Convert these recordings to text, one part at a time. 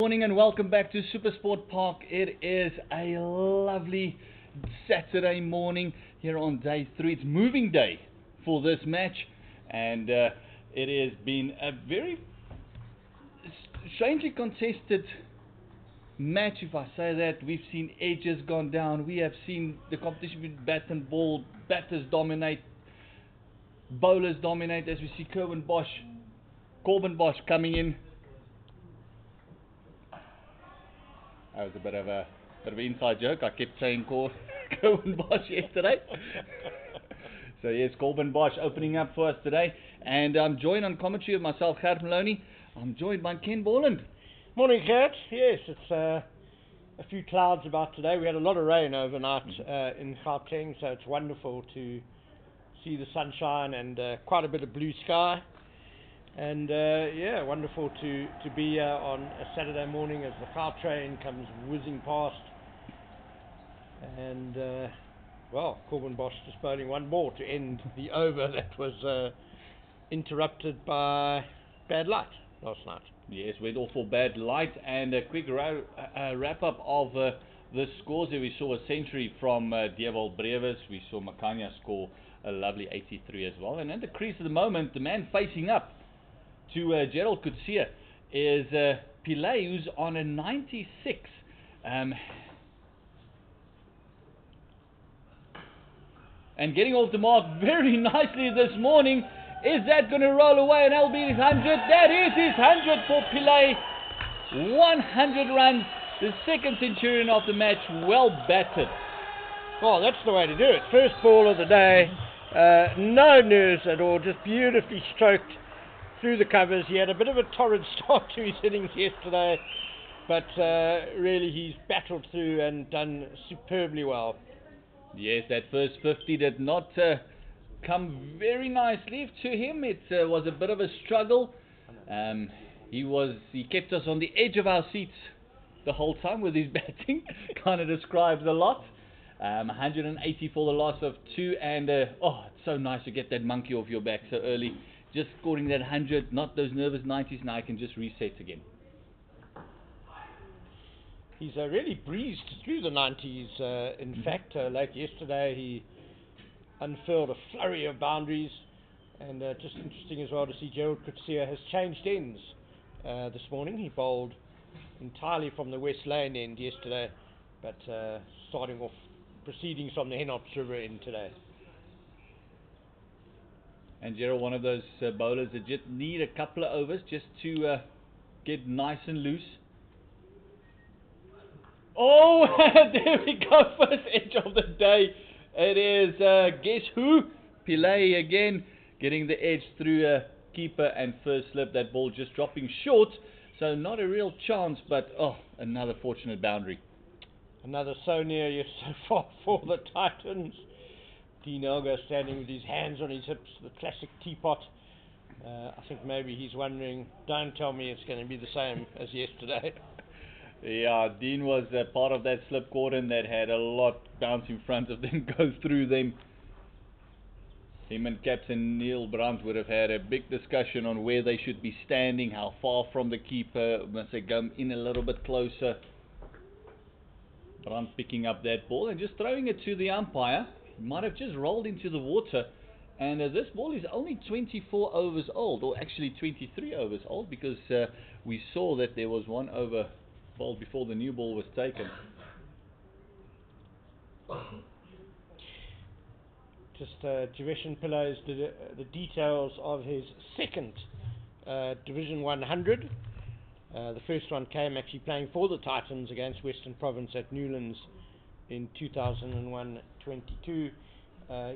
Morning and welcome back to SuperSport Park. It is a lovely Saturday morning here on day 3. It's moving day for this match, and it has been a very strangely contested match, if I say that. We've seen edges gone down. We have seen the competition with bat and ball. Batters dominate, bowlers dominate, as we see Corbin Bosch coming in. That was a bit of an inside joke. I kept saying Corbin Bosch yesterday. So yes, Corbin Bosch opening up for us today. And I'm joined on commentary with myself, Gert Maloney. I'm joined by Ken Borland. Morning, Gert. Yes, it's a few clouds about today. We had a lot of rain overnight in Gauteng, so it's wonderful to see the sunshine and quite a bit of blue sky. And yeah, wonderful to be here on a Saturday morning as the car train comes whizzing past. And well, Corbin Bosch just bowling one ball to end the over that was interrupted by bad light last night. Yes, went off for bad light, and a quick wrap up of the scores there. We saw a century from Dieval Brevis. We saw Makhanya score a lovely 83 as well. And at the crease at the moment, the man facing up to Gerald Kutsia is Pillay, who's on a 96. And getting off the mark very nicely this morning. Is that going to roll away and that'll be his 100? That is his 100 for Pillay. 100 runs. The second Centurion of the match. Well batted. Oh, that's the way to do it. First ball of the day. No nerves at all. Just beautifully stroked through the covers. He had a bit of a torrid start to his innings yesterday, but really he's battled through and done superbly well. Yes, that first 50 did not come very nicely to him. It was a bit of a struggle. He kept us on the edge of our seats the whole time with his batting. Kind of describes a lot. 180 for the loss of 2, and oh, it's so nice to get that monkey off your back so early. Just scoring that 100, not those nervous 90s. Now I can just reset again. He's really breezed through the 90s. In fact, like yesterday, he unfurled a flurry of boundaries. And just interesting as well to see Gerald Kutsia has changed ends this morning. He bowled entirely from the West Lane end yesterday, but starting off proceedings from the Henops River end today. And Gerald, one of those bowlers that just need a couple of overs just to get nice and loose. Oh, there we go, first edge of the day. It is, guess who? Pillay again, getting the edge through keeper and first slip. That ball just dropping short, so not a real chance, but oh, another fortunate boundary. Another so near, yet so far for the Titans. Dean Elgar standing with his hands on his hips, the classic teapot. I think maybe he's wondering, don't tell me it's going to be the same as yesterday. Yeah, Dean was part of that slip cordon that had a lot bounce in front of them, go through them. Him and Captain Neil Brandt would have had a big discussion on where they should be standing, how far from the keeper. Must they come in a little bit closer. Brandt picking up that ball and just throwing it to the umpire. Might have just rolled into the water, and this ball is only 24 overs old, or actually 23 overs old, because we saw that there was one over bowled before the new ball was taken. Just Javishan Pillay's the details of his second Division 100. The first one came actually playing for the Titans against Western Province at Newlands in 2001-22.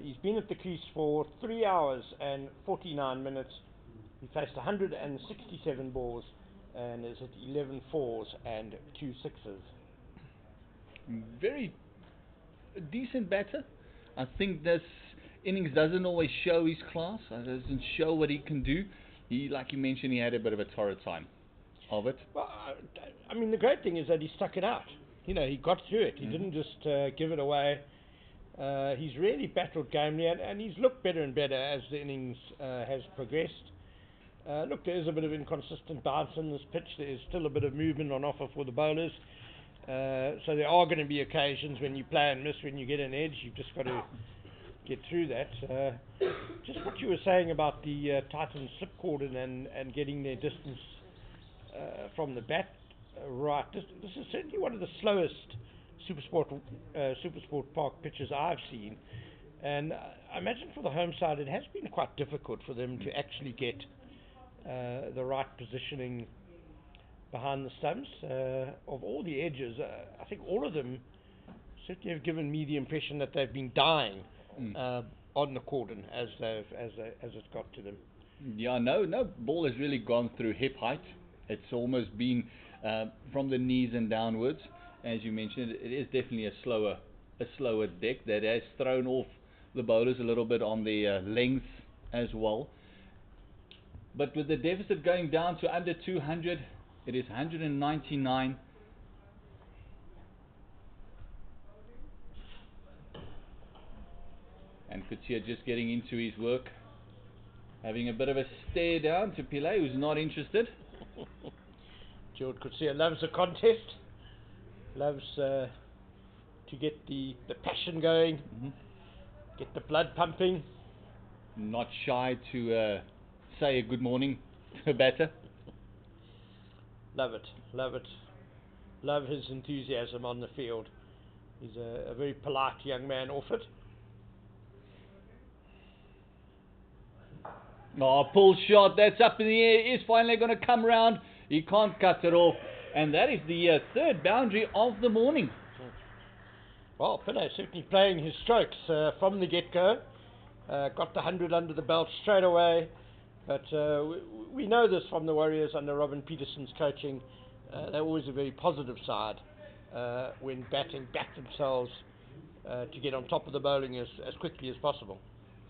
He's been at the crease for 3 hours and 49 minutes. He faced 167 balls and is at 11 fours and 2 sixes. Very decent batter. I think this innings doesn't always show his class. It doesn't show what he can do. He, like you mentioned, he had a bit of a torrid time of it. Well, I mean, the great thing is that he stuck it out. You know, he got through it. He didn't just give it away. He's really battled gamely, and he's looked better and better as the innings has progressed. Look, there is a bit of inconsistent bounce in this pitch. There is still a bit of movement on offer for the bowlers. So there are going to be occasions when you play and miss, when you get an edge. You've just got to get through that. Just what you were saying about the Titan slip cordon and getting their distance from the bat right. This is certainly one of the slowest SuperSport Park pitches I've seen. And I imagine for the home side it has been quite difficult for them to actually get the right positioning behind the stumps. Of all the edges, I think all of them certainly have given me the impression that they've been dying on the cordon as it's got to them. Yeah, no ball has really gone through hip height. It's almost been from the knees and downwards. As you mentioned, it is definitely a slower deck that has thrown off the bowlers a little bit on the length as well. But with the deficit going down to under 200, it is 199. And Rosier just getting into his work, having a bit of a stare down to Pillay, who's not interested. George Rosier loves the contest, loves to get the passion going, get the blood pumping. Not shy to say a good morning to a batter. Love it. Love his enthusiasm on the field. He's a very polite young man off it. Oh, pull shot, that's up in the air, is finally going to come round. He can't cut it off. And that is the third boundary of the morning. Well, Pillay certainly playing his strokes from the get-go. Got the 100 under the belt straight away. But we know this from the Warriors under Robin Peterson's coaching. They're always a very positive side when batting, back themselves to get on top of the bowling as quickly as possible.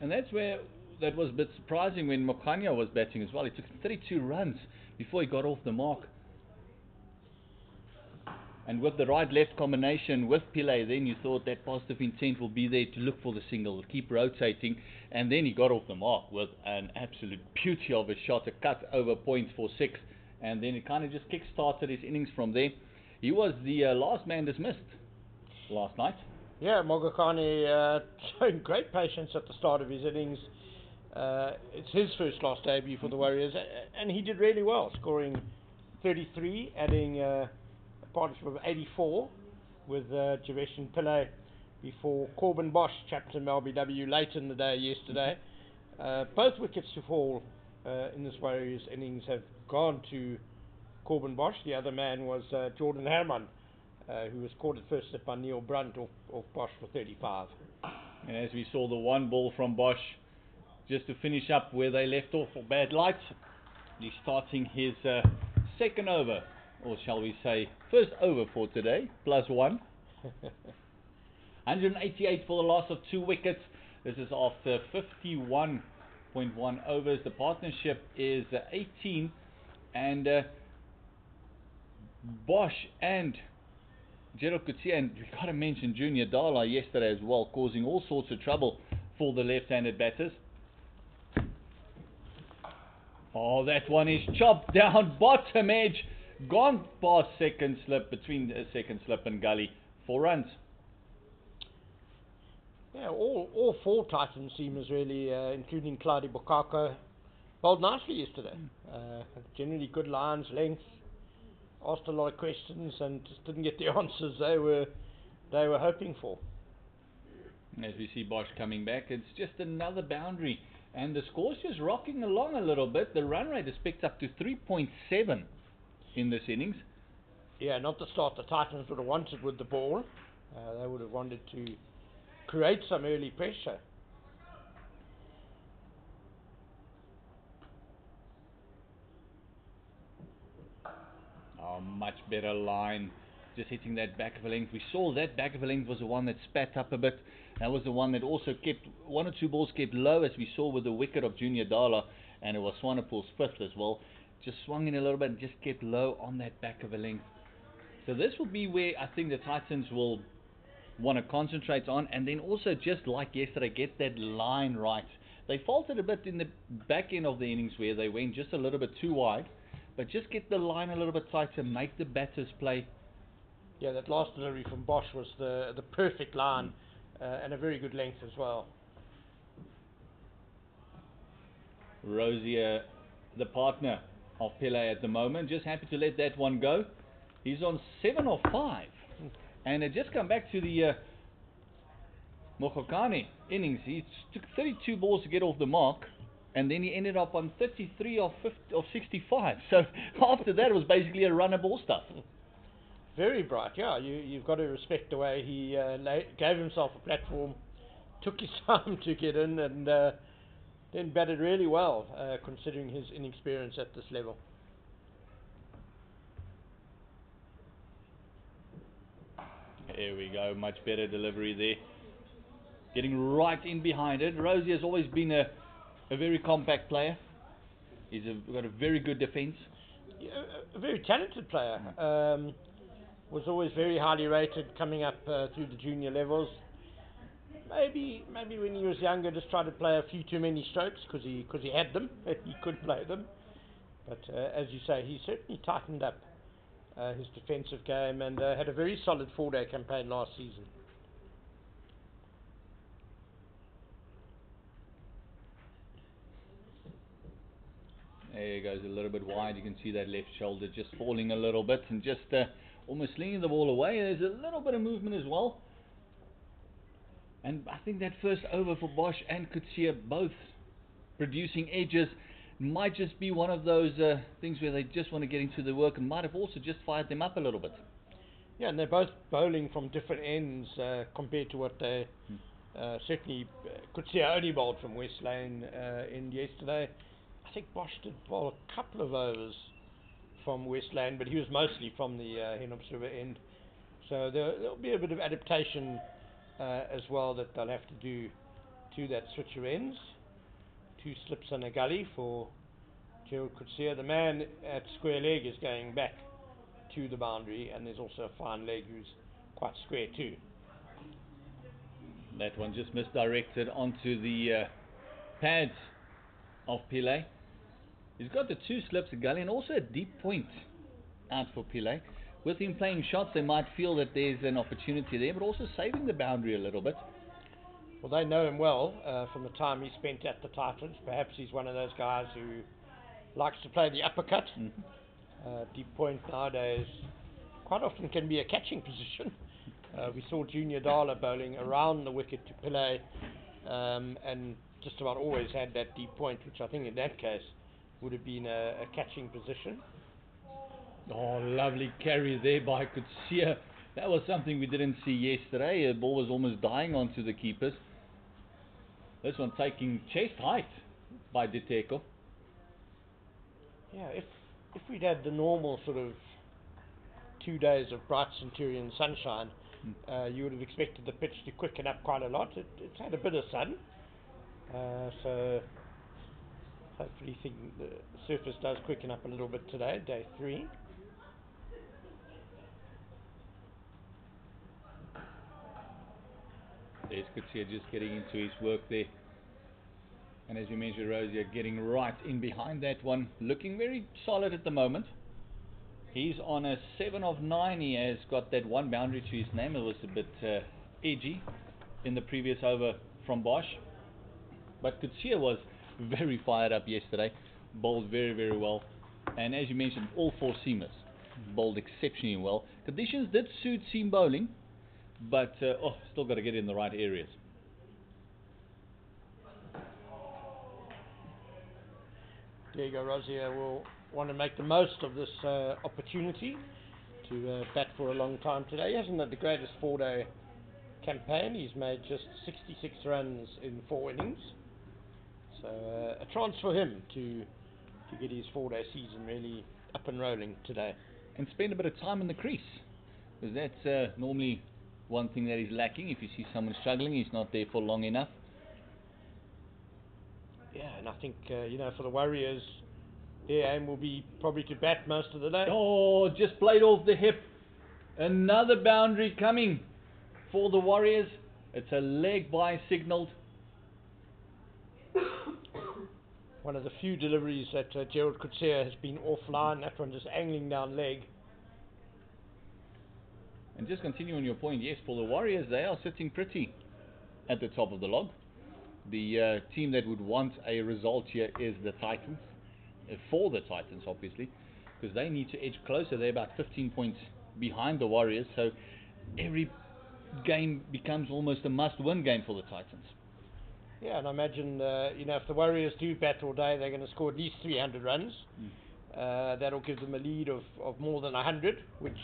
And that's where that was a bit surprising when Makhanya was batting as well. He took 32 runs before he got off the mark. And with the right-left combination with Pillay, then you thought that positive intent will be there to look for the single, keep rotating, and then he got off the mark with an absolute beauty of a shot, a cut over points for 6, and then it kind of just kick-started his innings from there. He was the last man dismissed last night. Yeah, Makhanya showing great patience at the start of his innings. It's his first class debut for the Warriors, and he did really well, scoring 33, adding a partnership of 84 with Javesh and Pillay before Corbin Bosch chapped him LBW late in the day yesterday. Both wickets to fall in this Warriors innings have gone to Corbin Bosch. The other man was Jordan Herman, who was caught at first by Neil Brunt off Bosch for 35. And as we saw the one ball from Bosch, just to finish up where they left off for bad light, he's starting his second over, or shall we say first over for today, +1. 188 for the loss of 2 wickets. This is after 51.1 overs. The partnership is 18, and Bosch and Gerald Coetzee, and we've got to mention Junior Dala yesterday as well, causing all sorts of trouble for the left-handed batters. Oh, that one is chopped down, bottom edge, gone past second slip, between second slip and gully, 4 runs. Yeah, all 4 Titan seamers really, including Claudio Bokako, bowled nicely yesterday. Generally good lines, length, asked a lot of questions and just didn't get the answers they were hoping for. As we see Bosch coming back, it's just another boundary. And the score's just rocking along a little bit. The run rate has picked up to 3.7 in this innings. Yeah, not the start the Titans would have wanted with the ball. They would have wanted to create some early pressure. Oh, much better line. Just hitting that back of a length. We saw that back of a length was the one that spat up a bit. That was the one that also kept 1 or 2 balls kept low, as we saw with the wicket of Junior Dala, and it was Swanepoel's 5th as well. Just swung in a little bit and just kept low on that back of a length. So this will be where I think the Titans will want to concentrate on, and then also just like yesterday, get that line right. They faltered a bit in the back end of the innings where they went just a little bit too wide, but just get the line a little bit tighter, make the batters play. Yeah, that last delivery from Bosch was the perfect line and a very good length as well. Rosier, the partner of Pillay at the moment, just happy to let that one go. He's on 7 of 5. And it just come back to the Makhanya innings. He took 32 balls to get off the mark, and then he ended up on 33 of 65. So after that, it was basically a run of ball stuff. Very bright, yeah. You've got to respect the way he gave himself a platform, took his time to get in, and then batted really well, considering his inexperience at this level. Here we go, much better delivery there. Getting right in behind it. Rosier has always been a very compact player. He's got a very good defence. Yeah, a very talented player. Was always very highly rated coming up through the junior levels. Maybe when he was younger, just tried to play a few too many strokes because he had them. He could play them. But as you say, he certainly tightened up his defensive game and had a very solid 4-day campaign last season. There he goes a little bit wide. You can see that left shoulder just falling a little bit and just almost slinging the ball away. There's a little bit of movement as well. And I think that first over for Bosch and Krueger, both producing edges, might just be one of those things where they just want to get into the work and might have also just fired them up a little bit. Yeah, and they're both bowling from different ends compared to what they certainly Krueger only bowled from West Lane end yesterday. I think Bosch did bowl a couple of overs from West Lane, but he was mostly from the Henops River end. So there'll be a bit of adaptation as well that they'll have to do to that switcher ends. 2 slips and a gully for Gerald Krueger. The man at square leg is going back to the boundary, and there's also a fine leg who's quite square too. That one just misdirected onto the pads of Pillay. He's got the 2 slips, a gully, and also a deep point out for Pillay. With him playing shots, they might feel that there's an opportunity there, but also saving the boundary a little bit. Well, they know him well from the time he spent at the Titans. Perhaps he's one of those guys who likes to play the uppercut. Deep point nowadays quite often can be a catching position. We saw Junior Dala bowling around the wicket to Pillay and just about always had that deep point, which I think in that case would have been a catching position. Oh, lovely carry there by Krueger. That was something we didn't see yesterday. The ball was almost dying onto the keepers. This one taking chest height by Diteko. Yeah, if we'd had the normal sort of 2 days of bright Centurion sunshine, you would have expected the pitch to quicken up quite a lot. It's had a bit of sun, so hopefully the surface does quicken up a little bit today, day 3. There's Krueger just getting into his work there. And as you mentioned, Rosier getting right in behind that one. Looking very solid at the moment. He's on a 7 of 9. He has got that 1 boundary to his name. It was a bit edgy in the previous over from Bosch. But Krueger was very fired up yesterday. Bowled very, very well. And as you mentioned, all 4 seamers bowled exceptionally well. Conditions did suit seam bowling, but still got to get in the right areas. There you go. Rosier will want to make the most of this opportunity to bat for a long time today. He hasn't had the greatest 4-day campaign. He's made just 66 runs in 4 innings. So a chance for him to get his 4-day season really up and rolling today. And spend a bit of time in the crease, because that's normally one thing that is lacking. If you see someone struggling, he's not there for long enough. Yeah, and I think for the Warriors, their aim will be probably to bat most of the day. Oh, just played off the hip. Another boundary coming for the Warriors. It's a leg by signalled. one of the few deliveries that Gerald Krueger has been offline. That one just angling down leg. And just continuing your point, yes, for the Warriors, they are sitting pretty at the top of the log. The team that would want a result here is the Titans, for the Titans obviously, because they need to edge closer. They're about 15 points behind the Warriors, so every game becomes almost a must-win game for the Titans. Yeah, and I imagine, if the Warriors do bat all day, they're going to score at least 300 runs. That'll give them a lead of more than 100, which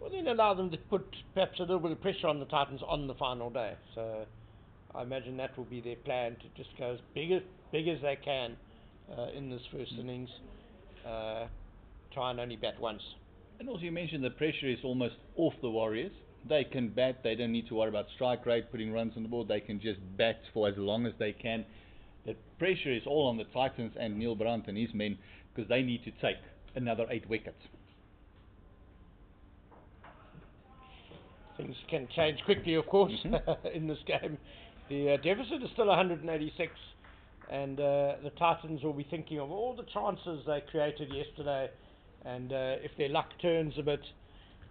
will then allow them to put perhaps a little bit of pressure on the Titans on the final day. So I imagine that will be their plan, to just go as big as they can in this first innings. Try and only bat once. And also you mentioned the pressure is almost off the Warriors. They can bat, they don't need to worry about strike rate, putting runs on the board, they can just bat for as long as they can. The pressure is all on the Titans and Neil Brandt and his men, because they need to take another 8 wickets. Things can change quickly, of course, in this game. The deficit is still 186, and the Titans will be thinking of all the chances they created yesterday, and if their luck turns a bit,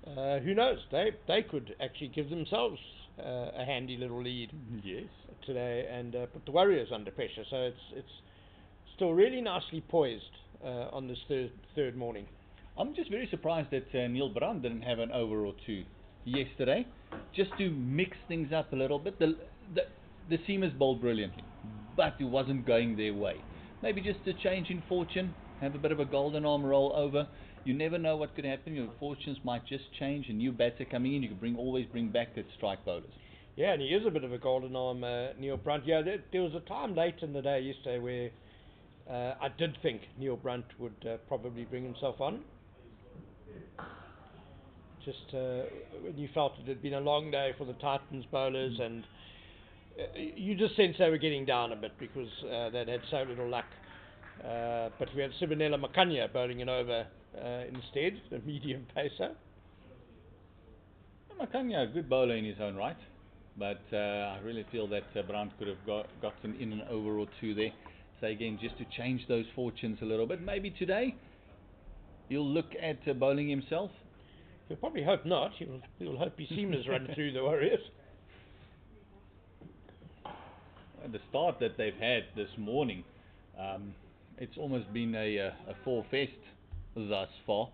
who knows, they could actually give themselves a handy little lead today and put the Warriors under pressure. So it's still really nicely poised on this third morning. I'm just very surprised that Neil Brandt didn't have an over or two yesterday, just to mix things up a little bit. The seamers bowled brilliantly, but it wasn't going their way. Maybe just a change in fortune, have a bit of a golden arm roll over. You never know what could happen. Your fortunes might just change. A new batter coming in, you can always bring back that strike bowlers. Yeah, and he is a bit of a golden arm, Neil Brandt. Yeah, there was a time late in the day yesterday where I did think Neil Brandt would probably bring himself on. Just when you felt it had been a long day for the Titans bowlers, and you just sensed they were getting down a bit because they'd had so little luck. But we had Makhanya bowling it over instead, the medium pacer. Makhanya, a good bowler in his own right, but I really feel that Brandt could have gotten in an over or two there. So again, just to change those fortunes a little bit. Maybe today he'll look at bowling himself. He'll probably hope not. He'll hope his seamers run through the Warriors. The start that they've had this morning, it's almost been a four fest thus far.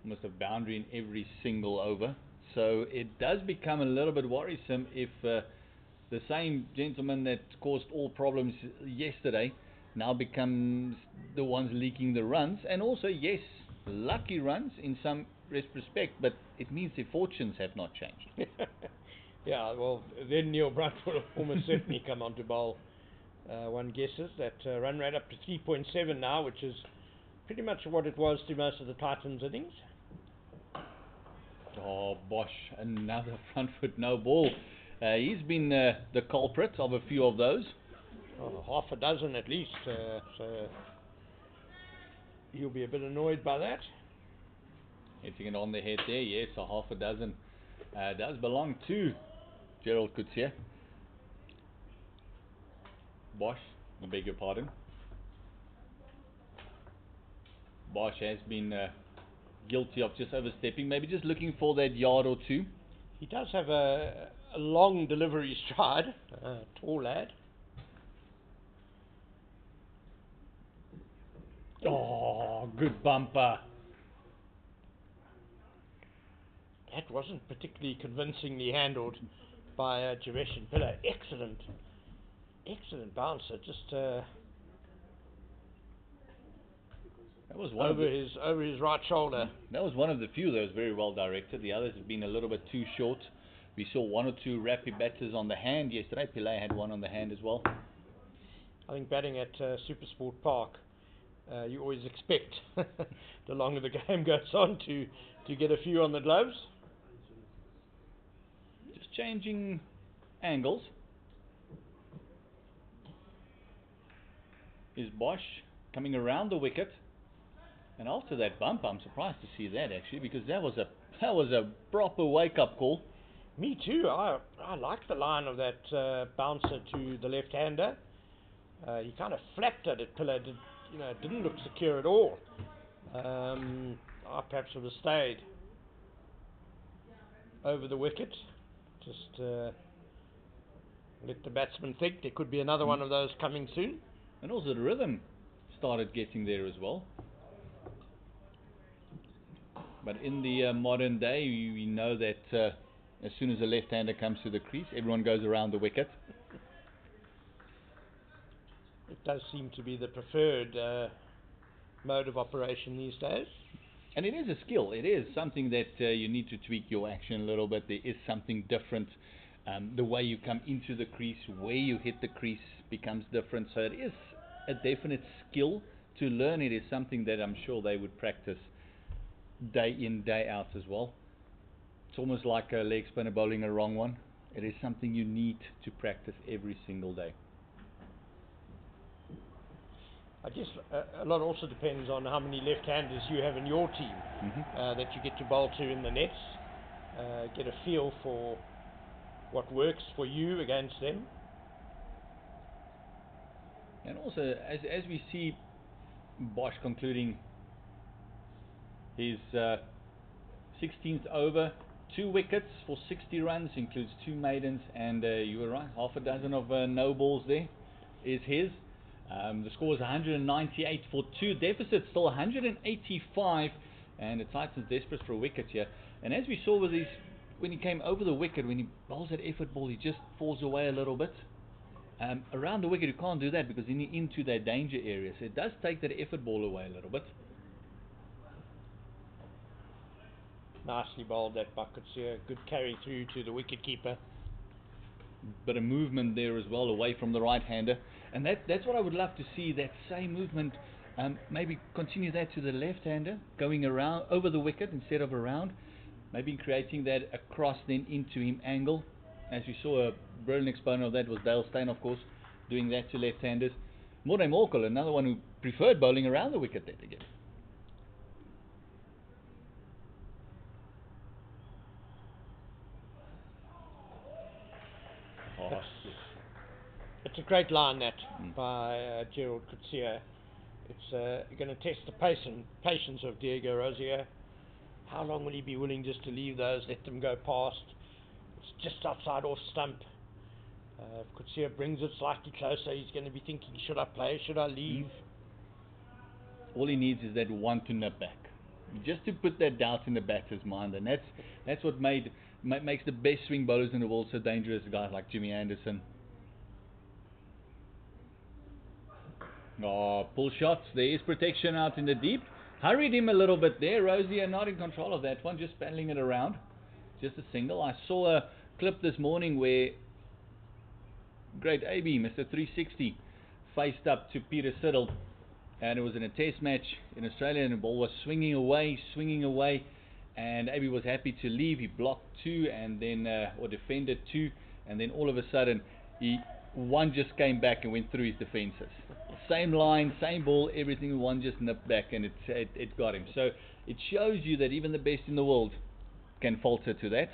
Almost a boundary in every single over. So it does become a little bit worrisome if the same gentleman that caused all problems yesterday now becomes the ones leaking the runs. And also, yes, lucky runs in some respect, but it means their fortunes have not changed. Yeah, well, then Neil Brandt will almost certainly come on to bowl. One guesses that run rate up to 3.7 now, which is pretty much what it was to most of the Titans' innings. Oh, Bosch, another front foot no ball. He's been the culprit of a few of those. Oh, half a dozen at least, so he'll be a bit annoyed by that. Hitting it on the head there, yes, a half a dozen does belong to Gerald Krueger. Bosch, I beg your pardon. Bosch has been guilty of just overstepping, maybe just looking for that yard or two. He does have a long delivery stride, tall lad. Oh, good bumper. That wasn't particularly convincingly handled by Javesh and Pillay. Excellent bouncer. Just that was one over his right shoulder. That was one of the few that was very well directed. The others have been a little bit too short. We saw one or two rapid batters on the hand yesterday. Pillay had one on the hand as well. I think batting at SuperSport Park, you always expect the longer the game goes on to get a few on the gloves. Just changing angles. Is Bosch coming around the wicket, and after that bump, I'm surprised to see that actually, because that was a proper wake-up call. Me too. I like the line of that bouncer to the left-hander. He kind of flapped at it. Pillay didn't look secure at all. I perhaps would have stayed over the wicket. Just let the batsman think there could be another one of those coming soon. And also the rhythm started getting there as well. But in the modern day, we know that as soon as a left-hander comes to the crease, everyone goes around the wicket. It does seem to be the preferred mode of operation these days. And it is a skill. It is something that you need to tweak your action a little bit. There is something different. The way you come into the crease, where you hit the crease becomes different. So it is a definite skill to learn. It is something that I'm sure they would practice day in, day out as well. It's almost like a leg spinner bowling a wrong one. It is something you need to practice every single day. I guess a lot also depends on how many left-handers you have in your team that you get to bowl to in the nets. Get a feel for what works for you against them. And also, as we see Bosch concluding his 16th over, 2 wickets for 60 runs, includes 2 maidens, and you were right, half a dozen of no balls there is his. The score is 198 for 2. Deficit still 185, and the Titans desperate for a wicket here. And as we saw with these, when he came over the wicket, when he bowls that effort ball, he just falls away a little bit. Around the wicket, you can't do that because you're into that danger area. So it does take that effort ball away a little bit. Nicely bowled that buckets here. Good carry through to the wicket keeper. Bit of movement there as well, away from the right-hander. And that's what I would love to see, that same movement. Maybe continue that to the left-hander, going around over the wicket instead of around. Maybe creating that across then into him angle. As we saw, a brilliant exponent of that was Dale Steyn, of course, doing that to left-handers. Morne Morkel, another one who preferred bowling around the wicket there again. Oh. It's a great line that by Gerald Krueger. It's going to test the patience of Diego Rosier. How long will he be willing just to leave those, let them go past? It's just outside off stump. If Krueger brings it slightly closer, he's going to be thinking, should I play, should I leave? All he needs is that one to nip back, just to put that doubt in the batter's mind, and that's what makes the best swing bowlers in the world so dangerous. Guys like Jimmy Anderson. Oh, pull shots. There is protection out in the deep. Hurried him a little bit there. Rosier not in control of that one, just paddling it around. Just a single. I saw a clip this morning where great AB, Mr. 360, faced up to Peter Siddle, and it was in a test match in Australia, and the ball was swinging away, and AB was happy to leave. He blocked 2 and then or defended 2, and then all of a sudden one just came back and went through his defenses. Same line, same ball, everything, one just nipped back, and it got him. So it shows you that even the best in the world can falter to that.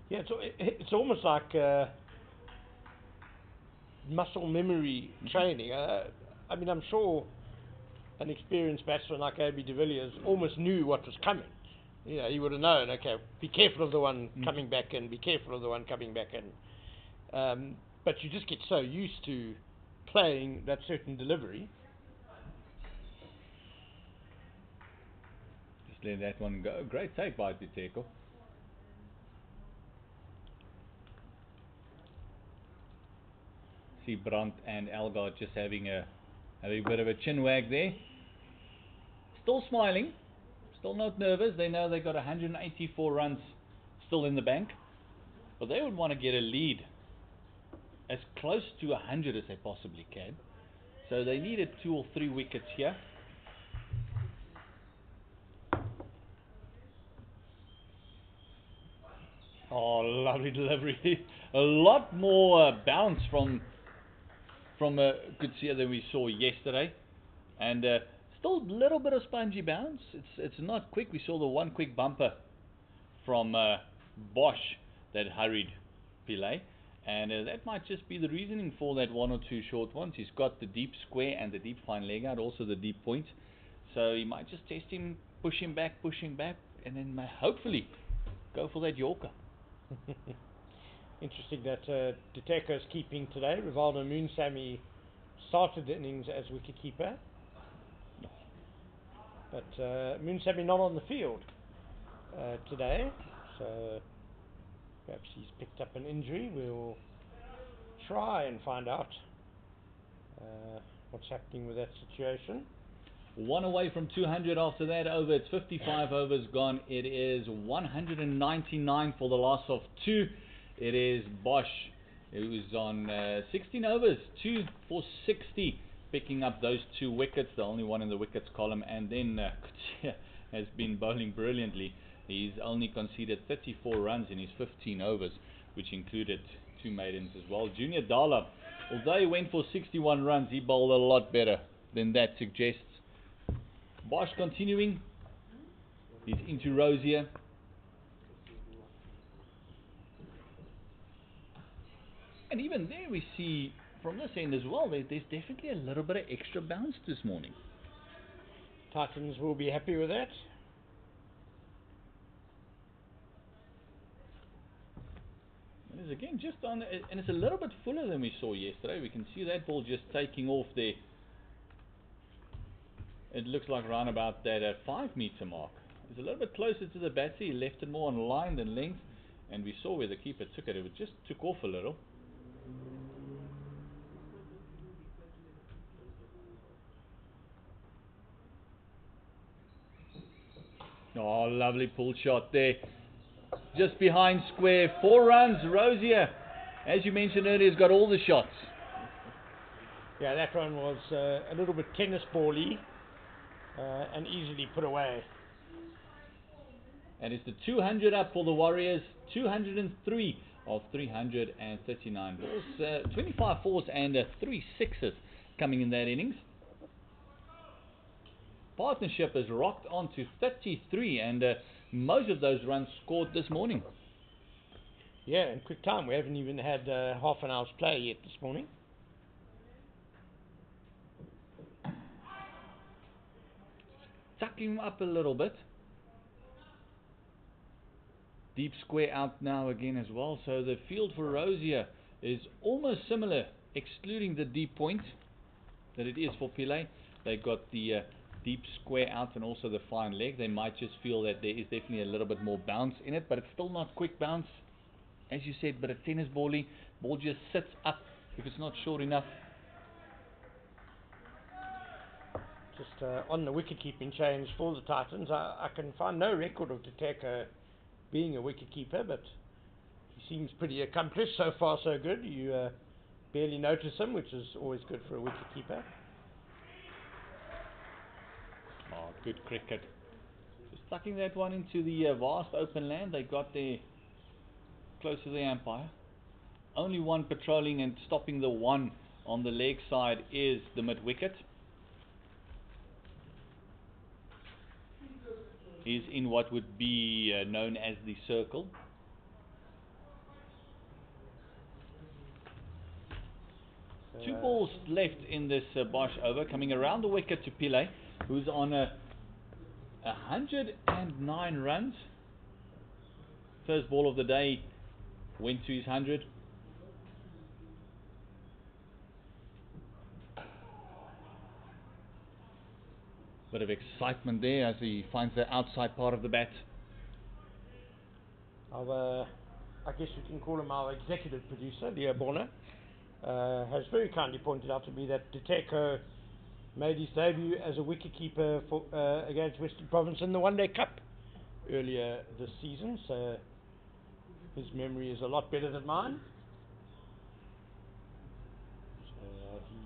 Yeah, it's almost like muscle memory training. I mean, I'm sure an experienced batsman like A.B. de Villiers almost knew what was coming. You know, he would have known, okay, be careful of the one coming back in, be careful of the one coming back in. But you just get so used to playing that certain delivery. Just let that one go. Great take by Diteko. See Brandt and Elgard just having a bit of a chin wag there. Still smiling. Still not nervous. They know they got 184 runs still in the bank. But they would want to get a lead as close to 100 as they possibly can. So they needed 2 or 3 wickets here. Oh, lovely delivery. A lot more bounce from Krueger than we saw yesterday. And still a little bit of spongy bounce. It's not quick. We saw the one quick bumper from Bosch that hurried Pillay. And that might just be the reasoning for that one or two short ones. He's got the deep square and the deep fine leg out, also the deep point. So he might just test him, push him back, and then hopefully go for that Yorker. Interesting that Diteko's keeping today. Rivaldo Moonsamy started the innings as wicketkeeper, but Moonsamy not on the field today, so perhaps he's picked up an injury. We'll try and find out what's happening with that situation. One away from 200 after that over. It's 55 overs gone. It is 199 for the loss of 2. It is Bosch, who's on 16 overs, 2 for 60, picking up those 2 wickets, the only one in the wickets column. And then Krueger has been bowling brilliantly. He's only conceded 34 runs in his 15 overs, which included 2 maidens as well. Junior Dala, although he went for 61 runs, he bowled a lot better than that suggests. Bosch continuing. He's into Rosier. And even there we see from this end as well, there's definitely a little bit of extra bounce this morning. Titans will be happy with that. And it's again just on, and it's a little bit fuller than we saw yesterday. We can see that ball just taking off there. It looks like around about that 5 meter mark. It's a little bit closer to the batsy. He left it more on line than length, and we saw where the keeper took it. It just took off a little. Oh, lovely pull shot there. Just behind square. 4 runs. Rosier, as you mentioned earlier, has got all the shots. Yeah, that one was a little bit tennis ball-y and easily put away. And it's the 200 up for the Warriors. 203 of 339 balls. 25 fours and 3 sixes coming in that innings. Partnership has rocked on to 33, and most of those runs scored this morning. Yeah, in quick time. We haven't even had half an hour's play yet this morning. Tuck him up a little bit. Deep square out now again as well. So the field for Rosier is almost similar, excluding the deep point that it is for Pillay. They've got the deep square out and also the fine leg. They might just feel that there is definitely a little bit more bounce in it, but it's still not quick bounce. As you said, but a tennis ball-y. Ball just sits up if it's not short enough. Just on the wicket-keeping change for the Titans, I can find no record of Diteko being a wicket-keeper, but he seems pretty accomplished. So far so good. You barely notice him, which is always good for a wicket-keeper. Oh, good cricket. Just tucking that one into the vast open land. They got there close to the umpire. Only one patrolling and stopping the one on the leg side is the mid-wicket. He's in what would be known as the circle. Two balls left in this Bosch over, coming around the wicket to Pillay, who's on 109 runs. First ball of the day went to his 100. Bit of excitement there as he finds the outside part of the bat. I guess you can call him our executive producer, Leo Borner, has very kindly pointed out to me that Diteko made his debut as a wicketkeeper against Western Province in the One Day Cup earlier this season, so his memory is a lot better than mine. So he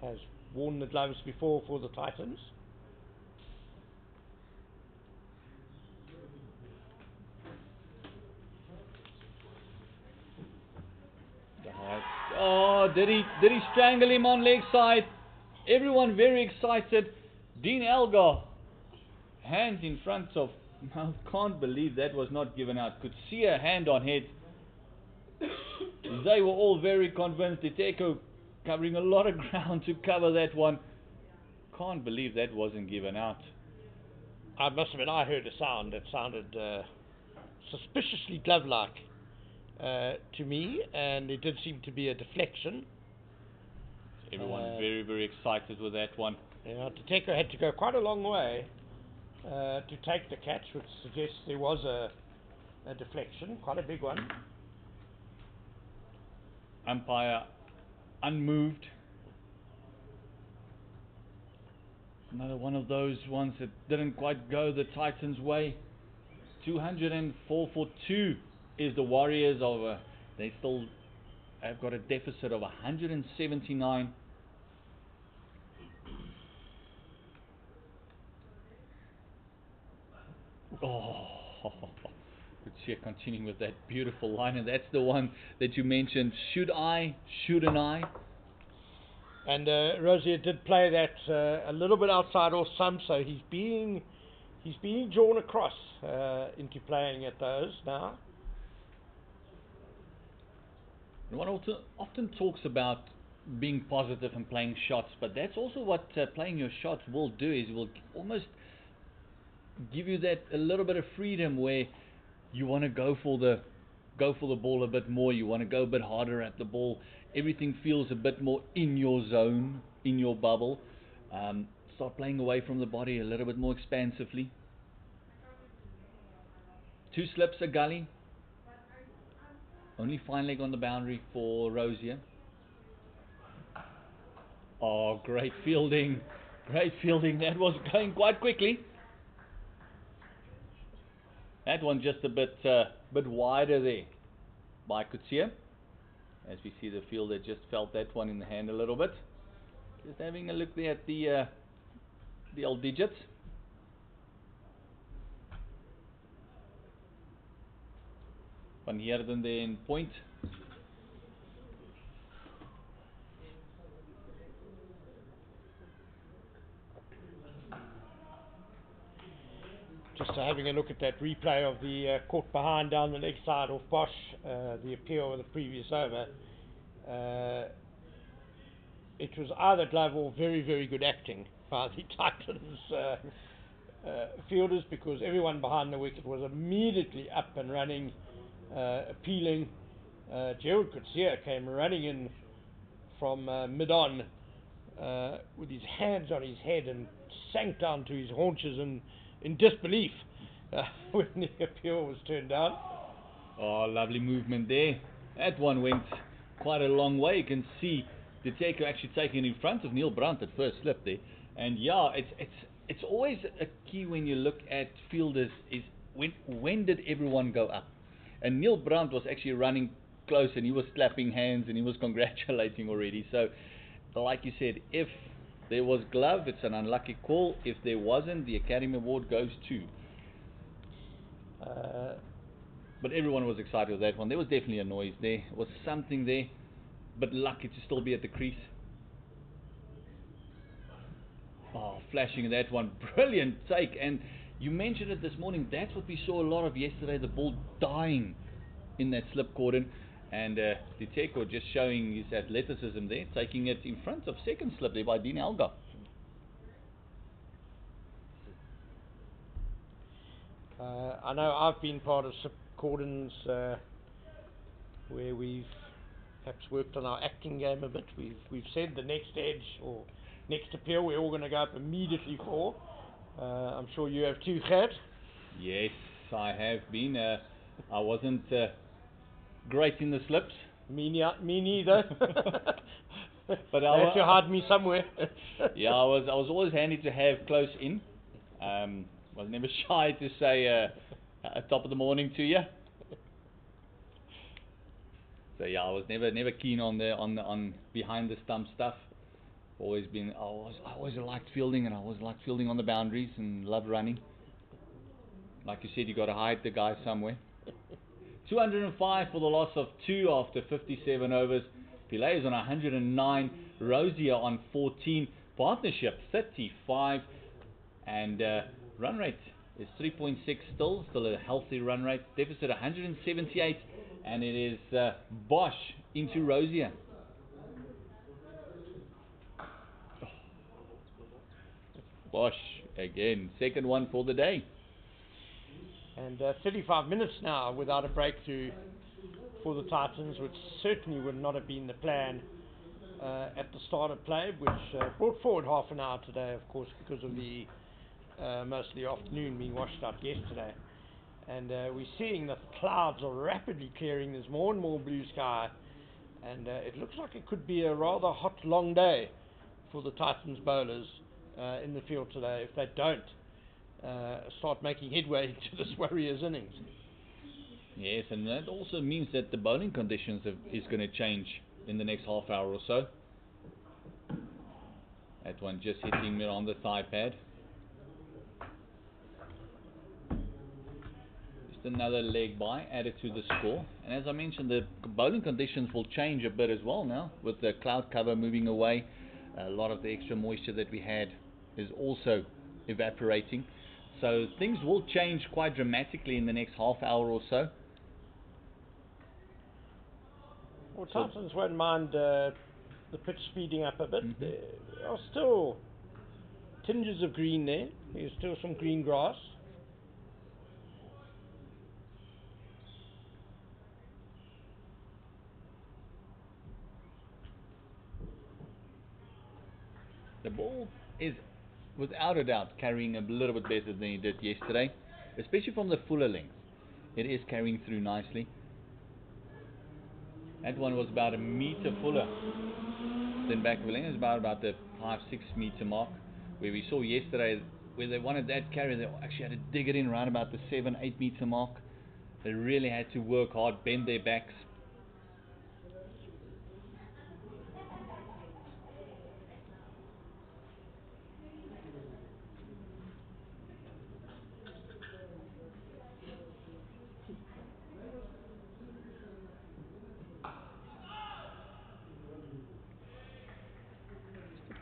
has worn the gloves before for the Titans. Oh, did he strangle him on leg side? Everyone very excited. Dean Elgar, hands in front of. I can't believe that was not given out. Could see a hand on head. They were all very convinced. Diteko covering a lot of ground to cover that one. Can't believe that wasn't given out. I must admit, I heard a sound that sounded suspiciously glove-like to me, and it did seem to be a deflection. Everyone very, very excited with that one. Yeah, Diteko had to go quite a long way to take the catch, which suggests there was a deflection, quite a big one. Umpire unmoved. Another one of those ones that didn't quite go the Titans' way. 204 for 2 is the Warriors over. They still have got a deficit of 179. Oh, Rosier continuing with that beautiful line, and that's the one that you mentioned. Should I? Shouldn't I? And Rosier did play that a little bit outside off Stumps, so he's being drawn across into playing at those now. And one often talks about being positive and playing shots, but that's also what playing your shots will do. Is it will almost give you that a little bit of freedom where you want to go for the ball a bit more. You want to go a bit harder at the ball. Everything feels a bit more in your zone, in your bubble. Start playing away from the body a little bit more expansively. 2 slips, a gully. Only fine leg on the boundary for Rosier. Oh, great fielding. Great fielding. That was going quite quickly. That one just a bit wider there by Rosier. As we see the fielder just felt that one in the hand a little bit. Just having a look there at the old digits. Van Heerden there in point. Just having a look at that replay of the caught behind down the leg side of Bosch, the appeal of the previous over. It was either glove or very, very good acting by the Titans fielders, because everyone behind the wicket was immediately up and running, appealing. Gerald Rosier came running in from mid-on with his hands on his head and sank down to his haunches in disbelief when the appeal was turned down. Oh, lovely movement there. That one went quite a long way. You can see Diteko actually taking in front of Neil Brandt at first slip there. And yeah, it's always a key when you look at fielders is when did everyone go up? And Neil Brandt was actually running close and he was clapping hands and he was congratulating already. So, like you said, if there was glove, it's an unlucky call. If there wasn't, the Academy Award goes to. But everyone was excited with that one. There was definitely a noise there. There was something there. But lucky to still be at the crease. Oh, flashing that one. Brilliant take. And you mentioned it this morning. That's what we saw a lot of yesterday. The ball dying in that slip cordon. And Diteko just showing his athleticism there, taking it in front of second slip there by Dean Elgar. I know I've been part of slip cordons where we've perhaps worked on our acting game a bit. We've said the next edge or next appeal we're all going to go up immediately for. I'm sure you have too, Gert. Yes, I have been. I wasn't great in the slips. Me neither. But I had to hide me somewhere. Yeah, I was always handy to have close in. Was never shy to say top of the morning to you. So yeah, I was never keen on behind the stump stuff. Always been. I always liked fielding, and I always liked fielding on the boundaries and loved running. Like you said, you got to hide the guy somewhere. 205 for the loss of 2 after 57 overs. Pillay is on 109. Rosier on 14. Partnership 35. And run rate is 3.6 still a healthy run rate. Deficit 178. and it is Bosch into Rosier. Bosch again, second one for the day. And 35 minutes now without a breakthrough for the Titans, which certainly would not have been the plan at the start of play, which brought forward half an hour today, of course, because of the most of the afternoon being washed out yesterday. And we're seeing that the clouds are rapidly clearing. There's more and more blue sky, and it looks like it could be a rather hot, long day for the Titans bowlers in the field today if they don't start making headway into this Warriors innings. Yes, and that also means that the bowling conditions is going to change in the next half hour or so. That one just hitting me on the thigh pad. Just another leg by added to the score. And as I mentioned, the bowling conditions will change a bit as well now, with the cloud cover moving away. A lot of the extra moisture that we had is also evaporating. So things will change quite dramatically in the next half hour or so. Well, Titans won't mind the pitch speeding up a bit. There are still tinges of green there. There's still some green grass. The ball is without a doubt carrying a little bit better than he did yesterday, especially from the fuller length. It is carrying through nicely. That one was about a meter fuller than back of the length. It was about the 5-6 meter mark, where we saw yesterday where they wanted that carry, they actually had to dig it in around about the 7-8 meter mark. They really had to work hard, bend their backs.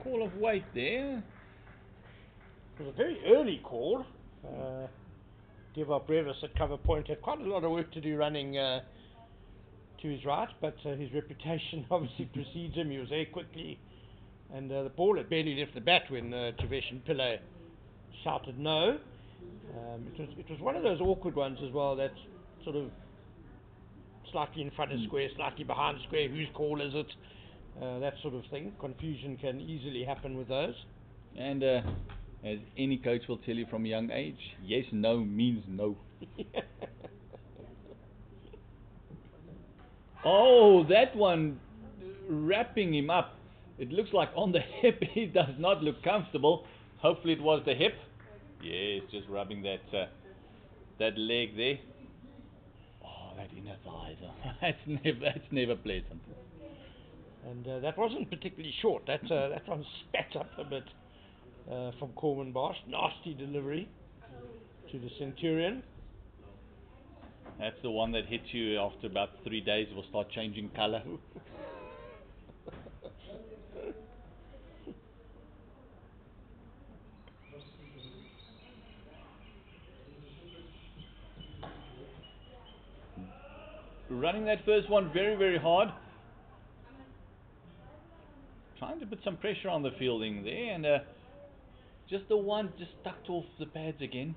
Call of weight there. It was a very early call. Dafabet at cover point had quite a lot of work to do running to his right, but his reputation obviously precedes him. He was there quickly, and the ball had barely left the bat when Travesh and Pillay shouted no. It was one of those awkward ones as well, that's sort of slightly in front of square, slightly behind square, whose call is it? That sort of thing. Confusion can easily happen with those. And as any coach will tell you from a young age, yes, no means no. Oh, that one wrapping him up. It looks like on the hip. He does not look comfortable. Hopefully it was the hip. Yes, just rubbing that that leg there. Oh, that inner thigh. That's never pleasant. And that wasn't particularly short. That one spat up a bit from Corbin Bosch. Nasty delivery to the Centurion. That's the one that hits you after about 3 days. It will start changing colour. Running that first one very, very hard. Trying to put some pressure on the fielding there, and just the one just tucked off the pads again.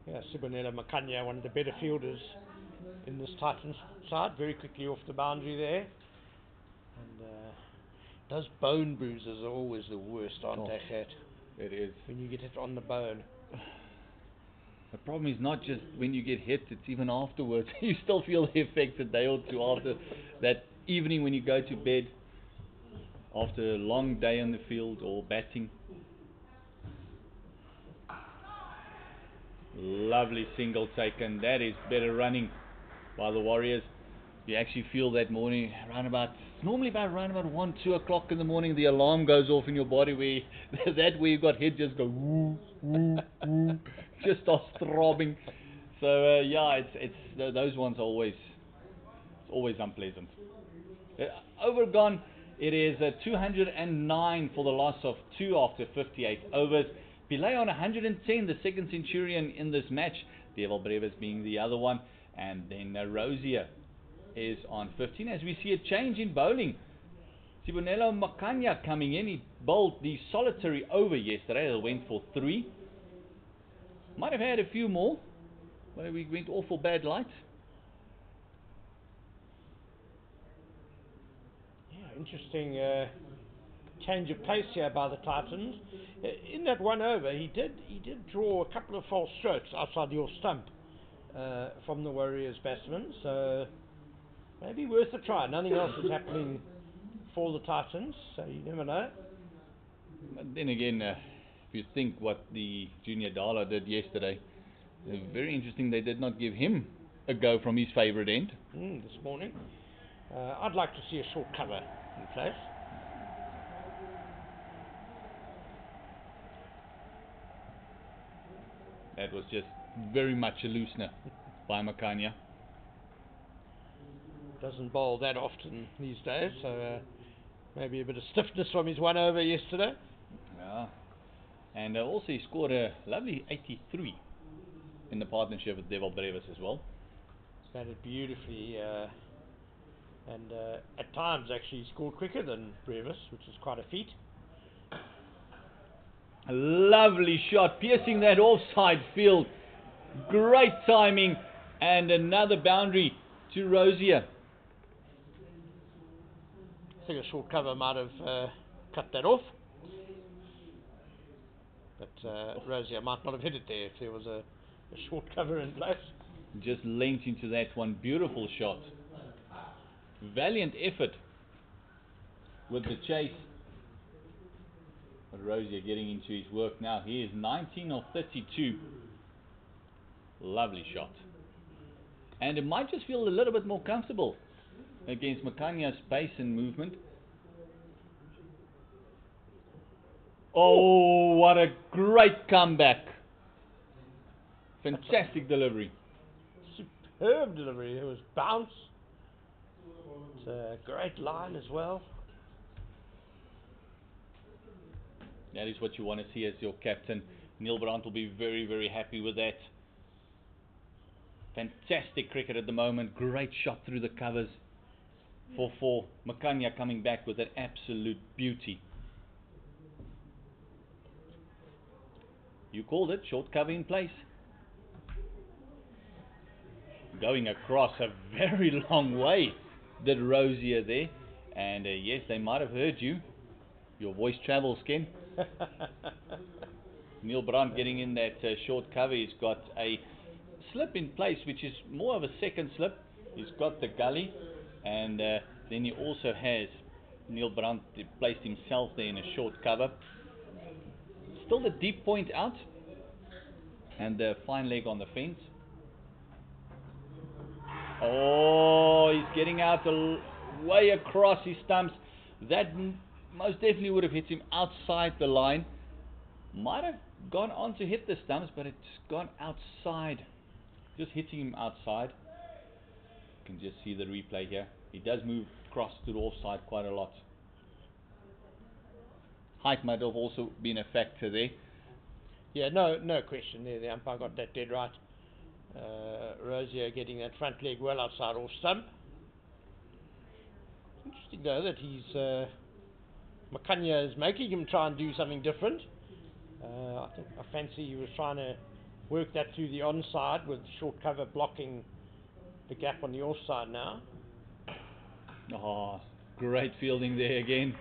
Yeah, Makhanya, one of the better fielders in this Titans side, very quickly off the boundary there. And those bone bruises are always the worst, aren't they, Khat? It is. When you get it on the bone. The problem is not just when you get hit, it's even afterwards. You still feel the effects a day or two after that evening when you go to bed. After a long day on the field or batting. Lovely single taken. That is better running by the Warriors. You actually feel that morning normally around about 1-2 o'clock in the morning, the alarm goes off in your body where where you got hit just go woo woo woo, just starts throbbing. So yeah, it's those ones are always unpleasant. Overgone. It is 209 for the loss of 2 after 58 overs. Pillay on 110, the second Centurion in this match. Dafabet being the other one. And then Rosier is on 15, as we see a change in bowling. Sibonelo Makhanya coming in. He bowled the solitary over yesterday. It went for 3. Might have had a few more, but we went all for bad light. Yeah, interesting change of pace here by the Titans. In that one over, he did draw a couple of false strokes outside the off stump from the Warriors batsman. So maybe worth a try. Nothing else is happening for the Titans, so you never know. But then again, if you think what the junior Dala did yesterday, very interesting. They did not give him a go from his favourite end. This morning. I'd like to see a short cover in place. That was just very much a loosener by Makhanya. Doesn't bowl that often these days, so maybe a bit of stiffness from his one over yesterday. Yeah. And also he scored a lovely 83 in the partnership with Devil Brevis as well. Batted beautifully, and at times actually scored quicker than Brevis, which is quite a feat. A lovely shot, piercing that offside field. Great timing, and another boundary to Rosier. I think a short cover might have cut that off, but Rosier might not have hit it there if there was a short cover in place. Just linked into that one. Beautiful shot. Valiant effort with the chase. But Rosier getting into his work now. He is 19 of 32. Lovely shot. And it might just feel a little bit more comfortable against Makhanya's pace and movement. Oh, what a great comeback. Fantastic delivery. Superb delivery. It was bounce. It's a great line as well. That is what you want to see as your captain. Neil Brandt will be very, very happy with that. Fantastic cricket at the moment. Great shot through the covers for 4. Makhanya coming back with an absolute beauty. You called it, short cover in place. Going across a very long way, did Rosier there. And yes, they might have heard you. Your voice travels, Ken. Neil Brandt getting in that short cover. He's got a slip in place, which is more of a second slip. He's got the gully, and then he also has Neil Brandt placed himself there in a short cover. Still the deep point out, and the fine leg on the fence. Oh, he's getting out way across his stumps. That most definitely would have hit him outside the line. Might have gone on to hit the stumps, but it's gone outside. Just hitting him outside. You can just see the replay here. He does move across to the offside quite a lot. Height might have also been a factor there. Yeah, no question there. The umpire got that dead right. Rosier getting that front leg well outside off stump. Interesting though that he's Makhanya is making him try and do something different. I fancy he was trying to work that through the onside with short cover blocking the gap on the offside now. Oh, great fielding there again.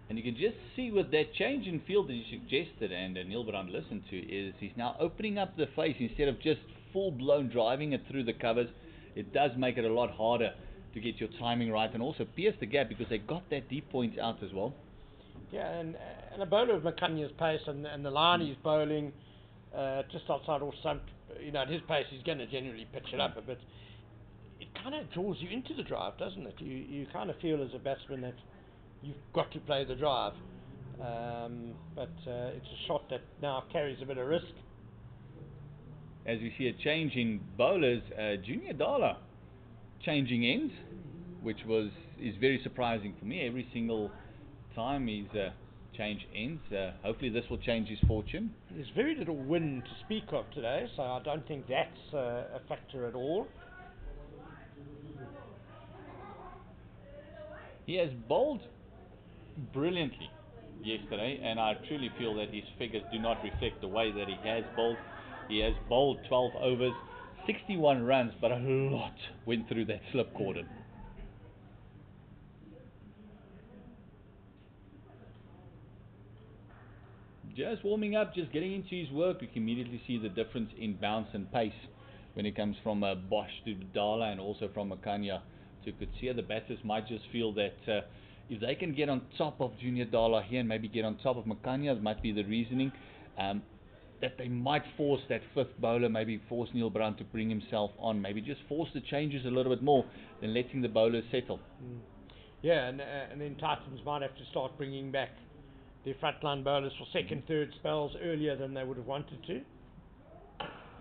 And you can just see with that change in field that you suggested and Neil Brandt listened to, is he's now opening up the face instead of just full-blown driving it through the covers. It does make it a lot harder to get your timing right and also pierce the gap because they got that deep point out as well. Yeah, and a bowler of Makhanya's pace and the line he's bowling just outside off stump, you know, at his pace he's going to generally pitch it up a bit. It kind of draws you into the drive, doesn't it? You kind of feel as a batsman that you've got to play the drive, but it's a shot that now carries a bit of risk. As we see a change in bowlers, Junior Dala changing ends, which is very surprising for me. Every single time he's change ends. Hopefully this will change his fortune. There's very little wind to speak of today, so I don't think that's a factor at all. He has bowled brilliantly yesterday, and I truly feel that his figures do not reflect the way that he has bowled. He has bowled 12 overs, 61 runs, but a lot went through that slip cordon. Just warming up, just getting into his work. You can immediately see the difference in bounce and pace when it comes from Bosch to Dala, and also from Makhanya to Krueger. The batters might just feel that if they can get on top of Junior Dala here and maybe get on top of Makhanya, that might be the reasoning, that they might force that fifth bowler, maybe force Neil Brown to bring himself on, maybe just force the changes a little bit more than letting the bowlers settle. Yeah, and then Titans might have to start bringing back their frontline bowlers for second, third spells earlier than they would have wanted to.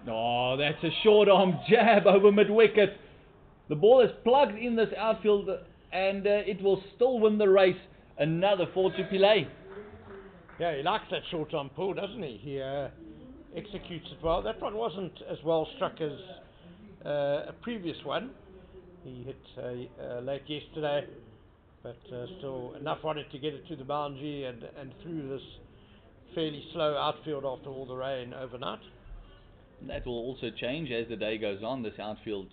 Oh, that's a short arm jab over mid-wicket. The ball is plugged in this outfield, and it will still win the race. Another 4 to Pillay. Yeah, he likes that short arm pull, doesn't he? He executes it well. That one wasn't as well struck as a previous one. He hit late yesterday, but still enough on it to get it to the boundary and through this fairly slow outfield after all the rain overnight. That will also change as the day goes on. This outfield,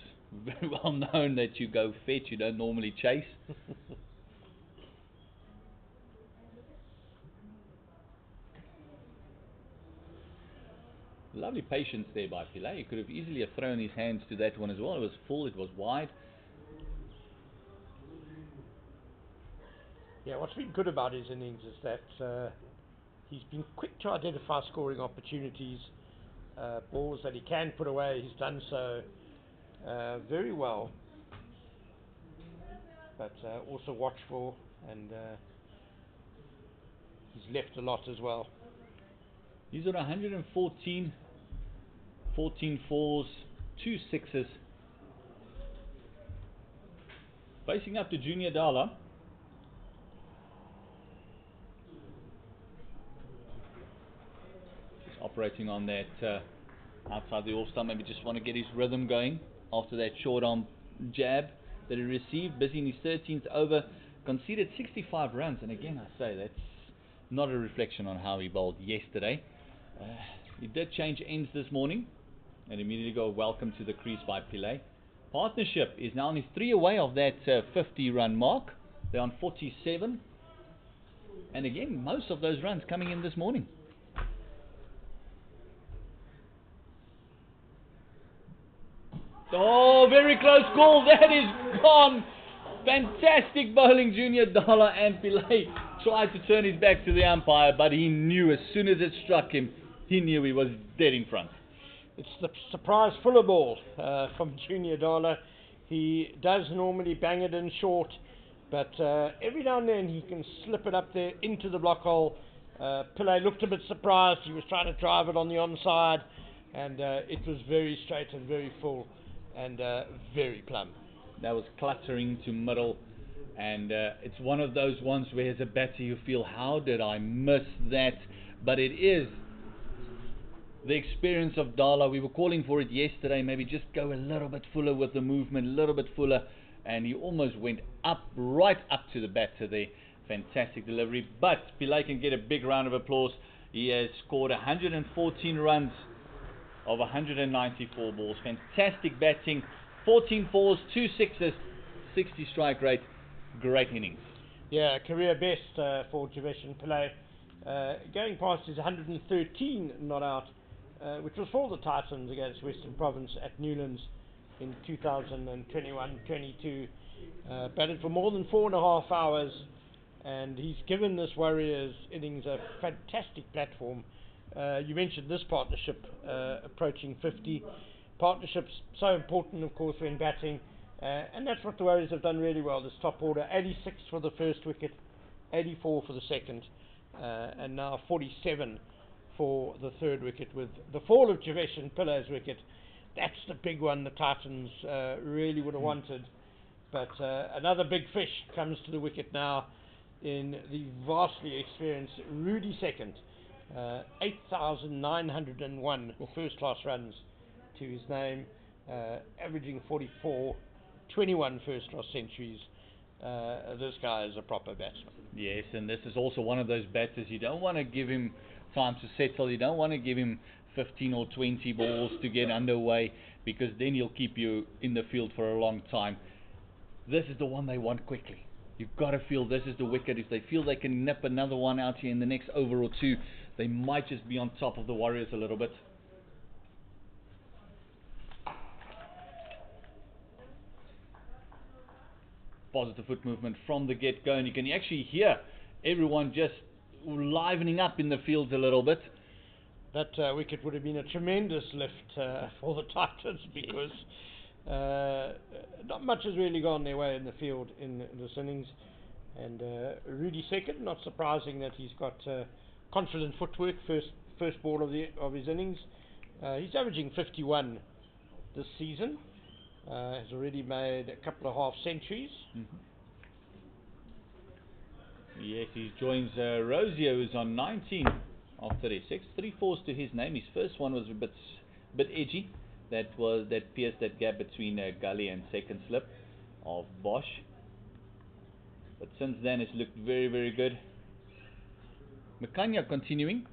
very well known that you go fetch, you don't normally chase. Lovely patience there by Pillay. He could have easily have thrown his hands to that one as well. It was full, it was wide. Yeah, what's been good about his innings is that he's been quick to identify scoring opportunities, balls that he can put away. He's done so very well, but also watchful, and he's left a lot as well. He's on 114, 14 fours, 2 sixes. Facing up to Junior Dala. Just operating on that outside the off stump. Maybe just want to get his rhythm going after that short arm jab that he received. Busy in his 13th over. Conceded 65 runs. And again, I say that's not a reflection on how he bowled yesterday. He did change ends this morning and immediately go welcome to the crease by Pillay. Partnership is now only 3 away of that 50 run mark. They're on 47, and again most of those runs coming in this morning. Oh, very close call. That is gone. Fantastic bowling, Junior Dala, and Pillay tried to turn his back to the umpire, but he knew as soon as it struck him, he knew he was dead in front. It's the surprise fuller ball from Junior Dala. He does normally bang it in short, but every now and then he can slip it up there into the block hole. Pillay looked a bit surprised. He was trying to drive it on the onside, and it was very straight and very full and very plumb. That was cluttering to middle, and it's one of those ones where as a batter you feel, how did I miss that? But it is the experience of Dala. We were calling for it yesterday, maybe just go a little bit fuller with the movement, a little bit fuller, and he almost went up, right up to the batter there. Fantastic delivery, but Pillay can get a big round of applause. He has scored 114 runs of 194 balls. Fantastic batting, 14 fours, 2 sixes, 60 strike rate. Great innings. Yeah, career best for Javesh and Pillay. Going past his 113 not out, which was for the Titans against Western Province at Newlands in 2021-22. Batted for more than 4.5 hours, and he's given this Warriors innings a fantastic platform. You mentioned this partnership approaching 50. Partnerships so important, of course, when batting, and that's what the Warriors have done really well. This top order, 86 for the first wicket, 84 for the second, and now 47 for the third wicket, with the fall of Javesh and Pillay's wicket. That's the big one the Titans really would have wanted, but another big fish comes to the wicket now in the vastly experienced Rudi Second. 8,901 first-class runs to his name, averaging 44, 21 first-class centuries. This guy is a proper batsman. Yes, and this is also one of those batters you don't want to give him time to settle. You don't want to give him 15 or 20 balls to get underway, because then he'll keep you in the field for a long time. This is the one they want quickly. You've got to feel this is the wicket. If they feel they can nip another one out here in the next over or two, they might just be on top of the Warriors a little bit. Positive foot movement from the get-go, and you can actually hear everyone just livening up in the fields a little bit. That wicket would have been a tremendous lift for the Titans, because not much has really gone their way in the field in this innings. And Rudi Second, not surprising that he's got confident footwork, first ball of his innings. He's averaging 51 this season. Has already made a couple of half centuries. Yes, he joins Rosier, who's on 19 of 36. 3 fours to his name. His first one was a bit edgy. That pierced that gap between Gully and second slip of Bosch. But since then, it's looked very, very good. Makhanya continuing.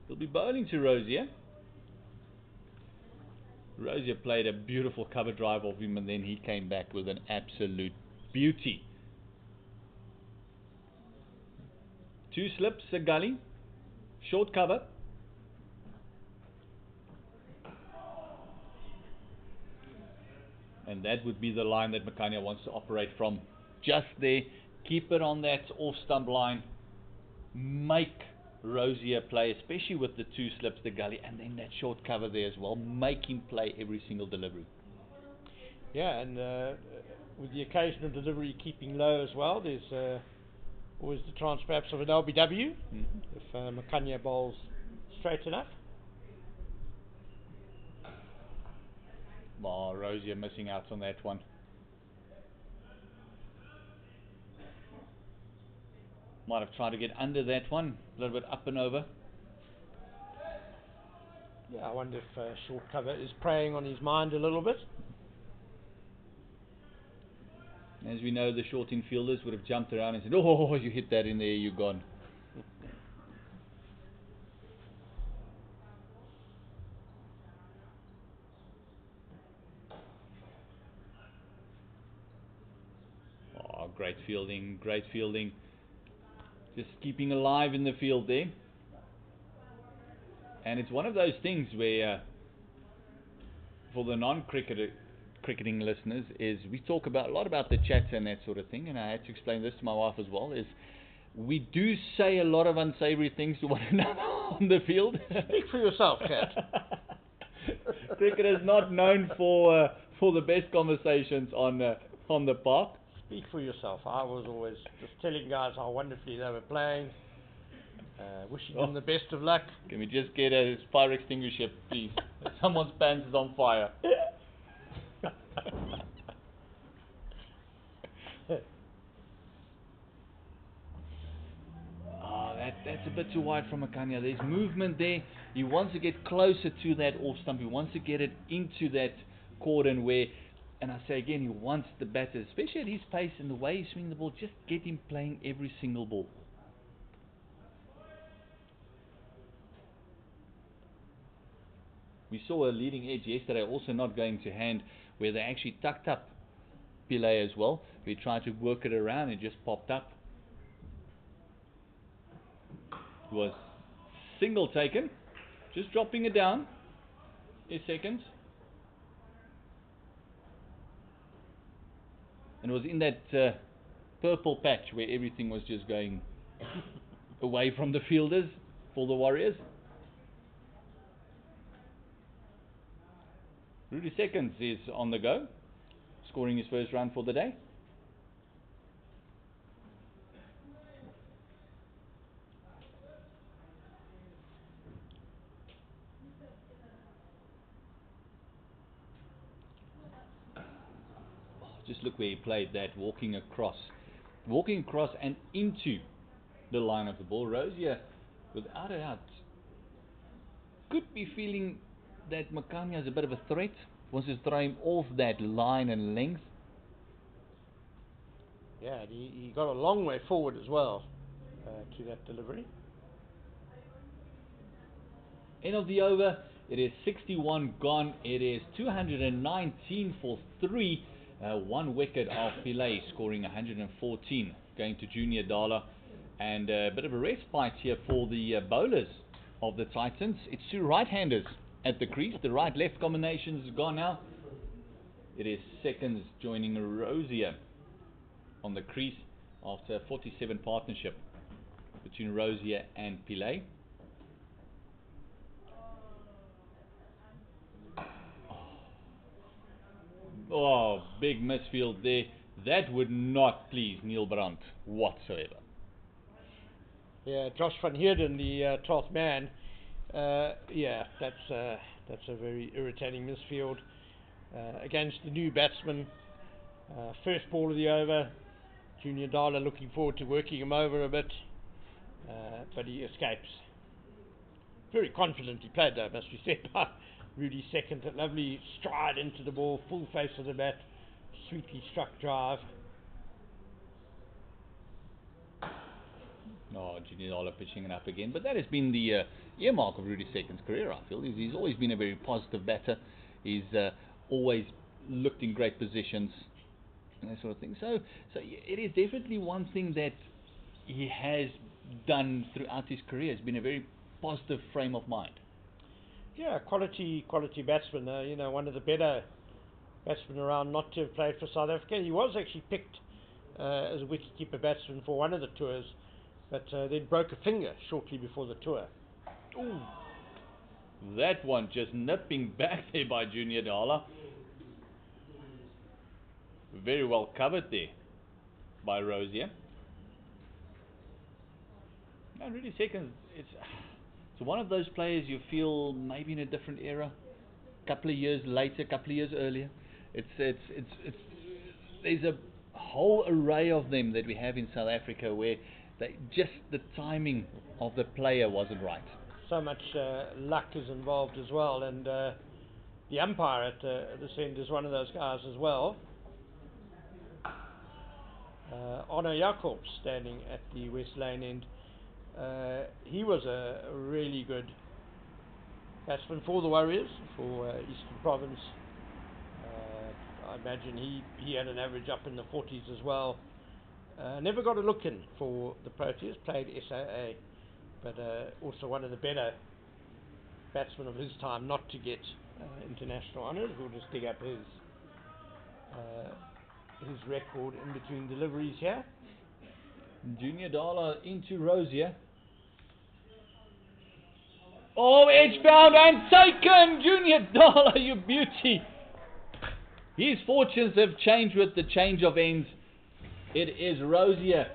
He'll be bowling to Rosier. Rosier played a beautiful cover drive of him, and then he came back with an absolute beauty. 2 slips, a gully, short cover. And that would be the line that Makhanya wants to operate from. Just there, keep it on that off-stump line. Make Rosier play, especially with the 2 slips, the gully, and then that short cover there as well. Make him play every single delivery. Yeah, and with the occasional delivery keeping low as well, there's always the chance perhaps of an LBW if Makhanya bowls straight enough. Oh, Rosier missing out on that one. Might have tried to get under that one, a little bit up and over. Yeah, I wonder if short cover is preying on his mind a little bit. As we know, the short infielders would have jumped around and said, "Oh, you hit that in there, you're gone." Oh, great fielding, great fielding. Just keeping alive in the field there. And it's one of those things where, for the non-cricketing listeners, is we talk a lot about the chat and that sort of thing, and I had to explain this to my wife as well, is we do say a lot of unsavory things to one another on the field. Speak for yourself, Kat. Cricket is not known for the best conversations on the park. Speak for yourself. I was always just telling guys how wonderfully they were playing, wishing them the best of luck. Can we just get a fire extinguisher, please? Someone's pants is on fire. That's a bit too wide from Makhanya. There's movement there. He wants to get closer to that off stump. He wants to get it into that cordon where, and I say again, he wants the batter, especially at his pace and the way he swings the ball, just get him playing every single ball. We saw a leading edge yesterday, also not going to hand, where they actually tucked up Pillay as well. We tried to work it around and it just popped up. It was single taken, just dropping it down a second. And it was in that purple patch where everything was just going away from the fielders for the Warriors. Rudi Second is on the go, scoring his first run for the day. look where he played that, walking across and into the line of the ball. Rosier, without a doubt, could be feeling that Makhanya is a bit of a threat. Wants to throw him off that line and length. Yeah, and he got a long way forward as well to that delivery. End of the over. It is 61 gone. It is 219 for 3. One wicket of Pillay scoring 114, going to Junior Dala. And a bit of a respite here for the bowlers of the Titans. It's two right-handers at the crease. The right-left combination is gone now. It is Seconds joining Rosier on the crease after a 47 partnership between Rosier and Pillay. Oh, big misfield there. That would not please Neil Brandt whatsoever. Yeah, Josh van Heerden, the 12th man. Yeah, that's a very irritating misfield against the new batsman. First ball of the over. Junior Dala looking forward to working him over a bit, but he escapes. Very confidently played though, must be said, by Rudi Second. A lovely stride into the ball, full face of the bat, sweetly struck drive. Oh, Junior Dala pitching it up again. But that has been the earmark of Rudi Second's career, I feel. He's always been a very positive batter. He's always looked in great positions and that sort of thing. So it is definitely one thing that he has done throughout his career. Has been a very positive frame of mind. Yeah, quality batsman. You know, one of the better batsmen around not to have played for South Africa. He was actually picked as a wicketkeeper batsman for one of the tours, but then broke a finger shortly before the tour. Ooh. That one just nipping back there by Junior Dala. Very well covered there by Rosier. And Rudi Second, it's one of those players you feel maybe in a different era, a couple of years later, a couple of years earlier. It's there's a whole array of them that we have in South Africa where just the timing of the player wasn't right. So much luck is involved as well, and the umpire at this end is one of those guys as well. Arno Jacobs standing at the West Lane end. He was a really good batsman for the Warriors, for Eastern Province. I imagine he had an average up in the 40s as well. Never got a look in for the Proteas, played SAA, but also one of the better batsmen of his time not to get international honours. We'll just dig up his record in between deliveries here. Junior Dala into Rosier. Oh, edge found and taken! Junior Dala, you beauty! His fortunes have changed with the change of ends. It is Rosier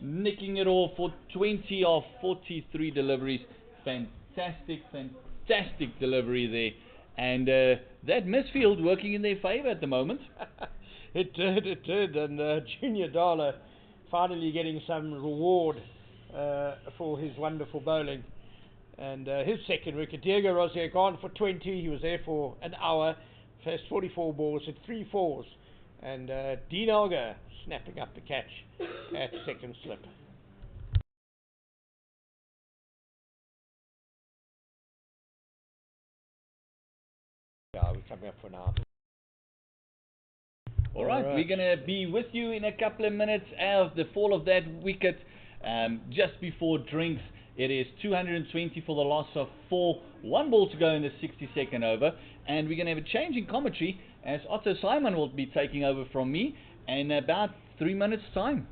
nicking it all for 20 of 43 deliveries. Fantastic delivery there. And that misfield working in their favour at the moment. It did. And Junior Dala finally getting some reward for his wonderful bowling. And his second wicket, Diego Rosier, gone for 20. He was there for an hour, faced 44 balls, hit 3 fours. And Dean Elgar snapping up the catch at second slip. Yeah, we're coming up for an hour. Alright, we're going to be with you in a couple of minutes of the fall of that wicket just before drinks. It is 220 for the loss of 4. 1 ball to go in the 62nd over. And we're going to have a change in commentary as Otto Simon will be taking over from me in about 3 minutes' time.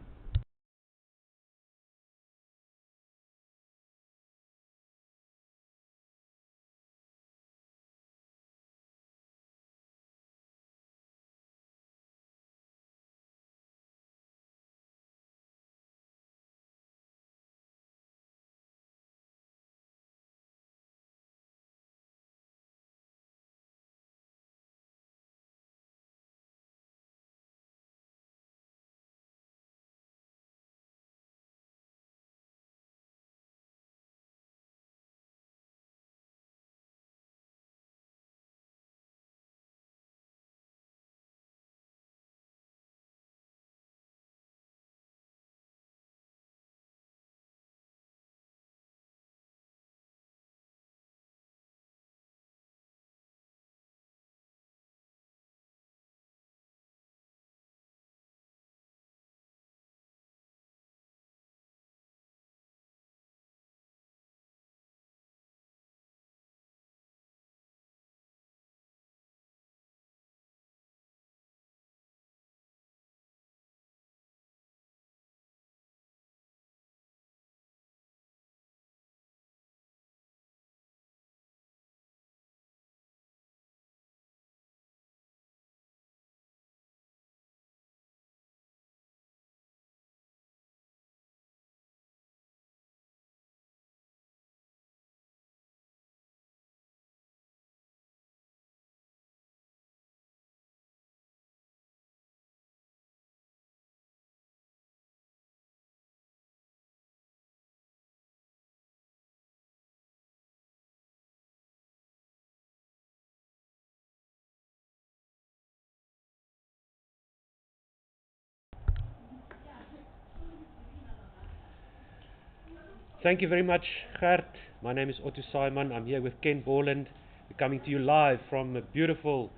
Thank you very much, Gert. My name is Otto Simon. I'm here with Ken Borland. We're coming to you live from a beautiful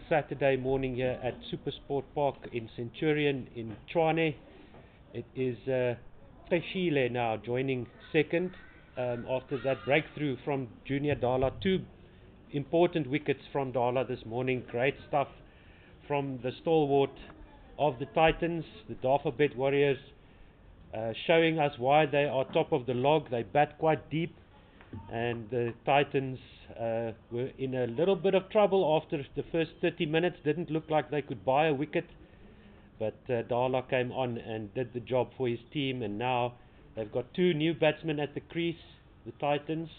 Saturday morning here at SuperSport Park in Centurion in Swane. It is Pillay now joining second after that breakthrough from Junior Dala. Two important wickets from Dala this morning. Great stuff from the stalwart of the Titans, the Dafabet Warriors. Showing us why they are top of the log. They bat quite deep, and the Titans were in a little bit of trouble after the first 30 minutes. Didn't look like they could buy a wicket, but Dala came on and did the job for his team, and now they've got two new batsmen at the crease, the Titans.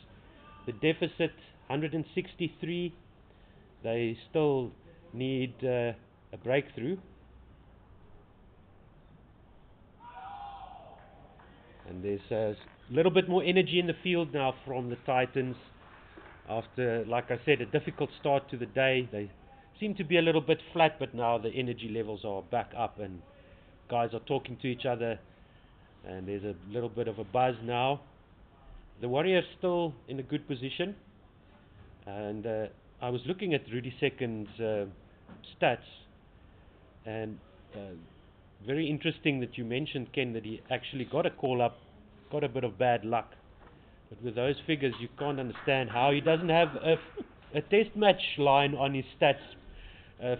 The deficit 163. They still need a breakthrough. And there's a little bit more energy in the field now from the Titans after, like I said, a difficult start to the day. They seem to be a little bit flat, but now the energy levels are back up and guys are talking to each other, and there's a little bit of a buzz now. The Warriors still in a good position, and I was looking at Rudi Second's stats, and very interesting that you mentioned, Ken, that he actually got a call up, got a bit of bad luck. But with those figures, you can't understand how he doesn't have a test match line on his stats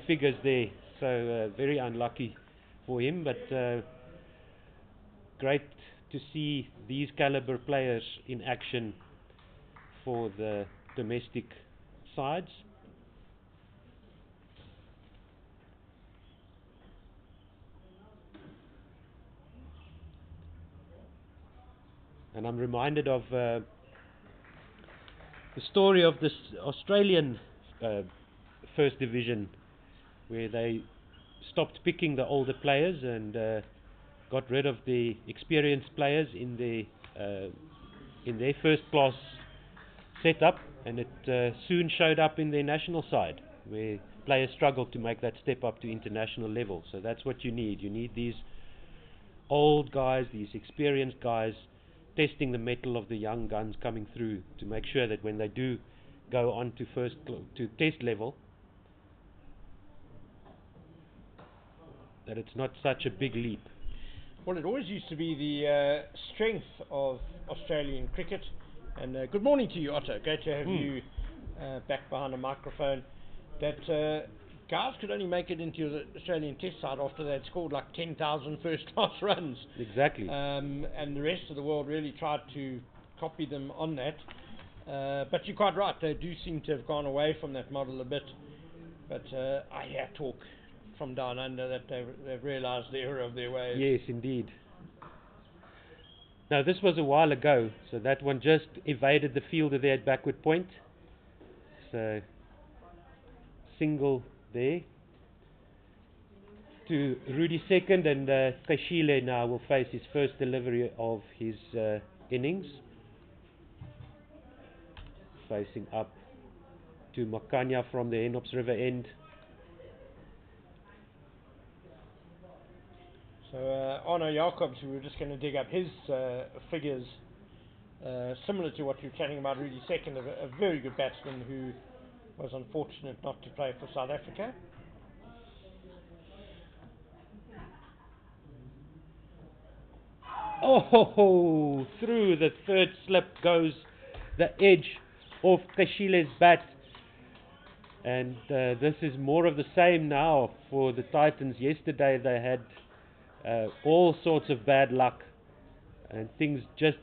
figures there. So very unlucky for him, but great to see these caliber players in action for the domestic sides. And I'm reminded of the story of this Australian First Division, where they stopped picking the older players and got rid of the experienced players in their first class setup, and it soon showed up in their national side, where players struggled to make that step up to international level. So that's what you need. You need these old guys, these experienced guys, testing the mettle of the young guns coming through to make sure that when they do go on to test level, that it's not such a big leap. Well, it always used to be the strength of Australian cricket. And good morning to you, Otto. Great to have you back behind a microphone. That guys could only make it into the Australian Test side after they'd scored like 10,000 first-class runs. Exactly. And the rest of the world really tried to copy them on that. But you're quite right, they do seem to have gone away from that model a bit. But I hear talk from down under that they've realised the error of their ways. Yes, indeed. Now, this was a while ago, so that one just evaded the fielder there at backward point. So, single there to Rudi Second, and Pillay now will face his first delivery of his innings, facing up to Makhanya from the Henops River end. So Arno Jacobs, we were just going to dig up his figures, similar to what you were chatting about Rudi Second, a very good batsman who was unfortunate not to play for South Africa. Oh, through the third slip goes the edge of Pillay's bat, and this is more of the same now for the Titans. Yesterday they had all sorts of bad luck and things just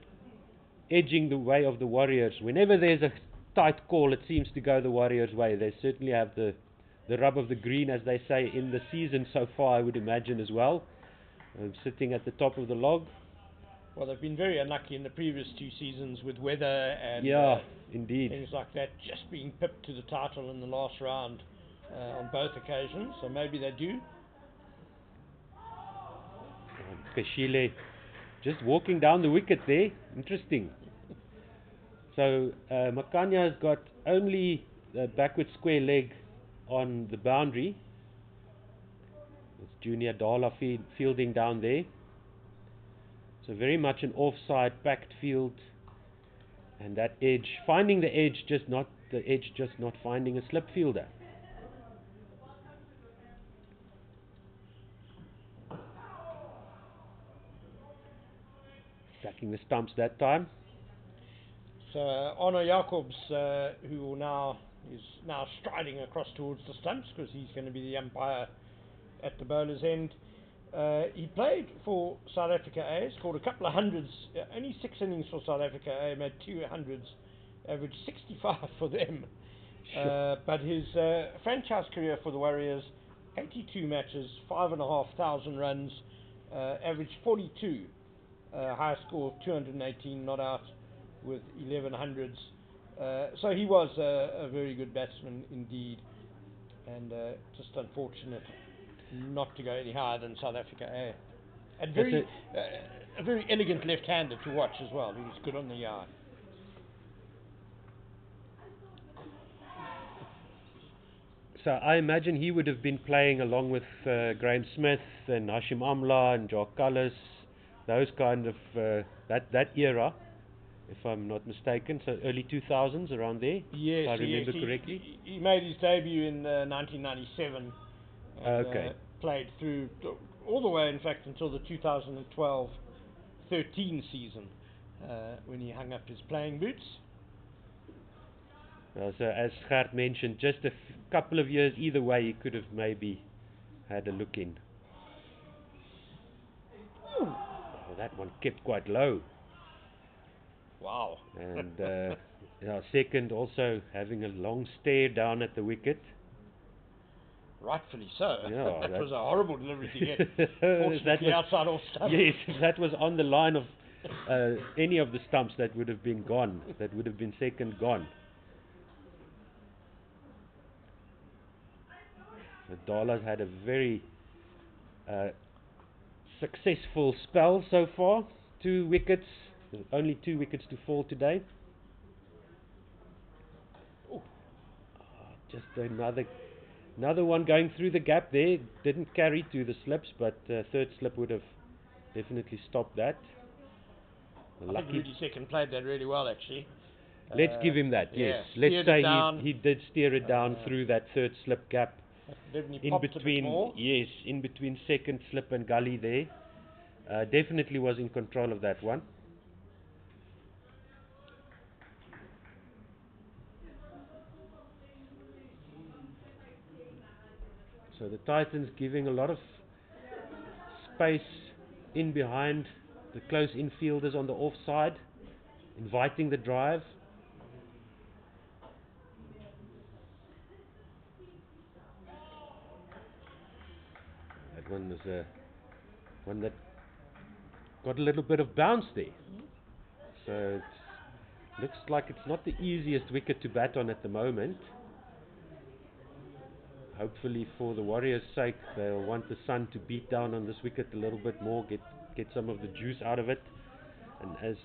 edging the way of the Warriors. Whenever there's a tight call, it seems to go the Warriors' way. They certainly have the rub of the green, as they say, in the season so far, I would imagine as well. Sitting at the top of the log. Well, they've been very unlucky in the previous two seasons with weather and indeed, things like that, just being pipped to the title in the last round on both occasions, so maybe they do. Pillay just walking down the wicket there. Interesting. So Makhanya has got only the backward square leg on the boundary. It's Junior Dala fielding down there. So very much an offside packed field, and that edge, finding the edge, just not finding a slip fielder. Tracking the stumps that time. So Arno Jacobs, who is now striding across towards the stumps because he's going to be the umpire at the bowler's end. He played for South Africa A, scored a couple of hundreds, only 6 innings for South Africa A, made 2 hundreds, averaged 65 for them. But his franchise career for the Warriors, 82 matches, 5,500 runs, averaged 42, high score of 218 not out with 1100s. So he was a very good batsman indeed, and just unfortunate not to go any higher than South Africa A. And a very elegant left-hander to watch as well. He was good on the eye. So I imagine he would have been playing along with Graham Smith and Hashim Amla and Jock Cullis, those kind of that era, if I'm not mistaken. So early 2000s, around there. Yes, if I remember correctly. He made his debut in 1997. And, Okay. Played through all the way, in fact, until the 2012-13 season, when he hung up his playing boots. So as Gert mentioned, just a couple of years either way, he could have maybe had a look in. Oh, that one kept quite low. Wow. And Second also having a long stare down at the wicket. Rightfully so. Yeah, that was a horrible delivery to get. Fortunately, outside off stump. Yes, if that was on the line of any of the stumps, that would have been gone. That would have been Second gone. The Dala's had a very successful spell so far. 2 wickets. There's only 2 wickets to fall today. Just another one going through the gap there. Didn't carry to the slips, but third slip would have definitely stopped that. I think Rudi Second played that really well, actually. Let's give him that, yes. Let's say he did steer it down through that third slip gap. In between second slip and gully there. Definitely was in control of that one. So the Titans giving a lot of space in behind the close infielders on the offside, inviting the drive. That one was one that got a little bit of bounce there. So it looks like it's not the easiest wicket to bat on at the moment. Hopefully for the Warriors' sake, they'll want the sun to beat down on this wicket a little bit more, get some of the juice out of it. And as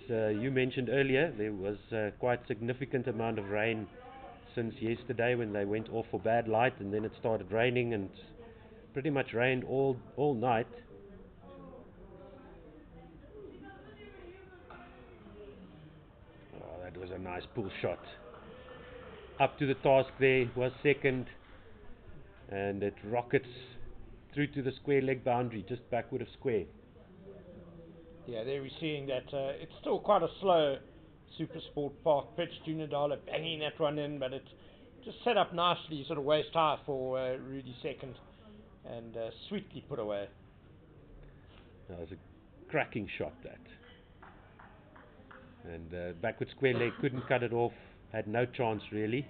you mentioned earlier, there was quite significant amount of rain since yesterday when they went off for bad light, and then it started raining and pretty much rained all night. Oh, that was a nice pull shot. Up to the task there was Second, and it rockets through to the square leg boundary, just backward of square. Yeah, there we're seeing that it's still quite a slow SuperSport Park pitch. Junior Dala banging that one in, but it just set up nicely, sort of waist high for Rudi Second, and sweetly put away. That was a cracking shot, that. And backward square leg, couldn't cut it off, had no chance really.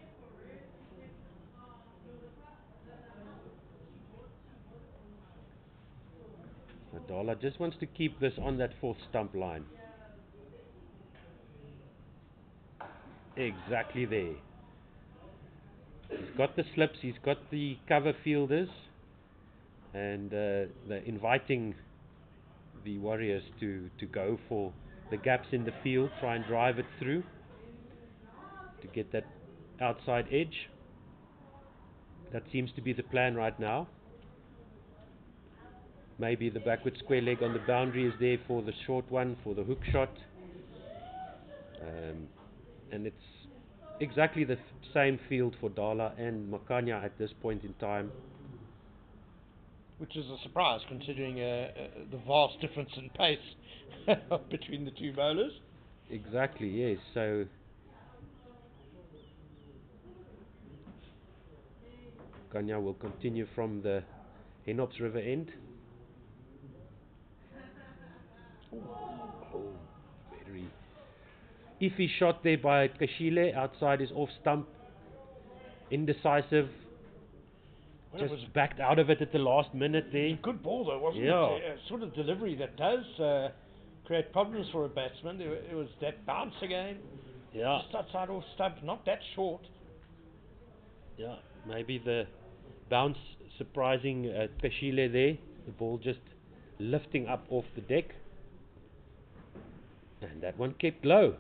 Dala just wants to keep this on that 4th stump line. Exactly there. He's got the slips, he's got the cover fielders, and they're inviting the Warriors to go for the gaps in the field, try and drive it through to get that outside edge. That seems to be the plan right now. maybe the backward square leg on the boundary is there for the short one, for the hook shot. And it's exactly the same field for Dala and Makhanya at this point in time. Which is a surprise considering the vast difference in pace between the two bowlers. Exactly, yes. So Makhanya will continue from the Henops River end. Oh, very iffy shot there by Kashile, outside his off stump. Indecisive. Well, Just backed out of it at the last minute there. Good ball though, wasn't Yeah. it? A sort of delivery that does create problems for a batsman. It was that bounce again. Yeah. Just outside off stump, not that short. Yeah, maybe the bounce surprising Kashile there. The ball just lifting up off the deck. And that one kept low.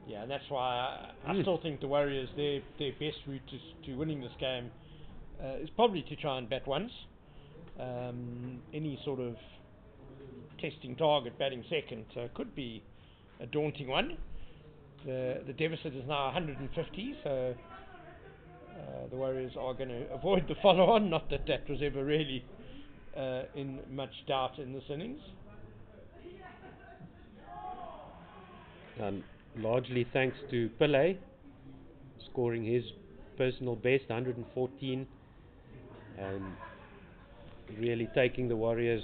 Yeah, and that's why I still think the Warriors, their best route to winning this game is probably to try and bat once. Any sort of testing target, batting second, could be a daunting one. The deficit is now 150, so the Warriors are going to avoid the follow-on. Not that that was ever really in much doubt in this innings. Largely thanks to Pillay scoring his personal best, 114, and really taking the Warriors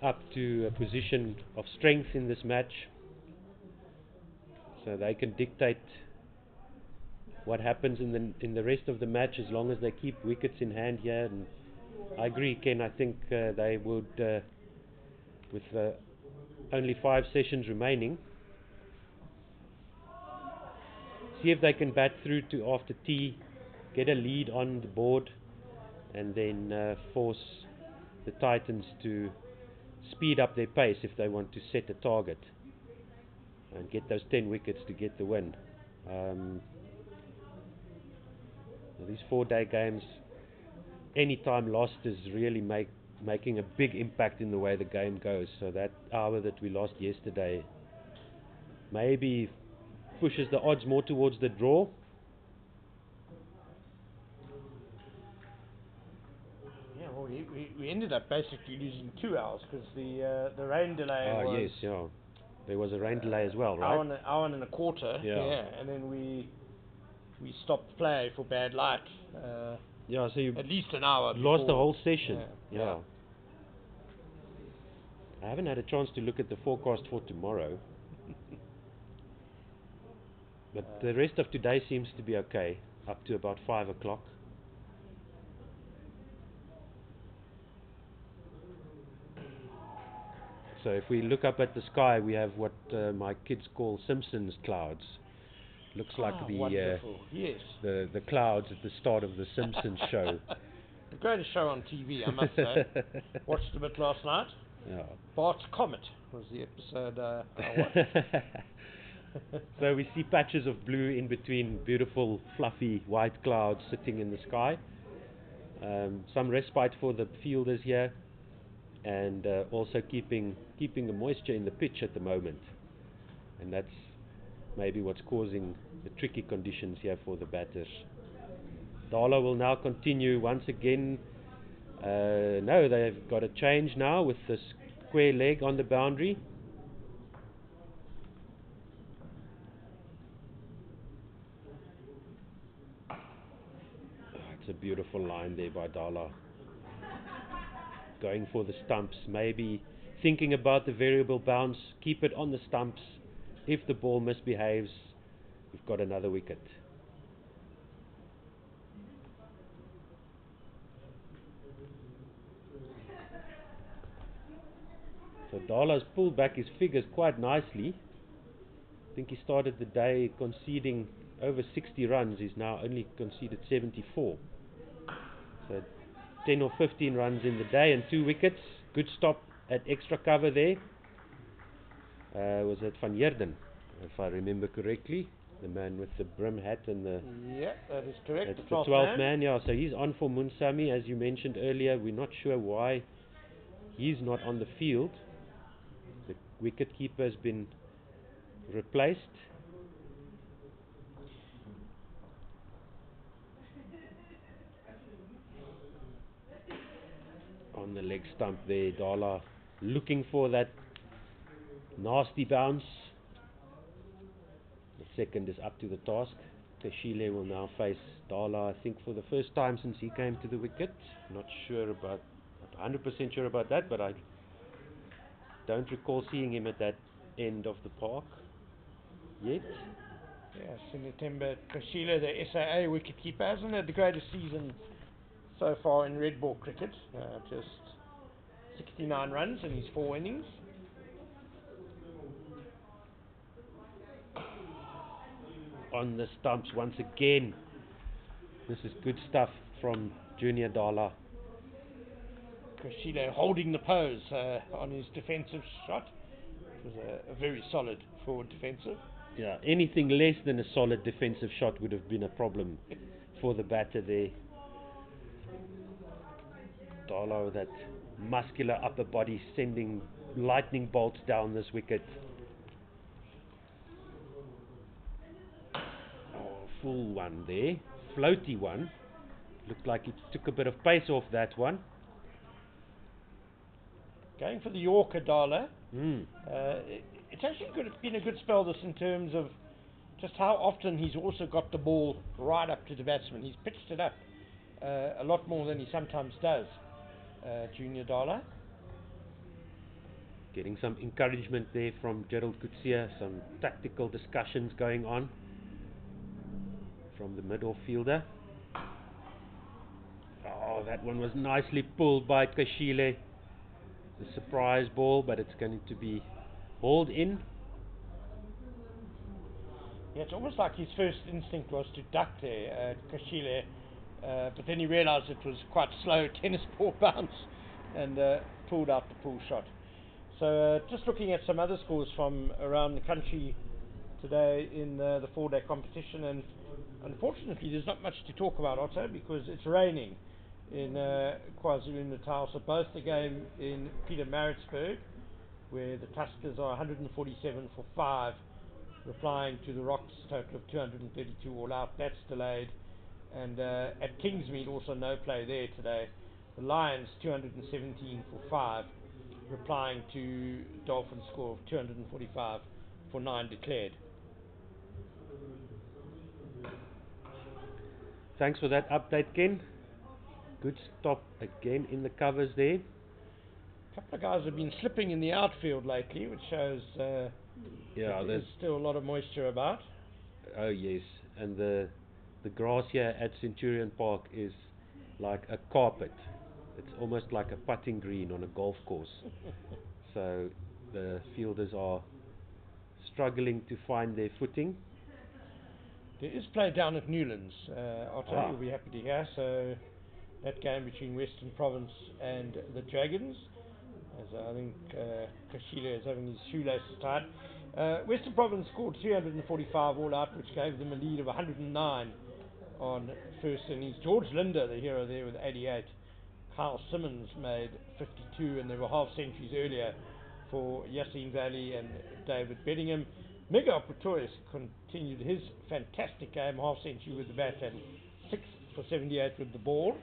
up to a position of strength in this match, so they can dictate what happens in the rest of the match as long as they keep wickets in hand here. And I agree, Ken. I think they would, with only 5 sessions remaining, see if they can bat through to after tea, get a lead on the board, and then force the Titans to speed up their pace if they want to set a target and get those 10 wickets to get the win. These 4-day games, any time lost is really making a big impact in the way the game goes. So that hour that we lost yesterday maybe pushes the odds more towards the draw. Yeah, well, we ended up basically losing 2 hours because the rain delay was... yes, yeah. There was a rain delay as well, right? Hour and a quarter, Yeah. And then we stopped play for bad light. Yeah, so you at least an hour lost before. the whole session. Yeah. I haven't had a chance to look at the forecast for tomorrow. But the rest of today seems to be okay, up to about 5 o'clock. So if we look up at the sky, we have what my kids call Simpsons clouds. Looks like wonderful. Yes. the clouds at the start of the Simpsons show. The greatest show on TV, I must say. Watched a bit last night. Yeah. Bart's Comet was the episode I watched. So we see patches of blue in between beautiful fluffy white clouds sitting in the sky. Some respite for the fielders here, and also keeping the moisture in the pitch at the moment, and that's maybe what's causing the tricky conditions here for the batters. Dala will now continue once again. No, they've got a change now with the square leg on the boundary. It's a beautiful line there by Dala. Going for the stumps, maybe thinking about the variable bounce, keep it on the stumps. If the ball misbehaves, we've got another wicket. So Dala's pulled back his figures quite nicely. I think he started the day conceding over 60 runs. He's now only conceded 74. So 10 or 15 runs in the day and 2 wickets. Good stop at extra cover there. Was it Van Heerden, if I remember correctly? the man with the brim hat and the... Yeah, that is correct. That's The the 12th 12th man, yeah. So he's on for Munsami, as you mentioned earlier. We're not sure why he's not on the field. The wicket keeper has been replaced. On the leg stump there, Dala looking for that nasty bounce. The second is up to the task. Pillay will now face Dala, I think, for the first time since he came to the wicket. Not 100% sure about that, but I don't recall seeing him at that end of the park yet. Yes, in September, Pillay, the SAA wicketkeeper, hasn't had the greatest season so far in red ball cricket. Just 69 runs in his 4 innings. On the stumps once again. This is good stuff from Junior Dala. Pillay holding the pose on his defensive shot. It was a very solid forward defensive. Yeah, anything less than a solid defensive shot would have been a problem for the batter there. Dala with that muscular upper body sending lightning bolts down this wicket. Oh, full one there. Floaty one. Looked like it took a bit of pace off that one. Going for the Yorker, Dala. It's actually been a good spell this in terms of just how often he's also got the ball right up to the batsman. He's pitched it up a lot more than he sometimes does, Junior Dala. Getting some encouragement there from Gerald Coetzee, some tactical discussions going on from the middle fielder. Oh, that one was nicely pulled by Pillay. The surprise ball, but it's going to be hauled in. Yeah, it's almost like his first instinct was to duck there, Pillay, but then he realised it was quite slow tennis ball bounce and pulled out the pull shot. So just looking at some other scores from around the country today in the 4-day competition, and unfortunately there's not much to talk about, Otto, because it's raining in KwaZulu-Natal. So both the game in Pietermaritzburg, where the Tuskers are 147 for 5, replying to the Rocks total of 232 all out, that's delayed. And at Kingsmead also no play there today. The Lions 217 for 5, replying to Dolphins score of 245 for 9 declared. Thanks for that update, Ken. Good stop again in the covers there. A couple of guys have been slipping in the outfield lately, which shows there's still a lot of moisture about. Oh yes, and the grass here at Centurion Park is like a carpet. It's almost like a putting green on a golf course. So the fielders are struggling to find their footing. There is play down at Newlands, Otto, you'll be happy to hear. So that game between Western Province and the Dragons, as I think Pillay is having his shoelaces tied. Western Province scored 345 all out, which gave them a lead of 109 on first innings. George Linder, the hero there, with 88. Kyle Simmons made 52, and there were half centuries earlier for Yassine Valley and David Bedingham. Miguel Pretorius continued his fantastic game, half century with the bat and 6 for 78 with the ball.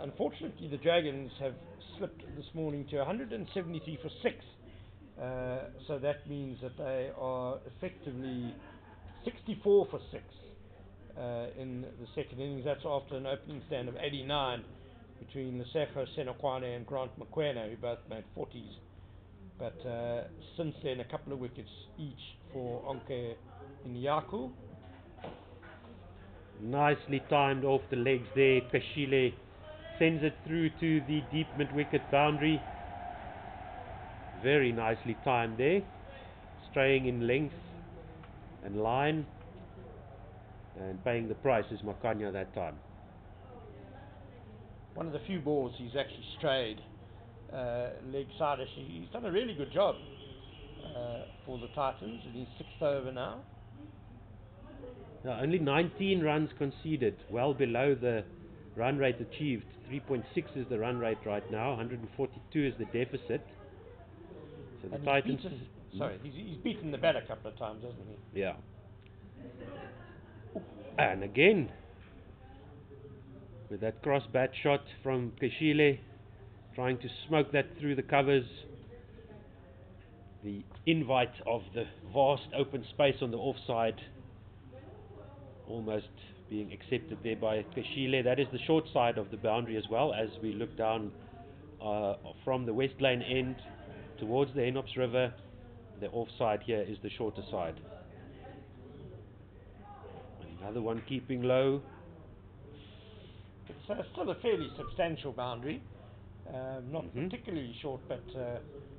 Unfortunately, the Dragons have slipped this morning to 173 for 6. So that means that they are effectively 64 for 6 in the second innings. That's after an opening stand of 89 between Lesego Senokwane and Grant Makhanya, who both made 40s. But since then, a couple of wickets each for Onke Inyaku. Nicely timed off the legs there. Pillay sends it through to the deep mid-wicket boundary. Very nicely timed there. Straying in length and line. And paying the price is Makhanya that time. One of the few balls he's actually strayed leg side. He's done a really good job. for the Titans in his 6th over now. Only 19 runs conceded, well below the run rate achieved. 3.6 is the run rate right now, 142 is the deficit. So the And Titans... he's beaten the bat a couple of times, hasn't he? Yeah. And again, with that cross bat shot from Keshile, trying to smoke that through the covers. The invite of the vast open space on the offside almost being accepted there by Keshile. That is the short side of the boundary as well, as we look down from the West Lane end towards the Enops River. The offside here is the shorter side. Another one keeping low. It's still a fairly substantial boundary, not particularly short, but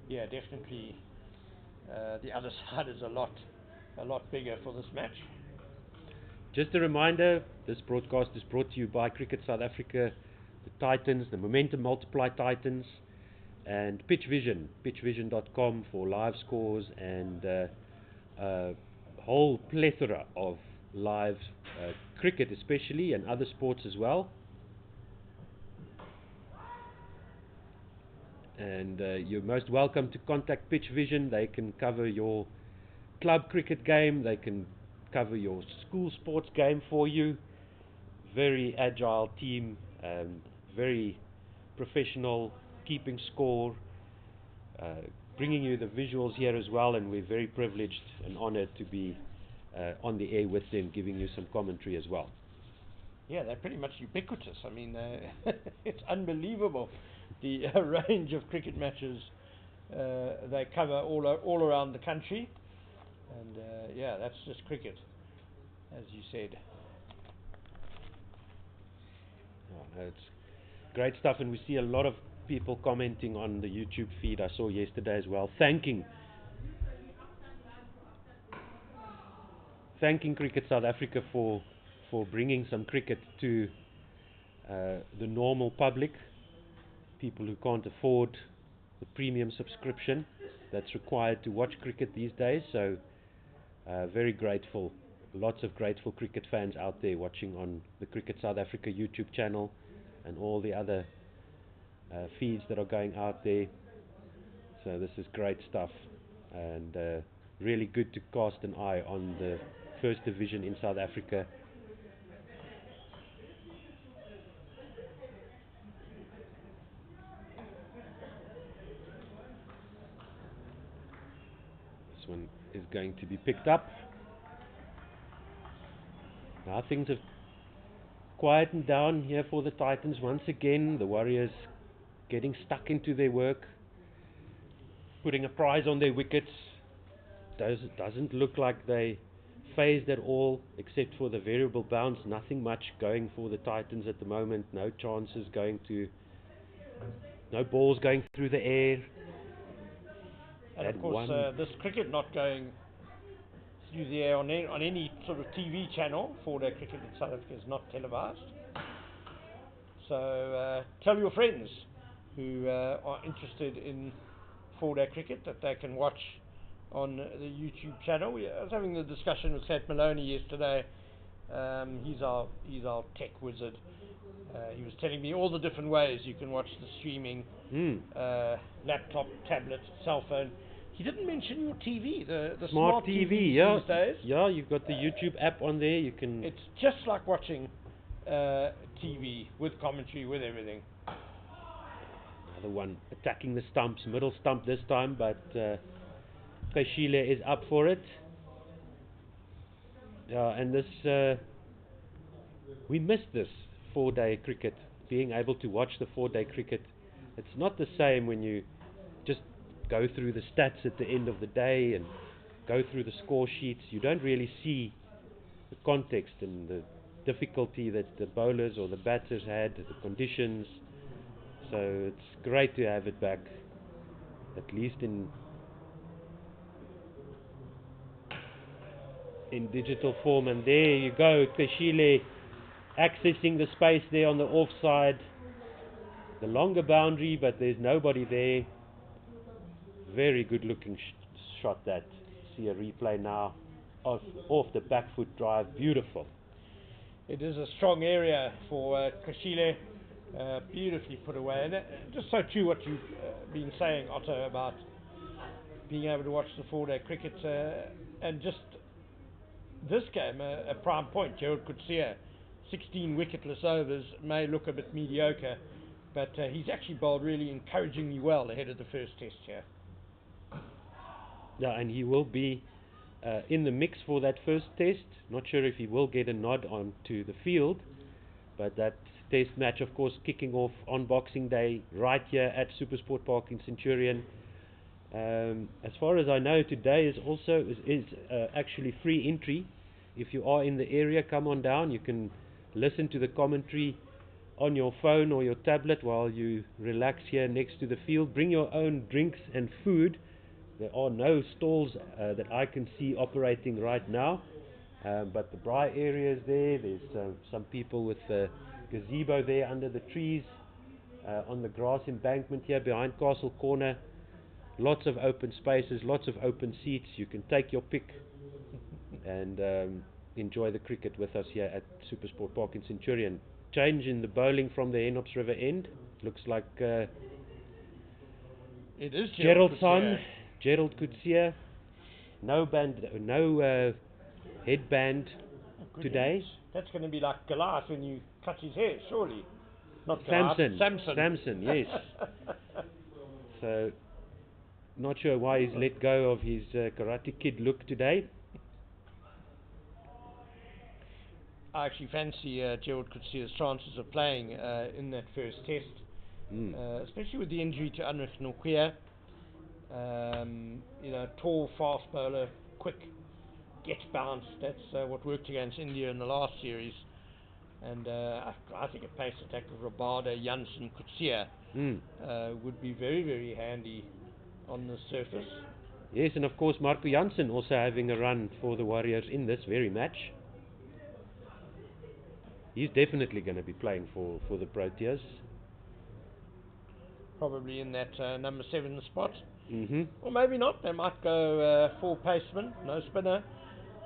yeah, definitely the other side is a lot bigger for this match. Just a reminder, this broadcast is brought to you by Cricket South Africa, the Titans, the Momentum Multiply Titans, and pitchvision.com for live scores and a whole plethora of live cricket especially, and other sports as well. And you're most welcome to contact Pitch Vision. They can cover your club cricket game, they can cover your school sports game for you. Very agile team, very professional, keeping score, bringing you the visuals here as well, and we're very privileged and honored to be on the air with them, giving you some commentary as well. Yeah, they're pretty much ubiquitous. I mean, it's unbelievable the range of cricket matches they cover all around the country. And yeah, that's just cricket, as you said. Oh, it's great stuff, and we see a lot of people commenting on the YouTube feed. I saw yesterday as well, thanking Cricket South Africa for bringing some cricket to the normal public, people who can't afford the premium subscription that's required to watch cricket these days. So very grateful, lots of grateful cricket fans out there watching on the Cricket South Africa YouTube channel and all the other feeds that are going out there. So this is great stuff, and really good to cast an eye on the First Division in South Africa. This one is going to be picked up. Now things have quietened down here for the Titans once again. The Warriors getting stuck into their work, putting a prize on their wickets. Doesn't look like they phased at all, except for the variable bounce. Nothing much going for the Titans at the moment. No chances going to, no balls going through the air. And of course, this cricket not going through the air on any sort of TV channel. 4-day cricket in South Africa is not televised. So tell your friends who are interested in 4-day cricket that they can watch on the YouTube channel. I was having a discussion with Kate Maloney yesterday. He's our tech wizard. He was telling me all the different ways you can watch the streaming, laptop, tablet, cell phone. He didn't mention your TV, the smart TV, yeah. These days. Yeah, you've got the YouTube app on there. You can. It's just like watching TV with commentary, with everything. Another one attacking the stumps, middle stump this time, but Keshile is up for it. Yeah, and this we missed this 4-day cricket. Being able to watch the 4-day cricket, it's not the same when you just go through the stats at the end of the day and go through the score sheets. You don't really see the context and the difficulty that the bowlers or the batters had, the conditions. So it's great to have it back, at least in digital form. And there you go, Keshile accessing the space there on the offside, the longer boundary, but there's nobody there. Very good looking shot that. See a replay now off the back foot drive, beautiful. It is a strong area for Krueger, beautifully put away. And just so true what you've been saying, Otto, about being able to watch the 4-day cricket, and just this game, a prime point. Gerald Krueger, 16 wicketless overs, may look a bit mediocre, but he's actually bowled really encouragingly well ahead of the first test here. Yeah, and he will be in the mix for that first test. Not sure if he will get a nod onto the field, but that test match, of course, kicking off on Boxing Day right here at SuperSport Park in Centurion. As far as I know, today is also actually free entry. If you are in the area, come on down. You can listen to the commentary on your phone or your tablet while you relax here next to the field. Bring your own drinks and food. There are no stalls that I can see operating right now, but the braai area is there. There's some people with a gazebo there under the trees, on the grass embankment here behind Castle Corner. Lots of open spaces, lots of open seats. You can take your pick and enjoy the cricket with us here at SuperSport Park in Centurion. Change in the bowling from the Henops River end. Looks like it is Gerald's son, Gerald Krueger. No headband today. That's going to be like Goliath when you cut his hair, surely. Not Samson, yes. So, not sure why he's let go of his Karate Kid look today. I actually fancy Gerald Krueger's chances of playing in that first test, especially with the injury to Anrich Norquia. Tall, fast bowler, quick, gets bounced. That's what worked against India in the last series. And I think a pace attack of Rabada, Jansen, Krueger would be very, very handy on the surface. Yes, and of course Marco Jansen also having a run for the Warriors in this very match. He's definitely going to be playing for the Proteas. Probably in that number 7 spot. Mm-hmm. Or maybe not. They might go 4 pacemen, no spinner,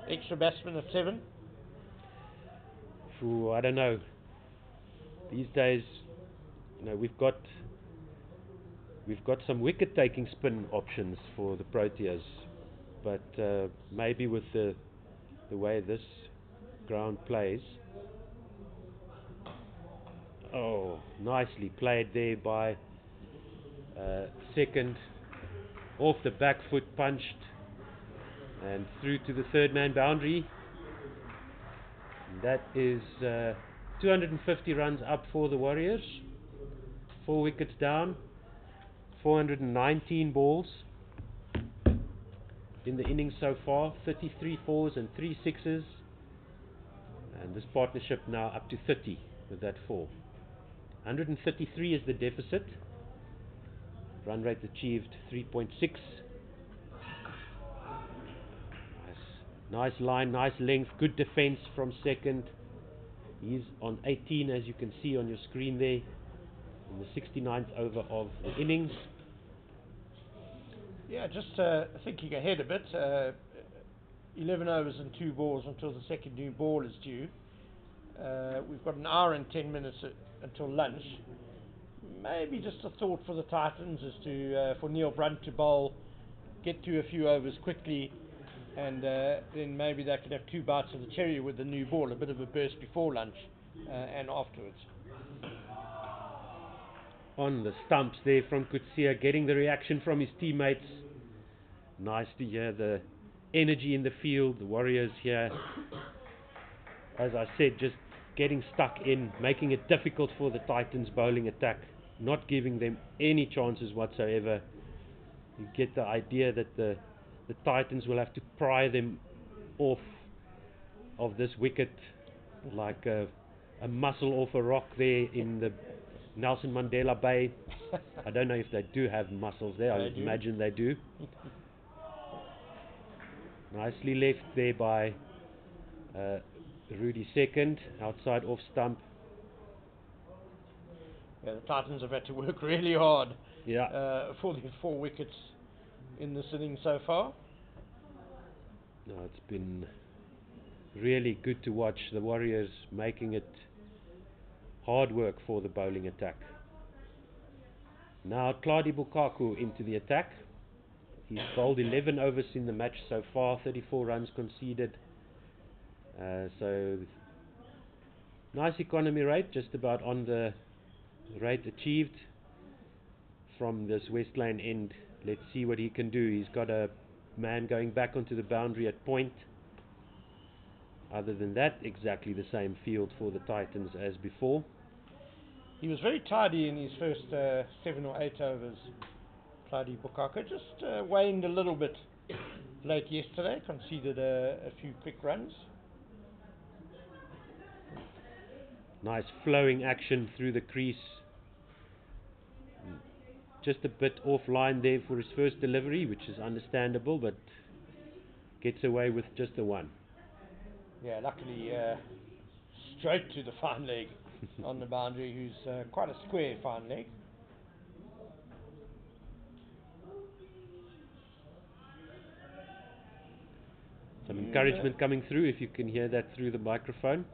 extra batsman at 7. Ooh, I don't know. These days, we've got some wicket-taking spin options for the Proteas, but maybe with the way this ground plays. Oh, nicely played there by Second. Off the back foot, punched and through to the third man boundary. And that is 250 runs up for the Warriors. 4 wickets down, 419 balls in the innings so far, 33 fours and 3 sixes, and this partnership now up to 30 with that 4. 133 is the deficit. Run rate achieved 3.6. Nice line, nice length, good defense from Second. He's on 18, as you can see on your screen there, in the 69th over of the innings. Yeah, just thinking ahead a bit, 11 overs and 2 balls until the second new ball is due. We've got an hour and 10 minutes until lunch. Maybe just a thought for the Titans is for Neil Brunt to bowl, get to a few overs quickly, and then maybe they can have 2 bites of the cherry with the new ball, a bit of a burst before lunch and afterwards. On the stumps there from Krueger, getting the reaction from his teammates. Nice to hear the energy in the field. The Warriors here, as I said, just getting stuck in, making it difficult for the Titans' bowling attack, not giving them any chances whatsoever. You get the idea that the Titans will have to pry them off of this wicket like a mussel off a rock there in the Nelson Mandela Bay. I don't know if they do have mussels there. I imagine they do. Nicely left there by Rudi Second, outside off stump. Yeah, the Titans have had to work really hard Yeah. for these 4 wickets in this inning so far. No, it's been really good to watch the Warriors making it hard work for the bowling attack. Now Claudio Bukaku into the attack. He's bowled 11 overs in the match so far, 34 runs conceded. So nice economy rate, just about on the rate achieved from this West Lane end. Let's see what he can do. He's got a man going back onto the boundary at point. Other than that, exactly the same field for the Titans as before. He was very tidy in his first 7 or 8 overs, Claudio Bukaku. Just waned a little bit late yesterday, conceded a few quick runs. Nice flowing action through the crease. Just a bit offline there for his first delivery, which is understandable, but gets away with just the one. Yeah, luckily straight to the fine leg on the boundary, who's quite a square fine leg. Some encouragement coming through, if you can hear that through the microphone.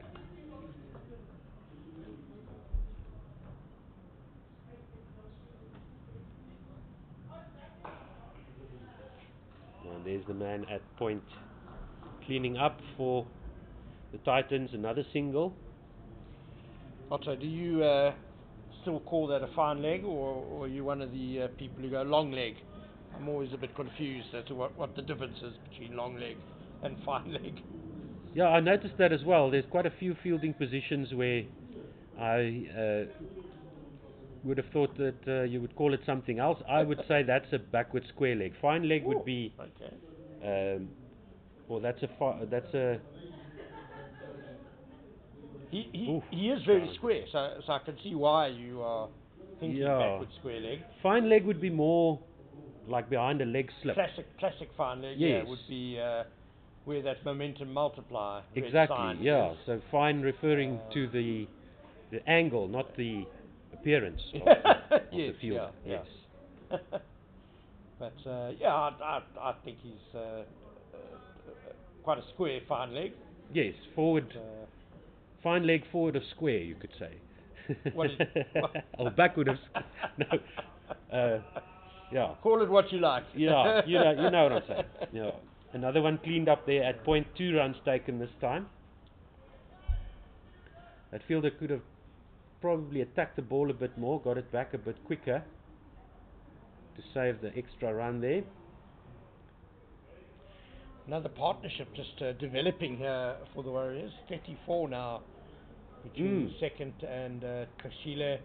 And there's the man at point cleaning up for the Titans, another single. Otto, do you still call that a fine leg, or are you one of the people who go long leg? I'm always a bit confused as to what the difference is between long leg and fine leg. Yeah, I noticed that as well. There's quite a few fielding positions where I would have thought that you would call it something else. I would say that's a backward square leg. Fine leg would be, okay. Well, that's a. He is very square, so I can see why you are thinking backward square leg. Fine leg would be more like behind a leg slip. Classic fine leg, yes. Yeah, would be where that momentum multiplier. Exactly, yeah. Is. So fine referring to the angle, not the appearance of the fielder. Yeah, yes. But I think he's quite a square fine leg. Yes, forward. Fine leg forward of square, you could say. What is or backward of no. Yeah. Call it what you like. Yeah, you know what I'm saying. Yeah. Another one cleaned up there at point, 2 runs taken this time. That fielder could have probably attacked the ball a bit more, got it back a bit quicker to save the extra run there. Another partnership just developing here for the Warriors. 34 now between Second and Kashile,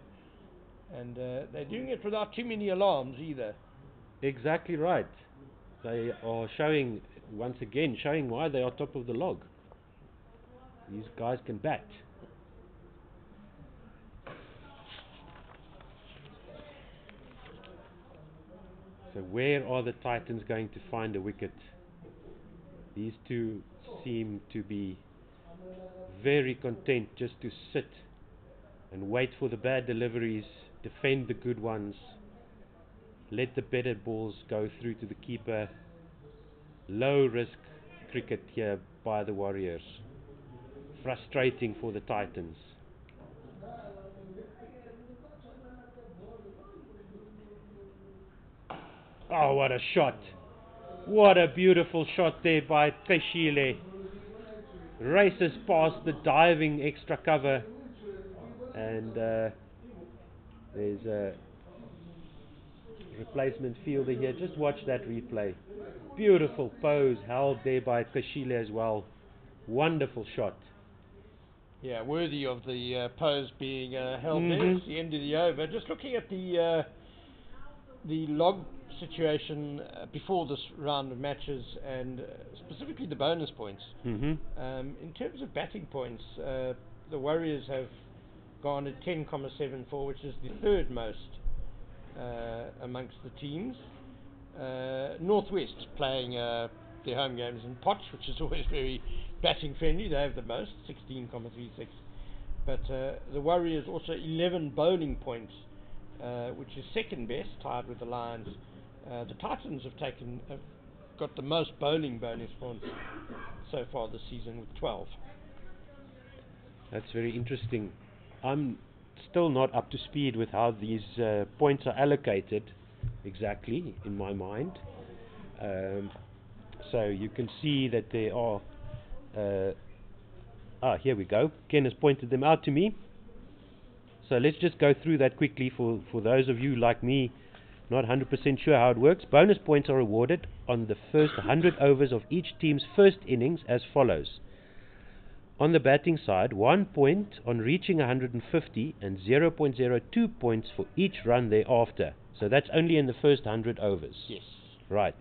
and they're doing it without too many alarms either. Exactly right. They are showing, once again, why they are top of the log. These guys can bat. So where are the Titans going to find a wicket? These two seem to be very content just to sit and wait for the bad deliveries, defend the good ones, let the better balls go through to the keeper. Low risk cricket here by the Warriors. Frustrating for the Titans. Oh, what a shot. What a beautiful shot there by Kashile. Races past the diving extra cover, and there's a replacement fielder here. Just watch that replay. Beautiful pose held there by Kashile as well. Wonderful shot. Yeah, worthy of the pose being held there at the end of the over. Just looking at the log situation before this round of matches, and specifically the bonus points. In terms of batting points, the Warriors have gone at 10,74, which is the third most amongst the teams. Northwest playing their home games in Potch, which is always very batting friendly. They have the most, 16,36. But the Warriors also 11 bowling points, which is second best, tied with the Lions. The Titans have got the most bowling bonus points so far this season with 12. That's very interesting. I'm still not up to speed with how these points are allocated exactly in my mind. So you can see that there are here we go. Ken has pointed them out to me. So let's just go through that quickly for those of you like me not 100% sure how it works. Bonus points are awarded on the first 100 overs of each team's first innings as follows. On the batting side, 1 point on reaching 150 and 0.02 points for each run thereafter. So that's only in the first 100 overs. Yes. Right.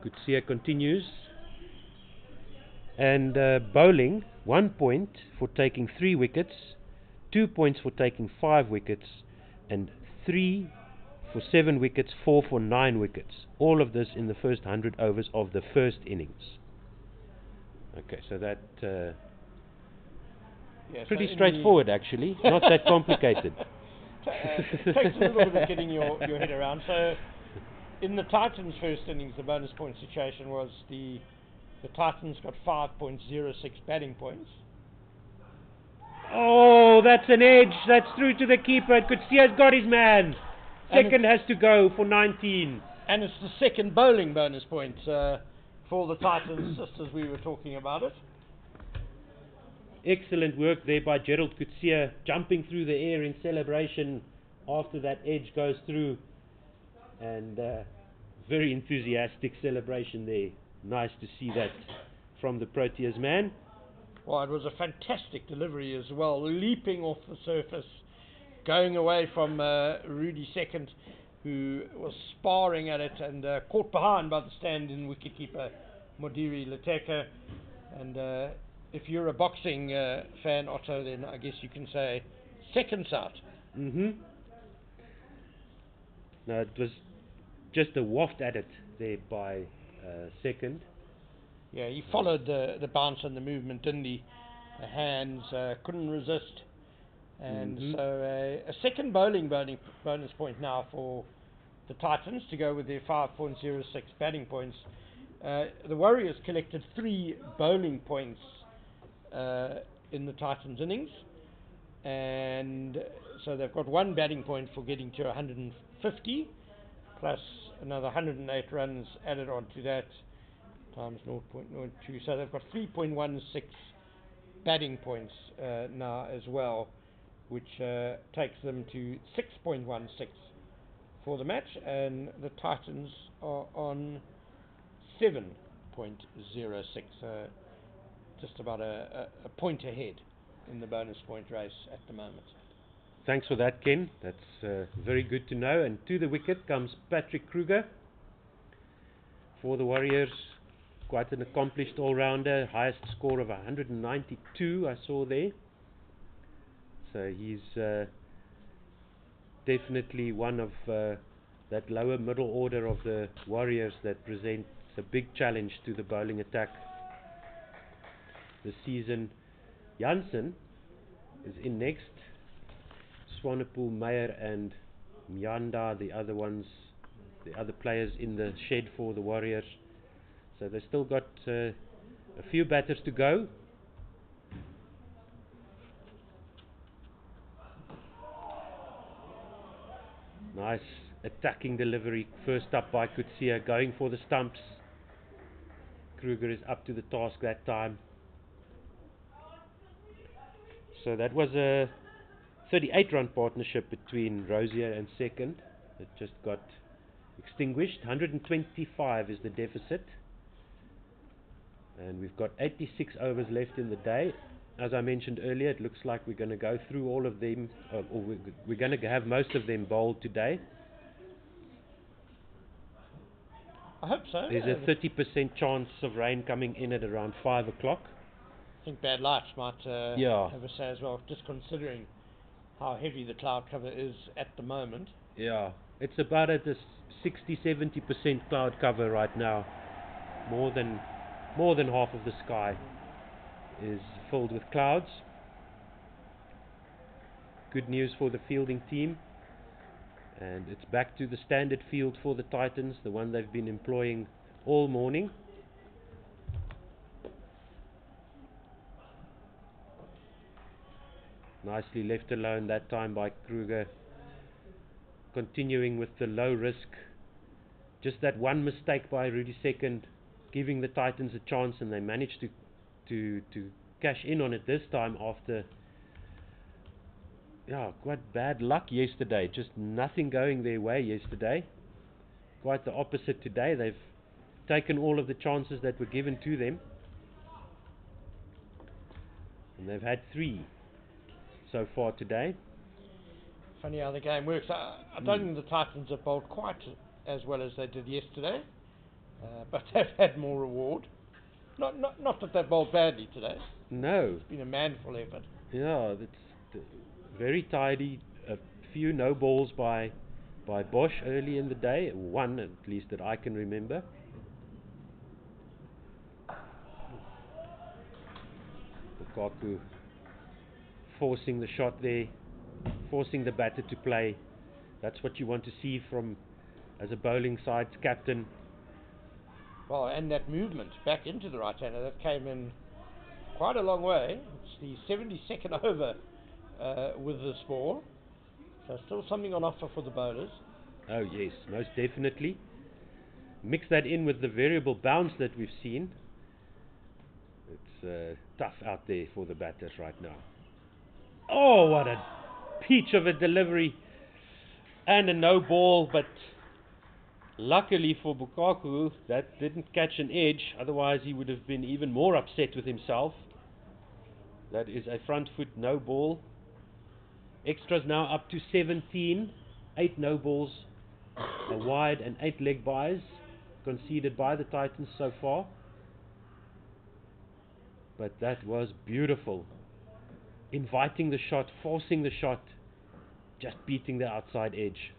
Krueger continues. And bowling, 1 point for taking 3 wickets, 2 points for taking 5 wickets, and 3 for 7 wickets, 4 for 9 wickets. All of this in the first 100 overs of the first innings. Okay, so that pretty straightforward actually, not that complicated. Takes a little bit of getting your head around. So in the Titans' first innings, the bonus point situation was the Titans got 5.06 batting points. Oh, that's an edge. That's through to the keeper. Krueger's got his man. Second has to go for 19. And it's the second bowling bonus point for the Titans, just as we were talking about it. Excellent work there by Gerald Krueger, jumping through the air in celebration after that edge goes through. And very enthusiastic celebration there. Nice to see that from the Proteas man. Well, it was a fantastic delivery as well, leaping off the surface, going away from Rudi Second, who was sparring at it and caught behind by the stand-in wicketkeeper Modiri Lateka. And if you're a boxing fan, Otto, then I guess you can say seconds out. No, it was just a waft at it there by Second. Yeah, he followed the bounce and the movement, didn't he? The hands couldn't resist. And so a second bowling bonus point now for the Titans to go with their 5.06 batting points. The Warriors collected 3 bowling points in the Titans innings. And so they've got 1 batting point for getting to 150, plus another 108 runs added on to that, times 0.02. So they've got 3.16 batting points now as well, which takes them to 6.16 for the match, and the Titans are on 7.06, just about a point ahead in the bonus point race at the moment. Thanks for that, Ken. That's very good to know. And to the wicket comes Patrick Krueger for the Warriors. Quite an accomplished all-rounder. Highest score of 192 I saw there. So he's definitely one of that lower middle order of the Warriors that presents a big challenge to the bowling attack this season. Jansen is in next. Swanepoel, Meyer and Mjanda, the other players in the shed for the Warriors. So they've still got a few batters to go. Nice attacking delivery, first up by Krueger, going for the stumps. Krueger is up to the task that time. So that was a 38-run partnership between Rosier and Second. It just got extinguished. 125 is the deficit. And we've got 86 overs left in the day. As I mentioned earlier, it looks like we're going to go through all of them, or we're going to have most of them bowled today. I hope so. There's a 30% chance of rain coming in at around 5 o'clock. I think bad lights might have a say as well, just considering how heavy the cloud cover is at the moment. Yeah, it's about at a 60-70% cloud cover right now. More than half of the sky is filled with clouds. Good news for the fielding team. And it's back to the standard field for the Titans, the one they've been employing all morning. Nicely left alone that time by Krueger, continuing with the low risk. Just that one mistake by Rudi Second, giving the Titans a chance, and they managed to cash in on it this time after quite bad luck yesterday. Just nothing going their way yesterday. Quite the opposite today. They've taken all of the chances that were given to them, and they've had 3 so far today. Funny how the game works. I don't think the Titans have bowled quite as well as they did yesterday, but they've had more reward. Not that they bowled badly today. No. It's been a manful effort. Yeah, it's very tidy. A few no balls by Bosch early in the day. One at least that I can remember. Lukaku forcing the shot there, forcing the batter to play. That's what you want to see from as a bowling side's captain. Well, and that movement back into the right-hander, that came in quite a long way. It's the 72nd over with this ball. So still something on offer for the bowlers. Oh yes, most definitely. Mix that in with the variable bounce that we've seen. It's tough out there for the batters right now. Oh, what a peach of a delivery. And a no ball, but luckily for Lukaku, that didn't catch an edge. Otherwise he would have been even more upset with himself. That is a front foot no ball. Extras now up to 17. 8 no balls, a wide and 8 leg byes conceded by the Titans so far. But that was beautiful. Inviting the shot, forcing the shot, just beating the outside edge.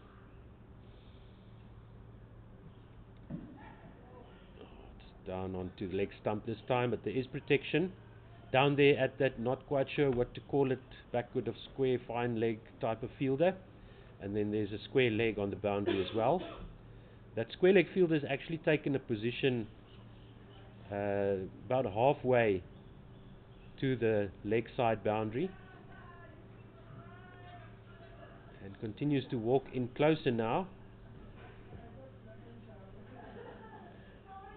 It's down onto the leg stump this time, but there is protection. Down there at that, not quite sure what to call it, backward of square, fine leg type of fielder. And then there's a square leg on the boundary as well. That square leg fielder has actually taken a position about halfway to the leg side boundary, and continues to walk in closer now,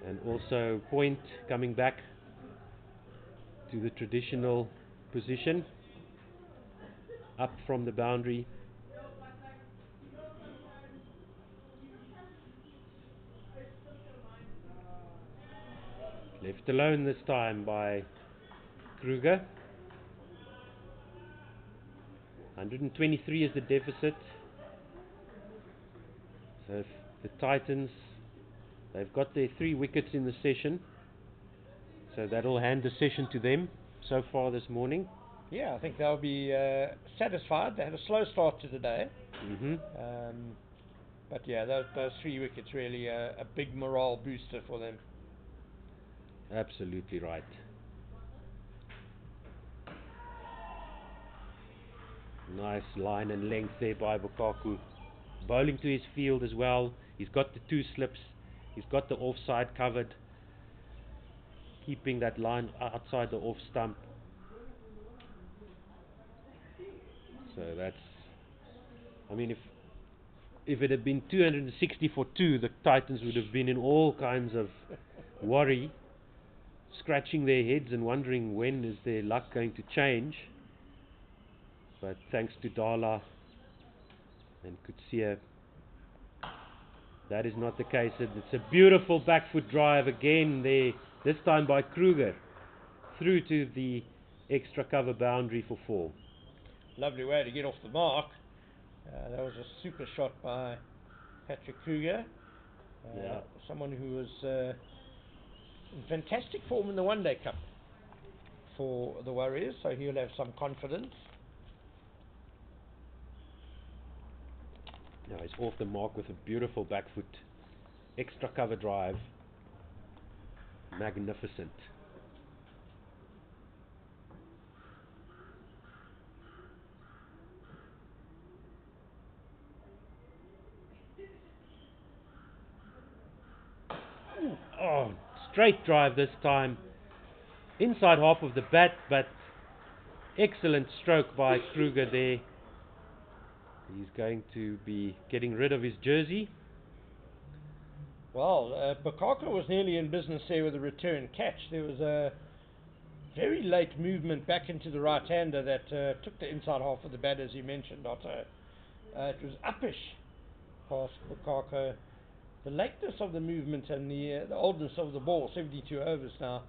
and also point coming back to the traditional position up from the boundary. Left alone this time by Krueger. 123 is the deficit. So if the Titans, they've got their 3 wickets in the session, so that'll hand the session to them so far this morning. Yeah, I think they'll be satisfied. They had a slow start to the day. But yeah, those 3 wickets really a big morale booster for them. Absolutely right. Nice line and length there by Lukaku. Bowling to his field as well. He's got the 2 slips. He's got the offside covered. Keeping that line outside the off stump. So that's, I mean, if it had been 260 for 2, the Titans would have been in all kinds of worry, scratching their heads and wondering when is their luck going to change. But thanks to Dala and Krueger, that is not the case. It's a beautiful back foot drive again there, this time by Krueger, through to the extra cover boundary for 4. Lovely way to get off the mark. That was a super shot by Patrick Krueger. Someone who was in fantastic form in the One Day Cup for the Warriors, so he'll have some confidence. Now he's off the mark with a beautiful back foot extra cover drive. Magnificent. straight drive this time. Inside half of the bat, but excellent stroke by Krueger there. He's going to be getting rid of his jersey. Well, Bokaka was nearly in business there with a return catch. There was a very late movement back into the right-hander that took the inside half of the bat, as you mentioned, Otto. It was uppish past Bokaka. The lateness of the movement and the oldness of the ball, 72 overs now,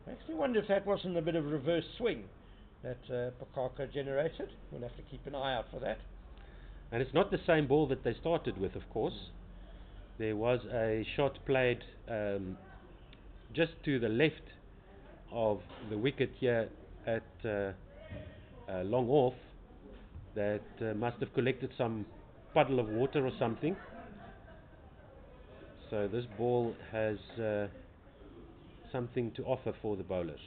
makes me wonder if that wasn't a bit of a reverse swing that Bokaka generated. We'll have to keep an eye out for that. And it's not the same ball that they started with, of course. There was a shot played just to the left of the wicket here at long off that must have collected some puddle of water or something. So this ball has something to offer for the bowlers.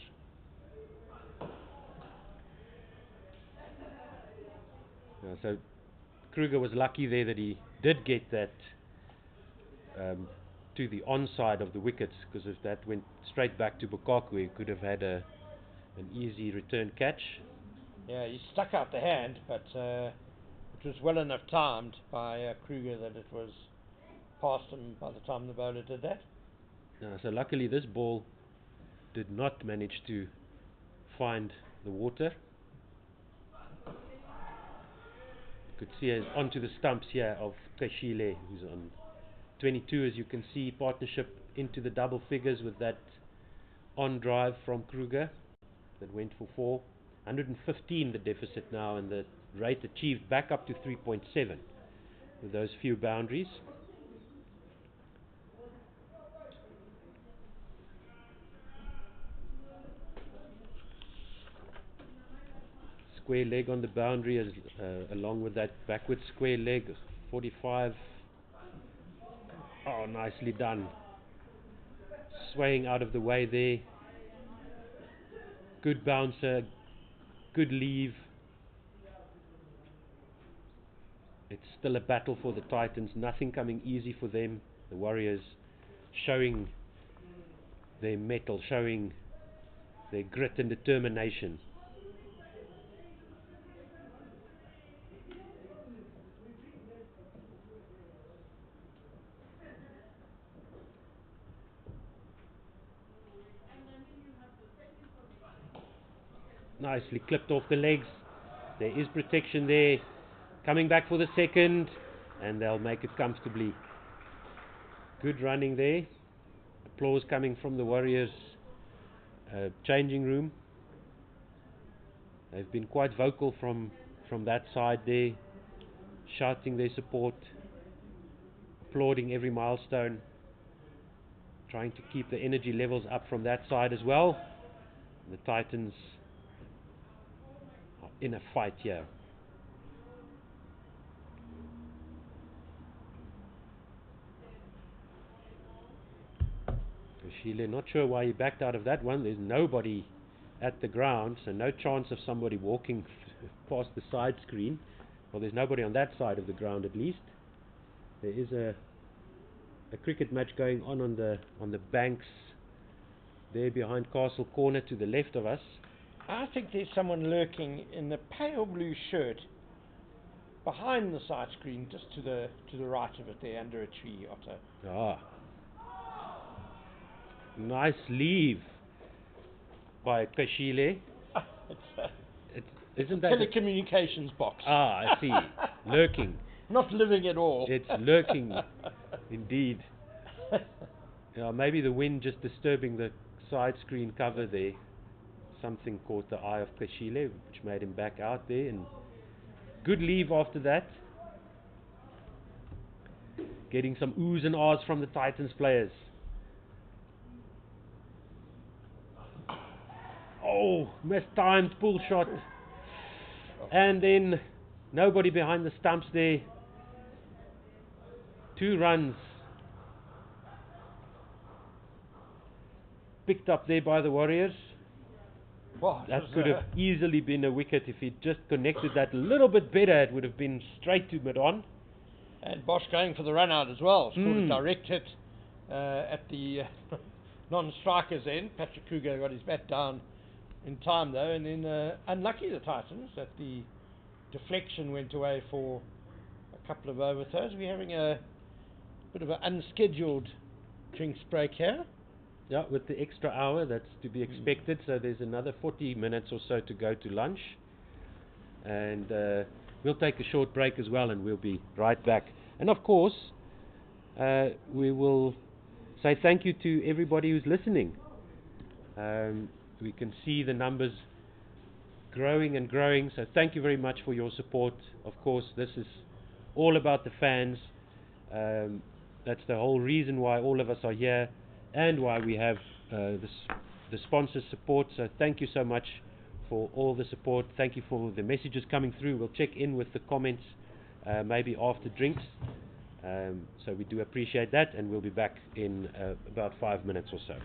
So Krueger was lucky there that he did get that to the onside of the wickets, because if that went straight back to Bokaka, he could have had an easy return catch. Yeah, he stuck out the hand, but it was well enough timed by Krueger that it was past him by the time the bowler did that. So luckily this ball did not manage to find the water. You could see onto the stumps here of Pillay, who's on 22, as you can see, partnership into the double figures with that on drive from Krueger that went for 4. 115 the deficit now, and the rate achieved back up to 3.7 with those few boundaries. Square leg on the boundary, as, along with that backward square leg, 45. Oh, nicely done. Swaying out of the way there. Good bouncer, good leave. It's still a battle for the Titans, nothing coming easy for them. The Warriors showing their mettle, showing their grit and determination. Nicely clipped off the legs. There is protection there. Coming back for the second, and they'll make it comfortably. Good running there. Applause coming from the Warriors changing room. They've been quite vocal from that side there, shouting their support, applauding every milestone, trying to keep the energy levels up from that side as well. The Titans are in a fight here. Sheila, not sure why he backed out of that one. There's nobody at the ground, so no chance of somebody walking past the side screen. Well, there's nobody on that side of the ground at least. There is a cricket match going on the banks there behind Castle Corner to the left of us. I think there's someone lurking in the pale blue shirt behind the side screen, just to the right of it there, under a tree, Otto. Ah. Nice leave by Pillay. Isn't that telecommunications box? Ah, I see. Lurking. Not living at all. It's lurking, indeed. Maybe the wind just disturbing the side screen cover there. Something caught the eye of Pillay, which made him back out there. And good leave after that. Getting some oohs and ahs from the Titans players. Oh, mistimed pull shot. And then nobody behind the stumps there. 2 runs picked up there by the Warriors. Wow, that could have easily been a wicket. If he'd just connected that a little bit better, it would have been straight to mid-on. And Bosch going for the run out as well. Scored a direct hit at the non-strikers then. Patrick Krueger got his bat down in time though, and then unlucky the Titans that the deflection went away for a couple of overthrows. We're having a bit of an unscheduled drinks break here. Yeah, with the extra hour, that's to be expected. So there's another 40 minutes or so to go to lunch. And we'll take a short break as well, and we'll be right back. And of course, we will say thank you to everybody who's listening. We can see the numbers growing and growing, so thank you very much for your support. Of course, this is all about the fans. That's the whole reason why all of us are here, and why we have the sponsor support. So thank you so much for all the support. Thank you for the messages coming through. We'll check in with the comments maybe after drinks. So we do appreciate that, and we'll be back in about 5 minutes or so.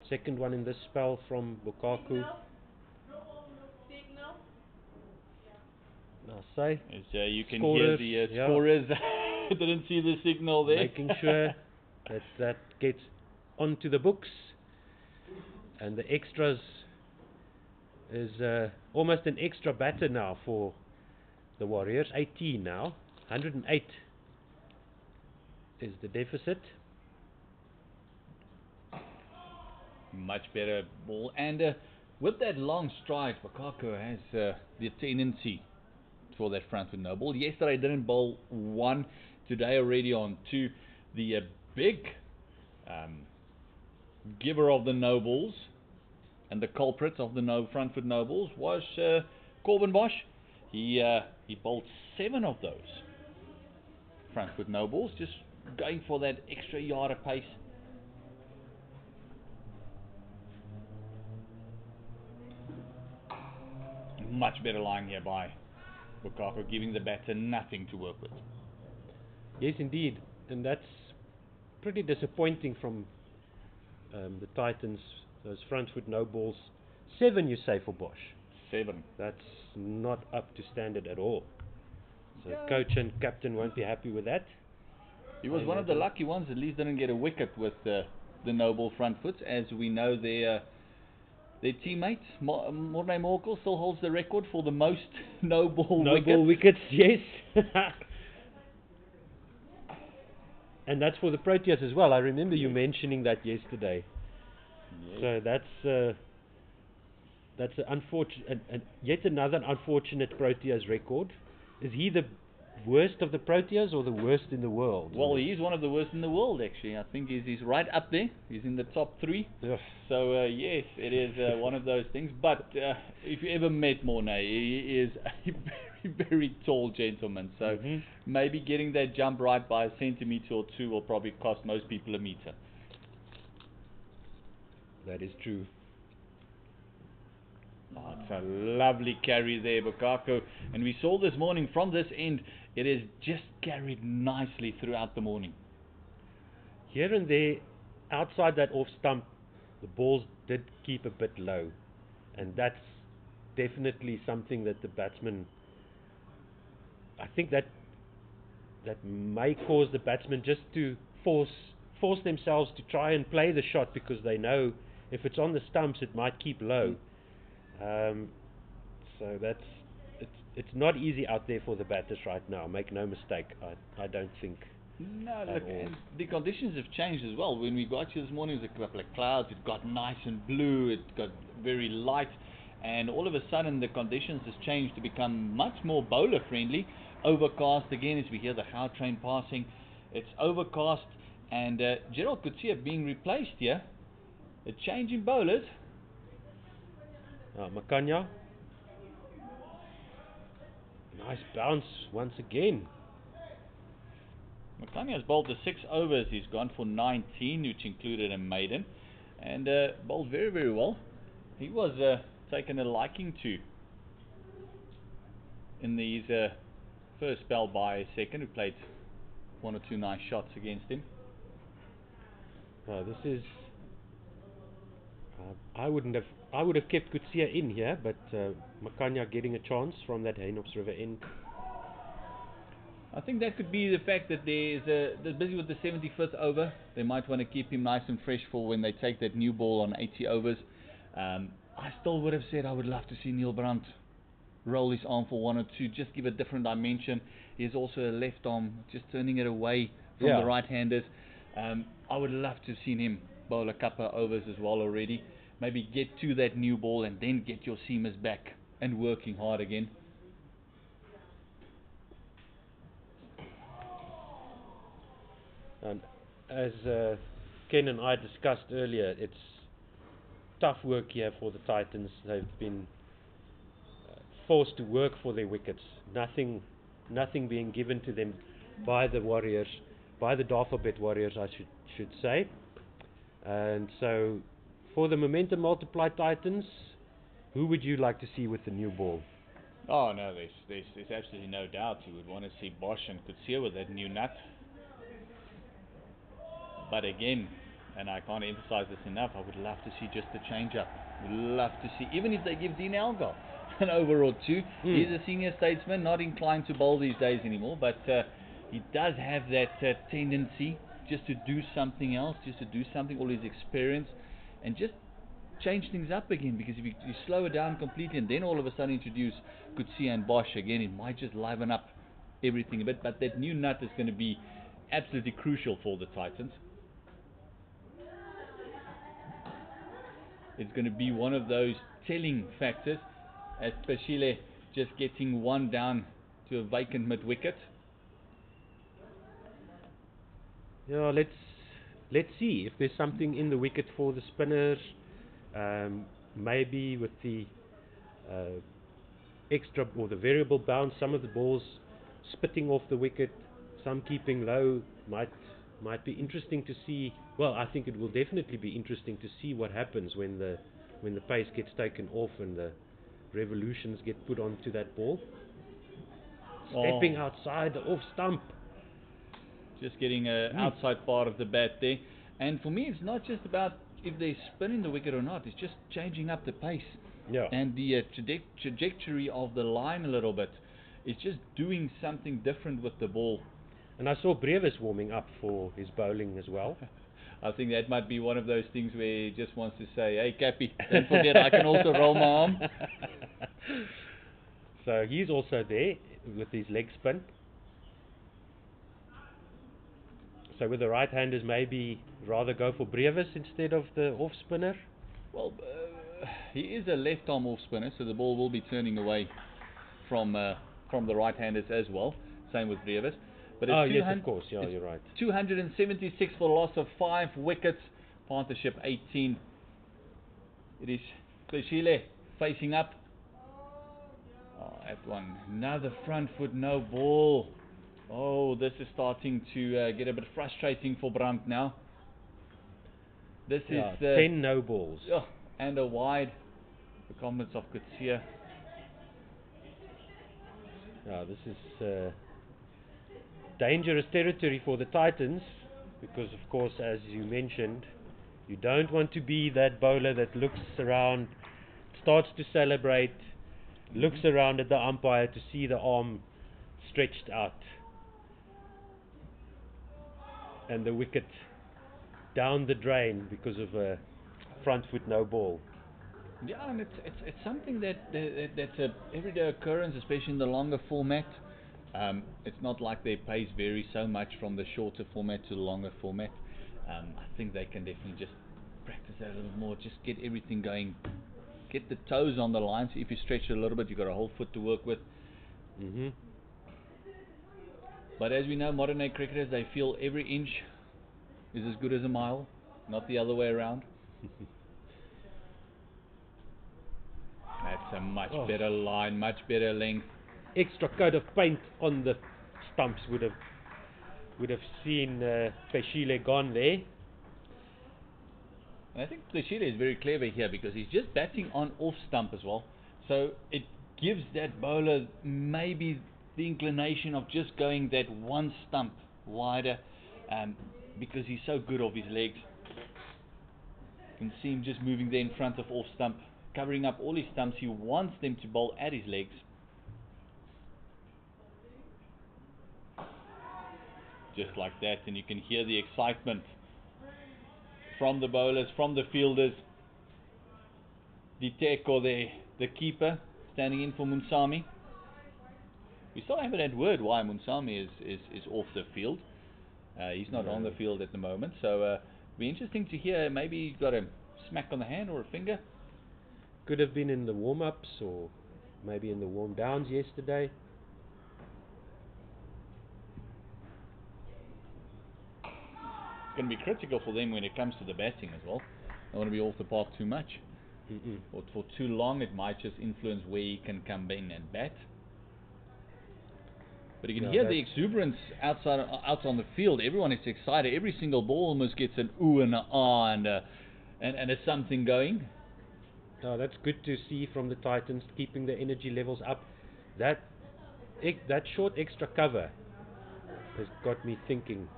Second one in this spell from Bukaku. Now say, you can scorers, hear the scorers. Didn't see the signal there. Making sure that gets onto the books. And the extras is almost an extra batter now for the Warriors. 18 now. 108 is the deficit. Much better ball. And with that long stride, Makako has the tendency for that front foot no ball. Yesterday didn't bowl 1. Today already on 2. The big giver of the no balls and the culprit of the front foot no balls was Corbin Bosch. He bowled 7 of those front foot no balls, just going for that extra yard of pace. Much better line here by Makako, giving the batter nothing to work with. Yes, indeed, and that's pretty disappointing from the Titans. Those front foot no balls. 7, you say, for Bosch. 7. That's not up to standard at all. So Yeah. coach and captain won't be happy with that. He was one of the lucky ones, at least didn't get a wicket with the no ball front foots. As we know, their teammate Morne Morkel still holds the record for the most no ball wickets, yes. And that's for the Proteas as well. I remember you mentioning that yesterday. Yes. So that's an unfortunate, and yet another unfortunate Proteas record. Is he the worst of the Proteas or the worst in the world? Well, he's one of the worst in the world, actually. I think he's right up there. He's in the top 3. Ugh. So yes, it is one of those things. But if you ever met Morne, he is a very, very tall gentleman. So maybe getting that jump right by a centimetre or 2 will probably cost most people a metre. That is true. Oh, it's a lovely carry there, Makako. And we saw this morning from this end, it is just carried nicely throughout the morning. Here and there, outside that off stump, the balls did keep a bit low. And that's definitely something that the batsman, I think that may cause the batsman just to force themselves to try and play the shot, because they know if it's on the stumps it might keep low. So it's not easy out there for the batters right now, make no mistake. I don't think. No, look, and the conditions have changed as well. When we got here this morning, it was a couple of clouds, it got nice and blue, it got very light, and all of a sudden the conditions has changed to become much more bowler friendly. Overcast again, as we hear the Gautrain passing. It's overcast, and Gerald Coetzee being replaced here. A change in bowlers. Makhanya. Nice bounce once again. Makhanya has bowled the 6 overs. He's gone for 19, which included a maiden, and bowled very, very well. He was taken a liking to in his first spell by Second, who played 1 or 2 nice shots against him. This is. I would have kept Coetzee in here, but Makhanya getting a chance from that Hainops River end. I think that could be the fact that they're busy with the 75th over. They might want to keep him nice and fresh for when they take that new ball on 80 overs. I still would have said I would love to see Neil Brandt roll his arm for 1 or 2, just give a different dimension. He has also a left arm, just turning it away from the right-handers. I would love to have seen him bowl a couple of overs as well already. Maybe get to that new ball and then get your seamers back and working hard again. And as Ken and I discussed earlier, it's tough work here for the Titans. They've been forced to work for their wickets. Nothing being given to them by the Warriors, by the Dafabet Warriors, I should say. And so, for the momentum multiply Titans, who would you like to see with the new ball? Oh no, there's absolutely no doubt you would want to see Bosch and Coetzee with that new nut. But again, and I can't emphasize this enough, I would love to see just a change up. Would love to see, even if they give Dean Algar an over or 2. He's a senior statesman, not inclined to bowl these days anymore, but he does have that tendency just to do something else, just to do something, all his experience, and just change things up again, because if you slow it down completely and then all of a sudden introduce Coetzee and Bosch again, it might just liven up everything a bit. But that new nut is going to be absolutely crucial for the Titans. It's going to be one of those telling factors, as Pillay just getting one down to a vacant mid-wicket. Yeah, let's see if there's something in the wicket for the spinners. Maybe with the extra or the variable bounce, some of the balls spitting off the wicket, some keeping low, might be interesting to see. Well, I think it will definitely be interesting to see what happens when the pace gets taken off and the revolutions get put onto that ball. Stepping outside the off stump. Just getting an outside part of the bat there. And for me, it's not just about if they spin in the wicket or not. It's just changing up the pace. Yeah. And the trajectory of the line a little bit. It's just doing something different with the ball. And I saw Brevis warming up for his bowling as well. I think that might be one of those things where he just wants to say, hey Cappy, don't forget I can also roll my arm. So he's also there with his leg spin. So with the right-handers, maybe rather go for Brevis instead of the off-spinner? Well, he is a left-arm off-spinner, so the ball will be turning away from the right-handers as well. Same with Brevis. But it's yes, of course. Yeah, you're right. 276 for the loss of 5 wickets. Partnership 18. It is Pillay facing up. Oh, that one. Another front foot, no ball. Oh, this is starting to get a bit frustrating for Brandt now. This is 10 no balls. And a wide. The comments of Krueger. This is dangerous territory for the Titans, because of course, as you mentioned, you don't want to be that bowler that looks around, starts to celebrate, looks around at the umpire to see the arm stretched out and the wicket down the drain because of a front foot no ball. Yeah, and it's something that's a everyday occurrence, especially in the longer format. It's not like their pace varies so much from the shorter format to the longer format. I think they can definitely just practice that a little more, just get everything going, get the toes on the line. So if you stretch it a little bit, you've got a whole foot to work with. But as we know, modern day cricketers, they feel every inch is as good as a mile, not the other way around. That's a much better line, much better length. Extra coat of paint on the stumps would have seen Pillay gone there. And I think Pillay is very clever here because he's just batting on off stump as well. So it gives that bowler maybe the inclination of just going that one stump wider, because he's so good off his legs. You can see him just moving there in front of off stump, covering up all his stumps. He wants them to bowl at his legs. Just like that, and you can hear the excitement from the bowlers, from the fielders. Diteko, the keeper, standing in for Munsami. We still haven't had word why Munsami is off the field. He's not on the field at the moment, so it'll be interesting to hear. Maybe he's got a smack on the hand or a finger. Could have been in the warm-ups or maybe in the warm-downs yesterday. It's going to be critical for them when it comes to the batting as well. Don't want to be off the park too much. Or for too long, it might just influence where he can come in and bat. But you can hear the exuberance out on the field. Everyone is excited. Every single ball almost gets an ooh and an ah and a something going. That's good to see from the Titans, keeping the energy levels up. That short extra cover has got me thinking.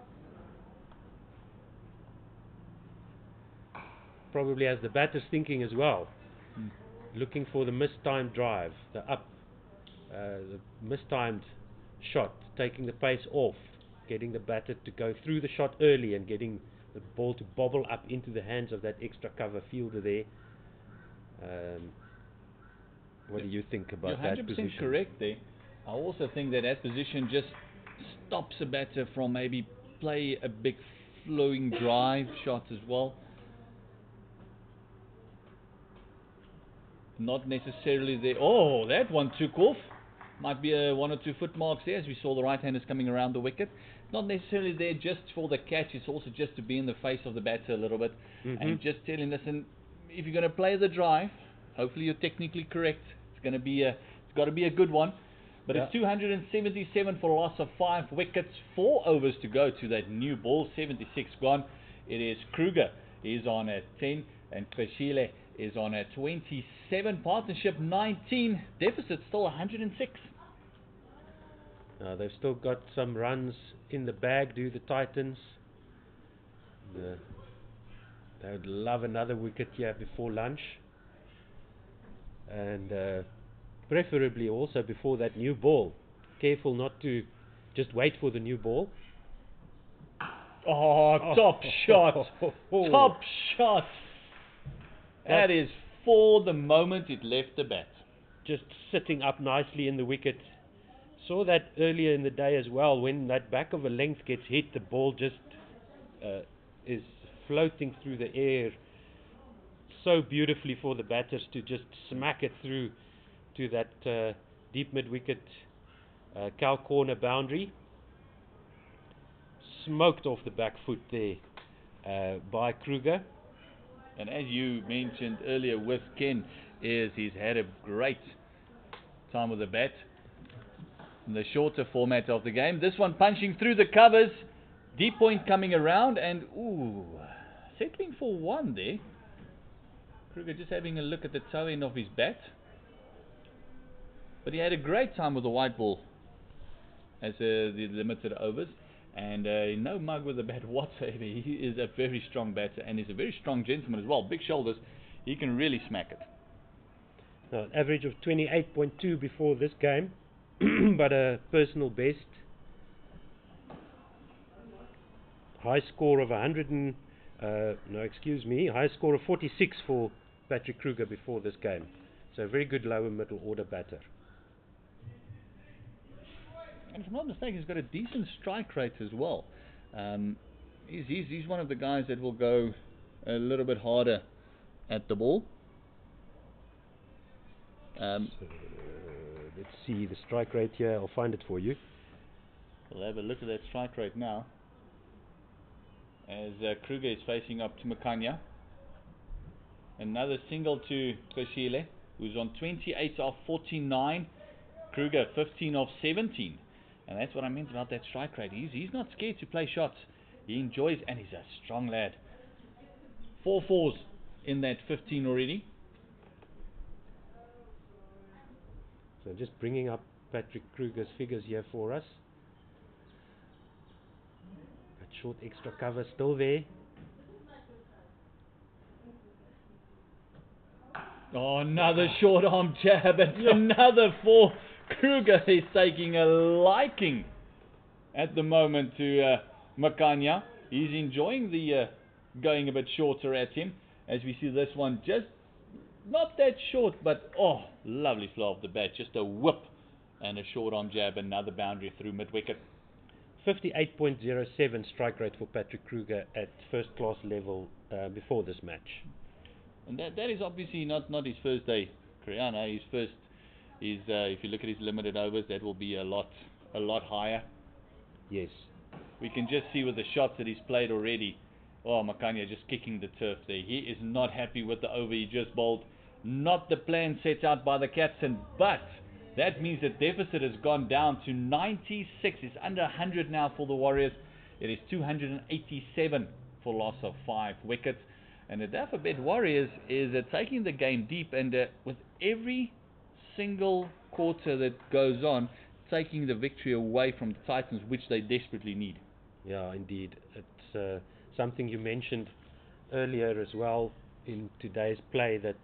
Probably as the batter's thinking as well. Looking for the mistimed drive, the mistimed shot, taking the pace off, getting the batter to go through the shot early and getting the ball to bobble up into the hands of that extra cover fielder there. What do you think about You're that 100% position? correct there. I also think that that position just stops a batter from maybe play a big flowing drive shot as well. Not necessarily there. Oh, that one took off. Might be a 1 or 2 foot marks there, as we saw the right-handers coming around the wicket. Not necessarily there just for the catch, it's also just to be in the face of the batter a little bit. And just telling, listen, if you're going to play the drive, hopefully you're technically correct. It's going to be it's got to be a good one. But it's 277 for a loss of 5 wickets, 4 overs to go to that new ball, 76 gone. It is Krueger is on at 10 and Pillay is on at 27. Partnership 19, deficit still 106. They've still got some runs in the bag, do the Titans. They would love another wicket here before lunch. And preferably also before that new ball. Careful not to just wait for the new ball. Oh, top shot. Top shot. That is for the moment it left the bat. Just sitting up nicely in the wicket. Saw that earlier in the day as well. When that back of a length gets hit, the ball just is floating through the air so beautifully for the batters to just smack it through to that deep mid-wicket cow corner boundary. Smoked off the back foot there by Krueger. And as you mentioned earlier with Ken, is he's had a great time with the bat in the shorter format of the game. This one punching through the covers, deep point coming around, and settling for 1 there. Krueger just having a look at the toe end of his bat. But he had a great time with the white ball as the limited overs. And no mug with the bat whatsoever. He is a very strong batter and he's a very strong gentleman as well. Big shoulders. He can really smack it. Average of 28.2 before this game, but a personal best. High score of high score of 46 for Patrick Krueger before this game. So a very good lower middle order batter. And if I'm not mistaken, he's got a decent strike rate as well. He's one of the guys that will go a little bit harder at the ball. Let's see the strike rate here. I'll find it for you. We'll have a look at that strike rate now. As Krueger is facing up to Makhanya. Another single to Pillay, who's on 28 of 49. Krueger 15 of 17. And that's what I meant about that strike rate. He's not scared to play shots. He enjoys, and he's a strong lad. 4 fours in that 15 already. So just bringing up Patrick Krueger's figures here for us. That short extra cover still there. Oh, another short arm jab and another 4. Krueger is taking a liking at the moment to Makhanya. He's enjoying the going a bit shorter at him. As we see this one just not that short, but lovely flow of the bat. Just a whip and a short arm jab, another boundary through mid-wicket. 58.07 strike rate for Patrick Krueger at first class level before this match. And that is obviously not his first day career. No, his first is if you look at his limited overs, that will be a lot higher. Yes. We can just see with the shots that he's played already. Makhanya just kicking the turf there. He is not happy with the over he just bowled. Not the plan set out by the captain, but that means the deficit has gone down to 96. It's under 100 now for the Warriors. It is 287 for loss of 5 wickets. And the Dafabet Warriors is taking the game deep, and with every single quarter that goes on, taking the victory away from the Titans, which they desperately need. Yeah, indeed. It's something you mentioned earlier as well in today's play, that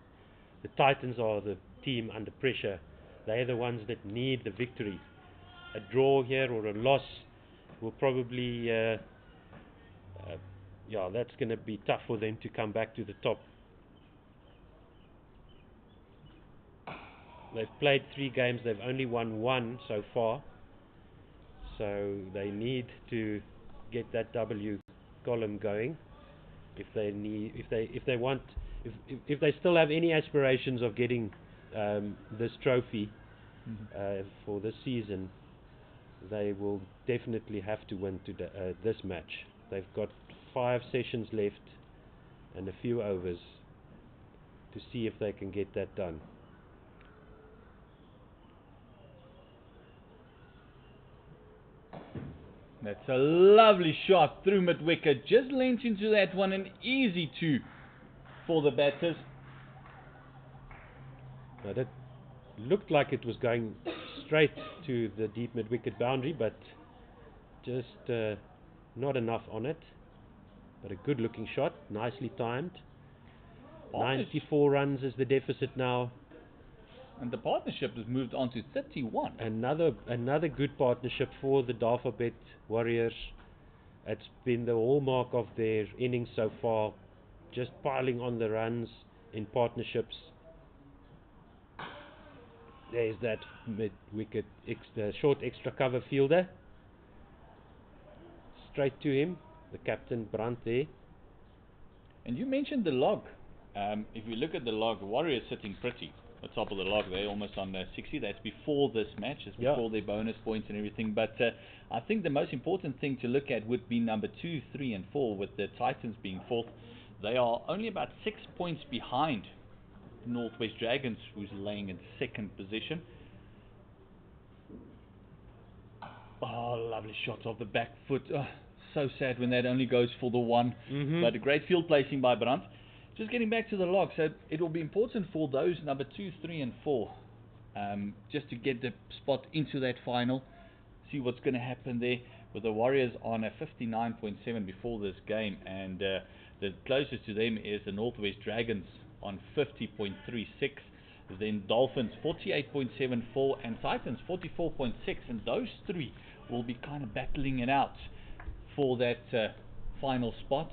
the Titans are the team under pressure. They're the ones that need the victory. A draw here or a loss will probably that's going to be tough for them to come back to the top. They've played 3 games, they've only won 1 so far. So they need to get that W column going if they still have any aspirations of getting this trophy for this season. They will definitely have to win this match. They've got 5 sessions left and a few overs to see if they can get that done. That's a lovely shot through mid-wicket. Just leant into that one, an easy 2 for the batters. Now that looked like it was going straight to the deep mid-wicket boundary, but just not enough on it. But a good looking shot, nicely timed. 94 runs is the deficit now. And the partnership has moved on to 31. Another good partnership for the Dafabet Warriors. It's been the hallmark of their innings so far, just piling on the runs in partnerships. There's that mid-wicket short extra cover fielder. Straight to him, the captain Brandt there. And you mentioned the log. If we look at the log, the Warriors sitting pretty. The top of the log, they're almost on 60. That's before this match, it's before their bonus points and everything. But I think the most important thing to look at would be number 2, 3 and 4, with the Titans being 4th. They are only about 6 points behind Northwest Dragons, who's laying in 2nd position. Oh, lovely shots off the back foot. Oh, so sad when that only goes for the 1. But a great field placing by Brandt. Just getting back to the log, so it will be important for those number 2, 3 and 4 just to get the spot into that final. See what's going to happen there, with the Warriors on a 59.7 before this game, and the closest to them is the Northwest Dragons on 50.36, then Dolphins 48.74 and Titans 44.6, and those 3 will be kind of battling it out for that final spot.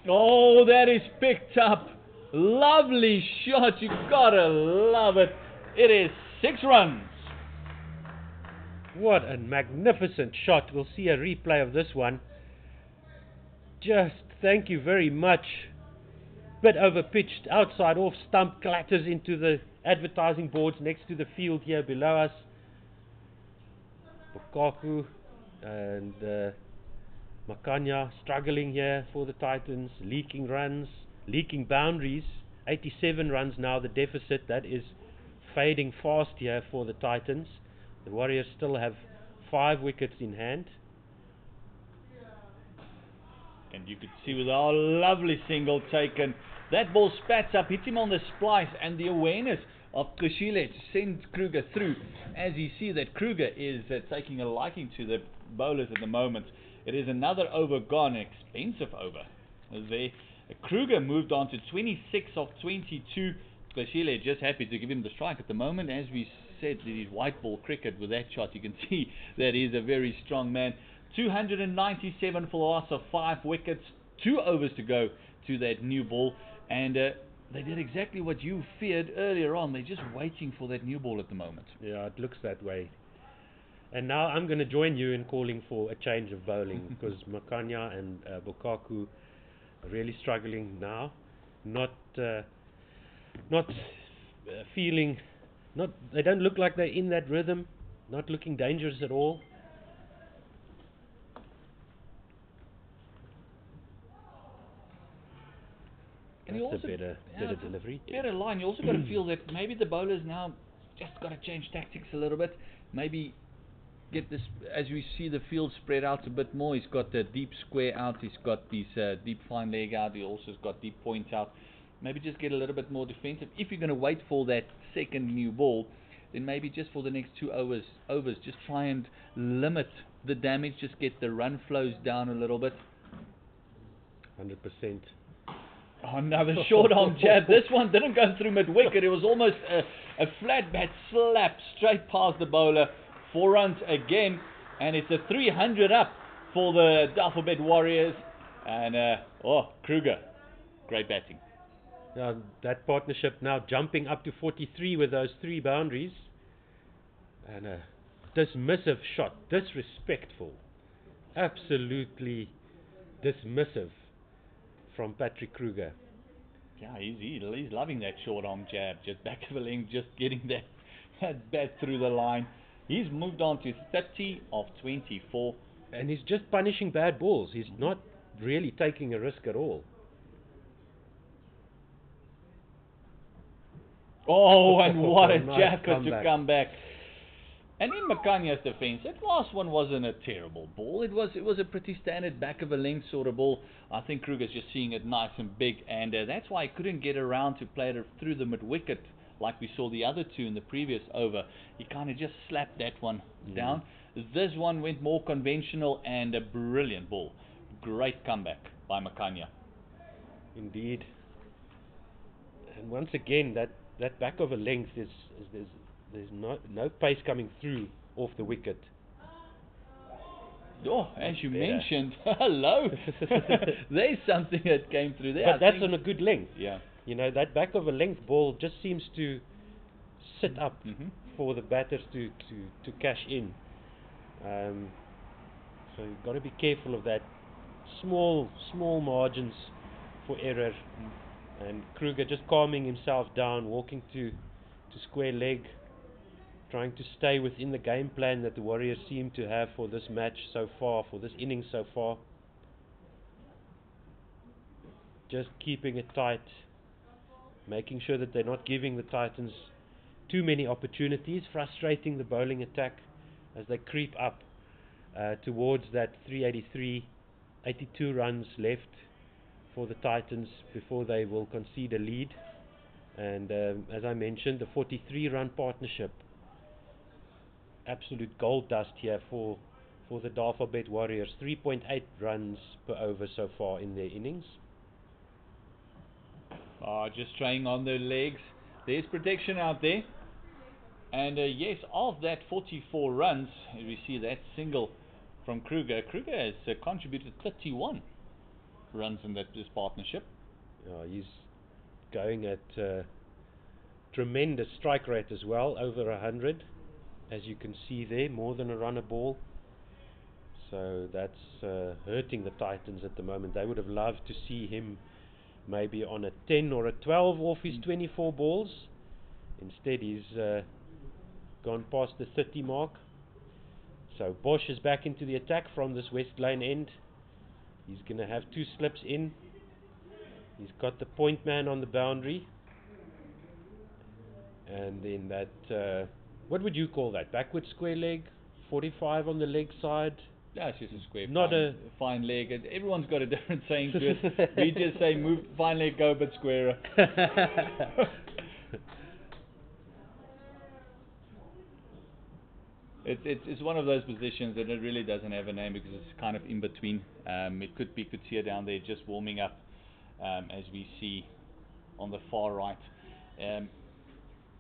Oh, that is picked up. Lovely shot. You gotta love it. It is 6 runs. What a magnificent shot. We'll see a replay of this one. Just thank you very much. Bit over pitched, outside off stump, clatters into the advertising boards next to the field here below us. Bukaku and Makhanya struggling here for the Titans, leaking runs, leaking boundaries. 87 runs now, the deficit. That is fading fast here for the Titans. The Warriors still have 5 wickets in hand. And you could see with our lovely single taken, that ball spats up, hit him on the splice, and the awareness of Krueger to send Krueger through. As you see that Krueger is taking a liking to the bowlers at the moment. It is another over gone, an expensive over. There, Krueger moved on to 26 of 22. Krueger just happy to give him the strike at the moment. As we said, it is white ball cricket with that shot. You can see that he's a very strong man. 297 for the loss of 5 wickets. 2 overs to go to that new ball. And they did exactly what you feared earlier on. They're just waiting for that new ball at the moment. Yeah, it looks that way. And now I'm going to join you in calling for a change of bowling because Makhanya and Bukaku are really struggling now. They don't look like they're in that rhythm. Not looking dangerous at all. That's a better delivery. Better line. You also got to feel that maybe the bowlers now just got to change tactics a little bit. Maybe get this, as we see the field spread out a bit more. He's got the deep square out. He's got these deep fine leg out. He also has got deep point out. Maybe just get a little bit more defensive. If you're going to wait for that second new ball, then maybe just for the next 2 overs, just try and limit the damage. Just get the run flows down a little bit. 100%. Oh, another short arm jab. This one didn't go through mid-wicket. It was almost a flat bat slap straight past the bowler. 4 runs again, and it's a 300 up for the Dafabet Warriors. And Krueger, great batting. That partnership now jumping up to 43 with those 3 boundaries. And a dismissive shot, disrespectful, absolutely dismissive from Patrick Krueger. Yeah, he's loving that short arm jab, just back of the length, just getting that bat through the line. He's moved on to 30 of 24. And he's just punishing bad balls. He's not really taking a risk at all. Oh, and what a Nice jabber comeback. to come back. And in Makhanya's defense, that last one wasn't a terrible ball. It was a pretty standard back of a length sort of ball. I think Krueger's just seeing it nice and big, and that's why he couldn't get around to play it through the mid-wicket like we saw the other 2 in the previous over. He kind of just slapped that one down. This one went more conventional, and a brilliant ball. Great comeback by Makhanya. Indeed. And once again, that back of a length there's no pace coming through off the wicket. Oh, as you better. mentioned, hello. There's something that came through there. But that's on a good length. Yeah. You know, that back of a length ball just seems to sit up for the batters to cash in. So you've got to be careful of that. Small margins for error. And Krueger just calming himself down, walking to square leg, trying to stay within the game plan that the Warriors seem to have for this match so far, for this inning so far. Just keeping it tight, making sure that they're not giving the Titans too many opportunities, frustrating the bowling attack as they creep up towards that 383, 82 runs left for the Titans before they will concede a lead. And as I mentioned, the 43-run partnership, absolute gold dust here for the Dafabet Warriors. 3.8 runs per over so far in their innings. Just trying on their legs. There's protection out there. And yes, of that 44 runs, we see that single from Krueger. Krueger has contributed 31 runs in this partnership. He's going at tremendous strike rate as well, over 100, as you can see there, more than a run a ball. So that's hurting the Titans at the moment. They would have loved to see him maybe on a 10 or a 12 off his 24 balls. Instead he's gone past the 30 mark. So Bosch is back into the attack from this West Lane end. He's going to have 2 slips in. He's got the point man on the boundary. And then that, what would you call that? Backward square leg? 45 on the leg side? Yeah, it's just a square, not fine leg. Everyone's got a different saying to it. We just say move, fine leg, go a bit squarer. It's one of those positions that it really doesn't have a name because it's kind of in between. It could be Coetzee down there just warming up, as we see on the far right.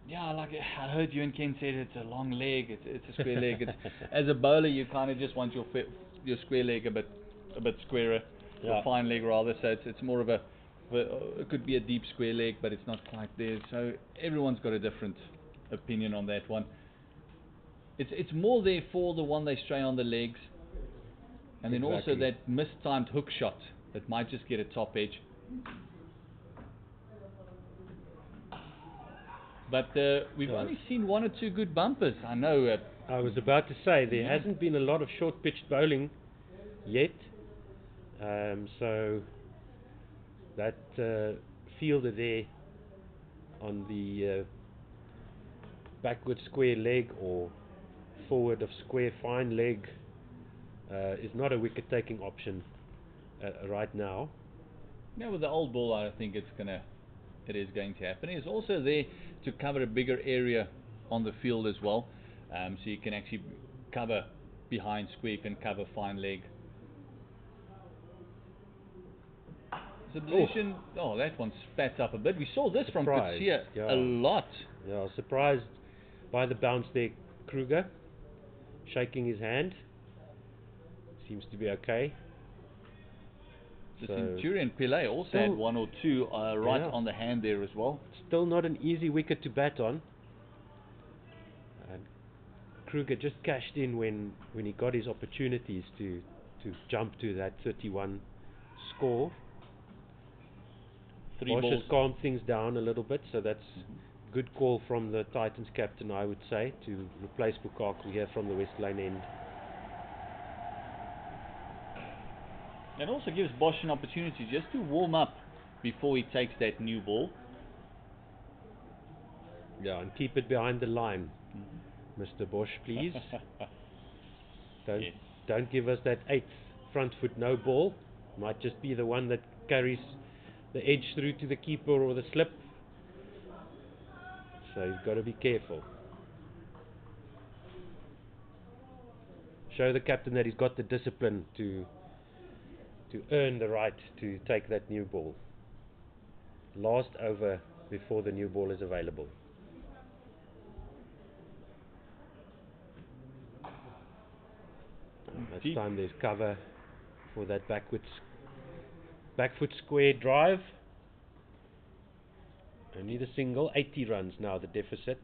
Yeah, like I heard you and Ken said, it's a long leg, it's a square leg. As a bowler, you kind of just want your square leg a bit squarer, your fine leg rather. So it's more of it could be a deep square leg, but it's not quite there. So everyone's got a different opinion on that one. It's more there for the one they stray on the legs, and then also that mistimed hook shot that might just get a top edge. But we've only seen 1 or 2 good bumpers. I know. I was about to say, there hasn't been a lot of short-pitched bowling yet. So that fielder there on the backward square leg or forward of square fine leg is not a wicket-taking option right now. Yeah, with the old ball, I think it is going to happen. It's also there to cover a bigger area on the field as well, so you can actually cover behind square, you can cover fine leg. The position, that one spat up a bit. We saw this from Coetzee a lot. Yeah, surprised by the bounce there. Krueger shaking his hand. Seems to be okay. The So Centurion Pillay also had still- one or two right yeah. on the hand there as well. Still not an easy wicket to bat on. And Krueger just cashed in when he got his opportunities to jump to that 31 score. Three Bosch has balls. calmed things down a little bit, so that's good call from the Titans captain, I would say, to replace Bukaku here from the West Lane end. And also gives Bosch an opportunity just to warm up before he takes that new ball. Yeah, and keep it behind the line, Mr. Bosch, please. Yes. Don't give us that 8th front foot no ball. Might just be the one that carries the edge through to the keeper or the slip. So you've got to be careful. Show the captain that he's got the discipline to earn the right to take that new ball. Last over before the new ball is available. That's Deep. time there's cover for that back foot square drive. Only the single, 80 runs now the deficit.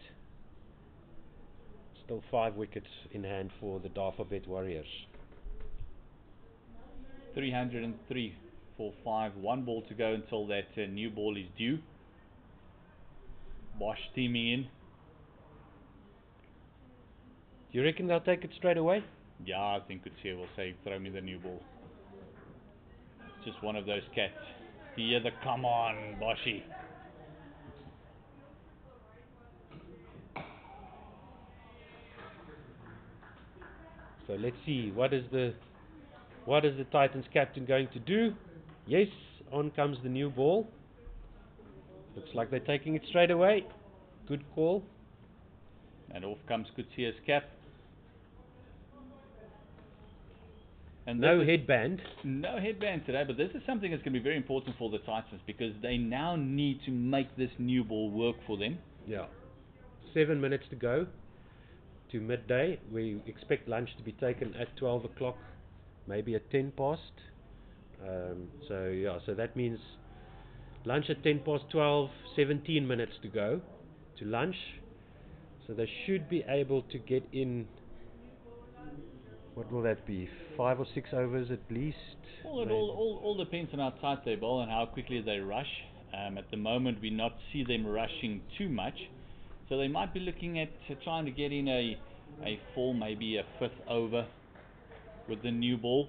Still 5 wickets in hand for the Dafabet Warriors. 303 for 5. 1 ball to go until that new ball is due. Bosch teaming in. Do you reckon they'll take it straight away? Yeah, I think Rosier will say, throw me the new ball. Just one of those cats. Do you hear the come on, Boshy? So let's see, what is the Titans captain going to do? Yes, on comes the new ball. Looks like they're taking it straight away. Good call. And off comes Rosier's cap. And No this is- headband. No headband today, but this is something that's going to be very important for the Titans because they now need to make this new ball work for them. Yeah. 7 minutes to go to midday. We expect lunch to be taken at 12 o'clock, maybe at 10 past. So that means lunch at 10 past 12, 17 minutes to go to lunch. So they should be able to get in, what will that be, 5 or 6 overs at least? Well, it Maybe. all depends on how tight they bowl and how quickly they rush. At the moment, we not see them rushing too much, so they might be looking at trying to get in a 4, maybe a 5th over with the new ball,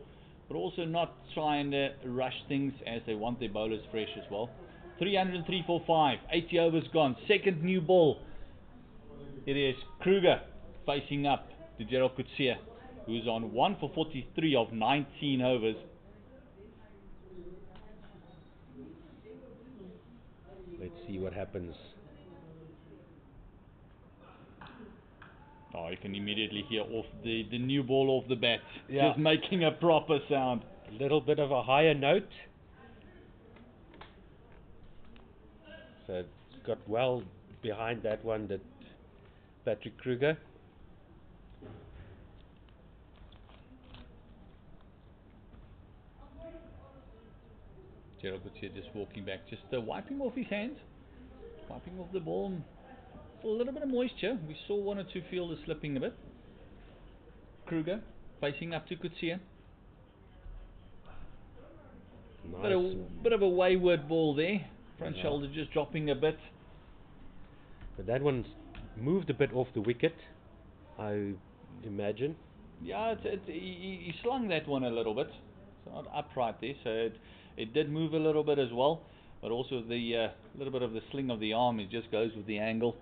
but also not trying to rush things as they want their bowlers fresh as well. 303 for 5, 80 overs gone. Second new ball. It is Krueger facing up to Gerald Rosier, who's on 1 for 43 of 19 overs. Let's see what happens. Oh, you can immediately hear off the new ball off the bat, Yeah. just making a proper sound. A little bit of a higher note. So it's got well behind that one, that Patrick Krueger. Gerald Rosier just walking back, just wiping off his hands, wiping off the ball, for a little bit of moisture. We saw 1 or 2 fielders slipping a bit. Krueger facing up to Rosier. Nice. Bit of a wayward ball there. Front Yeah. shoulder just dropping a bit. But that one's moved a bit off the wicket, I imagine. Yeah, he slung that one a little bit. It's not upright there, so it did move a little bit as well. But also the little bit of the sling of the arm, it just goes with the angle.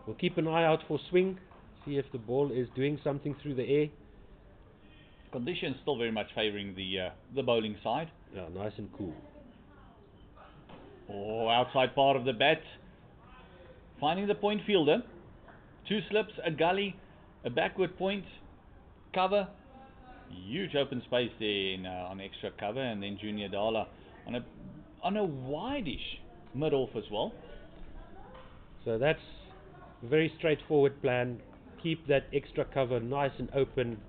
We'll keep an eye out for swing, see if the ball is doing something through the air. Conditions still very much favouring the bowling side. Yeah, nice and cool. Oh, outside part of the bat. Finding the point fielder. 2 slips, a gully, a backward point, cover. Huge open space there on extra cover, and then Junior Dala on a wide-ish mid-off as well. So that's a very straightforward plan. Keep that extra cover nice and open.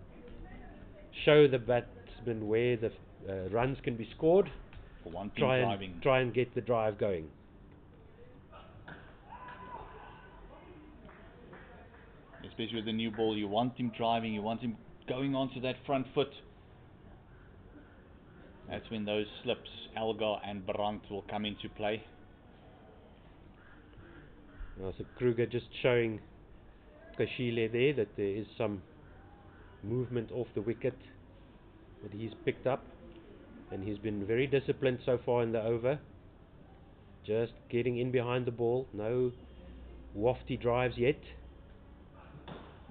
Show the batsmen where the runs can be scored. For one team driving. Try and get the drive going. Especially with the new ball, you want him driving, you want him going onto that front foot. That's when those slips, Elgar and Brandt, will come into play. So Krueger just showing Kashile there that there is some movement off the wicket that he's picked up, and he's been very disciplined so far in the over, just getting in behind the ball, no wafty drives yet.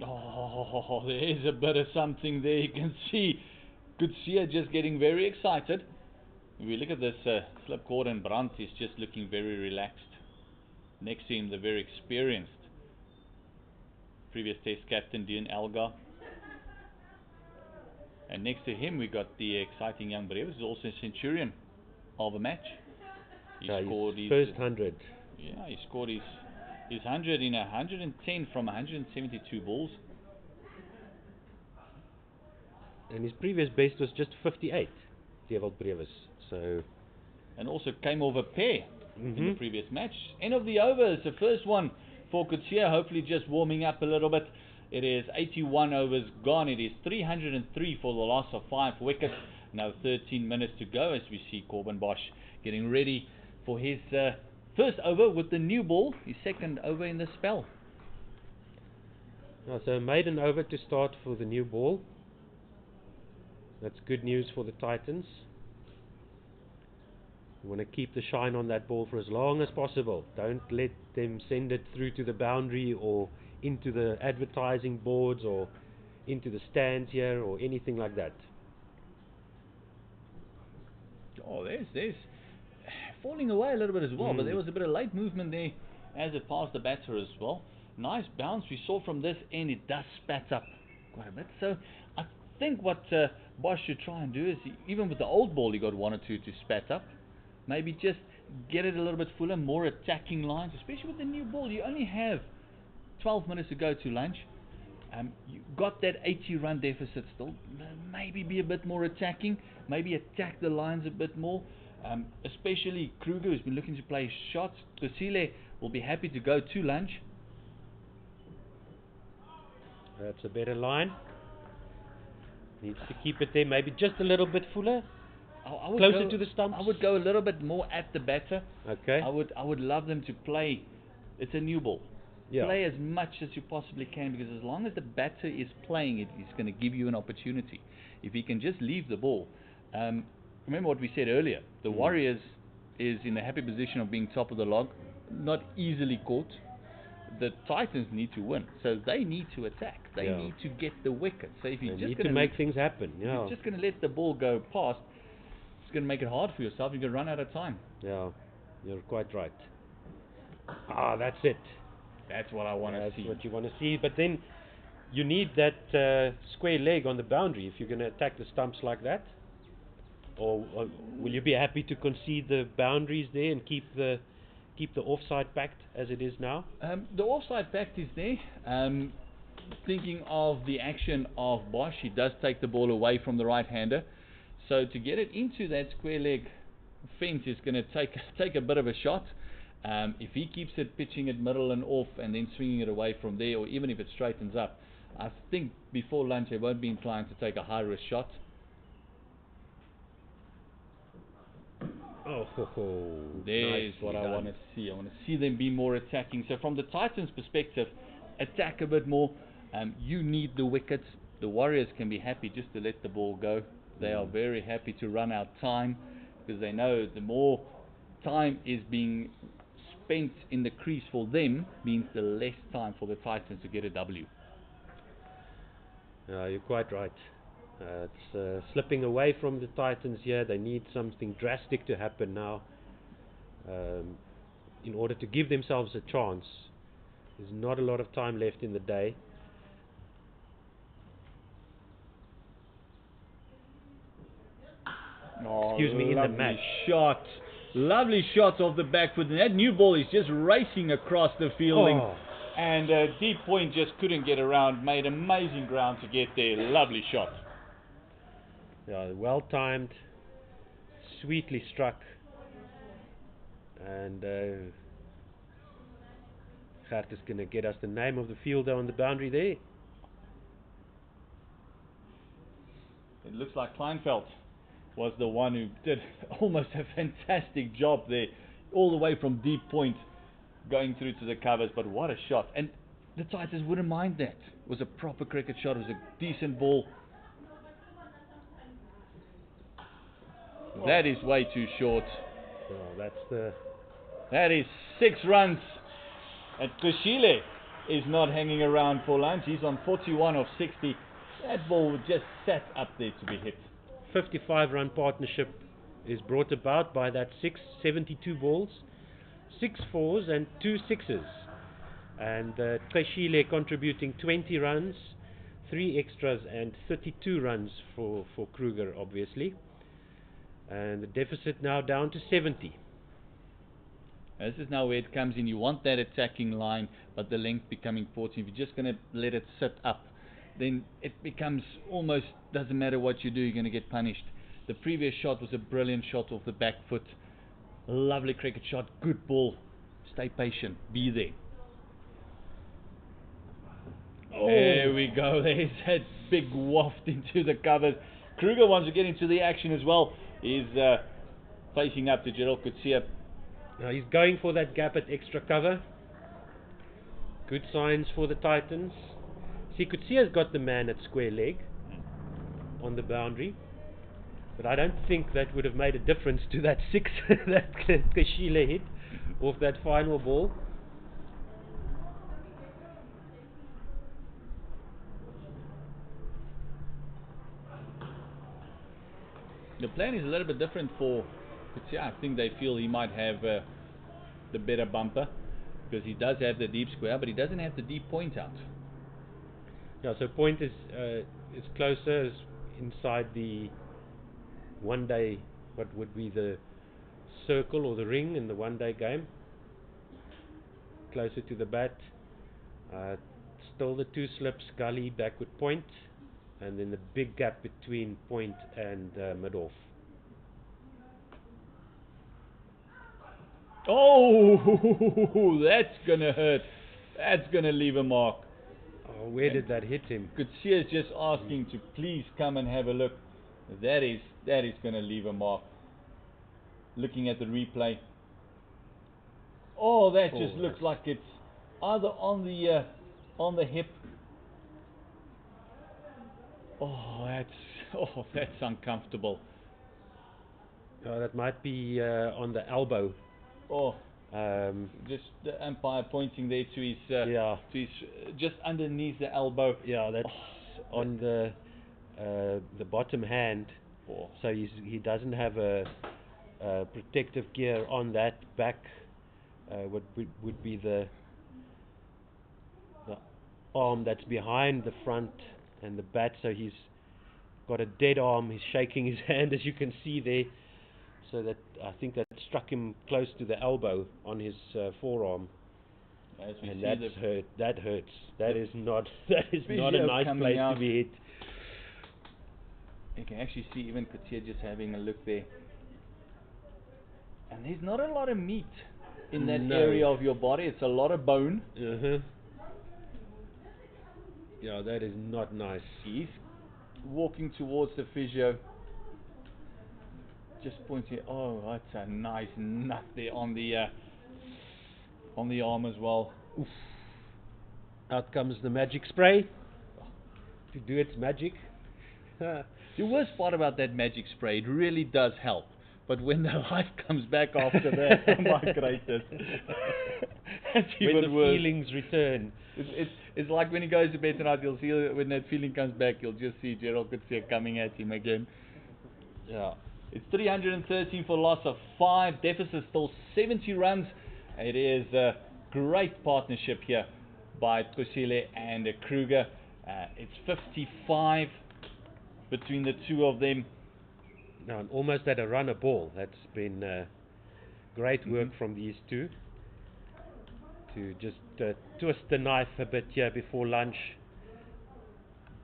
Oh, there is a bit of something there. You can see Rosier just getting very excited. If we look at this slip cord, and Brandt is just looking very relaxed. Next to him, the very experienced previous test captain Dean Elgar. And next to him we got the exciting young Brevis, who's also a Centurion of a match. He scored his first 100. Yeah, he scored his 100 in 110 from 172 balls. And his previous best was just 58, Dewald Brevis. So, and also came over pair in the previous match. End of the over is the first one for Rosier, hopefully just warming up a little bit. It is 81 overs gone. It is 303 for the loss of 5 wickets. Now 13 minutes to go as we see Corbin Bosch getting ready for his first over with the new ball, his second over in the spell. So maiden over to start for the new ball. That's good news for the Titans. You want to keep the shine on that ball for as long as possible. Don't let them send it through to the boundary or into the advertising boards or into the stands here or anything like that. Oh, there's falling away a little bit as well, but there was a bit of late movement there as it passed the batter as well. Nice bounce we saw from this end. It does spat up quite a bit. So I think what Bosch should try and do is, even with the old ball he got 1 or 2 to spat up, maybe just get it a little bit fuller, more attacking lines, especially with the new ball. You only have 12 minutes to go to lunch. You got that 80 run deficit still. Maybe be a bit more attacking, maybe attack the lines a bit more, especially Krueger, who's been looking to play shots. Rosier will be happy to go to lunch. That's a better line. Needs to keep it there, maybe just a little bit fuller. Closer to the stumps. I would go a little bit more at the batter. Okay. I would love them to play. It's a new ball. Yeah. Play as much as you possibly can, because as long as the batter is playing it, he's going to give you an opportunity. If he can just leave the ball. Remember what we said earlier. The Warriors is in a happy position of being top of the log, not easily caught. The Titans need to win, so they need to attack. They need to get the wicket. So if you're just going to make things happen, if you're just going to let the ball go past, it's going to make it hard for yourself. You're going to run out of time. Yeah, you're quite right. That's it. That's what I want to see. That's what you want to see. But then you need that square leg on the boundary if you're going to attack the stumps like that. Or will you be happy to concede the boundaries there and keep the offside pact as it is now? The offside pact is there. Thinking of the action of Bosch, he does take the ball away from the right-hander. So to get it into that square leg fence is going to take a bit of a shot. If he keeps it pitching it middle and off and then swinging it away from there, or even if it straightens up, I think before lunch they won't be inclined to take a high-risk shot. There's what I want to see. I want to see them be more attacking. So from the Titans' perspective, attack a bit more. You need the wickets. The Warriors can be happy just to let the ball go. They are very happy to run out time, because they know the more time is being spent in the crease for them means the less time for the Titans to get a W. You're quite right. It's slipping away from the Titans here. They need something drastic to happen now in order to give themselves a chance. There's not a lot of time left in the day. Excuse me, in the match. Lovely shots off the back foot. And that new ball is just racing across the fielding. And deep point just couldn't get around. Made amazing ground to get there. Lovely shot. Yeah, well timed, sweetly struck, and Gert is going to get us the name of the fielder on the boundary there. It looks like Kleinfeld was the one who did almost a fantastic job there, all the way from deep point, going through to the covers. But what a shot! And the Titans wouldn't mind that. It was a proper cricket shot. It was a decent ball. That is way too short. Oh, That is 6 runs. And Kushile is not hanging around for lunch. He's on 41 of 60. That ball just sat up there to be hit. 55-run partnership is brought about by that 72 balls, 6 4s and 2 6s. And Kushile contributing 20 runs, 3 extras and 32 runs for Krueger, obviously. And the deficit now down to 70. This is now where it comes in. You want that attacking line, but the length becoming important. If you're just going to let it sit up, then it becomes almost, doesn't matter what you do, you're going to get punished. The previous shot was a brilliant shot off the back foot. Lovely cricket shot, good ball. Stay patient, be there. Oh. There we go. There's that big waft into the covers. Krueger wants to get into the action as well. He's facing up to Gerald Coetzee. Now he's going for that gap at extra cover. Good signs for the Titans. See, Coetzee's got the man at square leg on the boundary, but I don't think that would have made a difference to that 6 that Kushile hit off that final ball. The plan is a little bit different for Coetzee. I think they feel he might have the better bumper, because he does have the deep square, but he doesn't have the deep point out. Yeah, so point is closer, is inside the one-day, what would be the circle or the ring in the one-day game. Closer to the bat. Still the 2 slips, gully, backward point, and then the big gap between point and mid-off. Oh, that's going to hurt. That's going to leave a mark. Oh, where did that hit him? Coetzee is just asking to please come and have a look. That is going to leave a mark. Looking at the replay. Oh, that just looks like it's either on the hip. Oh, that's uncomfortable. Oh, that might be on the elbow. Oh, just the umpire pointing there to his, yeah, to his just underneath the elbow. Yeah, that's on the bottom hand. Oh. So he doesn't have a protective gear on that back. What would be the arm that's behind the front and the bat. So he's got a dead arm. He's shaking his hand, as you can see there. So that I think that struck him close to the elbow on his forearm, and that hurt. That hurts. That is not a nice place to be hit. You can actually see even Coetzee just having a look there, and there's not a lot of meat in that area of your body. It's a lot of bone. Yeah, that is not nice. He's walking towards the physio. Just pointing. Oh, that's a nice nut there on the arm as well. Oof. Out comes the magic spray to do its magic. The worst part about that magic spray, it really does help. But when the life comes back after that, oh my gracious, that's even when the worse. feelings return. It's like when he goes to bed tonight, you'll see when that feeling comes back, you'll just see Gerald Coetzee coming at him again. Yeah. It's 313 for loss of 5. Deficit still 70 runs. It is a great partnership here by Coetzee and Krueger. It's 55 between the two of them. Now, I'm almost at a run a ball. That's been great work from these two to just twist the knife a bit here before lunch.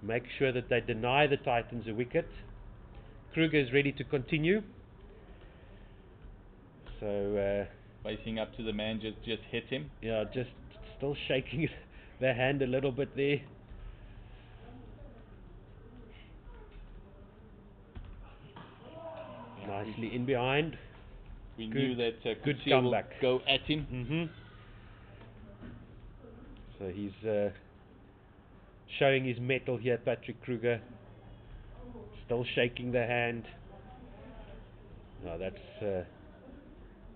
Make sure that they deny the Titans a wicket. Krueger is ready to continue. So Facing up to the man, just hit him. yeah, just still shaking the hand a little bit there. Nicely in behind. We Good- knew that good Rosier will comeback. go at him. So he's showing his mettle here, Patrick Krueger. Still shaking the hand. No, that's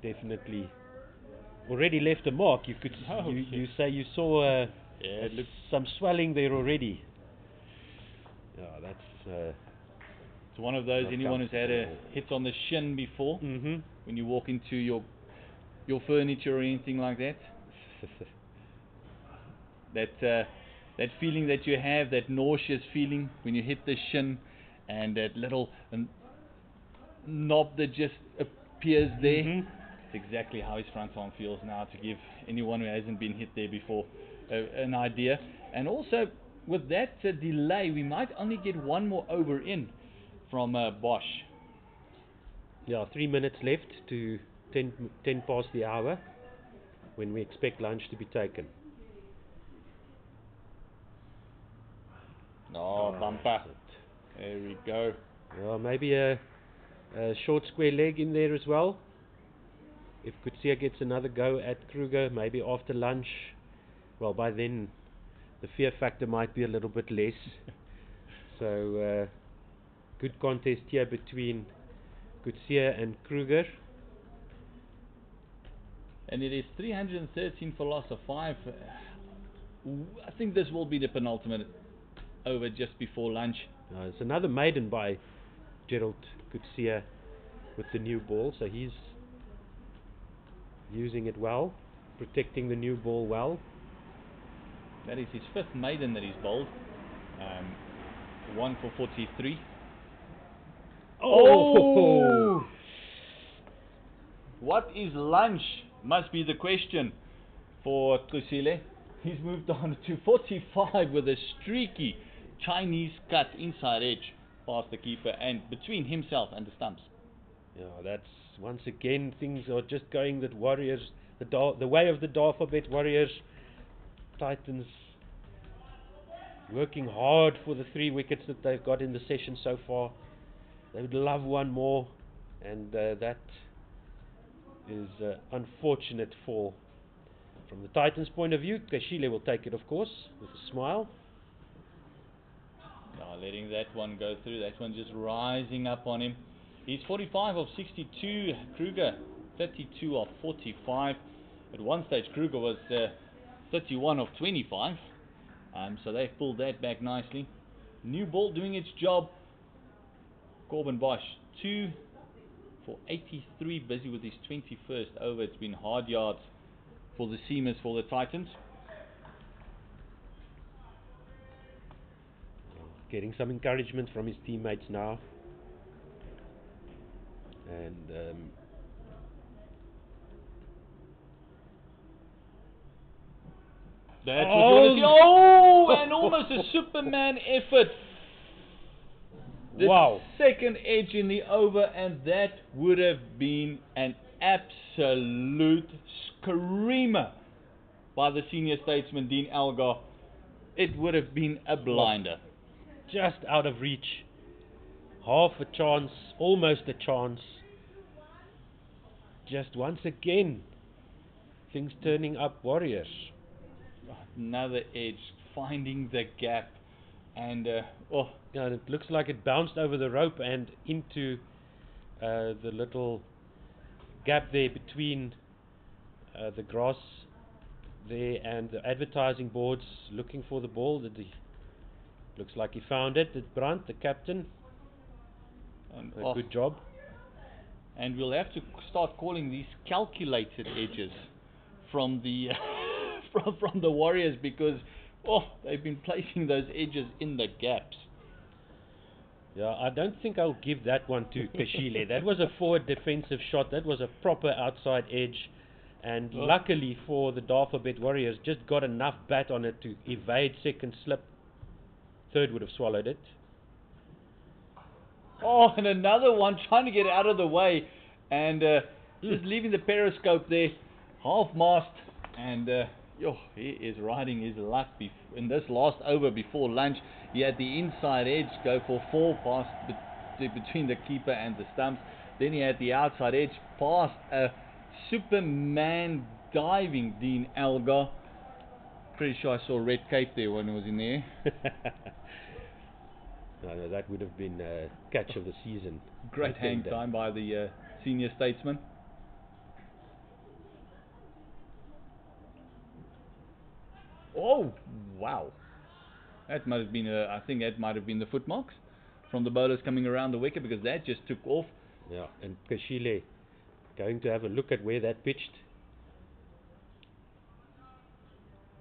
definitely already left a mark. You could Oh, you say you saw Yeah, it looks some swelling there already. Yeah, that's it's one of those. not Anyone who's had a comfortable. hit on the shin before, mm-hmm. when you walk into your furniture or anything like that, that feeling that you have, that nauseous feeling when you hit the shin, and that little knob that just appears there. Mhm. It's exactly how his front arm feels now, to give anyone who hasn't been hit there before an idea. And also with that delay, we might only get one more over in from Bosch. Yeah, 3 minutes left to 10 past the hour when we expect lunch to be taken. Oh, bumper. There we go. Well, maybe a short square leg in there as well. If Kutsia gets another go at Krueger, maybe after lunch, well, by then the fear factor might be a little bit less. So, good contest here between Kutsia and Krueger. And it is 313 for loss of 5. I think this will be the penultimate over just before lunch. It's another maiden by Gerald Kutsia with the new ball, so he's using it well, protecting the new ball well. That is his 5th maiden that he's bowled. 1 for 43. Oh! What is lunch? Must be the question for Kusile. He's moved on to 45 with a streaky Chinese cut inside edge past the keeper and between himself and the stumps. Yeah, that's once again things are just going that Warriors, the way of the Dafabet Warriors. Titans working hard for the 3 wickets that they've got in the session so far. They would love one more, and that is unfortunate for, from the Titans' point of view. Kashile will take it, of course, with a smile. Now letting that one go through. That one just rising up on him. He's 45 of 62. Krueger 32 of 45. At one stage Krueger was 31 of 25. So they've pulled that back nicely. New ball doing its job. Corbin Bosch 2 for 83, busy with his 21st over. It's been hard yards for the seamers for the Titans. Getting some encouragement from his teammates now. And that's what you want to see. Oh, and almost a Superman effort. The wow. second edge in the over, and that would have been an absolute screamer by the senior statesman Dean Algar. It would have been a blinder. Just out of reach. Half a chance, almost a chance. Just once again, things turning up Warriors. Another edge, finding the gap, and Yeah, and it looks like it bounced over the rope and into the little gap there between the grass there and the advertising boards, looking for the ball. Looks like he found it. It's Brandt, the captain. and Good job. And we'll have to start calling these calculated edges from the from the Warriors, because they've been placing those edges in the gaps. Yeah, I don't think I'll give that one to Kashile. That was a forward defensive shot. That was a proper outside edge. And luckily for the Dafabet Warriors, just got enough bat on it to evade second slip. Third would have swallowed it. Oh, and another one trying to get out of the way, and just leaving the periscope there, half mast, and he is riding his luck. In this last over before lunch, he had the inside edge go for 4 past between the keeper and the stumps. Then he had the outside edge past a Superman diving Dean Elgar. Pretty sure I saw red cape there when he was in there. No, that would have been a catch of the season. Great hang time by the senior statesman. Oh, wow. That might have been, I think that might have been the foot marks from the bowlers coming around the wicket, because that just took off. Yeah, and Kashile going to have a look at where that pitched.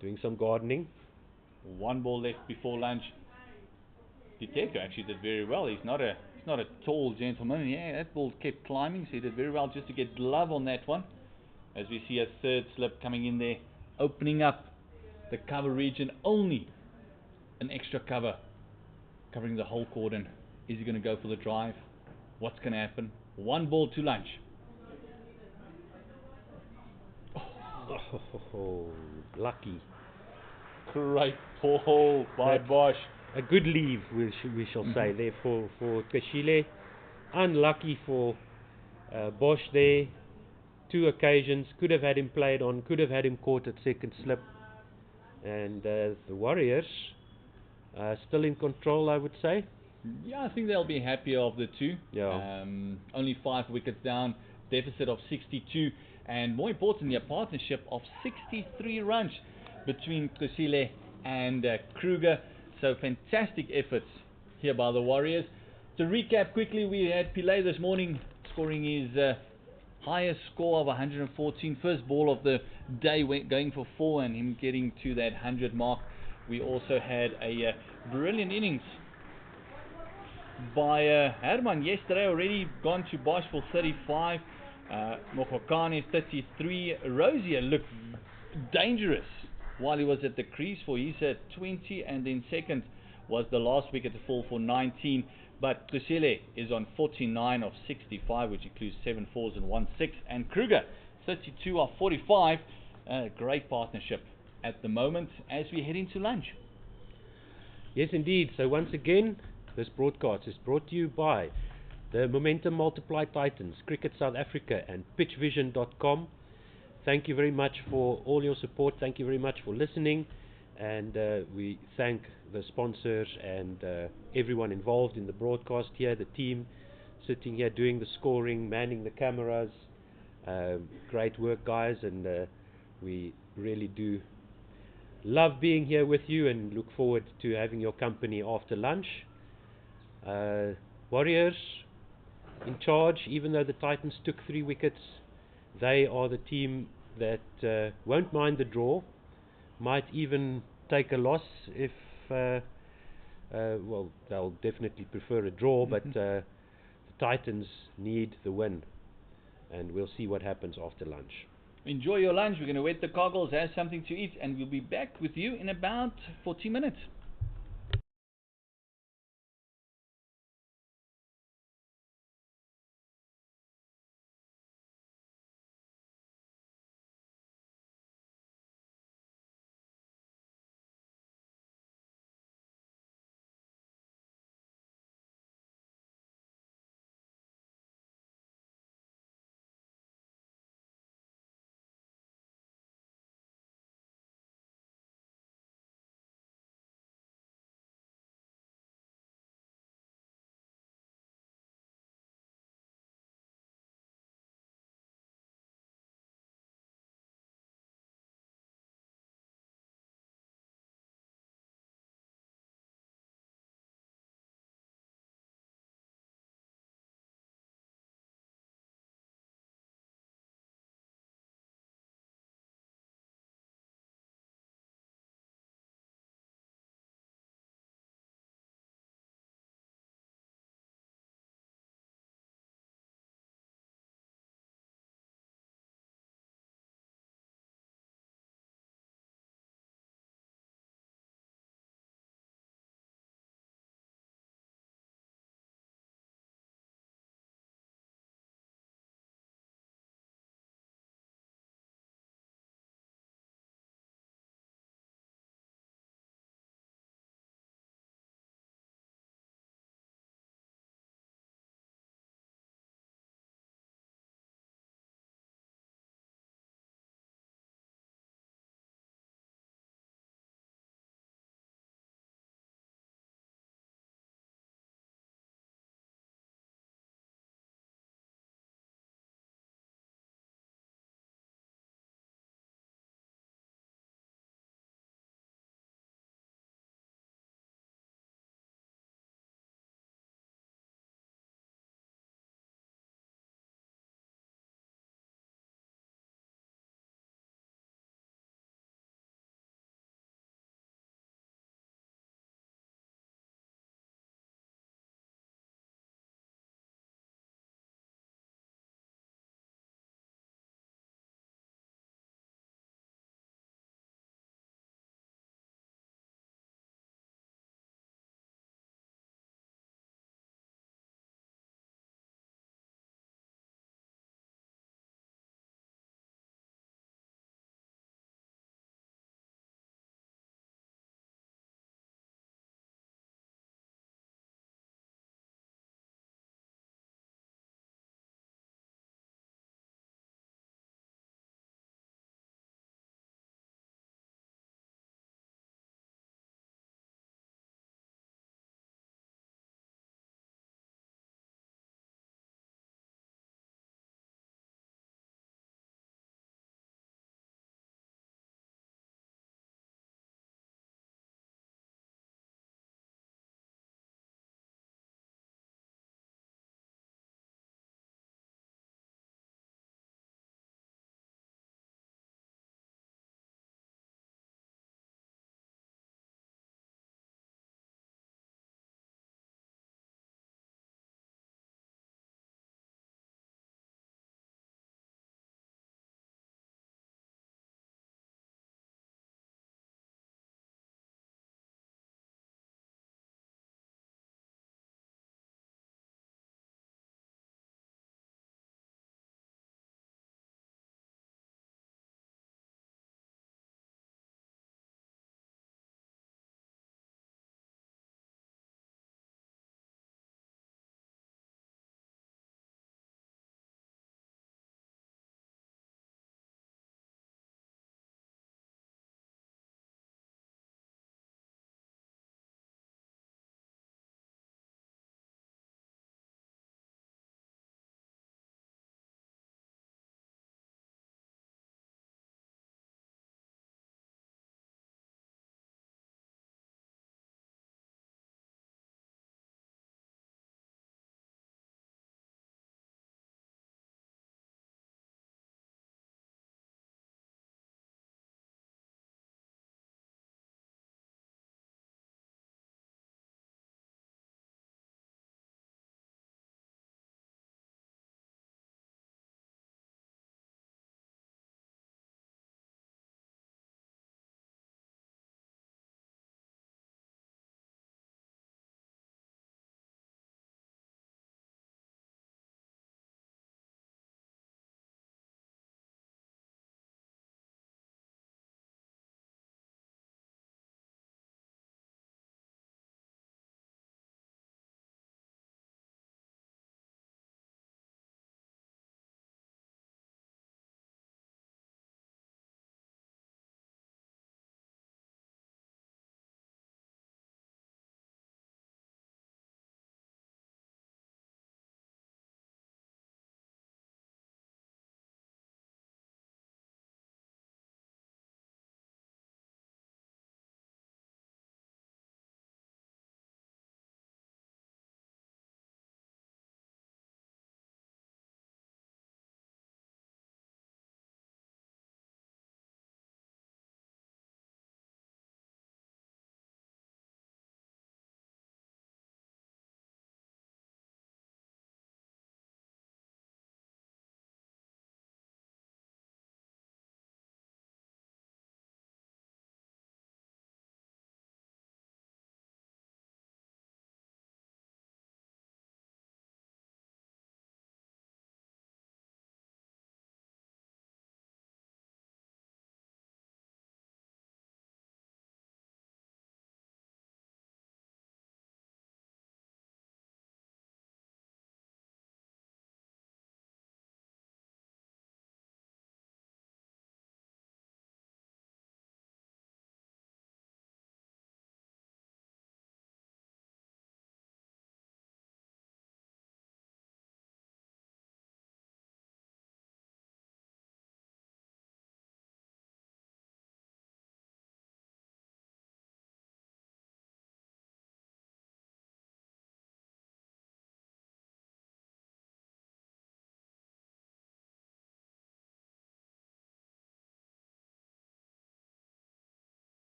Doing some gardening. 1 ball left before lunch. Diteko actually did very well. He's not a tall gentleman. Yeah, that ball kept climbing, so he did very well just to get glove on that one. As we see a third slip coming in there, opening up the cover region. Only an extra cover covering the whole cordon. Is he going to go for the drive? What's going to happen? 1 ball to lunch. Oh, lucky. Great ball by Bosch. A good leave, we shall say there for Kashile. Unlucky for Bosch there. 2 occasions, could have had him played on, could have had him caught at second slip. And the Warriors still in control, I would say. Yeah, I think they'll be happy of the 2. Yeah. Only 5 wickets down, deficit of 62, and more importantly, a partnership of 63 runs between Kashile and Krueger. So fantastic efforts here by the Warriors. To recap quickly, we had Pillay this morning scoring his highest score of 114. First ball of the day, going for 4, and him getting to that 100 mark. We also had a brilliant innings by Herman yesterday, already gone to Bosch for 35. Makhanya 33. Rosier looked dangerous while he was at the crease for his 20, and then second was the last wicket to fall for 19. But Kashile is on 49 of 65, which includes 7 fours and 1 6, and Krueger 32 of 45. Great partnership at the moment as we head into lunch. Yes, indeed. So once again, this broadcast is brought to you by the Momentum Multiply Titans, Cricket South Africa, and pitchvision.com. Thank you very much for all your support. Thank you very much for listening. And we thank the sponsors and everyone involved in the broadcast here, the team sitting here doing the scoring, manning the cameras. Great work, guys, and we really do love being here with you and look forward to having your company after lunch. Warriors in charge, even though the Titans took 3 wickets. They are the team that won't mind the draw, might even take a loss if, well, they'll definitely prefer a draw, but the Titans need the win, and we'll see what happens after lunch. Enjoy your lunch. We're going to wet the goggles, have something to eat, and we'll be back with you in about 40 minutes.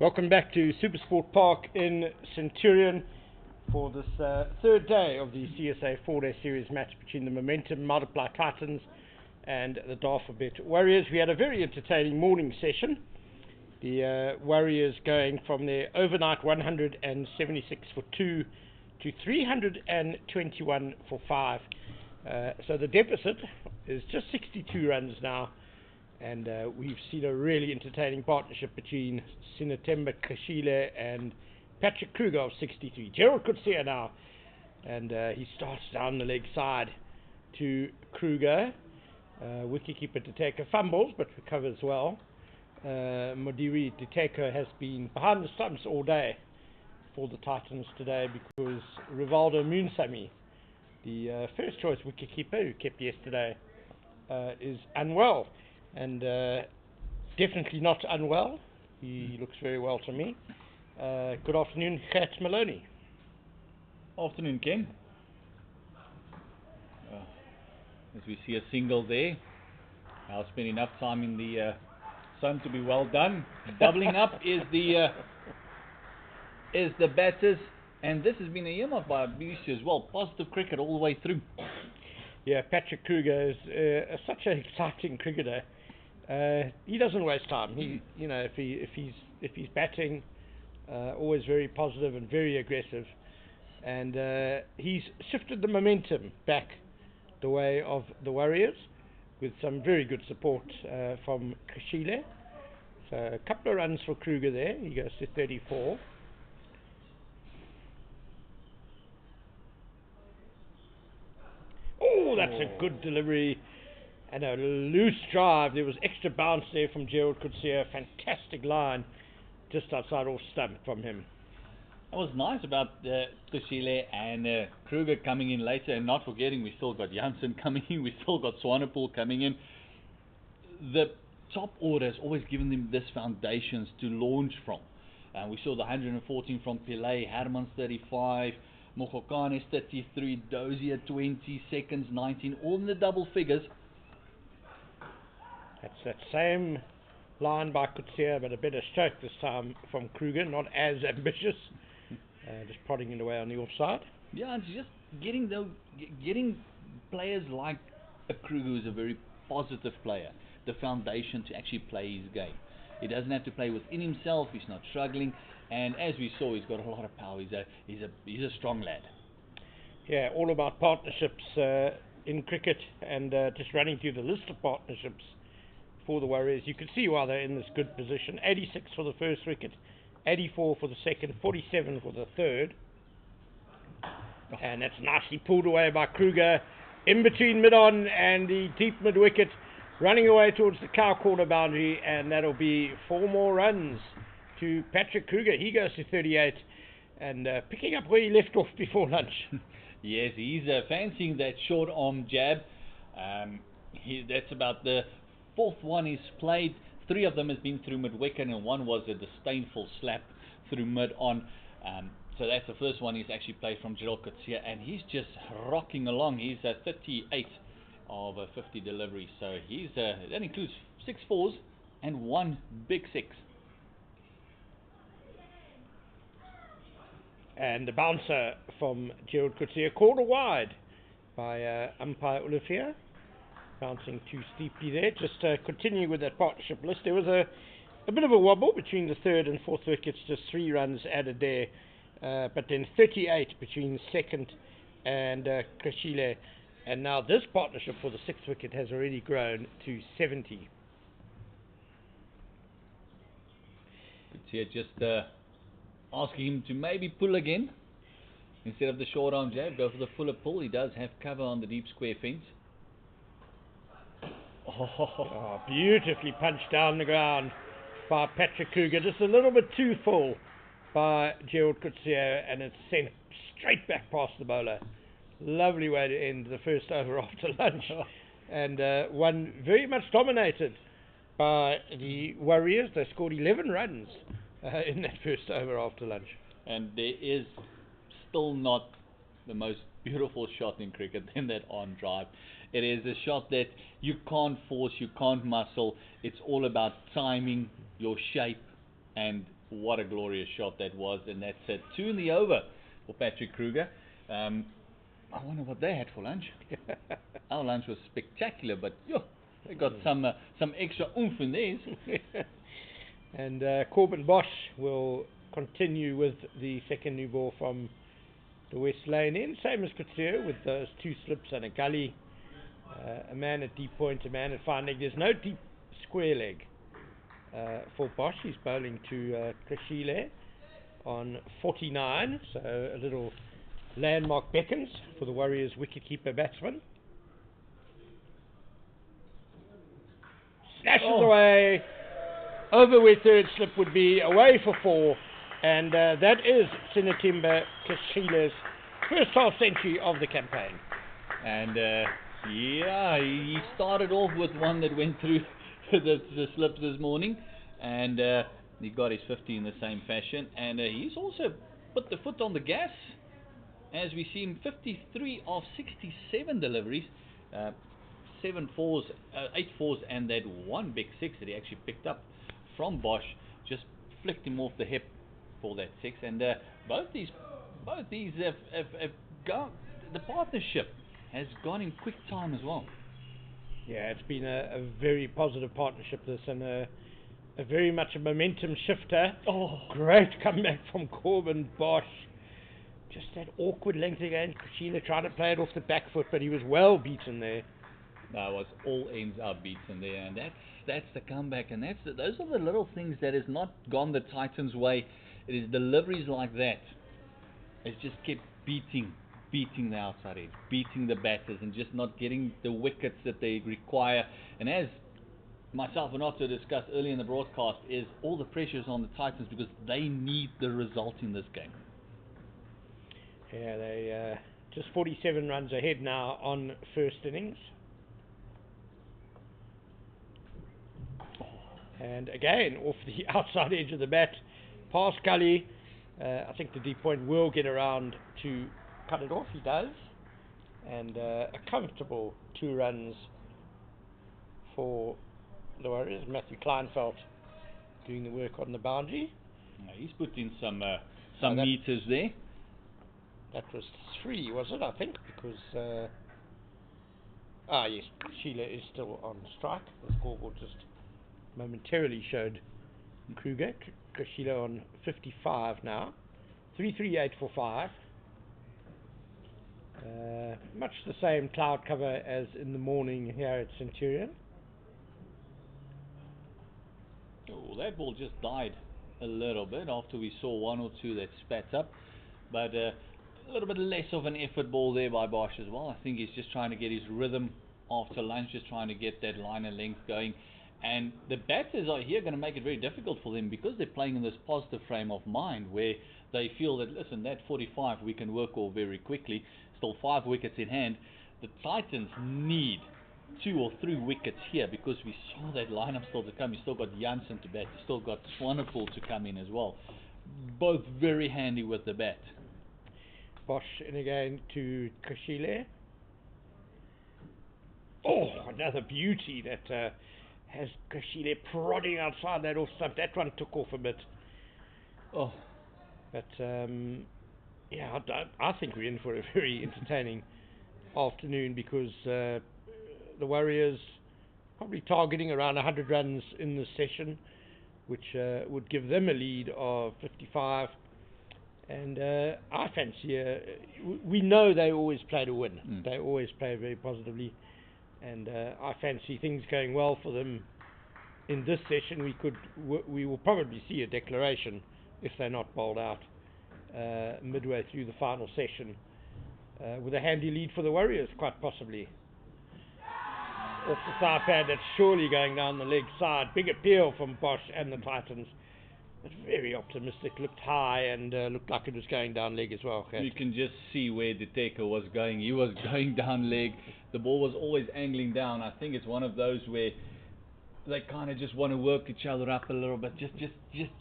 Welcome back to SuperSport Park in Centurion for this third day of the CSA 4-day series match between the Momentum Multiply Titans and the Dafabet Warriors. We had a very entertaining morning session. The Warriors going from their overnight 176 for 2 to 321 for 5. So the deficit is just 62 runs now. And we've seen a really entertaining partnership between Sinetemba Kashile and Patrick Krueger of 63. Gerald Krueger now, and he starts down the leg side to Krueger. Wicketkeeper Diteko fumbles but recovers well. Modiri Diteko has been behind the stumps all day for the Titans today because Rivaldo Moonsamy, the first choice wicketkeeper who kept yesterday, is unwell. And definitely not unwell. He looks very well to me. Good afternoon, Gert Maloney. Afternoon, Ken. As we see a single there, I'll spend enough time in the sun to be well done. Doubling up is the batters, and this has been a earmark by BBC as well. Positive cricket all the way through. Yeah, Patrick Krueger is such an exciting cricketer. He doesn't waste time. If he's batting, always very positive and very aggressive, and he's shifted the momentum back the way of the Warriors with some very good support from Kashile. So a couple of runs for Krueger there. He goes to 34. Oh, that's a good delivery. And a loose drive. There was extra bounce there from Gerald Krueger. Fantastic line just outside off stump from him. It was nice about Kashile and Krueger coming in later, and not forgetting we still got Jansen coming in, we still got Swane coming in. The top order has always given them this foundations to launch from. We saw the 114 from Pillay, Herman's 35, Mokhokane 33, Rosier 20, Seconds 19, all in the double figures. That's that same line by Krueger, but a better stroke this time from Krueger, not as ambitious. Just prodding it away on the offside. Yeah, and just getting players like a Krueger, who's a very positive player, the foundation to actually play his game. He doesn't have to play within himself. He's not struggling, and as we saw, he's got a lot of power. He's a strong lad. Yeah, all about partnerships in cricket, and just running through the list of partnerships for the Warriors. You can see why they're in this good position. 86 for the first wicket, 84 for the second, 47 for the third. And that's nicely pulled away by Krueger in between mid-on and the deep mid-wicket, running away towards the cow corner boundary, and that'll be 4 more runs to Patrick Krueger. He goes to 38 and picking up where he left off before lunch. Yes, he's fancying that short arm jab. That's about the 4th one he's played. 3 of them has been through mid-wicket, and 1 was a disdainful slap through mid-on. So that's the first one he's actually played from Gerald Krueger, and he's just rocking along. He's at 38 of 50 deliveries, so he's that includes 6 fours and 1 big 6. And the bouncer from Gerald Krueger called a wide by umpire Olivier. Bouncing too steeply there. Just continuing with that partnership list, there was a bit of a wobble between the 3rd and 4th wickets, just 3 runs added there, but then 38 between second and Kashile, and now this partnership for the 6th wicket has already grown to 70. Here just asking him to maybe pull again instead of the short arm jab, go for the fuller pull. He does have cover on the deep square fence. Oh, beautifully punched down the ground by Patrick Krueger. Just a little bit too full by Gerald Krueger, and it's sent straight back past the bowler. Lovely way to end the first over after lunch. And one very much dominated by the Warriors. They scored 11 runs in that first over after lunch. And there is still not the most beautiful shot in cricket than that arm drive. It is a shot that you can't force, you can't muscle. It's all about timing, your shape, and what a glorious shot that was, and that's 2 in the over for Patrick Krueger. I wonder what they had for lunch. Our lunch was spectacular, but they got some extra oomph in theirs. And Corbin Bosch will continue with the second new ball from the West Lane in, same as Krueger, with those 2 slips and a gully. A man at deep point, a man at fine leg. There's no deep square leg for Bosch. He's bowling to Krueger on 49, so a little landmark beckons for the Warriors wicketkeeper batsman. Slashes away over where third slip would be, away for 4, and that is Sinatimba Krueger's first half century of the campaign. And he started off with one that went through the slips this morning, and he got his 50 in the same fashion, and he's also put the foot on the gas, as we see him 53 of 67 deliveries, 7 fours, 8 fours, and that 1 big 6 that he actually picked up from Bosch, just flicked him off the hip for that 6, and both these have gone, the partnership has gone in quick time as well. Yeah, it's been a very positive partnership, this, and a very much a momentum shifter. Great comeback from Corbin Bosch. Just that awkward length again. Krueger tried to play it off the back foot, but he was well beaten there. No, it was all ends up beaten there, and that's the comeback, and those are the little things that has not gone the Titans' way. It is deliveries like that. It's just kept beating the outside edge, beating the batters, and just not getting the wickets that they require. And as myself and Otto discussed earlier in the broadcast, is all the pressures on the Titans because they need the result in this game. Yeah, they just 47 runs ahead now on first innings. And again, off the outside edge of the bat, past gully. I think the deep point will get around to cut it off. He does. And a comfortable 2 runs for the Warriors. Matthew Kleinfeld doing the work on the boundary. He's put in some meters there. That was 3, was it? I think, because yes, Sheila is still on strike. The scoreboard just momentarily showed Krueger. Sheila on 55 now. 338 for 5. Much the same cloud cover as in the morning here at Centurion. Oh, that ball just died a little bit after we saw 1 or 2 that spat up, but a little bit less of an effort ball there by Bosch as well. I think he's just trying to get his rhythm after lunch, just trying to get that line of length going. And the batters are here going to make it very difficult for them because they're playing in this positive frame of mind where they feel that, listen, that 45 we can work off very quickly, still 5 wickets in hand. The Titans need 2 or 3 wickets here because we saw that lineup still to come. You still got Jansen to bat, you still got Swane to come in as well. Both very handy with the bat. Bosch in again to Krueger. Oh, another beauty that has Krueger prodding outside that off stump. That one took off a bit. Oh, but yeah, I think we're in for a very entertaining afternoon because the Warriors probably targeting around 100 runs in this session, which would give them a lead of 55. And I fancy, we know they always play to win. They always play very positively. And I fancy things going well for them in this session. We will probably see a declaration if they're not bowled out midway through the final session with a handy lead for the Warriors, quite possibly. Off the side pad, that's surely going down the leg side. Big appeal from Bosch and the Titans. But very optimistic, looked high and looked like it was going down leg as well. You can just see where the taker was going. He was going down leg. The ball was always angling down. I think it's one of those where they kind of just want to work each other up a little bit. Just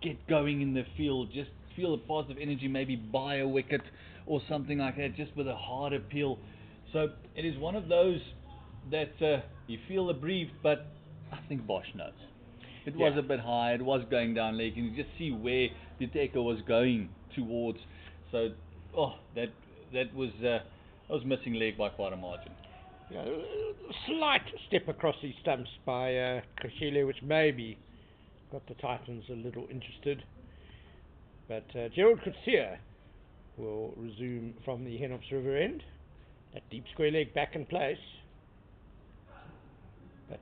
get going in the field. Just feel a positive energy. Maybe buy a wicket or something like that. Just with a hard appeal. So it is one of those that you feel aggrieved, but I think Bosch knows. It was a bit high, it was going down leg, and you just see where the taker was going towards. So, that was missing leg by quite a margin. Yeah, a slight step across these stumps by Krueger, which maybe got the Titans a little interested. But Gerald Krueger will resume from the Henops River end. That deep square leg back in place. But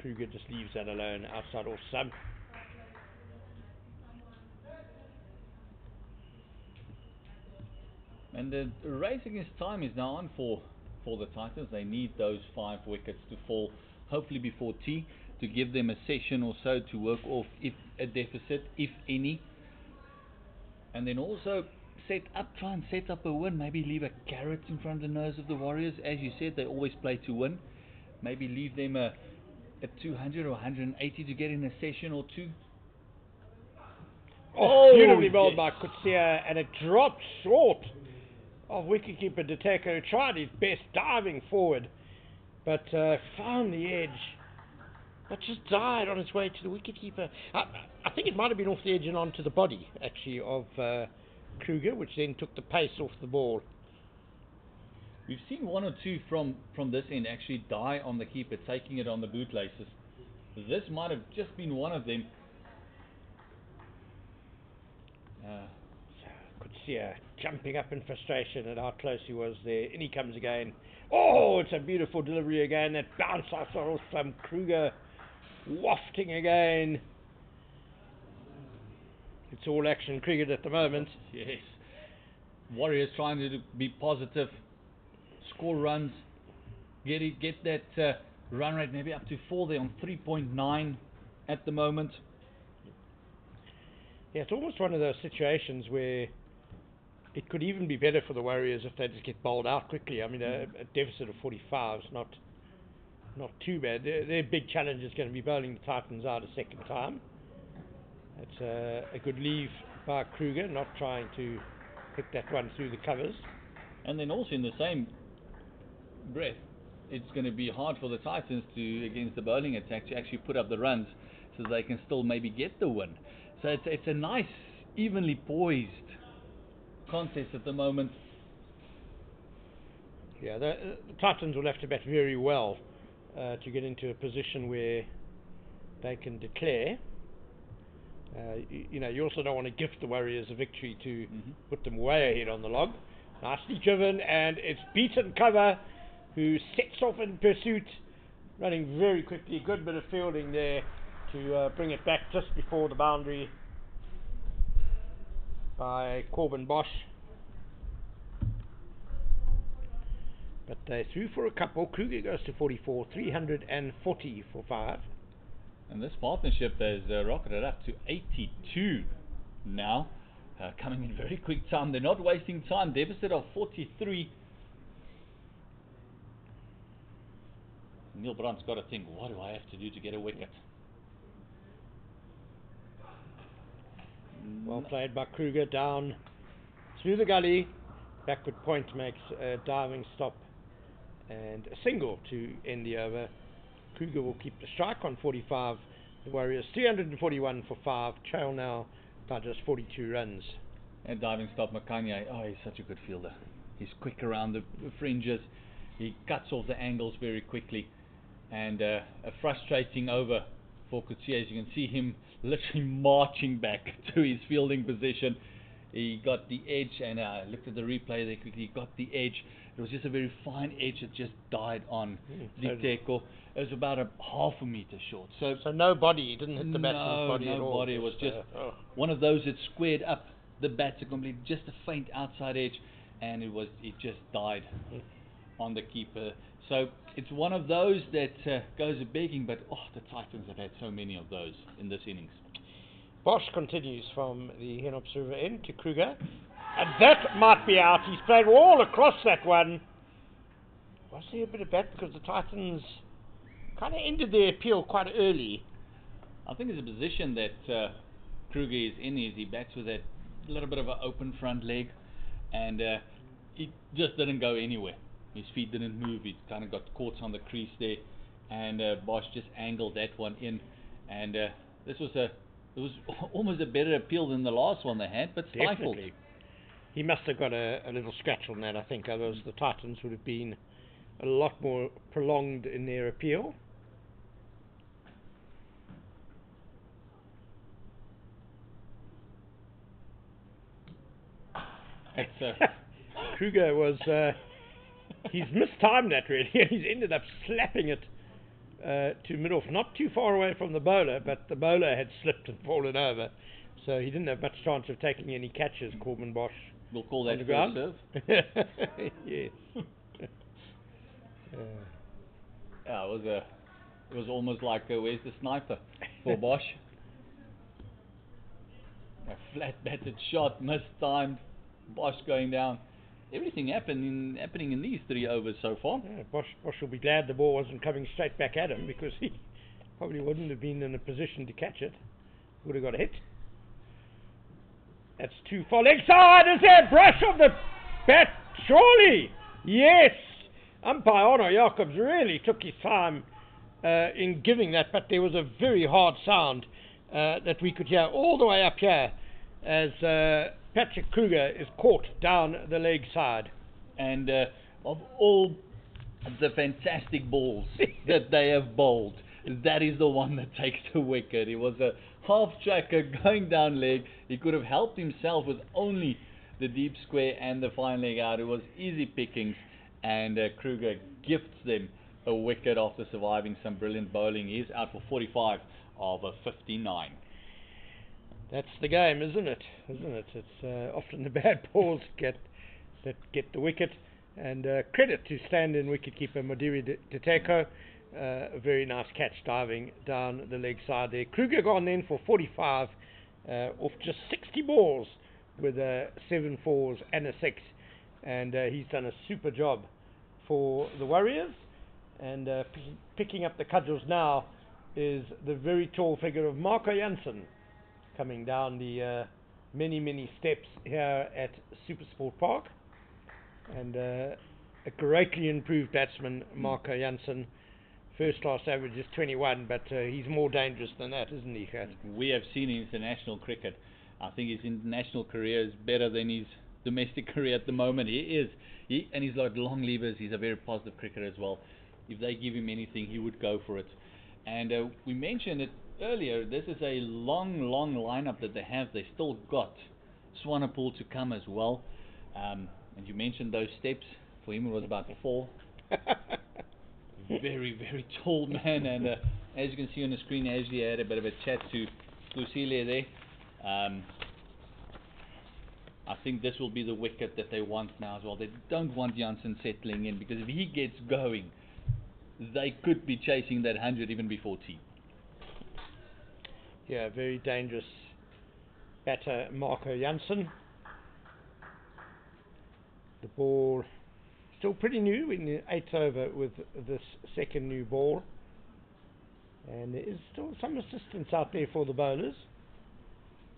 Krueger just leaves that alone outside off stump. And the race against time is now on for the Titans. They need those 5 wickets to fall, hopefully before tea, to give them a session or so to work off if a deficit, if any. And then also try and set up a win. Maybe leave a carrot in front of the nose of the Warriors. As you said, they always play to win. Maybe leave them a 200 or 180 to get in a session or two. Beautifully bowled by Krueger, and it dropped short of wicketkeeper De Teko, who tried his best diving forward, but found the edge, but just died on its way to the wicketkeeper. I think it might have been off the edge and onto the body, actually, of Krueger, which then took the pace off the ball. We've seen 1 or 2 from this end actually die on the keeper, taking it on the bootlaces. This might have just been one of them. Krueger jumping up in frustration at how close he was there. In he comes again. Oh, it's a beautiful delivery again. That bounce off some Krueger wafting again. It's all action cricket at the moment. Yes. Warriors trying to be positive, score runs, get that run rate maybe up to 4. They're on 3.9 at the moment. Yeah, it's almost one of those situations where it could even be better for the Warriors if they just get bowled out quickly. I mean, a deficit of 45 is not too bad. Their big challenge is going to be bowling the Titans out a second time. It's a good leave by Krueger, not trying to hit that one through the covers. And then also in the same breath, it's going to be hard for the Titans to, against the bowling attack, to actually put up the runs so they can still maybe get the win. So it's a nice, evenly poised contest at the moment. Yeah, the Titans will have to bat very well to get into a position where they can declare. You also don't want to gift the Warriors a victory to put them way ahead on the log. Nicely driven, and it's beaten cover, who sets off in pursuit, running very quickly. Good bit of fielding there to bring it back just before the boundary by Corbin Bosch. But they threw for a couple. Krueger goes to 44, 340 for 5. And this partnership has rocketed up to 82 now, coming in very quick time. They're not wasting time. Deficit of 43. Neil Brandt's got to think, what do I have to do to get a wicket? Well played by Krueger, down through the gully. Backward point makes a diving stop and a single to end the over. Krueger will keep the strike on 45. The Warriors 341 for 5. Trail now by just 42 runs. And diving stop Makhanya. Oh, he's such a good fielder. He's quick around the fringes. He cuts off the angles very quickly. And a frustrating over for Krueger. As you can see him literally marching back to his fielding position. He got the edge, and I looked at the replay there quickly. He got the edge. It was just a very fine edge that just died on De Teko. It was about a half a meter short. So no body, he didn't hit the batsman's body at all. No body. It was just one of those that squared up the bat to complete just a faint outside edge, and it just died on the keeper. So it's one of those that goes a begging, but the Titans have had so many of those in this innings. Bosch continues from the Henops River end to Krueger, and that might be out. He's played all across that one. Was there a bit of bat because the Titans kind of ended their appeal quite early? I think it's a position that Krueger is in. He bats with that little bit of an open front leg, and he just didn't go anywhere. His feet didn't move. He kind of got caught on the crease there, and Bosch just angled that one in, and This was it was almost a better appeal than the last one they had, but stifled. Definitely. He must have got a little scratch on that, I think, otherwise the Titans would have been a lot more prolonged in their appeal. Krueger was he's mistimed that really. He's ended up slapping it to mid-off, not too far away from the bowler, but the bowler had slipped and fallen over, so he didn't have much chance of taking any catches. Corbin Bosch. We'll call that ground. Serve. Yes. It was almost like where's the sniper for Bosch? A flat batted shot, mistimed. Bosch going down. Everything happening in these 3 overs so far. Yeah, Bosch will be glad the ball wasn't coming straight back at him, because he probably wouldn't have been in a position to catch it. Would have got a hit. That's too far leg side. Is there a brush of the bat? Surely. Yes. Umpire Arno Jacobs really took his time in giving that, but there was a very hard sound that we could hear all the way up here as Patrick Krueger is caught down the leg side. And of all the fantastic balls that they have bowled, that is the one that takes the wicket. It was a half tracker going down leg. He could have helped himself with only the deep square and the fine leg out. It was easy pickings, and Krueger gifts them a wicket after surviving some brilliant bowling. He's out for 45 of 59. That's the game, isn't it? It's often the bad balls that get the wicket, and credit to stand-in wicketkeeper Modiri Diteko. A very nice catch diving down the leg side there. Krueger gone then for 45 off just 60 balls with 7 fours and a 6, and he's done a super job for the Warriors. And picking up the cudgels now is the very tall figure of Marco Jansen, coming down the many steps here at SuperSport Park, and a greatly improved batsman, Marco Jansen. First class average is 21, but he's more dangerous than that, isn't he, Kat? We have seen in international cricket, I think his international career is better than his domestic career at the moment. And he's got long levers. He's a very positive cricketer as well. If they give him anything, he would go for it. And we mentioned it earlier, this is a long lineup that they have. They still got Swane to come as well. And you mentioned those steps. For him it was about 4. Very tall man, and as you can see on the screen, Ashley had a bit of a chat to Rosier there. I think this will be the wicket that they want now as well. They don't want Jansen settling in, because if he gets going, they could be chasing that 100 even before tea. Yeah, very dangerous batter, Marco Jansen. The ball still pretty new in the 8th over with this second new ball, and there is still some assistance out there for the bowlers.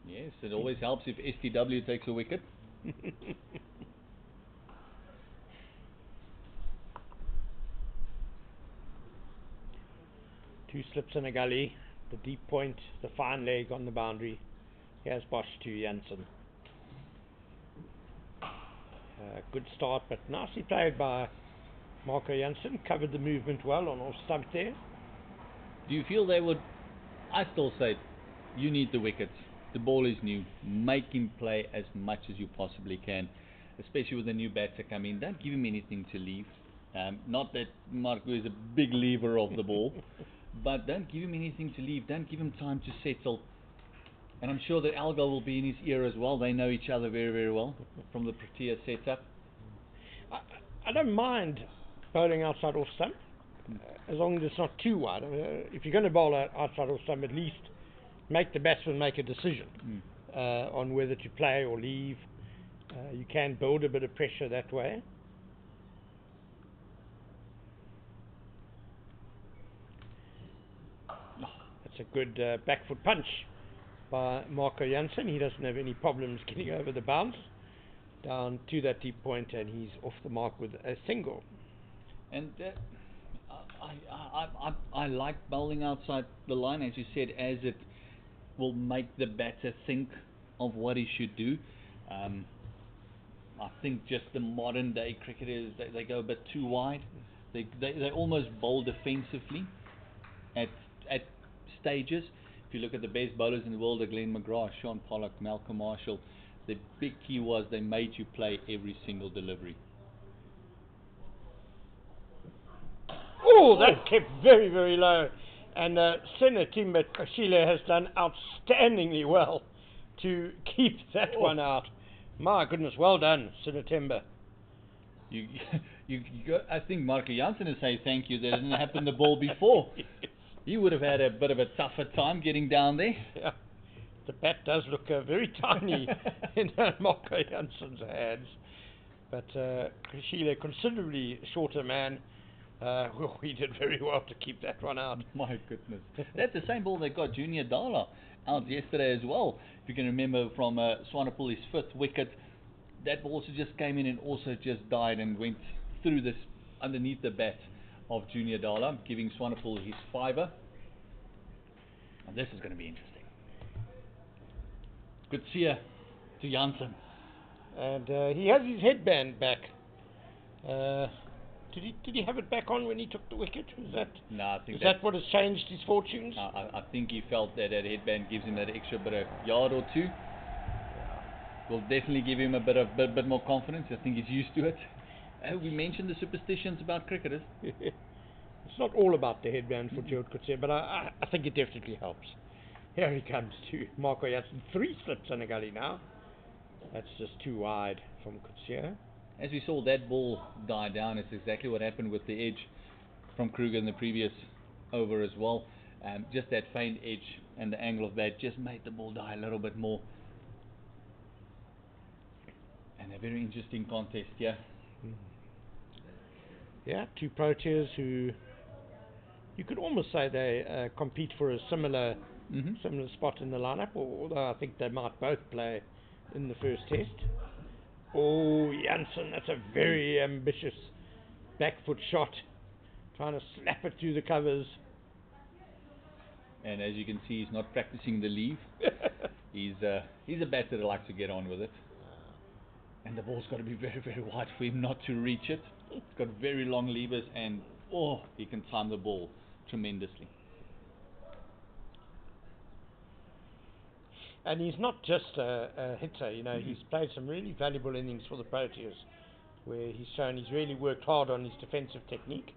Yes, it always helps if STW takes a wicket. 2 slips in a gully, the deep point, the fine leg on the boundary. Here's Bosch to Jansen. Good start, but nicely played by Marco Jansen. Covered the movement well on off stump there. Do you feel they would? I still say you need the wickets. The ball is new. Make him play as much as you possibly can, especially with the new batter coming in. Don't give him anything to leave. Not that Marco is a big lever of the ball, but don't give him anything to leave. Don't give him time to settle. And I'm sure that Algal will be in his ear as well. They know each other very well from the Protea setup. I don't mind bowling outside off stump, as long as it's not too wide. If you're going to bowl outside off stump, at least make the batsman make a decision on whether to play or leave. You can build a bit of pressure that way. That's a good back foot punch by Marco Jansen. He doesn't have any problems getting over the bounce down to that deep point, and he's off the mark with a single. And I like bowling outside the line, as you said, as it will make the batter think of what he should do. I think just the modern day cricketers, they go a bit too wide. They almost bowl defensively at stages. If you look at the best bowlers in the world, Glenn McGrath, Sean Pollock, Malcolm Marshall, the big key was they made you play every single delivery. Oh, that kept very, very low. And Senatimba Kashile has done outstandingly well to keep that one out. My goodness, well done, Senatimba. I think Marco Jansen is saying thank you. That didn't happen the ball before. He would have had a bit of a tougher time getting down there. Yeah. The bat does look very tiny in Marco Jansen's hands. But Kashile, considerably shorter man, well, he did very well to keep that one out. My goodness. That's the same ball they got Junior Dala out yesterday as well. If you can remember from Swane, his 5th wicket, that ball also just came in and also just died and went through this underneath the bat of Junior Dala, giving Swane his 5er. And this is going to be interesting. Good see to Jansen. And he has his headband back. Did he have it back on when he took the wicket? No, I think is that what has changed his fortunes? I think he felt that headband gives him that extra bit of yard or two. Will definitely give him a bit more confidence. I think he's used to it. We mentioned the superstitions about cricketers. It's not all about the headband for Gerald Coetzee, but I think it definitely helps. Here he comes to Marco Jansen. 3 slips in a gully now. That's just too wide from Coetzee. As we saw that ball die down, it's exactly what happened with the edge from Krueger in the previous over as well. Just that faint edge and the angle of that just made the ball die a little bit more. And a very interesting contest here. Yeah, 2 Proteas who you could almost say they compete for a similar spot in the lineup, although I think they might both play in the first test. Oh, Jansen, that's a very ambitious back foot shot, trying to slap it through the covers. And as you can see, he's not practicing the leave. He's a batter that likes to get on with it. And the ball's got to be very, very wide for him not to reach it. It's got very long levers, and he can time the ball tremendously. And he's not just a hitter, you know, he's played some really valuable innings for the Proteas, where he's shown he's really worked hard on his defensive technique.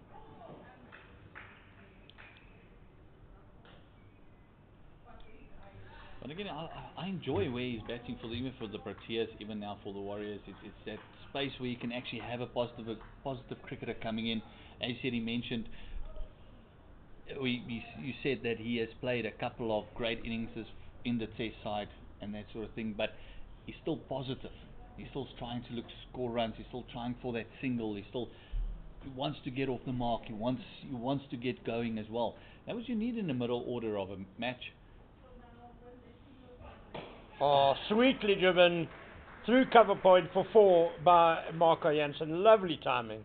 But again, I enjoy where he's batting for even for the Proteas, even now for the Warriors. It's that space where you can actually have a positive cricketer coming in. As you said, he mentioned, you said that he has played a couple of great innings in the test side and that sort of thing, but he's still positive. He's still trying to look to score runs. He's still trying for that single. He wants to get off the mark. He wants to get going as well. That was you need in the middle order of a match. Oh, sweetly driven through cover point for 4 by Marco Jansen. Lovely timing.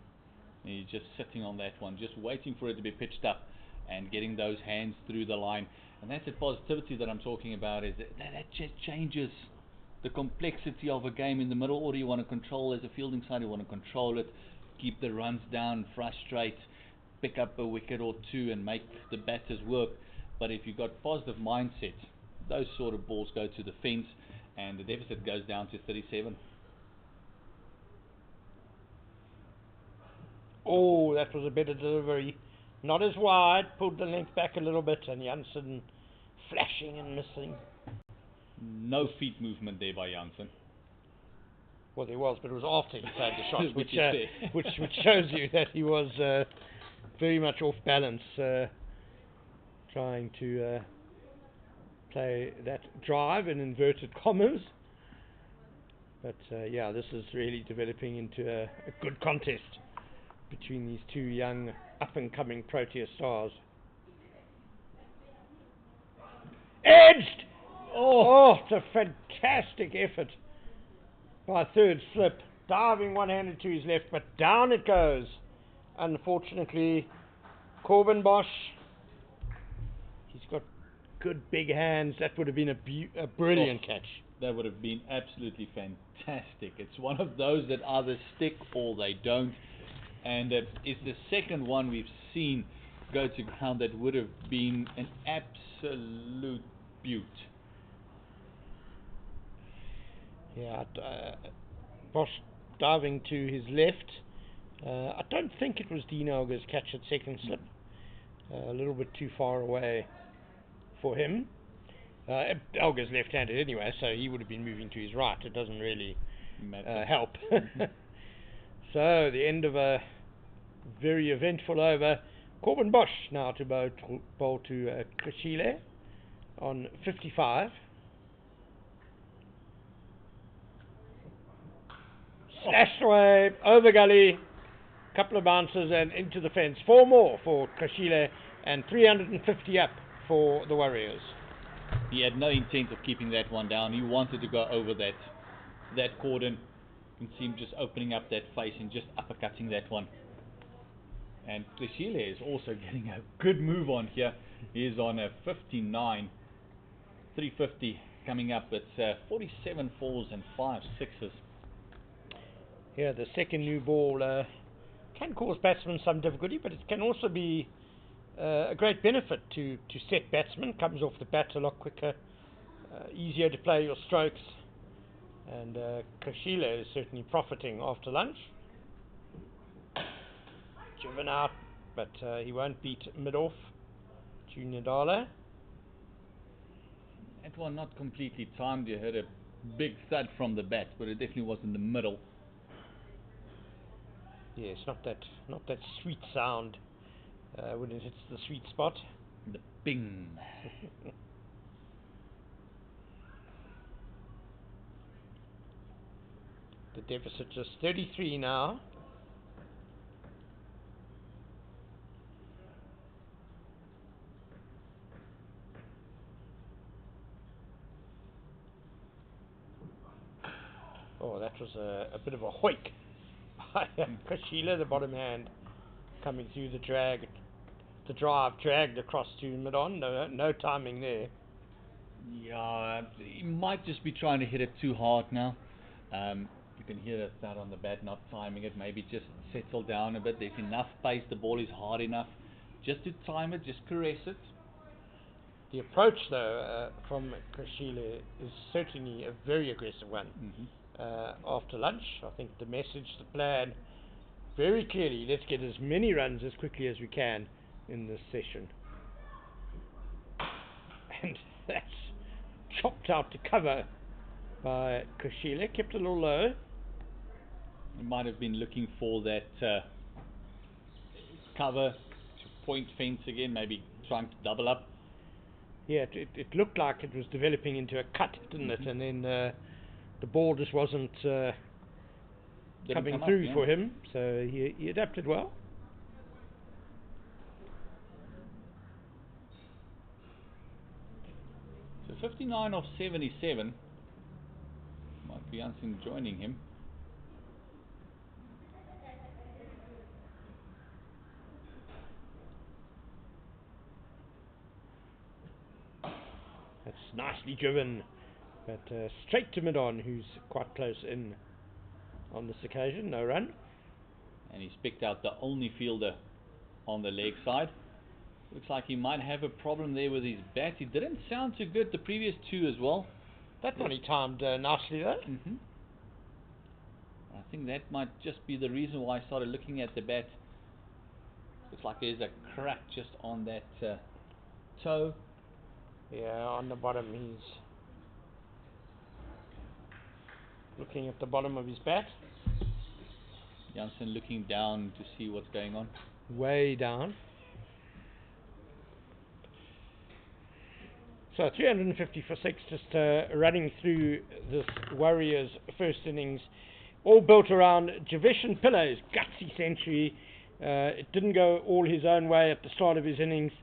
He's just sitting on that one, just waiting for it to be pitched up and getting those hands through the line. And that's the positivity that I'm talking about, is that just changes the complexity of a game. In the middle order, you want to control. As a fielding side, you want to control it, keep the runs down, frustrate, pick up a wicket or 2 and make the batters work. But if you've got positive mindset, those sort of balls go to the fence and the deficit goes down to 37. Oh, that was a better delivery. Not as wide, pulled the length back a little bit, and Jansen flashing and missing. No feet movement there by Jansen. Well, there was, but it was after he played the shot, which shows you that he was very much off balance, trying to play that drive in inverted commas. But yeah, this is really developing into a good contest between these 2 young up-and-coming Protea stars. Edged! Oh, it's a fantastic effort by 3rd slip, diving one-handed to his left, but down it goes. Unfortunately, Corbin Bosch, he's got good big hands. That would have been a brilliant catch. That would have been absolutely fantastic. It's one of those that either stick or they don't. And it's the second one we've seen go to ground that would have been an absolute beaut. Yeah, Bosch diving to his left. I don't think it was Dean Elgar's catch at second slip. A little bit too far away for him. Elgar's left-handed anyway, so he would have been moving to his right. It doesn't really help. So, the end of a very eventful over. Corbin Bosch now to bowl to Pillay on 55. Slashed away, over gully, couple of bounces and into the fence. 4 more for Pillay and 350 up for the Warriors. He had no intent of keeping that one down. He wanted to go over that cordon. You can see him just opening up that face and just uppercutting that one. And Pillay is also getting a good move on here. He is on a 59, 350 coming up. It's 47 fours and 5 sixes. Yeah, the second new ball can cause batsmen some difficulty, but it can also be a great benefit to set batsmen. Comes off the bat a lot quicker, easier to play your strokes, and Pillay is certainly profiting after lunch. Driven out, but he won't beat mid-off. Junior Dala. That one not completely timed. You heard a big thud from the bat, but it definitely was in the middle. Yes, not that sweet sound when it hits the sweet spot. The bing. The deficit just 33 now. Oh, that was a bit of a hoik by Pillay, the bottom hand, coming through the drive dragged across to mid-on. No timing there. Yeah, he might just be trying to hit it too hard now. You can hear that thud on the bat, not timing it. Maybe just settle down a bit. There's enough pace. The ball is hard enough just to time it, just caress it. The approach, though, from Pillay is certainly a very aggressive one. After lunch, I think the message, the plan, very clearly, let's get as many runs as quickly as we can in this session. And that's chopped out to cover by Pillay, kept a little low. He might have been looking for that cover to point fence again, maybe trying to double up. Yeah, it looked like it was developing into a cut, didn't it? And then the ball just wasn't coming through for him, so he adapted well. So 59 of 77. Marco Jansen joining him. That's nicely driven, but straight to mid-on, who's quite close in on this occasion. No run. And he's picked out the only fielder on the leg side. Looks like he might have a problem there with his bat. He didn't sound too good the previous two as well. That one he timed nicely though. I think that might just be the reason why I started looking at the bat. Looks like there's a crack just on that toe. Yeah, on the bottom he's looking at the bottom of his bat. Jansen looking down to see what's going on. Way down. So 350 for 6, just running through this Warriors first innings. All built around Javesh and Pillay's gutsy century. It didn't go all his own way at the start of his innings,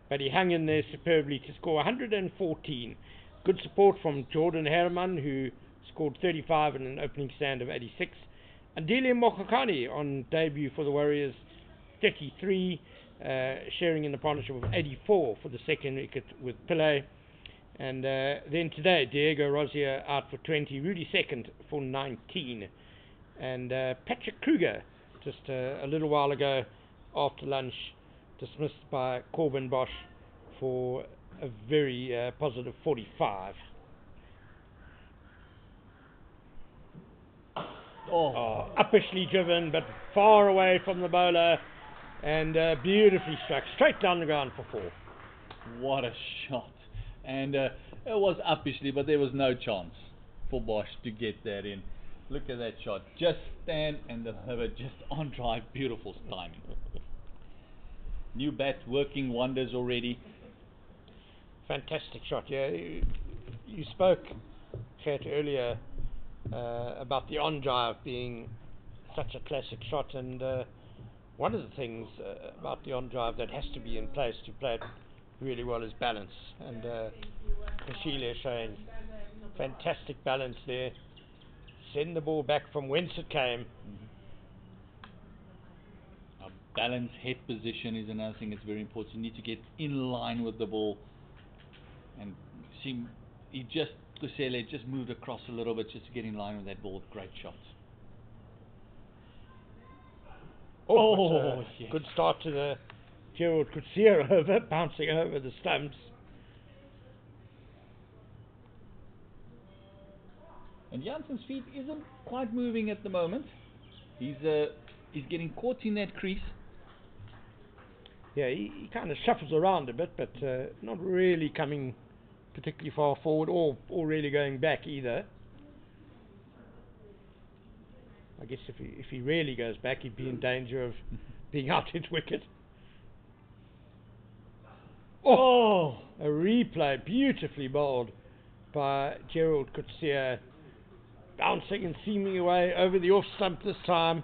but he hung in there superbly to score 114. Good support from Jordan Herman, who scored 35 in an opening stand of 86. And Makhanya on debut for the Warriors, 33. sharing in the partnership of 84 for the second wicket with Pillay. And then today, Diego Rosier out for 20, Rudi Second for 19. And Patrick Krueger, just a little while ago after lunch, dismissed by Corbin Bosch for a very positive 45. Uppishly driven, but far away from the bowler, and beautifully struck, straight down the ground for 4. What a shot. And it was uppishly, but there was no chance for Bosch to get that in. Look at that shot. Just stand and deliver, just on drive. Beautiful timing. New bat working wonders already. Fantastic shot. Yeah, you spoke, Gert, earlier about the on drive being such a classic shot, and one of the things about the on drive that has to be in place to play it really well is balance, and Krueger showing fantastic balance there. Send the ball back from whence it came. A balanced head position is another thing that's very important. You need to get in line with the ball, and see, Krueger just moved across a little bit just to get in line with that ball. Great shot. Yes. Good start to the Gerald Krueger over, bouncing over the stumps. And Jansen's feet isn't quite moving at the moment. He's getting caught in that crease. Yeah, he kind of shuffles around a bit, but not really coming particularly far forward or really going back either. I guess if he really goes back, he'd be in danger of being out at wicket. A replay, beautifully bowled by Gerald Krueger, bouncing and seaming away over the off stump this time.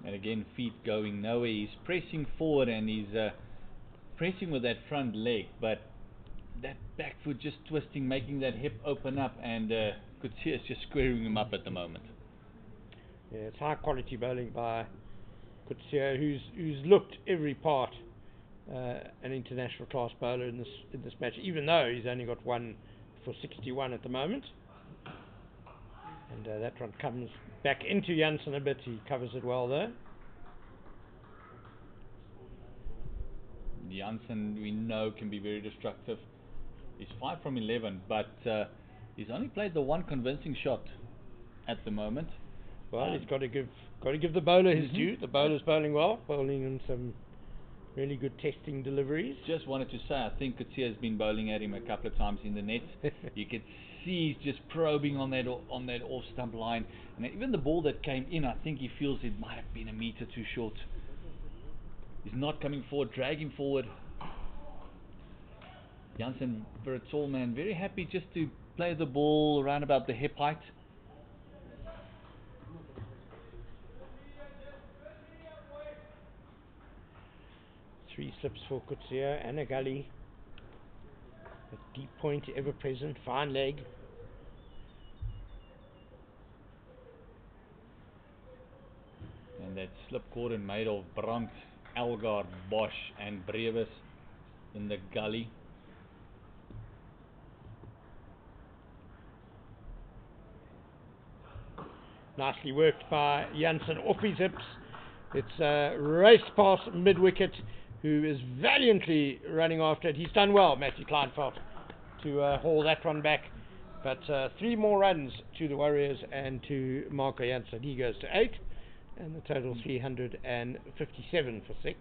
And again, feet going nowhere. He's pressing forward and he's pressing with that front leg, but that back foot just twisting, making that hip open up, and Krueger's just squaring him up at the moment. Yeah, it's high quality bowling by Krueger, who's looked every part an international class bowler in this match, even though he's only got 1 for 61 at the moment. And that one comes back into Jansen a bit. He covers it well there. Jansen, we know, can be very destructive. He's 5 from 11, but he's only played the 1 convincing shot at the moment. Well, he's got to give the bowler his due. The bowler's bowling well, bowling in some really good testing deliveries. Just wanted to say, I think Krueger has been bowling at him a couple of times in the net. You could see he's just probing on that off stump line, and even the ball that came in, I think he feels it might have been a metre too short. He's not coming forward, dragging forward. Jansen, for a tall man, very happy just to play the ball around about the hip height. Three slips for Krueger and a gully. A deep point ever present, fine leg. And that slip cordon made of Brandt, Elgar, Bosch and Brevis in the gully. Nicely worked by Jansen off his hips. It's raced past mid-wicket, who is valiantly running after it. He's done well, Matthew Kleinfeld, to haul that one back. But 3 more runs to the Warriors and to Marco Jansen. He goes to 8, and the total 357 for 6.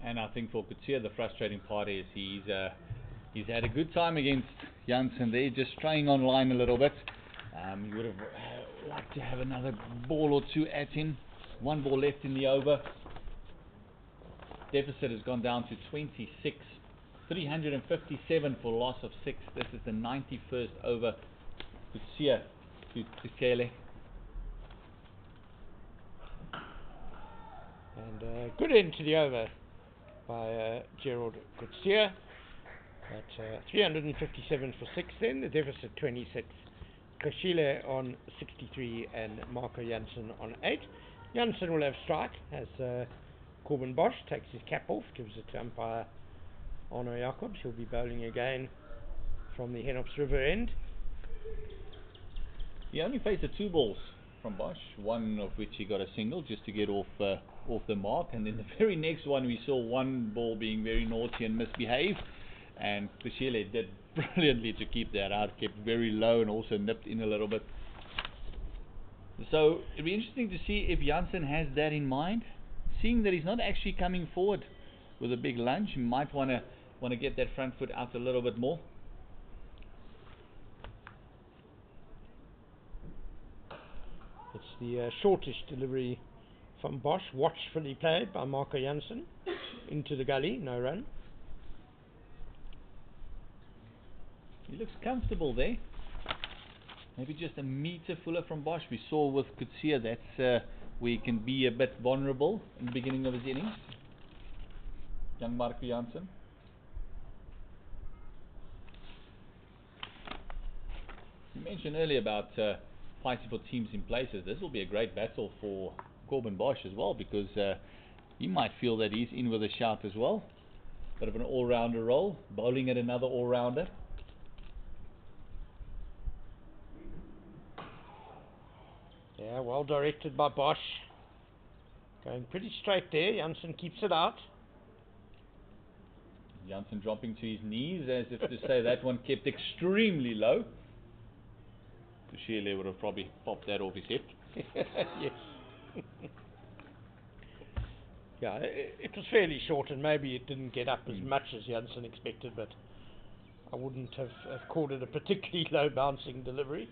And I think for Krueger, the frustrating part is he's had a good time against Jansen there, just straying on line a little bit. He would have liked to have another ball or 2 at him. 1 ball left in the over. Deficit has gone down to 26. 357 for loss of 6. This is the 91st over. Krueger to Kele. And good end to the over by Gerald Krueger. At 357 for 6 then. The deficit 26. Krueger on 63 and Marco Jansen on 8. Jansen will have strike, as Corbin Bosch takes his cap off, gives it to umpire Arno Jacobs. He'll be bowling again from the Henops River end. He only faced the 2 balls from Bosch, one of which he got a single just to get off the mark, and then the very next one we saw 1 ball being very naughty and misbehaved, and Pillay did brilliantly to keep that out, kept very low and also nipped in a little bit. So it'll be interesting to see if Jansen has that in mind, seeing that he's not actually coming forward with a big lunge. He might want to get that front foot out a little bit more. It's the shortish delivery from Bosch, watchfully played by Marco Jansen into the gully, no run. He looks comfortable there. Maybe just a meter fuller from Bosch. We saw with Krueger that's where he can be a bit vulnerable in the beginning of his innings. Young Marco Jansen. You mentioned earlier about fighting for teams in places. This will be a great battle for Corbin Bosch as well, because he might feel that he's in with a shout as well. Bit of an all-rounder role, bowling at another all-rounder. Yeah, well directed by Bosch. Going pretty straight there. Jansen keeps it out. Jansen dropping to his knees as if to say that one kept extremely low. Pillay would have probably popped that off his head. Yes. Yeah, it was fairly short, and maybe it didn't get up as much as Jansen expected, but I wouldn't have called it a particularly low bouncing delivery.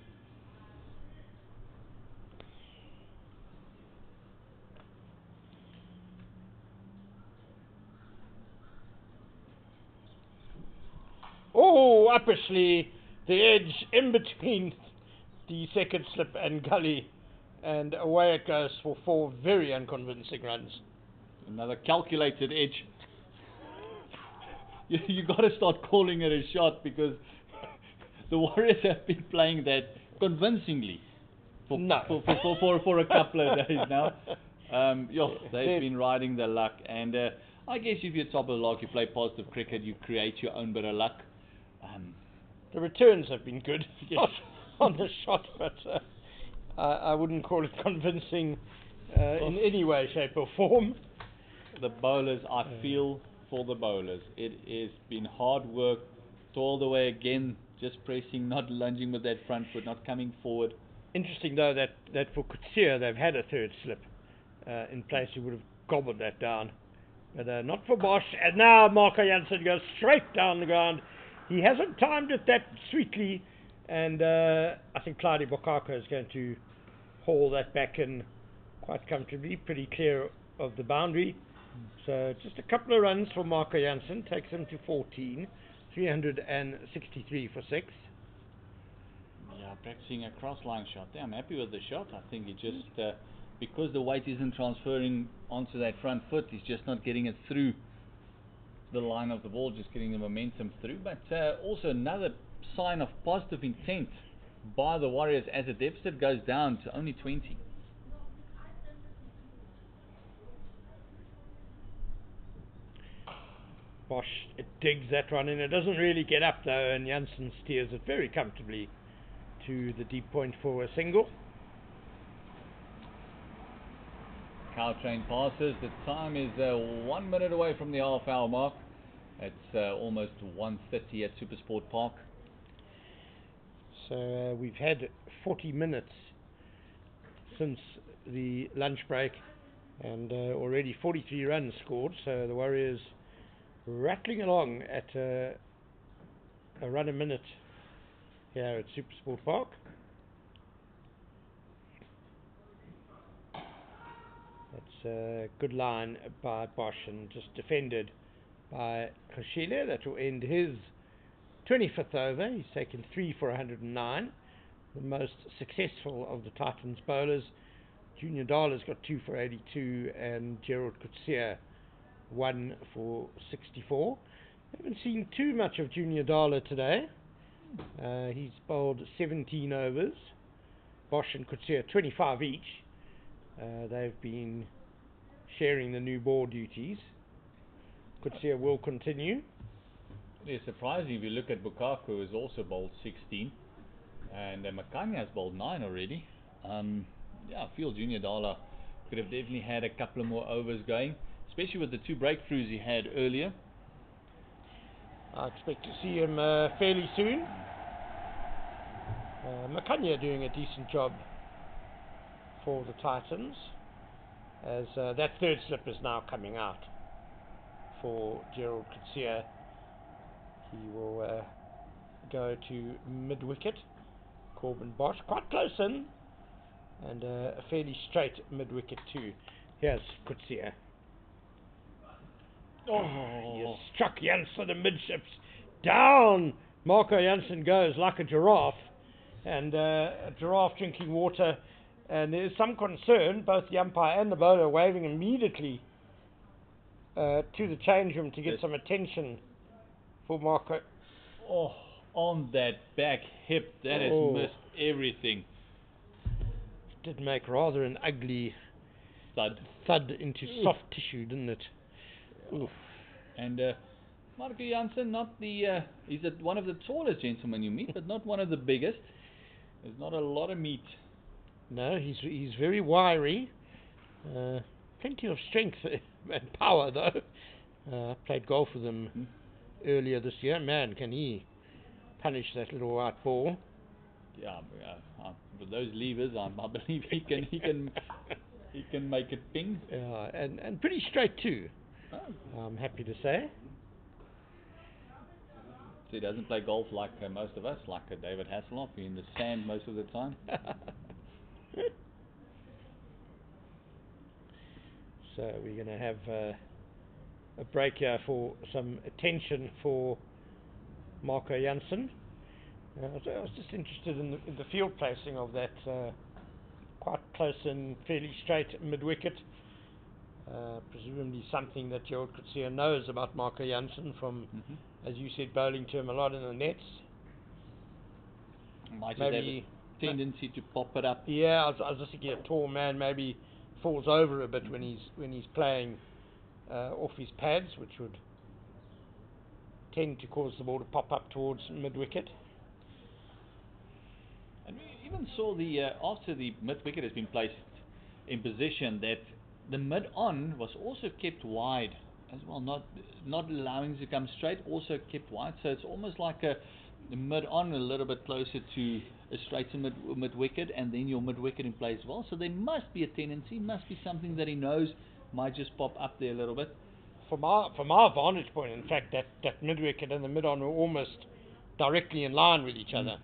Oh, uppishly, the edge in between the second slip and gully, and away it goes for 4 very unconvincing runs. Another calculated edge. You got to start calling it a shot, because the Warriors have been playing that convincingly for a couple of days now. They've been riding the luck, and I guess if you're top of the log, you play positive cricket, you create your own bit of luck. The returns have been good. Yes. On the shot, but I wouldn't call it convincing in any way, shape or form. The bowlers, I feel for the bowlers. It has been hard work, all the way again, just pressing, not lunging with that front foot, not coming forward. Interesting though that for Krueger they've had a 3rd slip in place. He would have gobbled that down, but not for Bosch. And now Marco Jansen goes straight down the ground. He hasn't timed it that sweetly, and I think Clyde Bokako is going to haul that back in quite comfortably, pretty clear of the boundary. So just a couple of runs for Marco Jansen, takes him to 14, 363 for 6. Yeah, practicing a cross-line shot there. I'm happy with the shot. I think he just, because the weight isn't transferring onto that front foot, he's just not getting it through the line of the ball, just getting the momentum through. But also another sign of positive intent by the Warriors as the deficit goes down to only 20. Bosch digs that one in. It doesn't really get up though, and Jansen steers it very comfortably to the deep point for a single. Cow train passes. The time is 1 minute away from the half-hour mark. It's almost 1:30 at SuperSport Park. So we've had 40 minutes since the lunch break, and already 43 runs scored. So the Warriors rattling along at a run a minute here at SuperSport Park. That's a good line by Bosch, and just defended by Krueger. That will end his 25th over. He's taken 3 for 109, the most successful of the Titans bowlers. Junior Dala's got 2 for 82, and Gerald Krueger 1 for 64. Haven't seen too much of Junior Dala today. He's bowled 17 overs. Bosch and Krueger 25 each. They've been sharing the new ball duties. Krueger will continue. It is surprising if you look at Bukaku, who has also bowled 16, and Makhanya has bowled 9 already. Yeah, I feel Junior Dala could have definitely had a couple of more overs going, especially with the 2 breakthroughs he had earlier. I expect to see him fairly soon. Makhanya doing a decent job for the Titans, as that third slip is now coming out for Gerald Krueger. He will go to mid-wicket. Corbin Bosch quite close in, and a fairly straight mid-wicket too. Here's Krueger. Oh, he has struck Jansen amidships. Down Marco Jansen goes like a giraffe, and a giraffe drinking water, and there is some concern, both the umpire and the bowler waving immediately to the change room to get some attention for Marco. Oh, on that back hip, that has missed everything. Did make rather an ugly thud into soft tissue, didn't it? Oof. And Marco Jansen, not the he's one of the tallest gentlemen you meet, but not one of the biggest. There's not a lot of meat. No, he's very wiry. Plenty of strength and power, though. I played golf with him earlier this year. Man, can he punish that little white ball? Yeah, with those levers, I believe he can make it ping. Yeah, and pretty straight too. Oh. I'm happy to say. So he doesn't play golf like most of us, like David Hasselhoff, in the sand most of the time. So we're going to have a break here for some attention for Marco Jansen. I was just interested in the field placing of that quite close and fairly straight mid-wicket. Presumably something that Gerald Krueger knows about Marco Jansen from, as you said, bowling to him a lot in the nets. Might just have a tendency to pop it up. Yeah, I was just thinking a tall man maybe falls over a bit when he's playing off his pads, which would tend to cause the ball to pop up towards mid-wicket. And we even saw after the mid-wicket has been placed in position, that the mid-on was also kept wide as well, not allowing it to come straight, also kept wide. So it's almost like the mid-on a little bit closer to a straight to mid-wicket, and then your mid-wicket in play as well. So there must be a tendency, must be something that he knows might just pop up there a little bit. From our vantage point, in fact, that mid-wicket and the mid-on were almost directly in line with each other,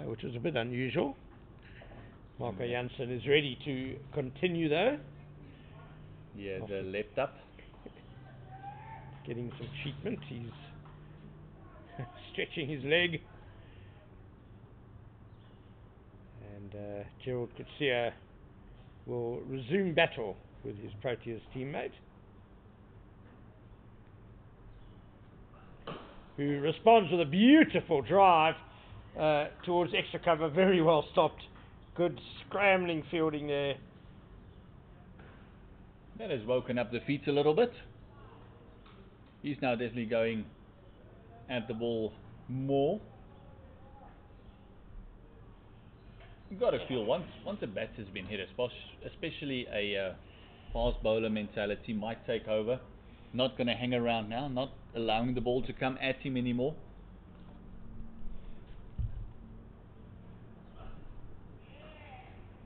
which was a bit unusual. Marco Jansen is ready to continue though. Yeah, the left up. Getting some treatment. He's stretching his leg. And Gerald Krueger will resume battle with his Proteas teammate, who responds with a beautiful drive towards extra cover. Very well stopped. Good scrambling fielding there. That has woken up the feet a little bit. He's now definitely going at the ball more. You've got to feel once a bat has been hit, especially a fast bowler mentality might take over. Not going to hang around now, not allowing the ball to come at him anymore.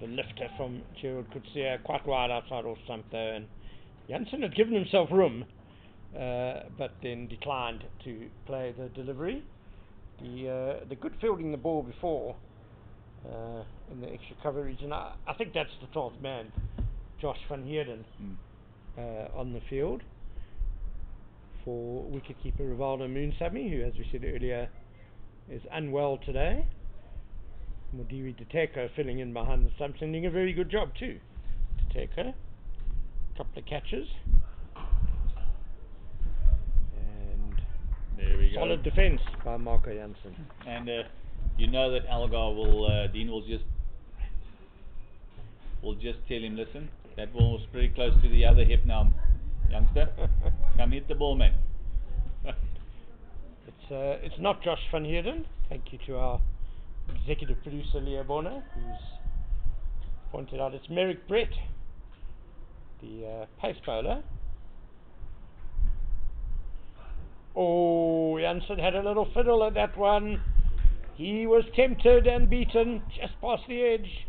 The lifter from Gerald Krueger, quite wide outside off stump though, and Jansen had given himself room, but then declined to play the delivery. The good fielding the ball before in the extra cover region, I think that's the 12th man, Josh van Heerden, on the field for wicketkeeper Rivaldo Moonsamy, who, as we said earlier, is unwell today. Modiri Diteko filling in behind the stumps and doing a very good job too. Diteko, couple of catches, and there we go. Solid defence by Marco Jansen. And you know that Algar will Dean will just tell him, listen, That ball was pretty close to the other hip now, youngster. Come hit the ball, man. It's not Josh van Heerden. Thank you to our executive producer Leah Bonner, who's pointed out it's Merrick Brett, the pace bowler. Oh, Jansen had a little fiddle at that one. He was tempted and beaten just past the edge.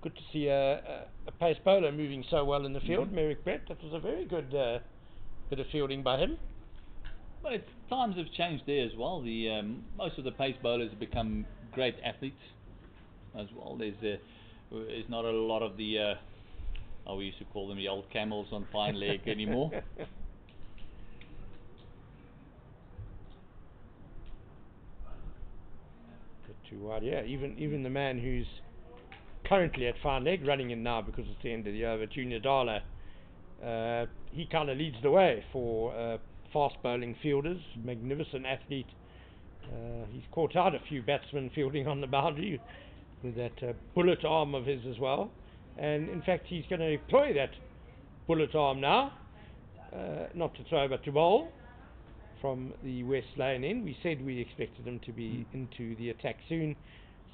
Good to see a pace bowler moving so well in the field, Merrick Brett. That was a very good bit of fielding by him. But times have changed there as well. The most of the pace bowlers have become great athletes as well. There's not a lot of the how we used to call them, the old camels on fine leg anymore. Too wide, yeah. Even the man who's currently at fine leg, running in now because it's the end of the over, Junior Dala, he kind of leads the way for fast bowling fielders. Magnificent athlete. He's caught out a few batsmen fielding on the boundary with that bullet arm of his as well, and in fact he's going to employ that bullet arm now, not to throw but to bowl from the West Lane end. We said we expected him to be into the attack soon.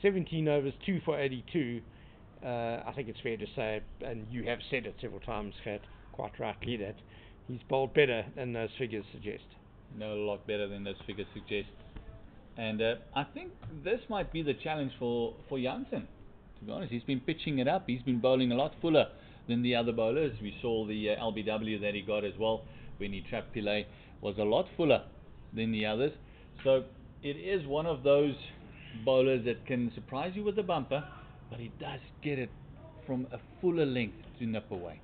17 overs, 2 for 82. I think it's fair to say, and you have said it several times, Kat, quite rightly, that he's bowled better than those figures suggest. No, a lot better than those figures suggest. And I think this might be the challenge for Jansen. To be honest, he's been pitching it up. He's been bowling a lot fuller than the other bowlers. We saw the LBW that he got as well when he trapped Pillay was a lot fuller than the others. So it is one of those bowlers that can surprise you with the bumper, but he does get it from a fuller length to nip away.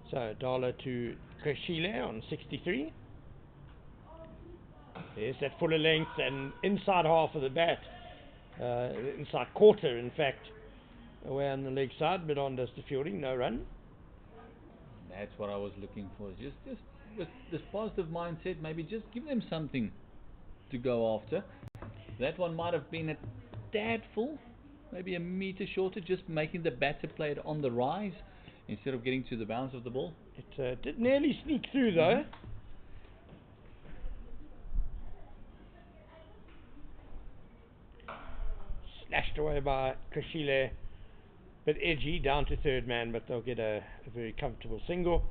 So Dala to Krueger on 63. There's that fuller length and inside half of the bat, inside quarter in fact, away on the leg side. Midon does the fielding, no run. That's what I was looking for. Just with this positive mindset, maybe just give them something to go after. That one might have been a tad full, maybe a metre shorter, just making the batter play it on the rise instead of getting to the bounce of the ball. It did nearly sneak through though. Slashed away by Krueger, bit edgy, down to third man, but they'll get a very comfortable single.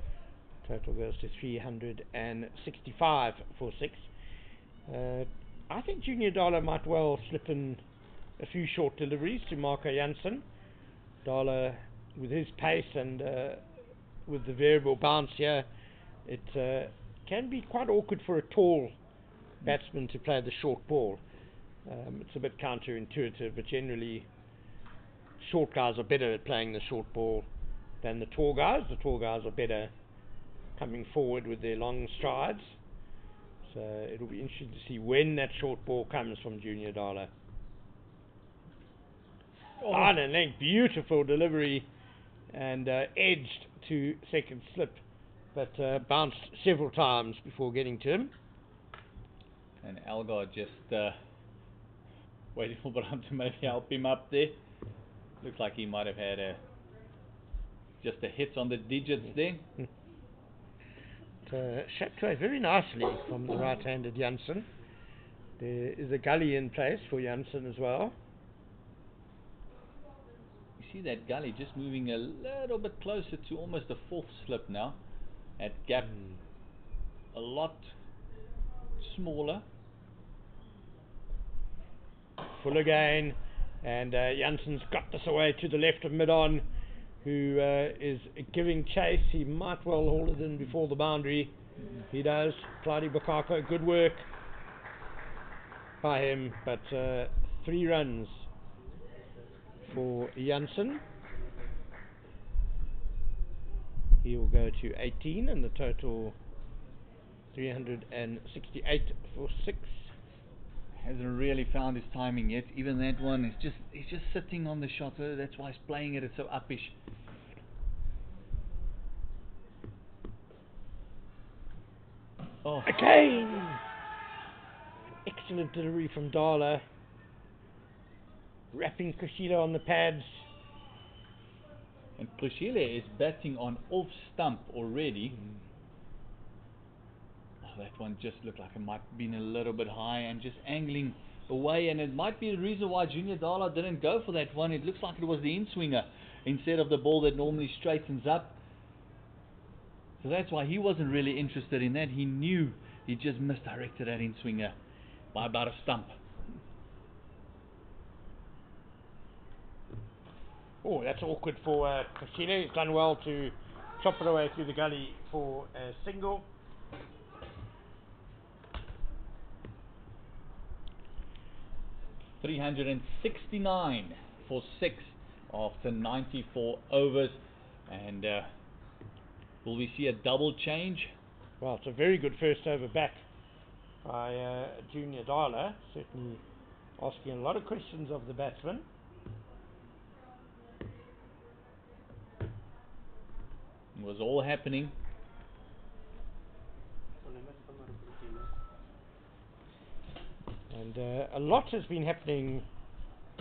Total goes to 365 for 6. I think Junior Dala might well slip in a few short deliveries to Marco Jansen. Dala, with his pace and with the variable bounce here, it can be quite awkward for a tall batsman to play the short ball. It's a bit counterintuitive, but generally short guys are better at playing the short ball than the tall guys. The tall guys are better coming forward with their long strides. So it'll be interesting to see when that short ball comes from Junior Dala. Fine and length, beautiful delivery, and edged to second slip, but bounced several times before getting to him. And Algar just waiting for Bram to maybe help him up there. Looks like he might have had just a hit on the digits there. Shot away very nicely from the right-handed Jansen. There is a gully in place for Jansen as well. You see that gully just moving a little bit closer to almost a fourth slip now. That gap a lot smaller. Full again, and Jansen's got this away to the left of mid-on, who is giving chase. He might well haul it in before the boundary. He does. Clyde Bakako, good work by him, but 3 runs for Jansen. He will go to 18, and the total 368 for 6. Hasn't really found his timing yet. Even that one is he's just sitting on the shot. That's why he's playing it. It's so uppish. Oh. Again! Excellent delivery from Dala. wrapping Krueger on the pads. And Krueger is batting on off stump already. Oh, that one just looked like it might have been a little bit high and just angling away, and it might be the reason why Junior Dala didn't go for that one. It looks like it was the in-swinger instead of the ball that normally straightens up. So that's why he wasn't really interested in that. He knew he just misdirected that in-swinger by about a stump. Oh, that's awkward for Krueger. He's done well to chop it away through the gully for a single. $369 for 6 after 94 overs. And will we see a double change? Well, it's a very good first over back by Junior Dala. Certainly asking a lot of questions of the batsman. It was all happening. And a lot has been happening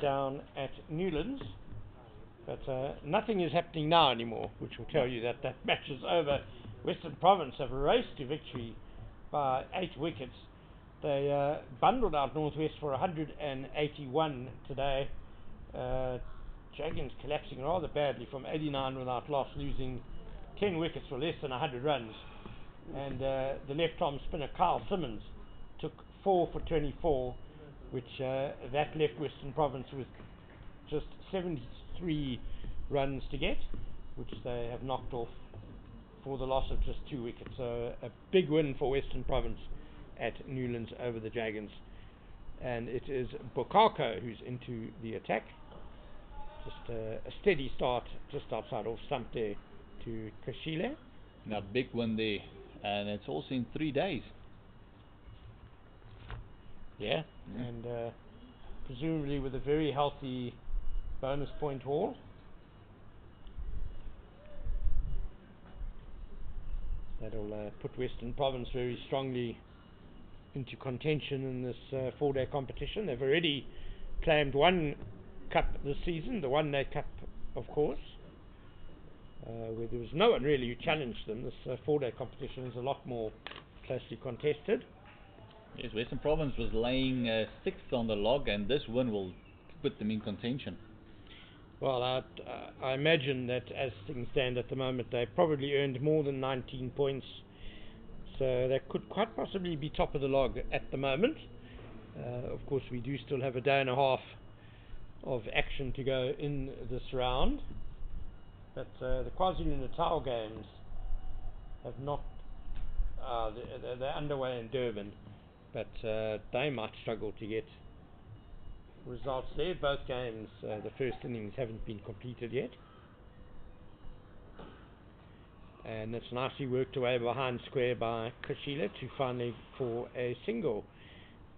down at Newlands, but nothing is happening now anymore, which will tell you that that match is over. Western Province have raced to victory by 8 wickets. They bundled out Northwest for 181 today. Dragons collapsing rather badly from 89 without loss, losing 10 wickets for less than 100 runs. And the left-arm spinner Kyle Simmons took 4 for 24, which that left Western Province with just 73 runs to get, which they have knocked off for the loss of just 2 wickets. So a big win for Western Province at Newlands over the Dragons. And it is Bokako who's into the attack. Just a steady start just outside off stump there to Krueger. Now, big one there, and it's also in 3 days. Yeah, and presumably with a very healthy bonus point haul. That'll put Western Province very strongly into contention in this 4-day competition. They've already claimed 1 cup this season, the 1-day cup, of course, where there was no one really who challenged them. This 4-day competition is a lot more closely contested. Yes, Western Province was laying 6th on the log, and this win will put them in contention. Well, I imagine that as things stand at the moment, they probably earned more than 19 points, so they could quite possibly be top of the log at the moment. Of course, we do still have a day and a half of action to go in this round, but the KwaZulu-Natal games have not, they're underway in Durban, but they might struggle to get results there. Both games, the first innings haven't been completed yet, and it's nicely worked away behind square by Krueger to finally for a single.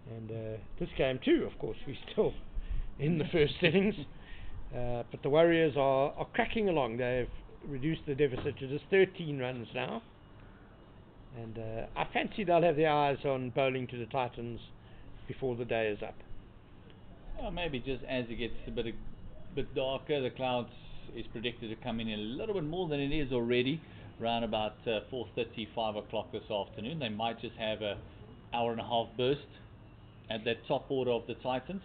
And this game too, of course, we're still in the first innings, but the Warriors are cracking along. They've reduced the deficit to just 13 runs now, and I fancy they'll have their eyes on bowling to the Titans before the day is up. Well, maybe just as it gets a bit darker, the clouds is predicted to come in a little bit more than it is already, around about 4:30, 5 o'clock this afternoon. They might just have an hour and a half burst at that top order of the Titans.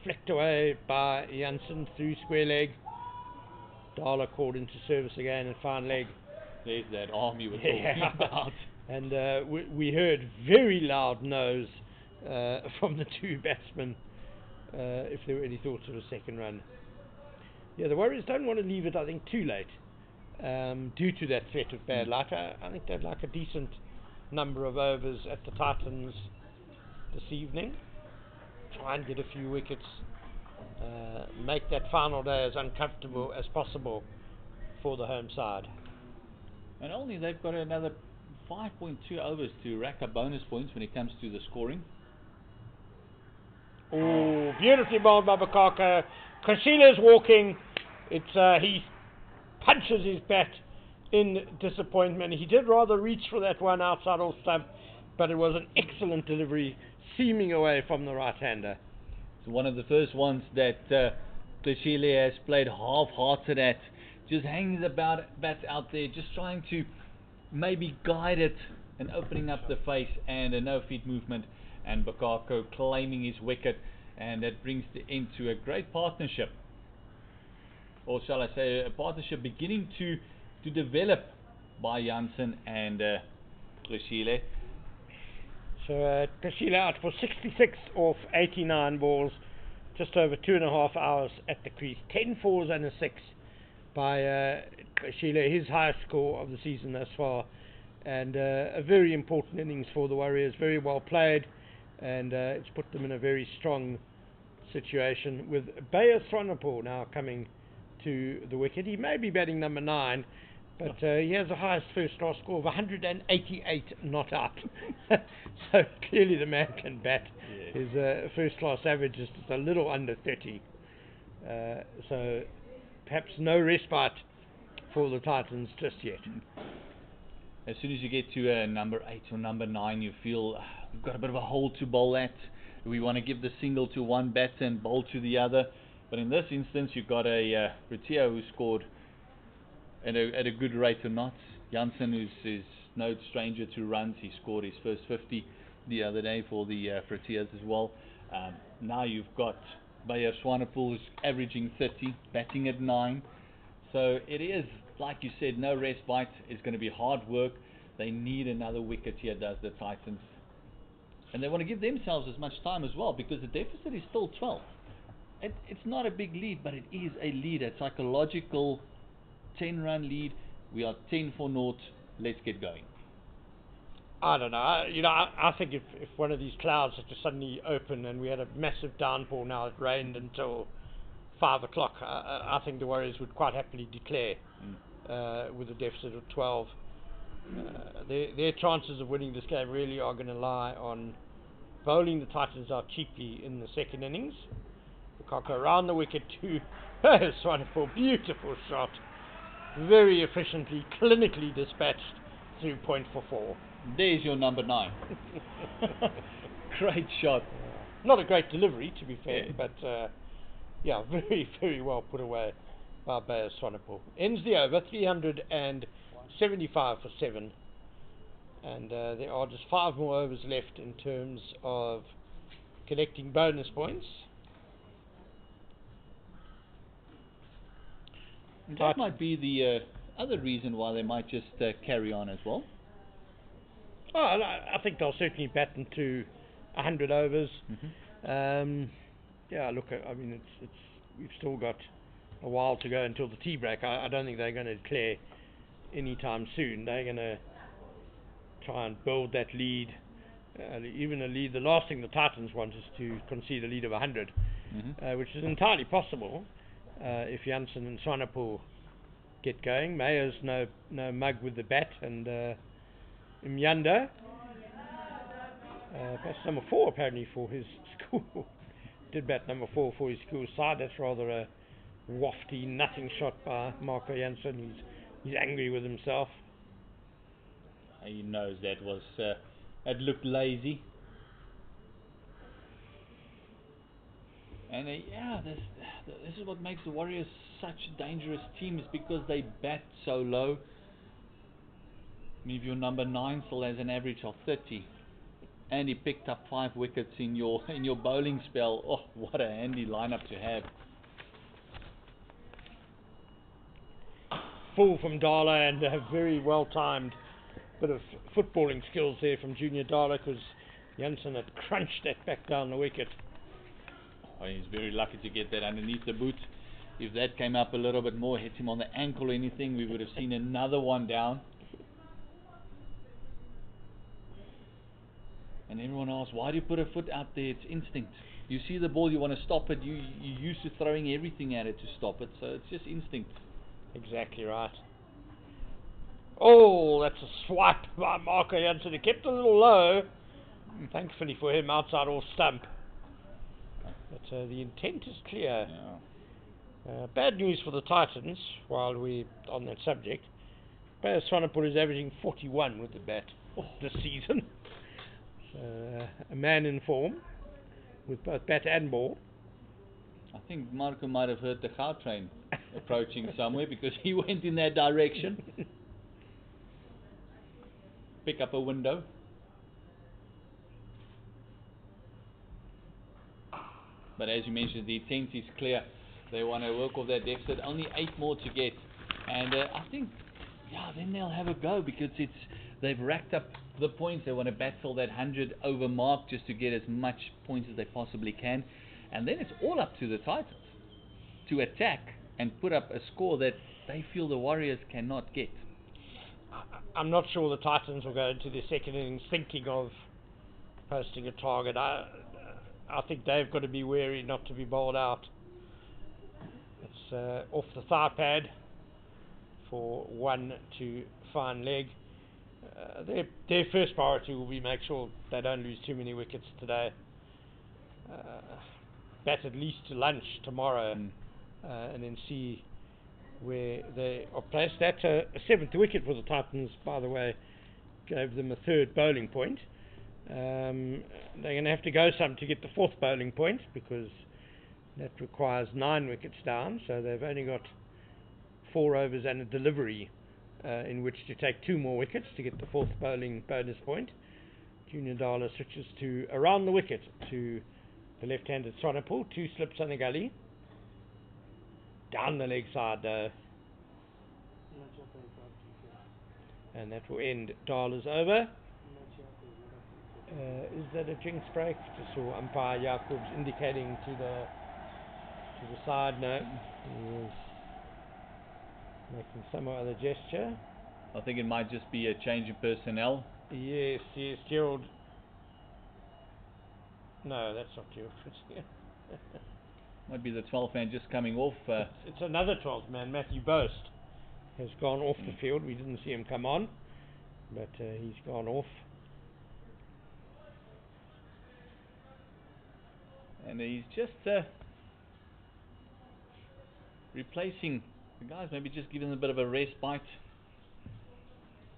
Flicked away by Jansen through square leg. Dala called into service again and fine leg. There's that arm you were talking about. And we heard very loud no's from the 2 batsmen if there were any thoughts of a second run. Yeah, the Warriors don't want to leave it, I think, too late due to that threat of bad luck. I think they'd like a decent number of overs at the Titans this evening. Try and get a few wickets. Make that final day as uncomfortable as possible for the home side. And only they've got another 5.2 overs to rack up bonus points when it comes to the scoring. Oh, beautifully bowled by Bokako. Krueger's walking. It's he punches his bat in disappointment. He did rather reach for that one outside off stump, but it was an excellent delivery, seaming away from the right-hander. It's one of the first ones that Pillay has played half-hearted at. Just hanging the bat out there, just trying to maybe guide it and opening up the face, and a no-feet movement, and Bakako claiming his wicket, and that brings the end to a great partnership. Or shall I say, a partnership beginning to develop by Jansen and Rosier. So Pillay out for 66 off 89 balls, just over 2.5 hours at the crease. 10 fours and a 6 by Pillay, his highest score of the season thus far, and a very important innings for the Warriors. Very well played, and it's put them in a very strong situation, with Swane now coming to the wicket. He may be batting number 9, but he has the highest first-class score of 188 not out. So clearly the man can bat. Yes. His first-class average is just a little under 30. So perhaps no respite for the Titans just yet. As soon as you get to number 8 or number 9, you feel we've got a bit of a hole to bowl at. We want to give the single to one batter and bowl to the other. But in this instance, you've got a Rosier who scored at a good rate or not. Jansen, who's no stranger to runs, he scored his first 50 the other day for the Proteas as well. Now you've got Swane who's averaging 30, batting at 9. So it is, like you said, no respite. It's going to be hard work. They need another wicket here, does the Titans. And they want to give themselves as much time as well, because the deficit is still 12. It's not a big lead, but it is a lead, a psychological 10-run lead. We are 10 for naught. Let's get going. I don't know. I think if one of these clouds had to suddenly open and we had a massive downpour now, it rained until 5 o'clock, I think the Warriors would quite happily declare with a deficit of 12. Their chances of winning this game really are going to lie on bowling the Titans out cheaply in the second innings. Lukaku around the wicket to Swane for beautiful shot, very efficiently, clinically dispatched through point for 4. There's your number 9. Great shot. Not a great delivery, to be fair, but yeah, very, very well put away by Swane. Ends the over, 375 for 7. And there are just 5 more overs left in terms of collecting bonus points. That might be the other reason why they might just carry on as well. Oh, I think they'll certainly bat into 100 overs. Yeah, look, I mean, we've still got a while to go until the tea break. I don't think they're going to declare anytime soon. They're going to try and build that lead, even a lead. The last thing the Titans want is to concede a lead of 100, which is entirely possible if Jansen and Swane get going. Mayer's no mug with the bat, and Mjanda, bats number 4 apparently for his school, did bat number 4 for his school side. That's rather a wafty nothing shot by Marco Jansen. He's angry with himself. He knows that looked lazy. And yeah, this is what makes the Warriors such a dangerous team, is because they bat so low. I mean, if your number 9 still has an average of 30, and he picked up 5 wickets in your bowling spell, oh, what a handy lineup to have. Full from Dala, and a very well timed bit of footballing skills there from Junior Dala, because Jansen had crunched that back down the wicket. Oh, he's very lucky to get that underneath the boot. If that came up a little bit more, hit him on the ankle or anything, we would have seen another one down. And everyone asks, why do you put a foot out there? It's instinct. You see the ball, you want to stop it. You're used to throwing everything at it to stop it, so it's just instinct. Exactly right. Oh, that's a swipe by Marco Jansen. He kept it a little low. Thankfully for him, outside off stump. But the intent is clear. Yeah. Bad news for the Titans, while we're on that subject. Swane is averaging 41 with the bat this season. man in form with both bat and ball. I think Marco might have heard the Gautrain train approaching somewhere because he went in that direction. Pick up a window. But as you mentioned, the intent is clear. They want to work off that deficit. Only 8 more to get. And I think, yeah, then they'll have a go because they've racked up the points. They want to battle that 100 over mark just to get as much points as they possibly can. And then it's all up to the Titans to attack and put up a score that they feel the Warriors cannot get. I'm not sure the Titans will go into the second innings thinking of posting a target. I think they've got to be wary not to be bowled out. It's off the thigh pad for 1 to fine leg. Their first priority will be make sure they don't lose too many wickets today. Bat at least to lunch tomorrow, and then see where they are placed. That 7th wicket for the Titans, by the way, gave them a 3rd bowling point. They're going to have to go some to get the 4th bowling point because that requires 9 wickets down, so they've only got 4 overs and a delivery in which to take 2 more wickets to get the 4th bowling bonus point. Junior Dala switches to around the wicket to the left-handed Swane, 2 slips on the gully. Down the leg side though. And that will end Dala's over. Is that a jinx break? Just saw umpire Jacobs indicating to the side. No, he was making some other gesture. I think it might just be a change in personnel. Yes, Gerald. No, that's not Gerald. Might be the 12th man just coming off. It's another 12th man. Matthew Boast has gone off the field. We didn't see him come on, but he's gone off. And he's just replacing the guys, maybe just giving them a bit of a respite.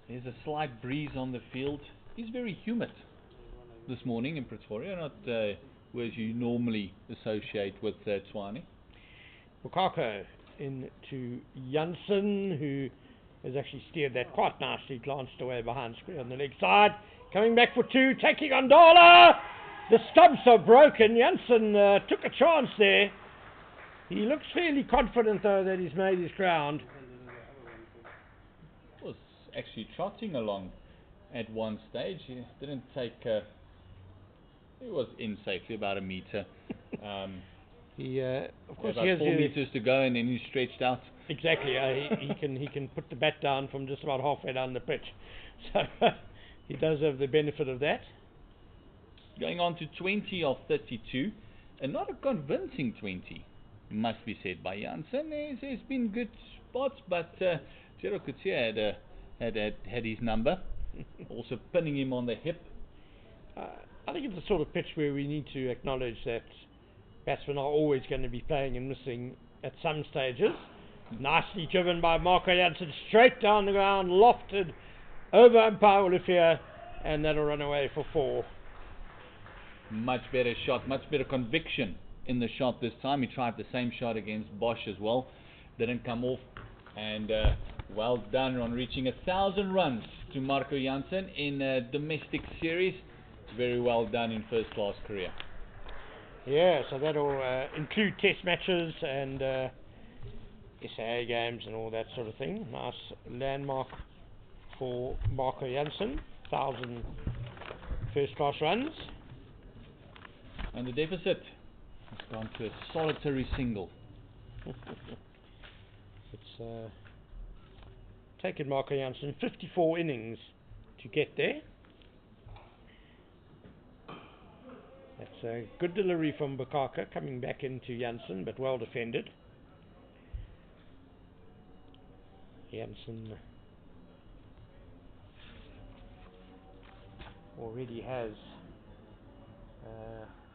There's a slight breeze on the field. It's very humid this morning in Pretoria, not where you normally associate with Swane. Bukako into Jansen, who has actually steered that quite nicely, glanced away behind screen on the leg side. Coming back for 2, taking on Dala. The stumps are broken. Jansen took a chance there. He looks fairly confident, though, that he's made his ground. Was actually trotting along at one stage. He didn't take... he was in safely, about a metre. Of course, about 4 metres to go, and then he stretched out. Exactly. He can put the bat down from just about halfway down the pitch. So he does have the benefit of that. Going on to 20 of 32, and not a convincing 20, must be said by Jansen. There's been good spots, but Gerald Krueger had his number, also pinning him on the hip. I think it's the sort of pitch where we need to acknowledge that batsmen are always going to be playing and missing at some stages. Nicely driven by Marco Jansen, straight down the ground, lofted over umpire Olivier, and that'll run away for 4. Much better shot, much better conviction in the shot this time. He tried the same shot against Bosch as well. Didn't come off. And well done on reaching 1,000 runs to Marco Jansen in a domestic series. Very well done in first class career. Yeah, so that'll include test matches and SAA games and all that sort of thing. Nice landmark for Marco Jansen. 1,000 first class runs. And the deficit has gone to a solitary single. It's taken Marco Jansen 54 innings to get there. That's a good delivery from Bukaka, coming back into Jansen, but well defended. Jansen already has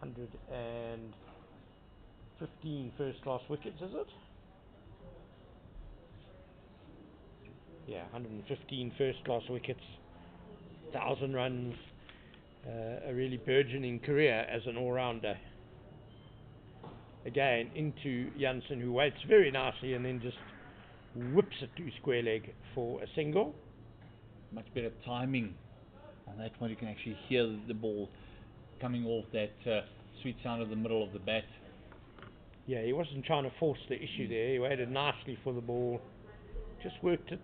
115 first-class wickets, is it? Yeah, 115 first-class wickets, 1,000 runs. a really burgeoning career as an all-rounder. Again, into Jansen, who waits very nicely and then just whips it to square leg for a single. Much better timing on that one. You can actually hear the ball coming off that sweet sound of the middle of the bat. Yeah, he wasn't trying to force the issue there. He waited nicely for the ball, just worked it.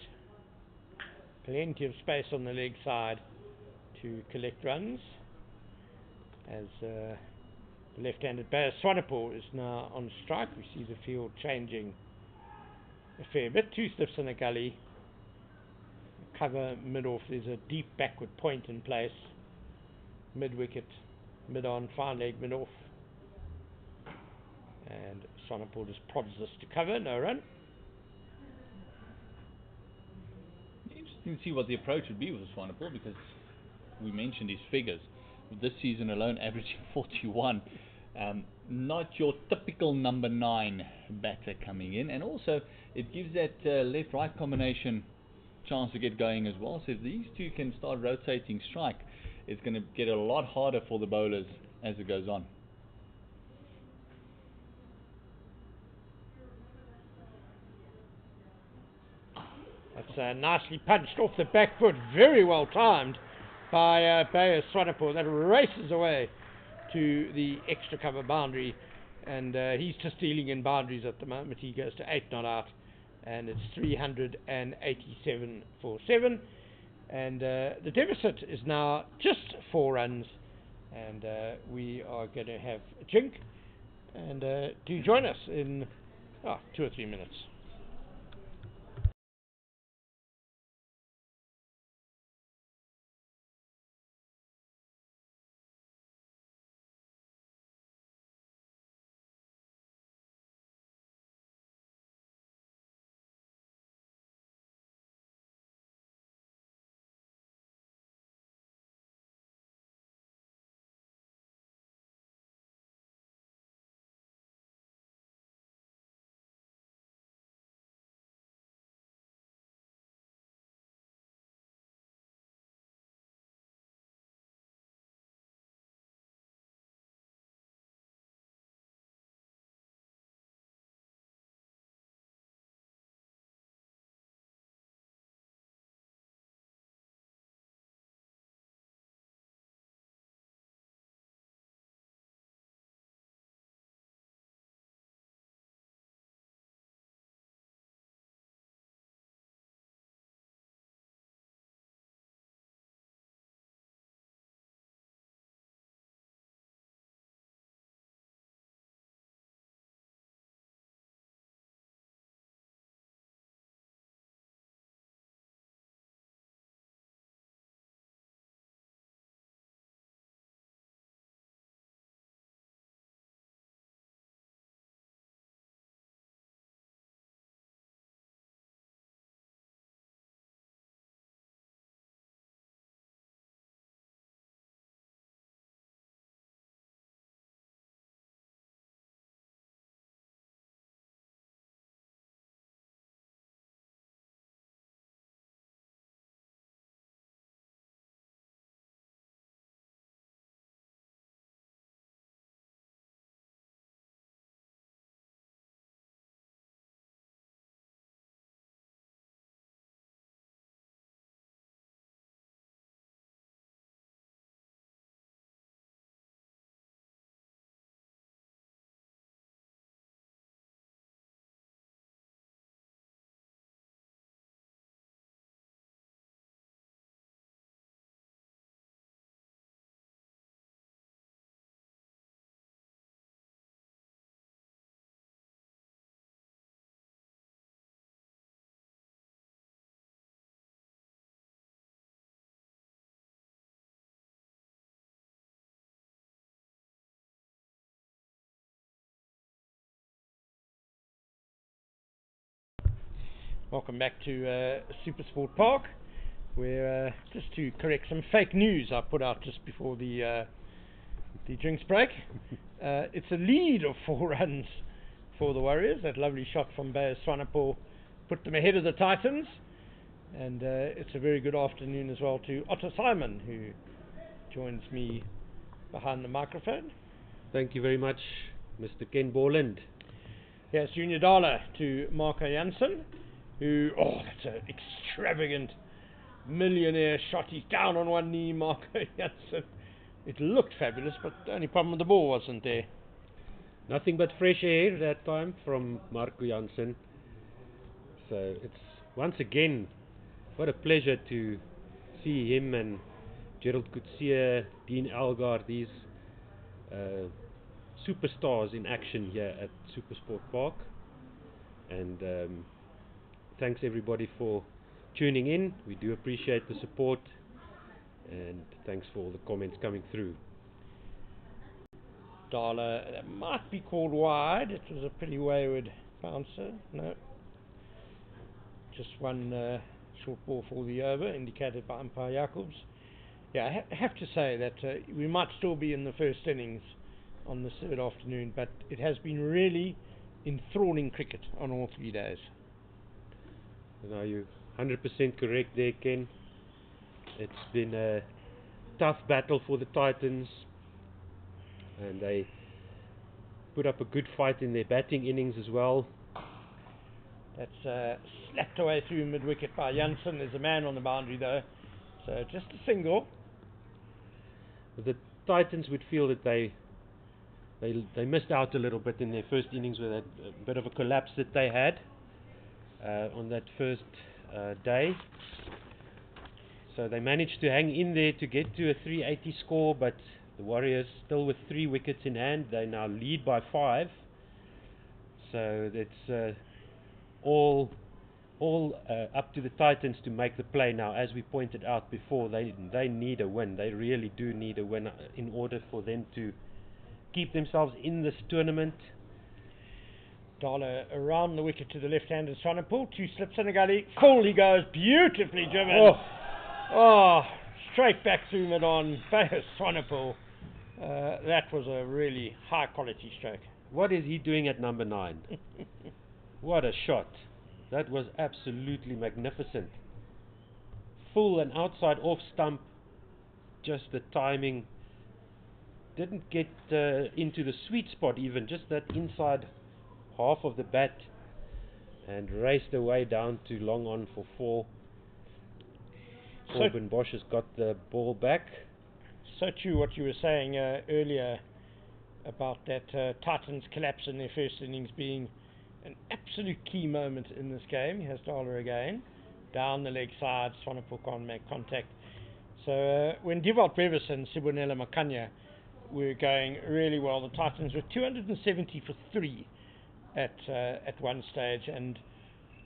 Plenty of space on the leg side to collect runs, as the left-handed batter Swane is now on strike. We see the field changing a fair bit. Two stiffs in a gully. Cover mid-off. There's a deep backward point in place. Mid-wicket, mid-on, fine leg, mid-off. And Swane just prods this to cover. No run. Interesting to see what the approach would be with Swane, because we mentioned his figures. This season alone averaging 41. Not your typical number 9 batter coming in, and also it gives that left-right combination chance to get going as well. So if these two can start rotating strike, it's going to get a lot harder for the bowlers as it goes on. That's nicely punched off the back foot, very well timed by Bayer Swane. That races away to the extra cover boundary, and he's just dealing in boundaries at the moment. He goes to 8 not out, and it's 387 for 7, and the deficit is now just 4 runs, and we are going to have a drink, and do join us in 2 or 3 minutes. Welcome back to SuperSport Park, where just to correct some fake news I put out just before the drinks break. It's a lead of 4 runs for the Warriors. That lovely shot from Bayer Swane put them ahead of the Titans, and it's a very good afternoon as well to Otto Simon, who joins me behind the microphone. Thank you very much, Mr. Ken Borland. Yes, Junior Dala to Marco Jansen, who, that's an extravagant millionaire shot. He's down on one knee, Marco Jansen. It looked fabulous, but the only problem with the ball wasn't there. Nothing but fresh air that time from Marco Jansen. So it's once again, what a pleasure to see him and Gerald Coetzee, Dean Elgar, these superstars in action here at SuperSport Park. And thanks everybody for tuning in. We do appreciate the support, and thanks for all the comments coming through. Dala, that might be called wide. It was a pretty wayward bouncer. No. Just one short ball for the over, indicated by umpire Jacobs. Yeah, I have to say that we might still be in the first innings on the third afternoon, but it has been really enthralling cricket on all 3 days. Now you're 100% correct there, Ken. It's been a tough battle for the Titans, and they put up a good fight in their batting innings as well. That's slapped away through mid-wicket by Jansen. There's a man on the boundary though, so just a single. The Titans would feel that they missed out a little bit in their first innings with that bit of a collapse that they had on that first day. So they managed to hang in there to get to a 380 score, but the Warriors still with 3 wickets in hand. They now lead by 5. So it's all up to the Titans to make the play now. As we pointed out before, they need a win. They really do need a win in order for them to keep themselves in this tournament. Dala around the wicket to the left-handed Swane, 2 slips in a gully. Full he goes, beautifully driven. Straight back through mid-on. Swane. That was a really high-quality stroke. What is he doing at number 9? What a shot. That was absolutely magnificent. Full and outside off stump. Just the timing. Didn't get into the sweet spot even. Just that inside half of the bat. And raced away down to long on for 4. Corbin Bosch has got the ball back. So true what you were saying earlier about that Titans collapse in their first innings being an absolute key moment in this game. Here's Dala again. Down the leg side, Swanepoel can't make contact. So when Dewald Brevis and Sibonela Makhanya were going really well, the Titans were 270 for 3 at one stage, and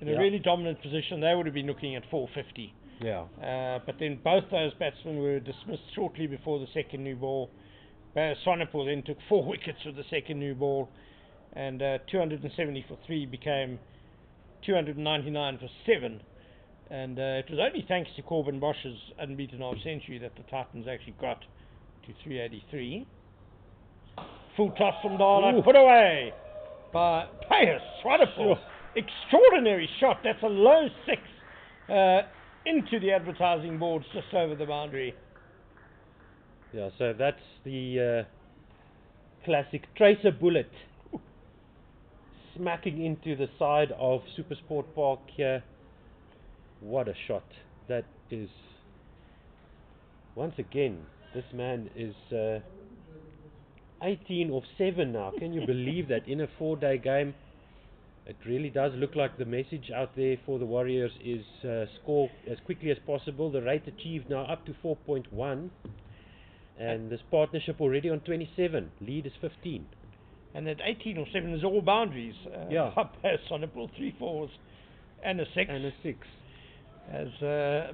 in a really dominant position they would have been looking at 450. But then both those batsmen were dismissed shortly before the second new ball. Swanepoel then took 4 wickets with the second new ball, and 270 for 3 became 299 for 7. And it was only thanks to Corbin Bosch's unbeaten half-century that the Titans actually got to 383. Full toss from Dala, put away by Swanepoel. Extraordinary shot. That's a low 6 into the advertising boards just over the boundary. Yeah, so that's the classic tracer bullet smacking into the side of SuperSport Park here. What a shot. That is, once again, this man is 18 off 7 now. Can you believe that in a 4-day game? It really does look like the message out there for the Warriors is score as quickly as possible. The rate achieved now up to 4.1. And this partnership already on 27. Lead is 15. And at 18 or 7 is all boundaries. Up as Swanepoel, 3 4s and a 6. And a 6. As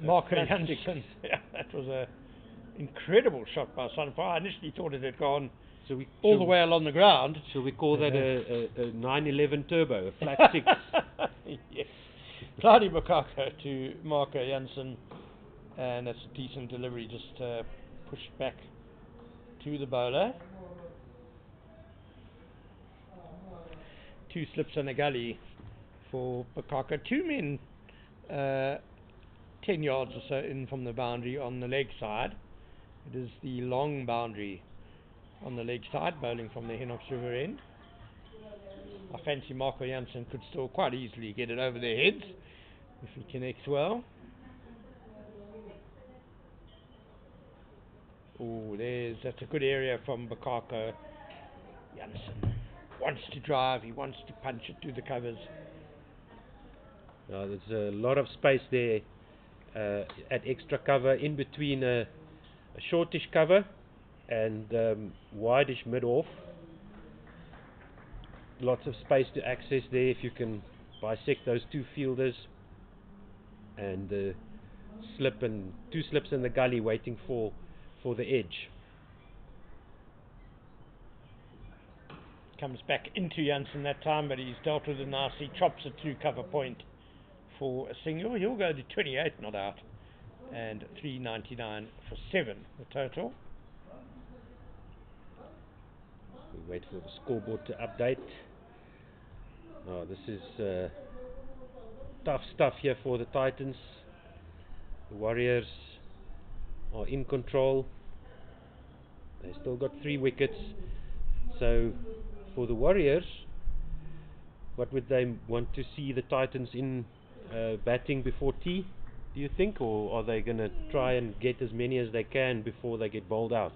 Marco Jansen. That was an incredible shot by Swanepoel. I initially thought it had gone all the way along the ground. Shall we call that a 911 turbo, a flat 6? Yes. Cloudy Bukaka to Marco Jansen. And that's a decent delivery, just pushed back to the bowler. 2 slips and a gully for Bukaka. 2 men 10 yards or so in from the boundary on the leg side. It is the long boundary on the leg side, bowling from the Henox River end. I fancy Marco Jansen could still quite easily get it over their heads if he connects well. Oh, that's a good area from Bakako. Jansen wants to drive, he wants to punch it through the covers. There's a lot of space there at extra cover in between a shortish cover and wideish mid-off. Lots of space to access there if you can bisect those two fielders, and two slips in the gully waiting for the edge. Comes back into Jansen that time, but he's dealt with it nicely, chops it through cover point for a single. He'll go to 28 not out, and 399 for 7 the total. We wait for the scoreboard to update. This is tough stuff here for the Titans. The Warriors are in control. They still got 3 wickets. So for the Warriors, what would they want to see the Titans in batting before tea, do you think? Or are they going to try and get as many as they can before they get bowled out?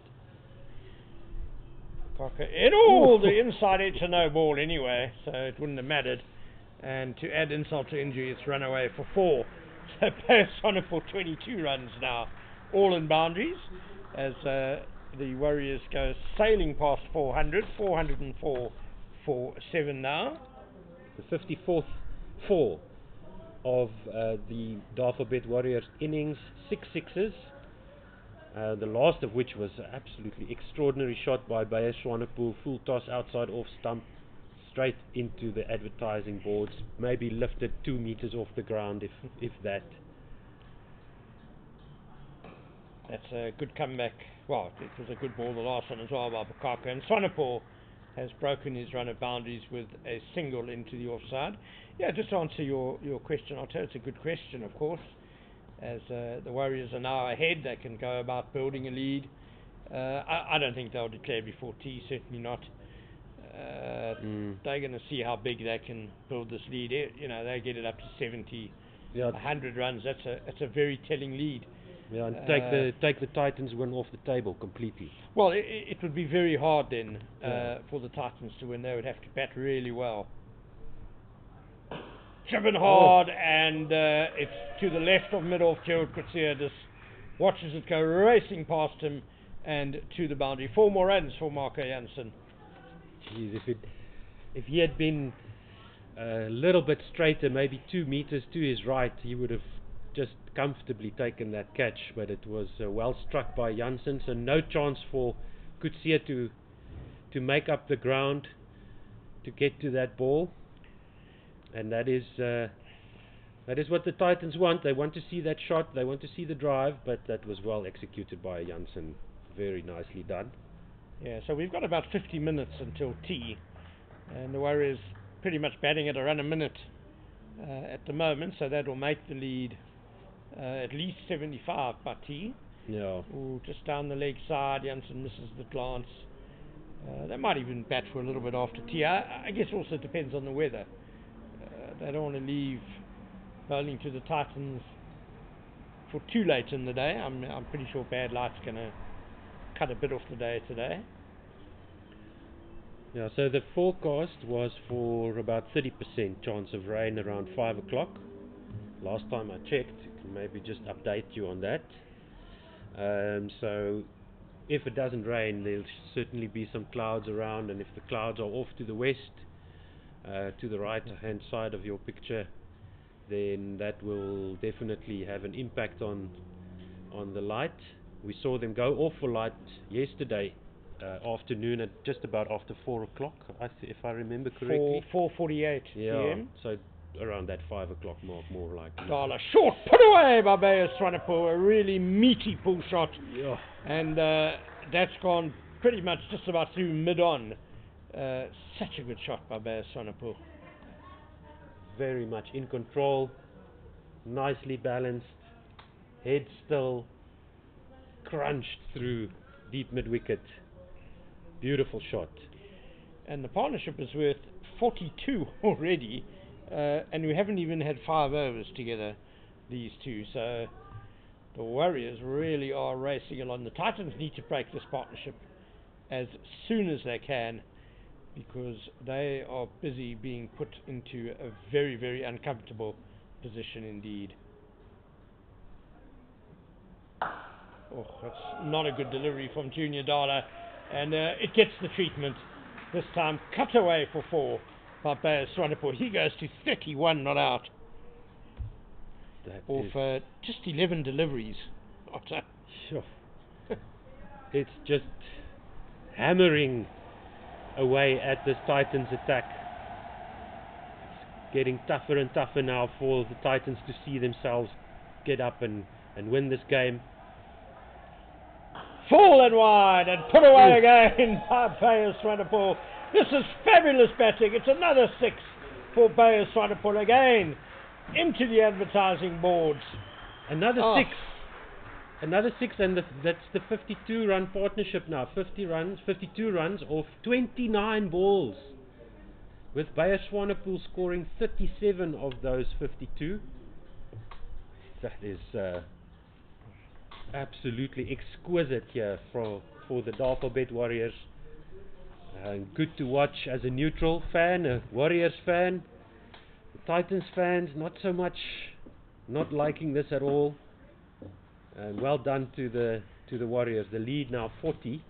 The inside edge a no ball anyway, so it wouldn't have mattered. And to add insult to injury, it's run away for 4. So Pillay on it for 22 runs now, all in boundaries, as the Warriors go sailing past 400, 404 for 7 now. The 54th 4 of the Dafabet Warriors innings, 6 sixes. The last of which was an absolutely extraordinary shot by Swane, full toss outside off stump, straight into the advertising boards, maybe lifted 2 meters off the ground, if that. That's a good comeback. Well, it was a good ball, the last one as well by Bakako. And Swane has broken his run of boundaries with a single into the offside. Yeah, just to answer your question, I'll tell you it's a good question, of course. As the Warriors are now ahead, they can go about building a lead. I don't think they'll declare before tea, certainly not. They're going to see how big they can build this lead. You know, they get it up to 70, 100 runs. That's a very telling lead. Yeah, and take the Titans win off the table completely. Well, it would be very hard then for the Titans to win. They would have to bat really well. Driven hard, and it's to the left of mid-off. Gerald Krueger just watches it go racing past him and to the boundary. 4 more runs for Marco Jansen. Jeez, if he had been a little bit straighter, maybe 2 meters to his right, he would have just comfortably taken that catch, but it was well struck by Jansen, so no chance for Krueger to make up the ground to get to that ball. And that is what the Titans want. They want to see that shot, they want to see the drive, but that was well executed by Jansen. Very nicely done. Yeah, so we've got about 50 minutes until tea, and the Warriors pretty much batting at a run a minute at the moment, so that will make the lead at least 75 by tea. Yeah. Ooh, just down the leg side, Jansen misses the glance. They might even bat for a little bit after tea. I guess also depends on the weather. They don't want to leave bowling to the Titans for too late in the day. I'm pretty sure bad light's going to cut a bit off the day today. Yeah, so the forecast was for about 30% chance of rain around 5 o'clock. Last time I checked, can maybe just update you on that. So if it doesn't rain, there'll certainly be some clouds around, and if the clouds are off to the west, to the right hand side of your picture, then that will definitely have an impact on the light. We saw them go off for light yesterday afternoon at just about after 4 o'clock, if I remember correctly. 4:48 p.m. So around that 5 o'clock mark, more likely. Dala short put away by Swane, a really meaty pull shot. Yeah. And that's gone pretty much just about through mid-on. Such a good shot by Swane. Very much in control, nicely balanced, head still, crunched through deep mid-wicket. Beautiful shot. And the partnership is worth 42 already, and we haven't even had 5 overs together, these two. So the Warriors really are racing along. The Titans need to break this partnership as soon as they can, because they are busy being put into a very, very uncomfortable position indeed. Oh, that's not a good delivery from Junior Dala, and it gets the treatment. This time cut away for 4 by Swane. He goes to 31 not out. Off just 11 deliveries. Sure. It's just hammering away at this Titans attack. It's getting tougher and tougher now for the Titans to see themselves get up and win this game. Full and wide and put away again by Swane. This is fabulous batting. It's another 6 for Swane again into the advertising boards. Another 6. Another 6, and that's the 52-run partnership now. 52 runs off 29 balls, with Swane scoring 37 of those 52. That is absolutely exquisite here for the Dafabet Warriors. Good to watch as a neutral fan, a Warriors fan. The Titans fans, not so much, not liking this at all. And well done to the Warriors. The lead now 40.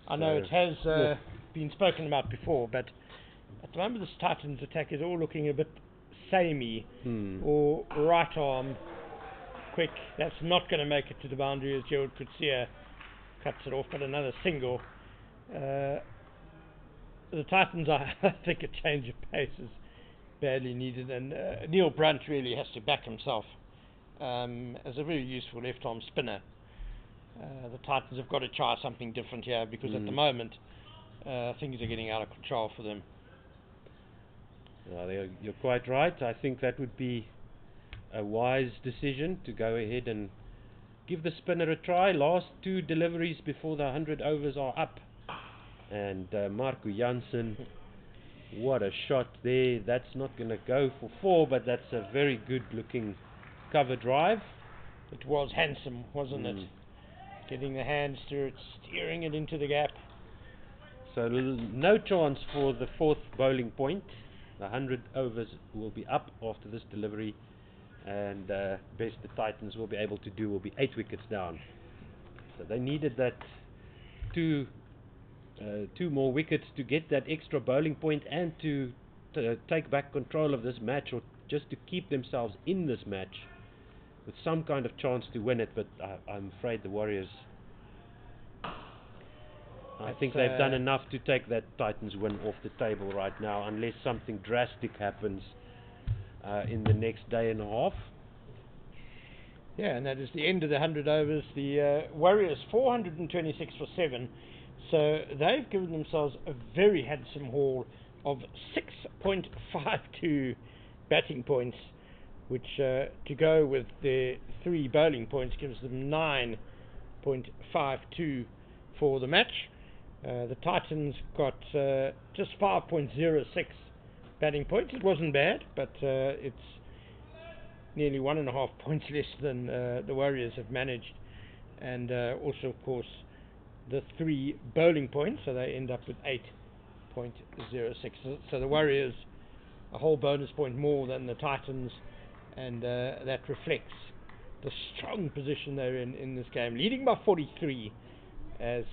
I know it has been spoken about before, but at the moment this Titans attack is all looking a bit samey, or right arm quick. That's not going to make it to the boundary as Gerald Krueger cuts it off, but another single. The Titans, I think a change of pace is badly needed, and Neil Brunt really has to back himself as a very useful left-arm spinner. The Titans have got to try something different here, because at the moment things are getting out of control for them. You're quite right. I think that would be a wise decision to go ahead and give the spinner a try. Last 2 deliveries before the 100 overs are up. And Marco Jansen, what a shot there. That's not going to go for 4, but that's a very good looking cover drive. It was handsome, wasn't it? Getting the hands through it, steering it into the gap. So no chance for the 4th bowling point. The 100 overs will be up after this delivery, and best the Titans will be able to do will be 8 wickets down. So they needed that 2 more wickets to get that extra bowling point, and to take back control of this match, or just to keep themselves in this match with some kind of chance to win it. But I'm afraid the Warriors, I think they've done enough to take that Titans win off the table right now, unless something drastic happens in the next day and a half. Yeah, and that is the end of the 100 overs. The Warriors 426 for 7, so they've given themselves a very handsome haul of 6.52 batting points, which to go with their 3 bowling points gives them 9.52 for the match. The Titans got just 5.06 batting points. It wasn't bad, but it's nearly 1.5 points less than the Warriors have managed. And also, of course, the 3 bowling points, so they end up with 8.06. So the Warriors a whole bonus point more than the Titans, and that reflects the strong position they're in this game, leading by 43 as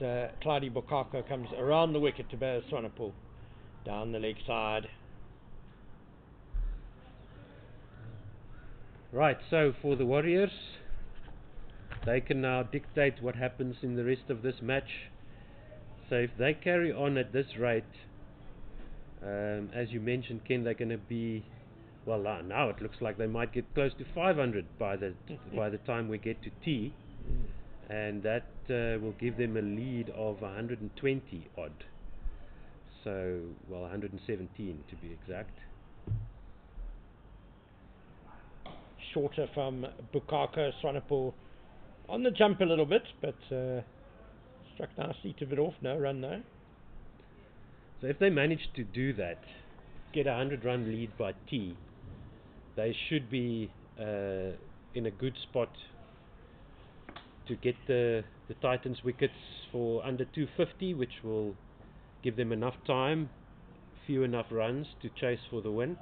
Clyde Bokako comes around the wicket to Swane down the leg side. Right, so for the Warriors, they can now dictate what happens in the rest of this match. So if they carry on at this rate, as you mentioned, Ken, they're going to be, well, now it looks like they might get close to 500 by the time we get to tea, and that will give them a lead of 120 odd. So, well, 117 to be exact. Shorter from Bukako. Swane On the jump a little bit, but struck nicely to bit off. No run though. So if they manage to do that, get a 100-run lead by T, they should be in a good spot to get the Titans wickets for under 250, which will give them enough time, few enough runs to chase for the win.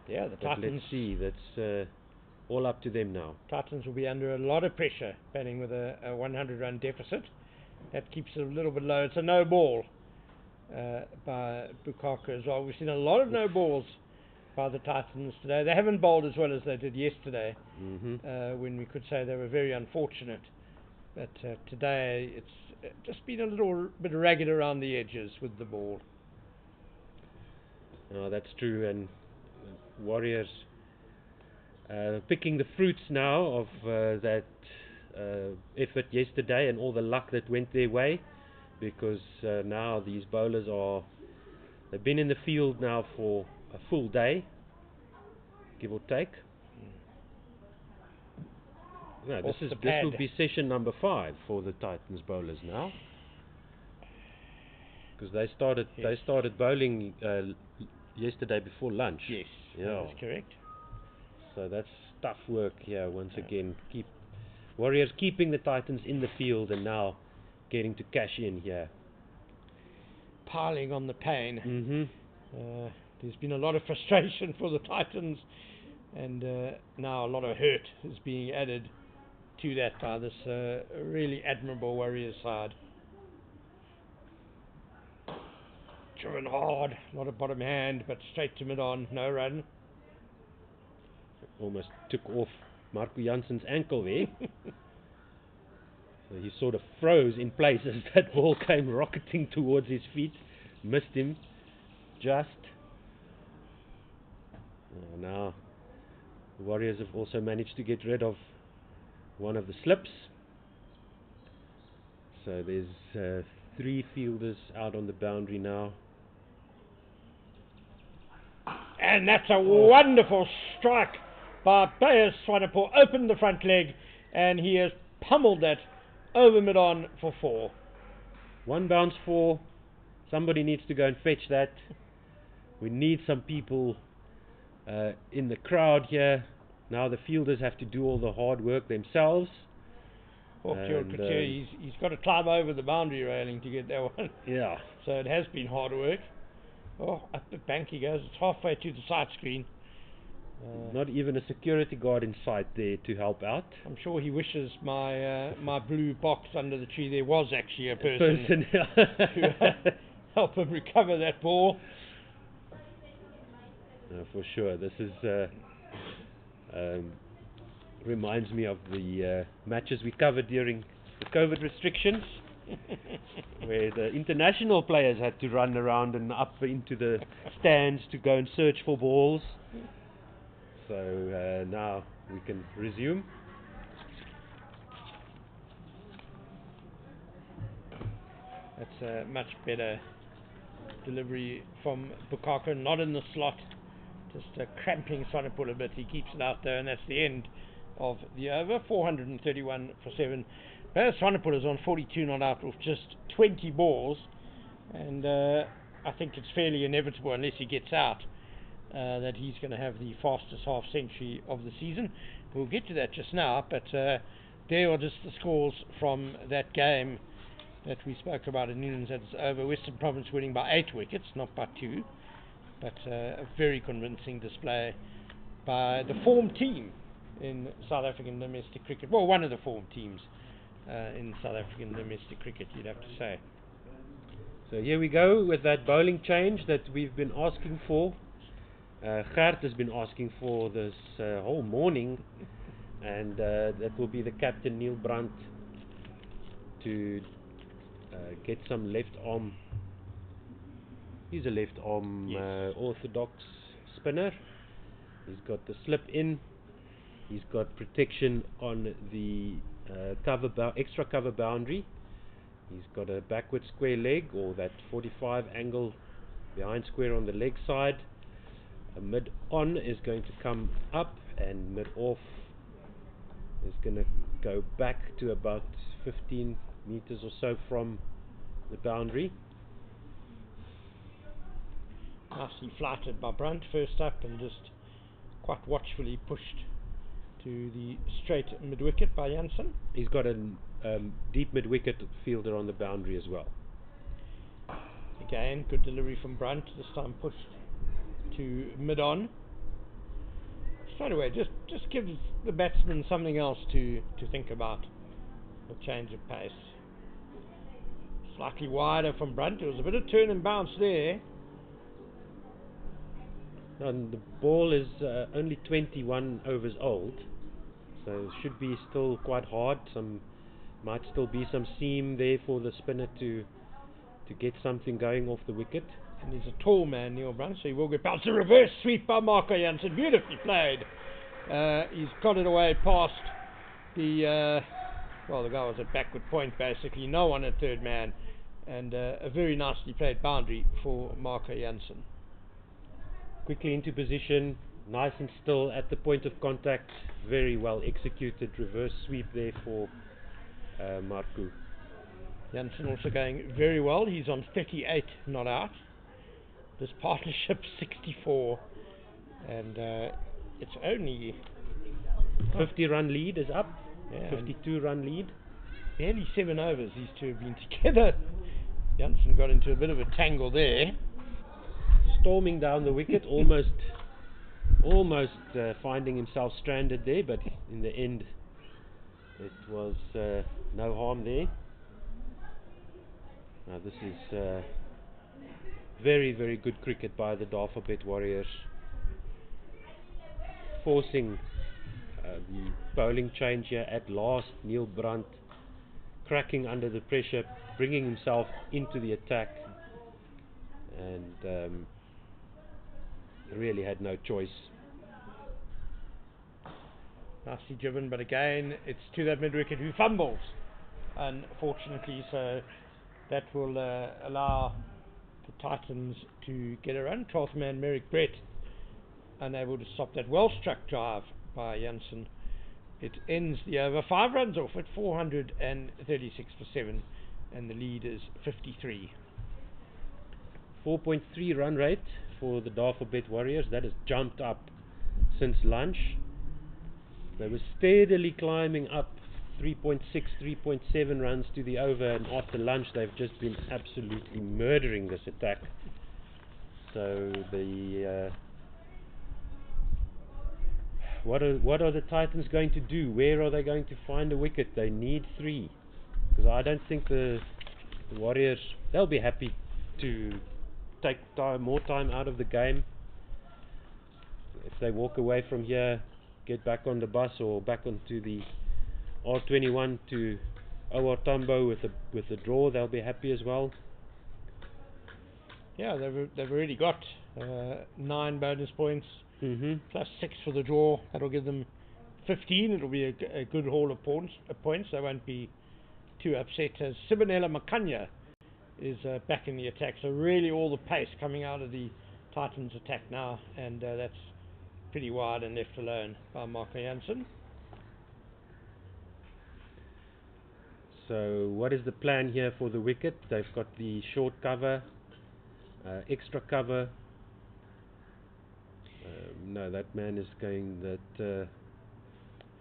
Yeah, the But Titans. let's see, that's all up to them now. Titans will be under a lot of pressure, batting with a 100-run deficit. That keeps it a little bit low. It's a no ball by Bukaka as well. We've seen a lot of no balls by the Titans today. They haven't bowled as well as they did yesterday, when we could say they were very unfortunate. But today it's just been a little bit ragged around the edges with the ball. No, that's true, and Warriors picking the fruits now of that effort yesterday and all the luck that went their way, because now these bowlers they've been in the field now for a full day, give or take. No, this will be session number 5 for the Titans bowlers now, because they started bowling yesterday before lunch. Yes, yeah, that's correct. So that's tough work here once again. Warriors keeping the Titans in the field and now getting to cash in here. Piling on the pain. There's been a lot of frustration for the Titans, and now a lot of hurt is being added to that by this really admirable Warriors side. Driven hard, a lot of bottom hand, but straight to mid-on, no run. Almost took off Marco Jansen's ankle there. So he sort of froze in place as that ball came rocketing towards his feet. Missed him just. Now the Warriors have also managed to get rid of one of the slips. So there's 3 fielders out on the boundary now. And that's a wonderful strike by Pillay. Swane opened the front leg, and he has pummeled that over mid-on for 4. 1 bounce 4. Somebody needs to go and fetch that. We need some people in the crowd here. Now the fielders have to do all the hard work themselves. Krueger, he's got to climb over the boundary railing to get that one. Yeah. So it has been hard work. Oh, up the bank he goes. It's halfway to the side screen. Not even a security guard in sight there to help out. I'm sure he wishes my blue box under the tree there was actually a person to help him recover that ball. No, for sure. This is reminds me of the matches we covered during the COVID restrictions, where the international players had to run around and up into the stands to go and search for balls. So now we can resume. That's a much better delivery from Bukaka, not in the slot, just cramping Swane a bit. He keeps it out there, and that's the end of the over. 431 for 7. Swane is on 42 not out with just 20 balls, and I think it's fairly inevitable, unless he gets out, that he's going to have the fastest half century of the season. We'll get to that just now, but there are just the scores from that game that we spoke about in Newlands. That's over. Western Province winning by 8 wickets, not by 2, but a very convincing display by the form team in South African domestic cricket. Well, one of the form teams in South African domestic cricket, you'd have to say. So here we go with that bowling change that we've been asking for. Gert has been asking for this whole morning, and that will be the captain, Neil Brandt, to get some left arm. He's a left arm orthodox spinner. He's got the slip in. He's got protection on the extra cover boundary. He's got a backward square leg, or that 45 angle behind square on the leg side. A mid on is going to come up, and mid off is going to go back to about 15 meters or so from the boundary. Nicely flighted by Brunt first up, and just quite watchfully pushed to the straight mid-wicket by Jansen. He's got a deep mid-wicket fielder on the boundary as well. Again, good delivery from Brunt, this time pushed to mid-on. Straight away, just gives the batsman something else to think about. A change of pace. Slightly wider from Brunt. There was a bit of turn and bounce there. And the ball is only 21 overs old, so should be still quite hard. Might still be some seam there for the spinner to get something going off the wicket. And he's a tall man, Neil Brunt, so he will get bounced. A reverse sweep by Marco Jansen, beautifully played. He's got it away past the well, the guy was at backward point basically, no one at third man, and a very nicely played boundary for Marco Jansen. Quickly into position, nice and still at the point of contact, very well executed reverse sweep there for Marco. Jansen also going very well, he's on 38 not out. This partnership 64, and it's only 50 run lead is up, yeah, 52 run lead. Barely 7 overs these two have been together. Jansen got into a bit of a tangle there. Storming down the wicket, almost finding himself stranded there, but in the end it was no harm there. Now this is very, very good cricket by the Dafabet Warriors, forcing the bowling change here at last. Neil Brunt cracking under the pressure, bringing himself into the attack, and really had no choice. Nicely driven, but again it's to that mid-wicket who fumbles, unfortunately, so that will allow the Titans to get a run. 12th man Merrick Brett unable to stop that well struck drive by Jansen. It ends the over 5 runs off at 436 for 7, and the lead is 53. 4.3 run rate for the Dafabet Warriors. That has jumped up since lunch. They were steadily climbing up 3.6, 3.7 runs to the over, and after lunch they've just been absolutely murdering this attack. So the what are the Titans going to do? Where are they going to find a wicket? They need 3, because I don't think the Warriors, they'll be happy to take more time out of the game. If they walk away from here, get back on the bus or back onto the R21 to OR Tambo with a draw, they'll be happy as well. Yeah, they've already got 9 bonus points, plus 6 for the draw. That'll give them 15. It'll be a good haul of points. They won't be too upset, as Sibonela Makhanya is back in the attack. So really all the pace coming out of the Titans attack now, and that's pretty wide and left alone by Marco Jansen. So what is the plan here for the wicket? They've got the short cover, extra cover. No, that man is going, that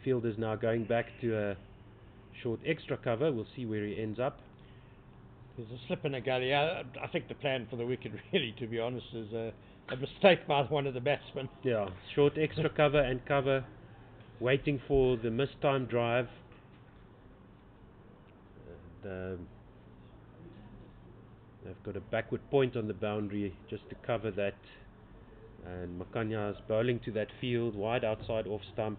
field is now going back to a short extra cover. We'll see where he ends up. There's a slip in a gully. I think the plan for the wicket, really, to be honest, is a mistake by one of the batsmen. Yeah, short extra cover and cover, waiting for the mistime drive. And they've got a backward point on the boundary just to cover that. And Makhanya is bowling to that field, wide outside off stump.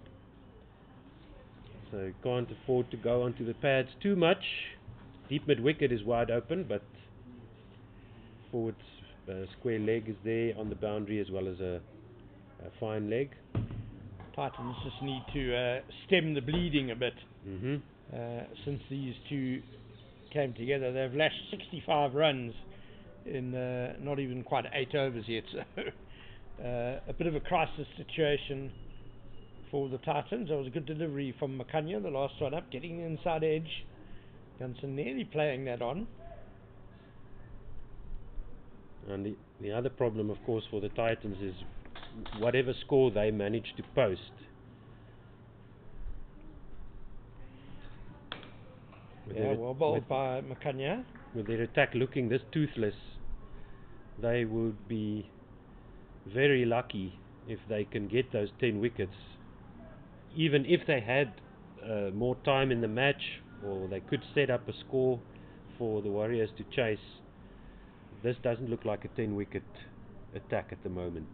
So can't afford to go onto the pads too much. Deep mid wicket is wide open, but forward square leg is there on the boundary, as well as a fine leg. Titans just need to stem the bleeding a bit. Since these two came together, they've lashed 65 runs in not even quite 8 overs yet. So a bit of a crisis situation for the Titans. That was a good delivery from Makhanya, the last one up, getting the inside edge. Jansen nearly playing that on. And the other problem, of course, for the Titans is whatever score they manage to post. Yeah, well bowled by Makhanya. With their attack looking this toothless, they would be very lucky if they can get those 10 wickets. Even if they had more time in the match, or they could set up a score for the Warriors to chase, this doesn't look like a 10 wicket attack at the moment.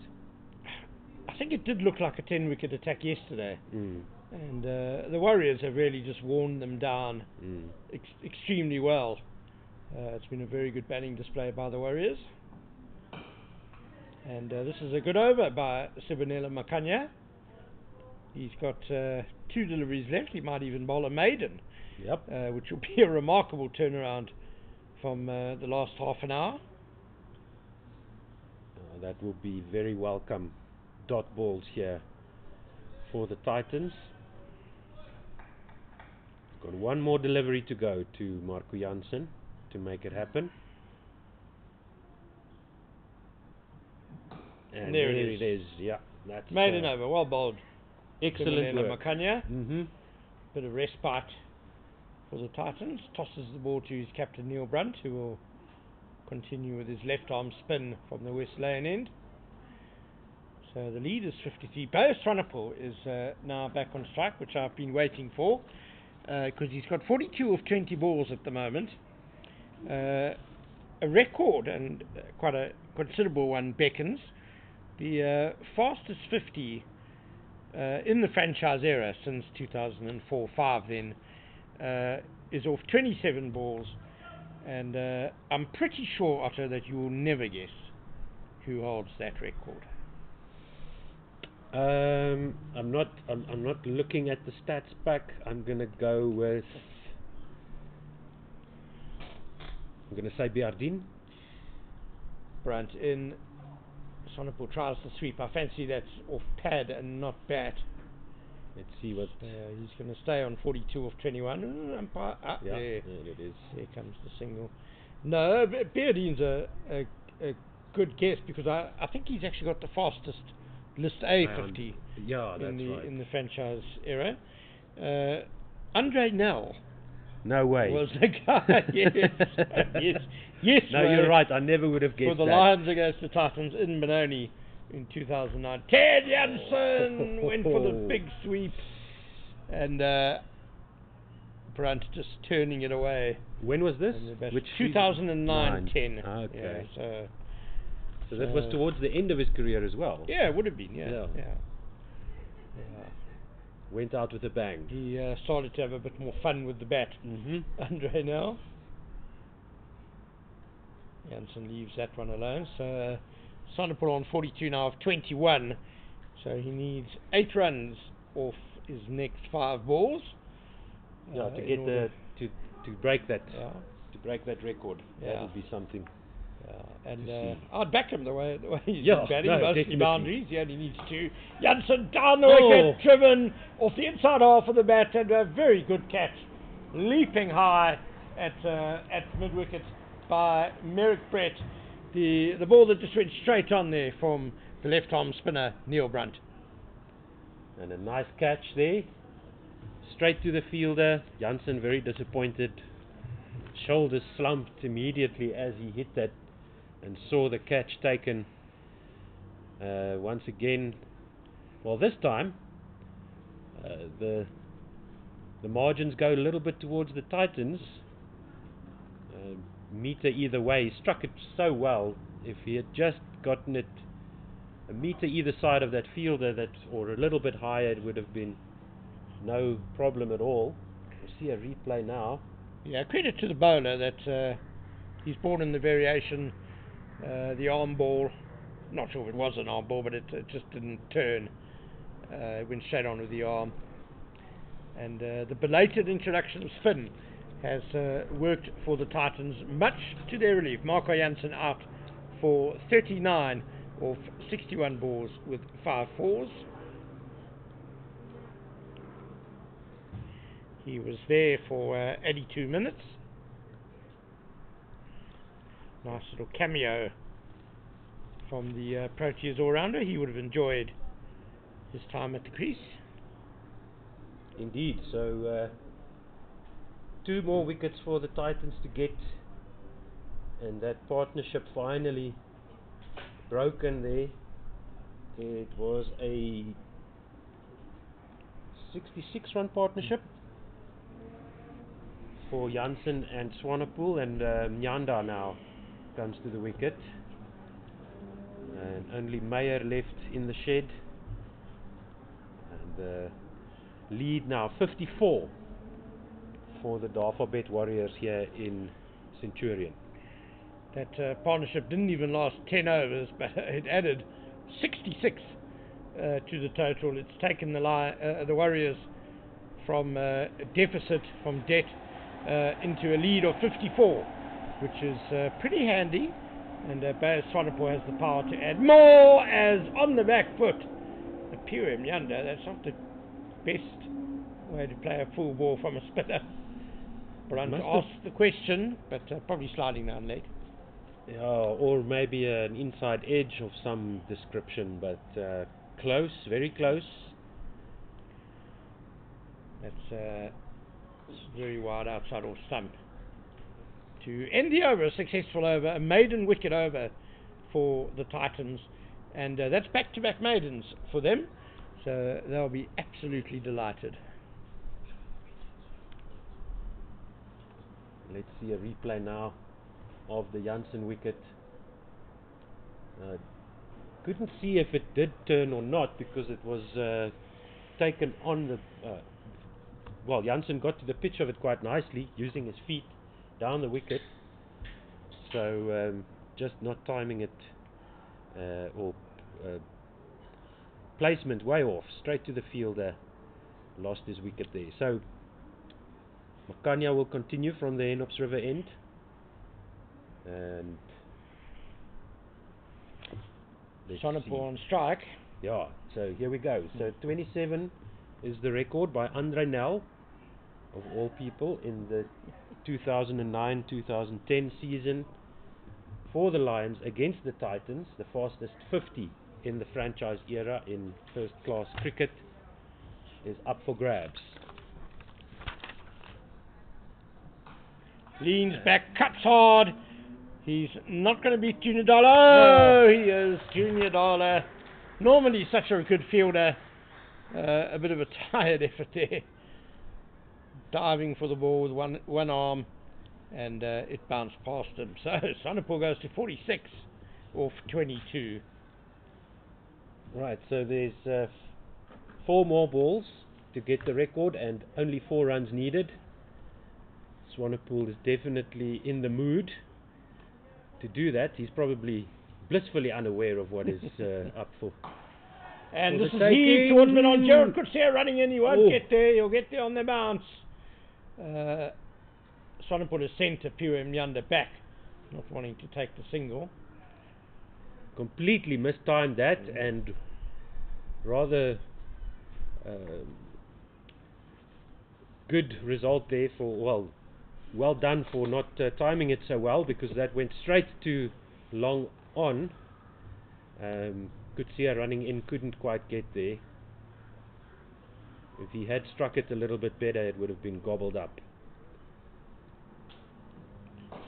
I think it did look like a 10 wicket attack yesterday. Mm. And the Warriors have really just worn them down extremely well. It's been a very good batting display by the Warriors. And this is a good over by Sibonela Makhanya. He's got 2 deliveries left. He might even bowl a maiden, which will be a remarkable turnaround from the last half an hour. That will be very welcome dot balls here for the Titans. Got one more delivery to go to Marco Jansen to make it happen. And there it is. Yeah, that's maiden over. Well bowled. Excellent work. Makhanya. Bit of respite for the Titans. Tosses the ball to his captain Neil Brunt, who will continue with his left arm spin from the West Lane end. So the lead is 53. Bo Swanepoel is now back on strike, which I've been waiting for, because he's got 42 of 20 balls at the moment. A record, and quite a considerable one, beckons. The fastest 50 in the franchise era since 2004-05 then is off 27 balls, and I'm pretty sure, Otto, that you will never guess who holds that record. I'm not looking at the stats back. I'm gonna say Biardine. Brunt in. Swanepoel tries to sweep. I fancy that's off pad and not bat. Let's see what. He's going to stay on 42 of 21. Umpire. There there. it is. There comes the single. No, Biardine's a good guess, because I think he's actually got the fastest list A 50 in the franchise era. Andre Nell. No way. Was the guy. Yes. No, you're right. I never would have guessed that. For the Lions against the Titans in Benoni in 2009. Ted Jansen went for the big sweep, and Brunt just turning it away. When was this? Which 2009-10. Okay. Yeah, so that was towards the end of his career as well. Yeah, it would have been. Yeah. Went out with a bang. He started to have a bit more fun with the bat. Andre now. Jansen leaves that one alone. So Swanepoel on 42 now of 21. So he needs 8 runs off his next 5 balls. To get to break that. To break that record. That would be something. And I'd back him the way he's batting. Mostly boundaries. He only needs 2. Jansen down the wicket, driven off the inside half of the bat, and a very good catch, leaping high at mid wicket by Merrick Brett. The ball that just went straight on there from the left arm spinner Neil Brunt. And a nice catch there, straight to the fielder. Jansen very disappointed. Shoulders slumped immediately as he hit that and saw the catch taken. Once again, well, this time the margins go a little bit towards the Titans. Meter either way. He struck it so well. If he had just gotten it a meter either side of that fielder, or a little bit higher, it would have been no problem at all. We'll see a replay now. Yeah, credit to the bowler that he's brought in the variation, the arm ball. Not sure if it was an arm ball, but it just didn't turn. It went straight on with the arm. And the belated introduction of spin has worked for the Titans, much to their relief. Marco Jansen out for 39 of 61 balls with 5 fours. He was there for 82 minutes. Nice little cameo from the Proteas all-rounder. He would have enjoyed his time at the crease. Indeed, so 2 more wickets for the Titans to get, and that partnership finally broken there. It was a 66-run partnership for Jansen and Swanepoel, and Nyanda now comes to the wicket, and only Meyer left in the shed, and the lead now 54 for the Dafabet Warriors here in Centurion. That partnership didn't even last 10 overs, but it added 66 to the total. It's taken the Warriors from deficit, from debt, into a lead of 54, which is pretty handy. And Swanepoel has the power to add more, as on the back foot. The pure Mjanda, that's not the best way to play a full ball from a spinner. Brunt asked the question, but probably sliding down leg. Yeah, or maybe an inside edge of some description, but close, very close. That's very wide outside or stump. To end the over, a successful over, a maiden wicket over for the Titans, and that's back-to-back maidens for them, so they'll be absolutely delighted. Let's see a replay now of the Jansen wicket. Couldn't see if it did turn or not, because it was taken on the well, Jansen got to the pitch of it quite nicely using his feet down the wicket, so just not timing it or placement way off, straight to the fielder, lost his wicket there. So Makhanya will continue from the Enops River end, and Swanepoel on strike. Yeah, so here we go. So 27 is the record by Andre Nel, of all people, in the 2009-2010 season for the Lions against the Titans. The fastest 50 in the franchise era in first class cricket is up for grabs. Leans back, cuts hard. He's not going to beat Junior Dala. Oh, he is Junior Dala. Normally such a good fielder. A bit of a tired effort there. Diving for the ball with one arm, and it bounced past him. So Swanepoel goes to 46 off 22. Right, so there's 4 more balls to get the record and only 4 runs needed. Swanepoel is definitely in the mood to do that. He's probably blissfully unaware of what is up for. And this is heaved towards mid on. Gerald Krueger running in. He won't get there. He'll get there on the bounce. Swanepoel is centre, Pure Mjanda back, not wanting to take the single. Completely mistimed that, and rather good result there for, well done for not timing it so well, because that went straight to long on. Krueger running in couldn't quite get there. If he had struck it a little bit better, it would have been gobbled up.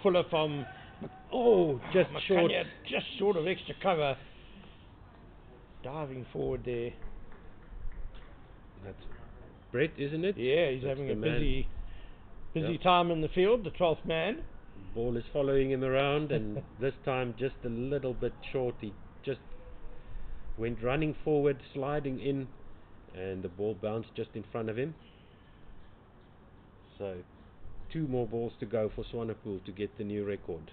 Fuller from just short, just short of extra cover. Diving forward there. That's Brett, isn't it? Yeah, he's having a busy time in the field, the 12th man. Ball is following him around, and this time just a little bit short. He just went running forward, sliding in, and the ball bounced just in front of him. So 2 more balls to go for Swanepoel to get the new record.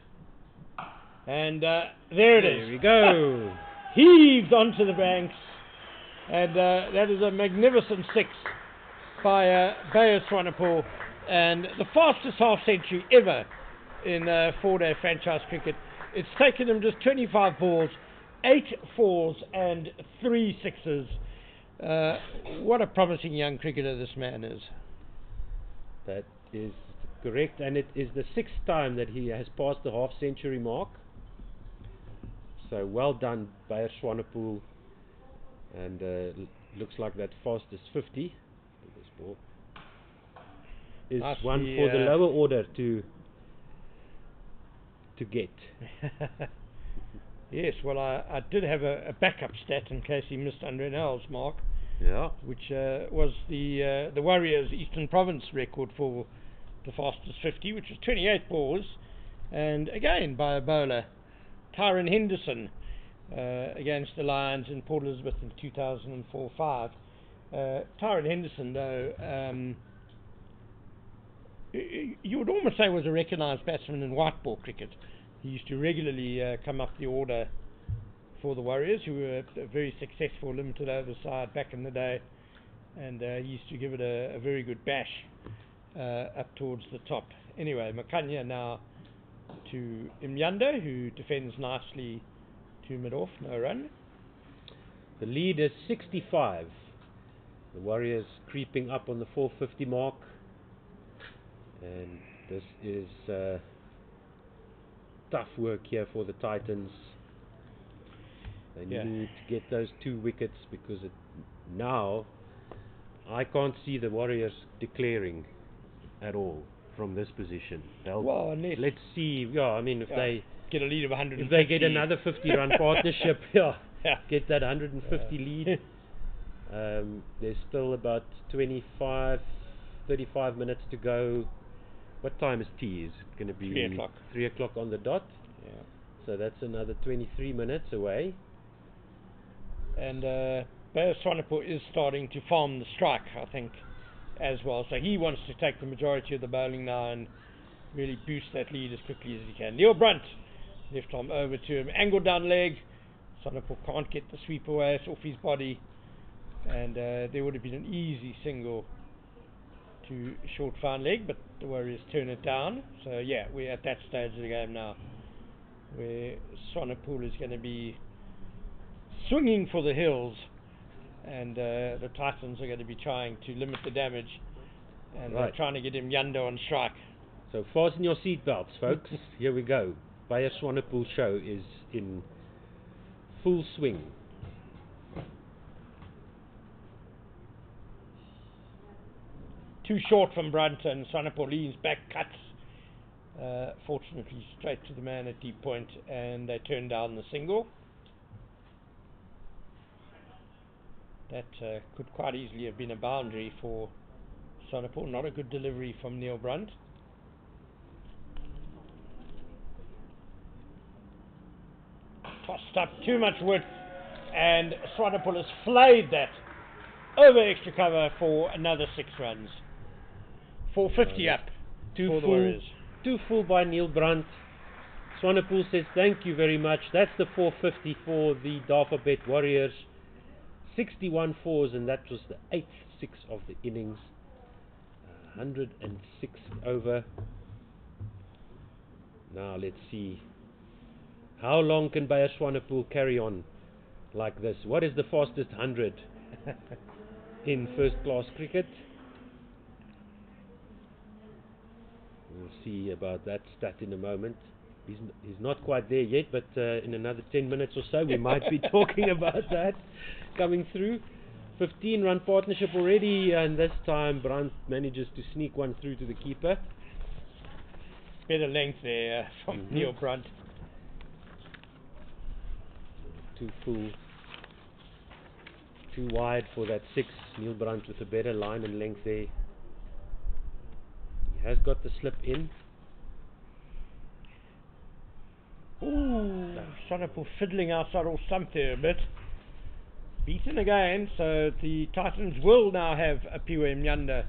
And there it is. There we go. Heaved onto the banks, and that is a magnificent 6 by Bayer Swanepoel, and the fastest half century ever in 4-day franchise cricket. It's taken him just 25 balls, 8 4s and 3 6s. What a promising young cricketer this man is. That is correct, and it is the 6th time that he has passed the half-century mark. So well done, Bayer Swanepoel, and looks like that fastest 50. This ball is one for the lower order to get. Yes, well, I did have a backup stat in case he missed Andre Nell's mark. Yeah. Which was the Warriors Eastern Province record for the fastest 50, which was 28 balls, and again by a bowler, Tyron Henderson, against the Lions in Port Elizabeth in 2004-05. Tyron Henderson, though, you would almost say was a recognised batsman in white ball cricket. He used to regularly come up the order for the Warriors, who were a very successful limited over side back in the day, and he used to give it a very good bash up towards the top. Anyway, Makhanya now to Imyanda, who defends nicely to mid-off, no run. The lead is 65. The Warriors creeping up on the 450 mark, and this is tough work here for the Titans. They need to get those 2 wickets, because now I can't see the Warriors declaring at all from this position. Let's see. Yeah, I mean, if they get a lead of 150, if they get another 50-run partnership, get that 150 lead. There's still about 35 minutes to go. What time is tea? Is it going to be 3 o'clock? 3 o'clock on the dot. Yeah. So that's another 23 minutes away. And Bayer Swanepoel is starting to farm the strike, I think, as well. So he wants to take the majority of the bowling now and really boost that lead as quickly as he can. Neil Brunt, left arm over to him, angled down leg. Swanepoel can't get the sweep away, it's off his body, and there would have been an easy single to short fine leg, but the Warriors turn it down. So yeah, we're at that stage of the game now where Swanepoel is going to be swinging for the hills, and the Titans are going to be trying to limit the damage, and they're trying to get him Yando on strike. So fasten your seatbelts, folks. Here we go. Bayer Swanepoel show is in full swing. Too short from Brunt, and Swanepoel leans back, cuts, fortunately straight to the man at deep point, and they turn down the single. That could quite easily have been a boundary for Swanepoel. Not a good delivery from Neil Brunt. Tossed up, too much width, and Swanepoel has flayed that over extra cover for another 6 runs. 450 up for the Warriors. Too full by Neil Brunt. Swanepoel says thank you very much. That's the 450 for the Dafabet Warriors. 61 fours, and that was the 8th 6 of the innings. 106 over. Now let's see. How long can Bayer Swanepoel carry on like this? What is the fastest 100 in first class cricket? We'll see about that stat in a moment. He's not quite there yet, but in another 10 minutes or so we might be talking about that coming through. 15-run partnership already, and this time Brunt manages to sneak one through to the keeper. Better length there from Neil Brunt. Too full, too wide for that 6. Neil Brunt with a better line and length there. He has got the slip in. Ooh, Swanepoel fiddling outside off stump there a bit. Beaten again, so the Titans will now have a Pillay Mnyanda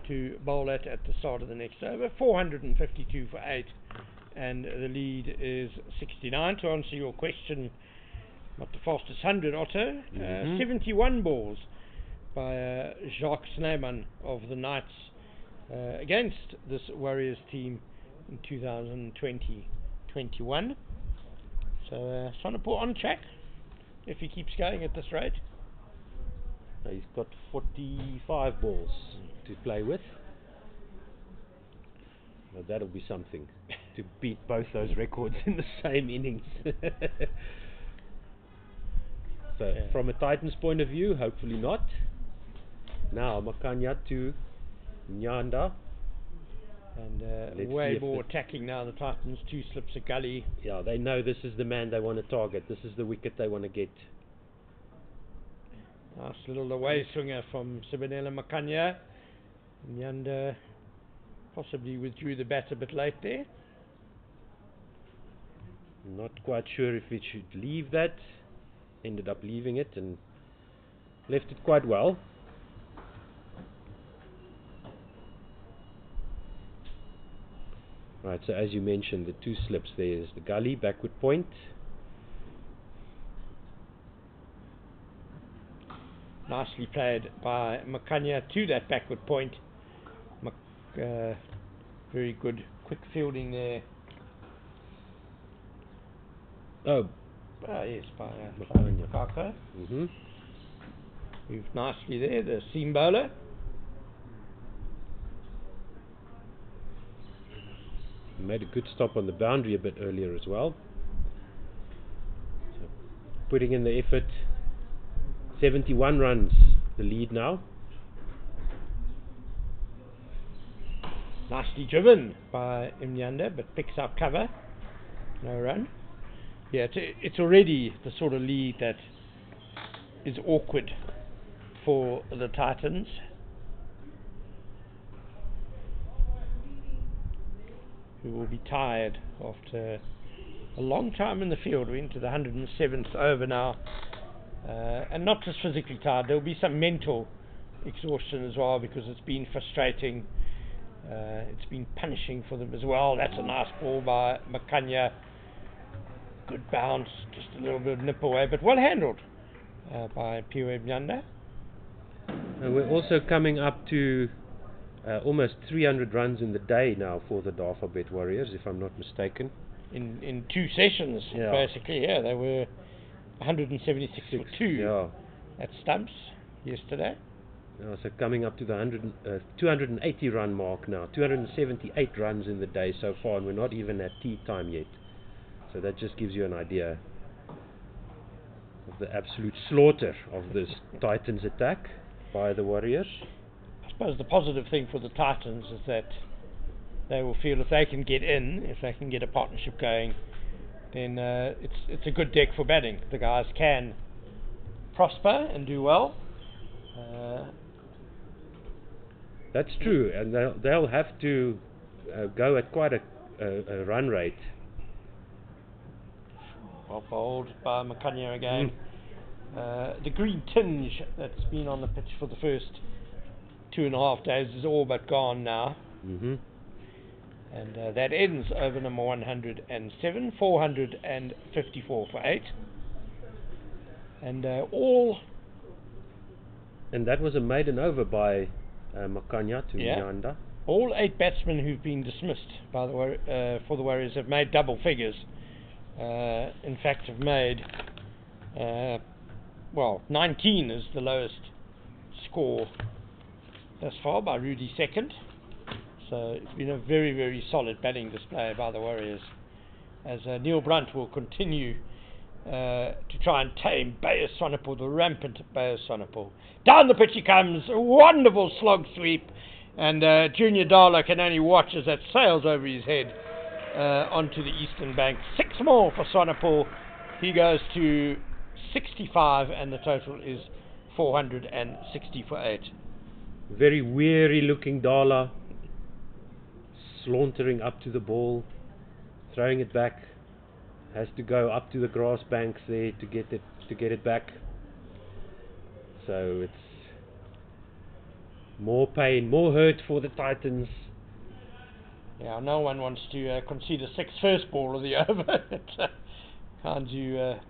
to bowl at the start of the next over. 452 for 8, and the lead is 69. To answer your question, not the fastest 100, Otto, 71 balls by Jacques Snyman of the Knights against this Warriors team in 2020-21. So Swanepoel on track if he keeps going at this rate. He's got 45 balls to play with. Well, that'll be something to beat both those records in the same innings. So, Yeah. from a Titans point of view, hopefully not. Now, Makhanya to Nyanda. And Let's way see if more it- attacking now, the Titans. 2 slips a gully. Yeah, they know this is the man they want to target. This is the wicket they want to get. Nice little away swinger from Sibonela Makhanya. And possibly withdrew the bat a bit late there. Not quite sure if it should leave that. Ended up leaving it and left it quite well. Right, so as you mentioned, the 2 slips, there's the gully, backward point. Nicely played by Makhanya to that backward point. Very good quick fielding there. Oh, Yes, by Makhanya. Makaka. Mm-hmm. Moved nicely there, the seam bowler. Made a good stop on the boundary a bit earlier as well. So, putting in the effort. 71 runs, the lead now. Nicely driven by Imnyanda, but picks up cover. No run. Yeah, it's already the sort of lead that is awkward for the Titans. Who will be tired after a long time in the field. We're into the 107th over now. And not just physically tired, there will be some mental exhaustion as well, because it's been frustrating. It's been punishing for them as well. That's a nice ball by Makhanya. Good bounce, just a little bit of nip away, but well handled by Pillay Nyanda. And we're also coming up to almost 300 runs in the day now for the Dafabet Warriors, if I'm not mistaken. In 2 sessions, Yeah. basically. Yeah, they were 176 for 2 Yeah. at Stumps yesterday. So coming up to the 280 run mark now. 278 runs in the day so far, and we're not even at tea time yet. So that just gives you an idea of the absolute slaughter of this Titans attack by the Warriors. I suppose the positive thing for the Titans is that they will feel if they can get in, if they can get a partnership going, then it's a good deck for batting. The guys can prosper and do well. That's true, and they'll have to go at quite a run rate. Well bowled by Makhanya again. The green tinge that's been on the pitch for the first 2.5 days is all but gone now. Mm-hmm. And that ends over number 107, 454 for 8. And And that was a maiden over by Makhanya to Yeah. Nyanda. all 8 batsmen who've been dismissed by the for the Warriors have made double figures. In fact, have made 19 is the lowest score thus far by Rudi Second. So it's been a very, very solid batting display by the Warriors, as Neil Brunt will continue to try and tame Bayes Swanepoel, the rampant Bayes Swanepoel. Down the pitch he comes, a wonderful slog sweep, and Junior Dala can only watch as that sails over his head onto the eastern bank. 6 more for Swanepoel. He goes to 65, and the total is 460 for 8. Very weary looking Dala, sauntering up to the ball, throwing it back, has to go up to the grass banks there to get it back. So it's more pain, more hurt for the Titans. Yeah, no one wants to concede a 6th first ball of the over. It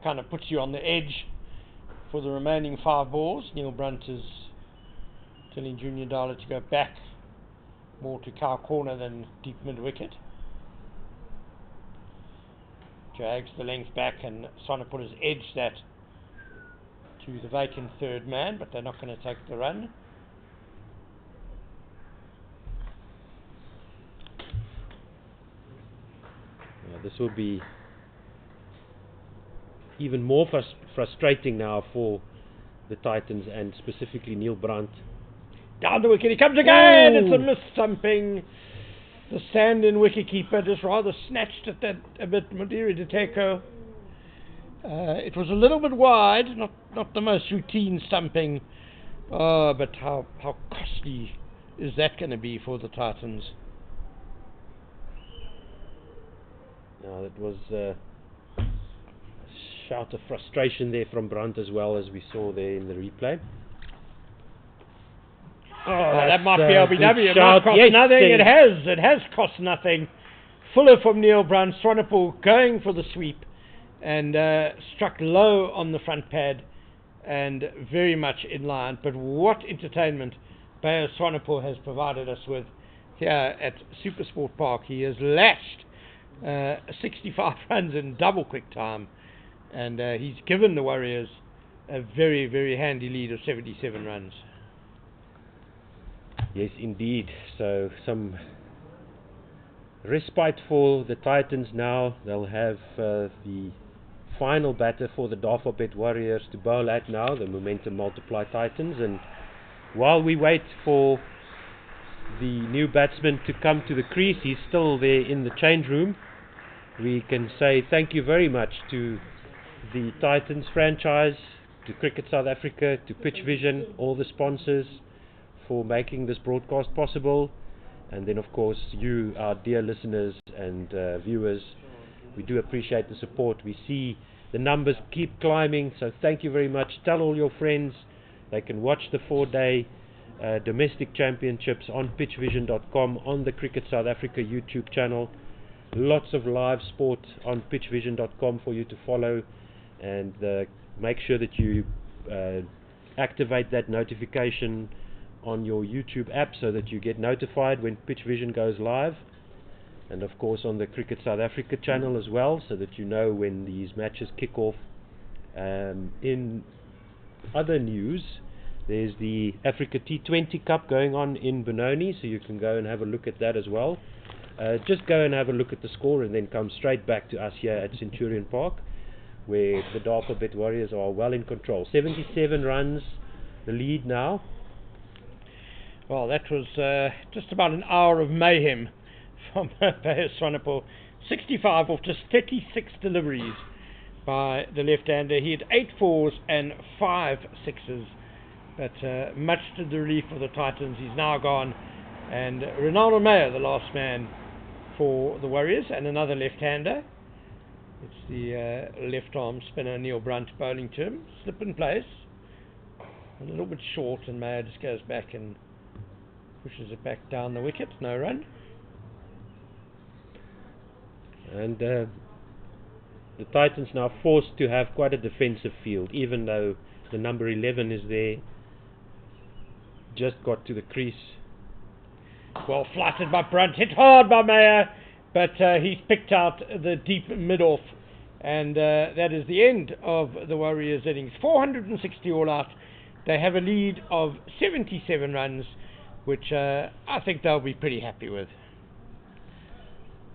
kind of puts you on the edge for the remaining 5 balls. Neil Brunt is telling Junior Dala to go back more to cow corner than deep mid wicket. Drags the length back, and Swanepoel has edged that to the vacant 3rd man, but they're not going to take the run. this will be even more frustrating now for the Titans and specifically Neil Brandt. Down the wicket, he comes again! Ooh. It's a missed something. The stand-in wicketkeeper just rather snatched at that a bit, Modiri Deteko. It was a little bit wide, not the most routine stumping, but how costly is that going to be for the Titans? Now that was a shout of frustration there from Brandt as well, as we saw there in the replay. Oh, that might be LBW. It shout. might cost Yes, nothing. It has cost nothing. Fuller from Neil Brandt. Swanepoel going for the sweep and struck low on the front pad and very much in line. But what entertainment Bayer Swanepoel has provided us with here at SuperSport Park. He has lashed 65 runs in double quick time, and he's given the Warriors a very, very handy lead of 77 runs. Yes, indeed. So some respite for the Titans now. They'll have the final batter for the Dafabet Warriors to bowl at now, the Momentum Multiply Titans. And while we wait for the new batsman to come to the crease, he's still there in the change room. We can say thank you very much to the Titans franchise, to Cricket South Africa, to Pitch Vision, all the sponsors, for making this broadcast possible, and then of course you, our dear listeners and viewers. We do appreciate the support. We see the numbers keep climbing, so thank you very much. Tell all your friends they can watch the 4-day domestic championships on pitchvision.com, on the Cricket South Africa YouTube channel. Lots of live sport on pitchvision.com for you to follow, and make sure that you activate that notification on your YouTube app so that you get notified when Pitch Vision goes live, and of course on the Cricket South Africa channel as well, so that you know when these matches kick off. In other news, there's the Africa T20 Cup going on in Benoni, so you can go and have a look at that as well. Just go and have a look at the score and then come straight back to us here at Centurion Park, where the Dafabet Warriors are well in control. 77 runs, the lead now. Well, that was just about an hour of mayhem from Bayer Swanepoel. 65 off just 36 deliveries by the left-hander. He had 8 4s and 5 6s, but much to the relief of the Titans, he's now gone. And Ronaldo Meyer, the last man for the Warriors, and another left-hander. It's the left-arm spinner Neil Brandt bowling to him. Slip in place, a little bit short, and Meyer just goes back and pushes it back down the wicket. No run. And the Titans now forced to have quite a defensive field, even though the number 11 is there. Just got to the crease. Well flighted by Brandt, hit hard by Meyer, but he's picked out the deep mid-off, and that is the end of the Warriors' innings. 460 all out. They have a lead of 77 runs, which I think they'll be pretty happy with.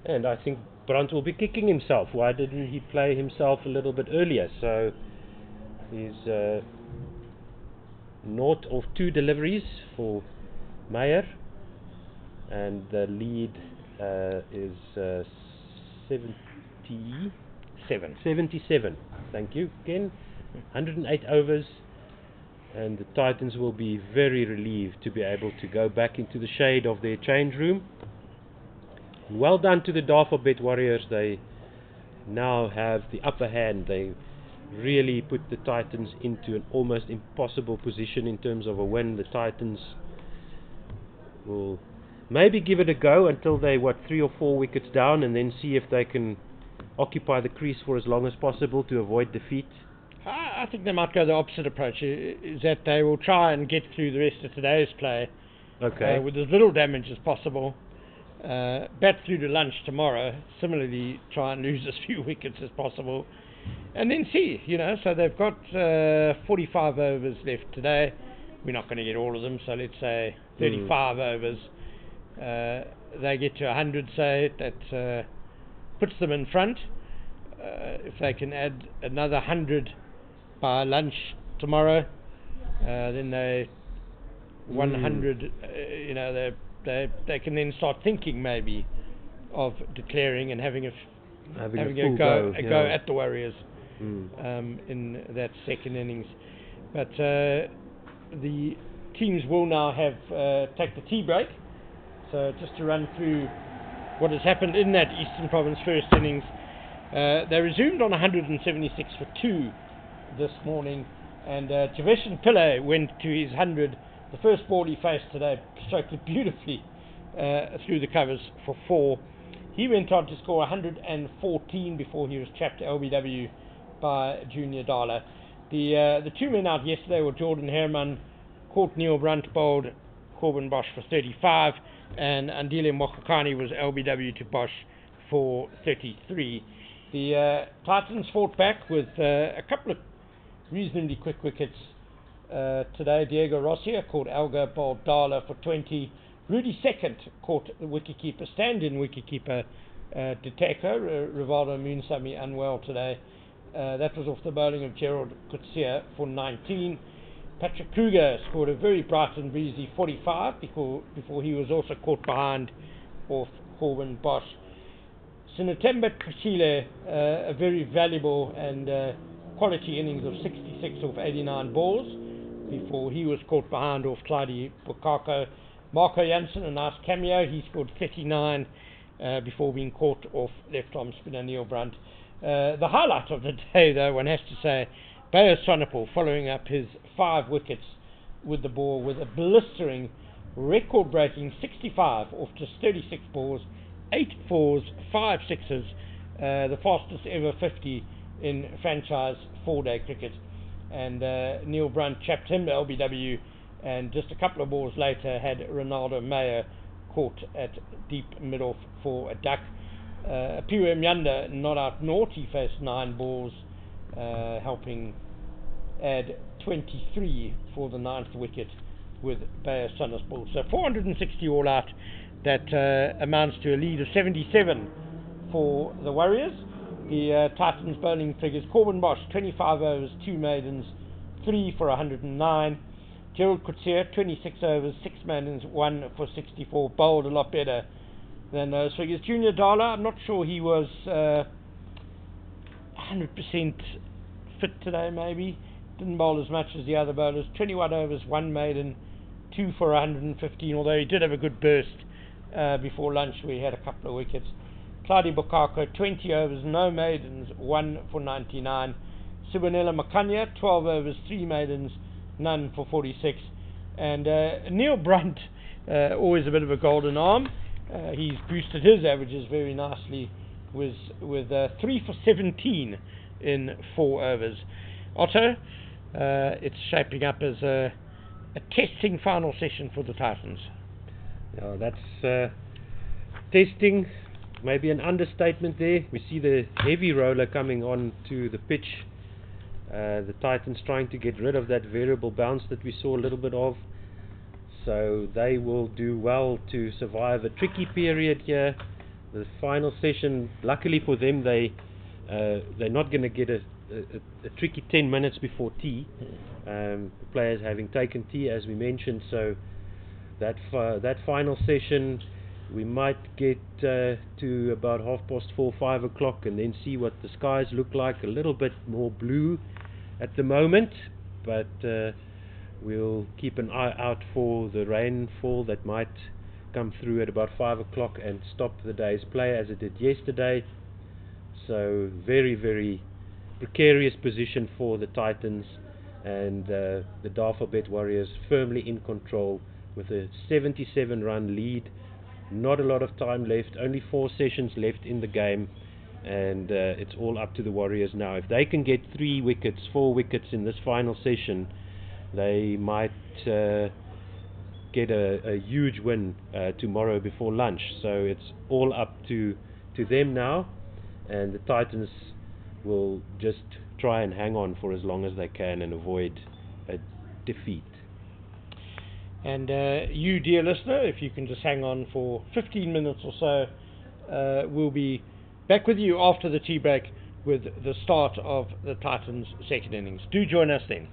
And I think Brandt will be kicking himself. Why didn't he play himself a little bit earlier? So he's naught of 2 deliveries for Meyer, and the lead is 77. Thank you, Ken. 108 overs. And the Titans will be very relieved to be able to go back into the shade of their change room. Well done to the Dafabet Warriors. They now have the upper hand. They really put the Titans into an almost impossible position in terms of a win. The Titans will maybe give it a go until they 3 or 4 wickets down, and then see if they can occupy the crease for as long as possible to avoid defeat. I think they might go the opposite approach, is that they will try and get through the rest of today's play with as little damage as possible, bat through to lunch tomorrow, similarly try and lose as few wickets as possible, and then see, so they've got 45 overs left today. We're not going to get all of them, so let's say 35 overs. They get to 100, say, that's puts them in front. If they can add another 100 by lunch tomorrow, then they 100. You know, they can then start thinking maybe of declaring and having a go at the Warriors in that second innings. But the teams will now take the tea break. So just to run through what has happened in that Eastern Province first innings. They resumed on 176 for 2 this morning, and Javesh Pillay went to his 100. The first ball he faced today, stroked it beautifully through the covers for 4. He went on to score 114 before he was chapped LBW by Junior Dala. The two men out yesterday were Jordan Herman, caught Neil Brunt, bowled Corbin Bosch for 35, and Andile Mokhakani was LBW to Bosch for 33. The Titans fought back with a couple of reasonably quick wickets today. Diego Rosier caught Alga, bowled Dala for 20. Rudi Second caught the wicketkeeper, stand-in wicketkeeper Diteko. Rivaldo Moonsami unwell today. That was off the bowling of Gerald Krueger for 19. Patrick Krueger scored a very bright and breezy 45 before he was also caught behind off Corbin Bosch. Sinatemba Kashile, a very valuable and quality innings of 66 off 89 balls before he was caught behind off Clyde Bukako. Marco Jansen, a nice cameo, he scored 39 before being caught off left-arm spinner Neil Brunt. The highlight of the day, though, one has to say, Bayer Swanepoel following up his 5 wickets with the ball with a blistering, record-breaking 65 off just 36 balls, 8 fours, 5 sixes, the fastest ever 50 in franchise 4-day cricket. And Neil Brunt chapped him LBW, and just a couple of balls later had Ronaldo Mayer caught at deep mid-off for a duck. Piwe Mjanda not out naught, he faced 9 balls, helping add 23 for the 9th wicket with Bayer Swanepoel. So 460 all out, that amounts to a lead of 77 for the Warriors. The Titans bowling figures: Corbin Bosch 25 overs, 2 maidens, 3 for 109. Gerald Krueger 26 overs, 6 maidens, 1 for 64, bowled a lot better than those figures. Junior Dala, I'm not sure he was 100% fit today, maybe. Didn't bowl as much as the other bowlers. 21 overs, 1 maiden, 2 for 115, although he did have a good burst before lunch where he had a couple of wickets. Clyde Bukako 20 overs, no maidens, 1 for 99. Sibonela Makhanya 12 overs, 3 maidens, none for 46. And Neil Brunt, always a bit of a golden arm. He's boosted his averages very nicely with 3 for 17 in 4 overs. Otto, it's shaping up as a testing final session for the Titans. Yeah, that's testing, maybe an understatement there. We see the heavy roller coming on to the pitch. The Titans trying to get rid of that variable bounce that we saw a little bit of. So they will do well to survive a tricky period here. The final session, luckily for them, they're not going to get a tricky 10 minutes before tea. The players having taken tea, as we mentioned. So that final session, we might get to about 4:30, 5 o'clock, and then see what the skies look like. A little bit more blue at the moment, but we'll keep an eye out for the rainfall that might come through at about 5 o'clock and stop the day's play as it did yesterday. So very, very precarious position for the Titans, and the Dafabet Warriors firmly in control with a 77 run lead. Not a lot of time left, only 4 sessions left in the game, and it's all up to the Warriors now. If they can get 3 wickets, 4 wickets in this final session, they might get a huge win tomorrow before lunch. So it's all up to them now, and the Titans will just try and hang on for as long as they can and avoid a defeat. And you, dear listener, if you can just hang on for 15 minutes or so, we'll be back with you after the tea break with the start of the Titans' second innings. Do join us then.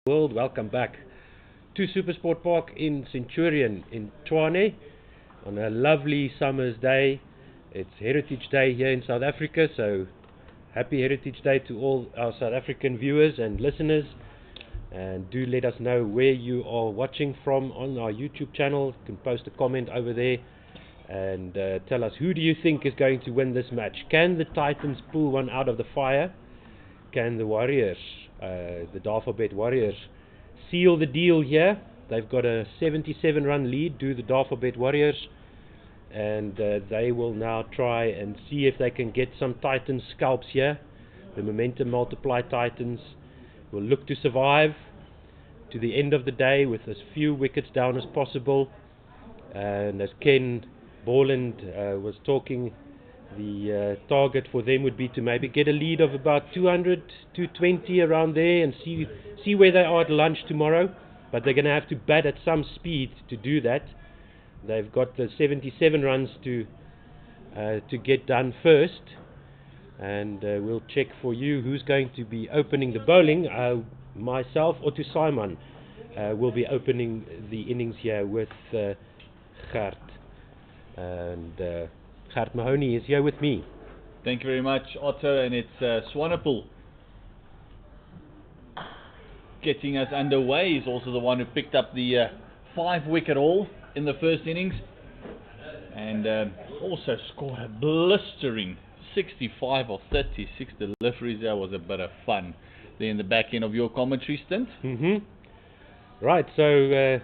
World, welcome back to SuperSport Park in Centurion in Swane on a lovely summer's day. It's Heritage Day here in South Africa, so happy Heritage Day to all our South African viewers and listeners, and do let us know where you are watching from on our YouTube channel. You can post a comment over there and tell us, who do you think is going to win this match? Can the Titans pull one out of the fire? Can the Warriors, the Dafabet Warriors, seal the deal here? They've got a 77 run lead, do the Dafabet Warriors, and they will now try and see if they can get some Titans scalps here. The momentum multiply Titans will look to survive to the end of the day with as few wickets down as possible, and as Ken Borland was talking, the target for them would be to maybe get a lead of about 200, 220 around there, and see where they are at lunch tomorrow. But they're going to have to bat at some speed to do that. They've got the 77 runs to get done first, and we'll check for you who's going to be opening the bowling. Myself, Otto Simon, will be opening the innings here with Gert, and Gert Mahoney is here with me. Thank you very much, Otto, and it's Swane getting us underway. He's also the one who picked up the 5-wicket haul in the first innings, and also scored a blistering 65 of 36 deliveries. That was a bit of fun there in the back end of your commentary stint. Right, so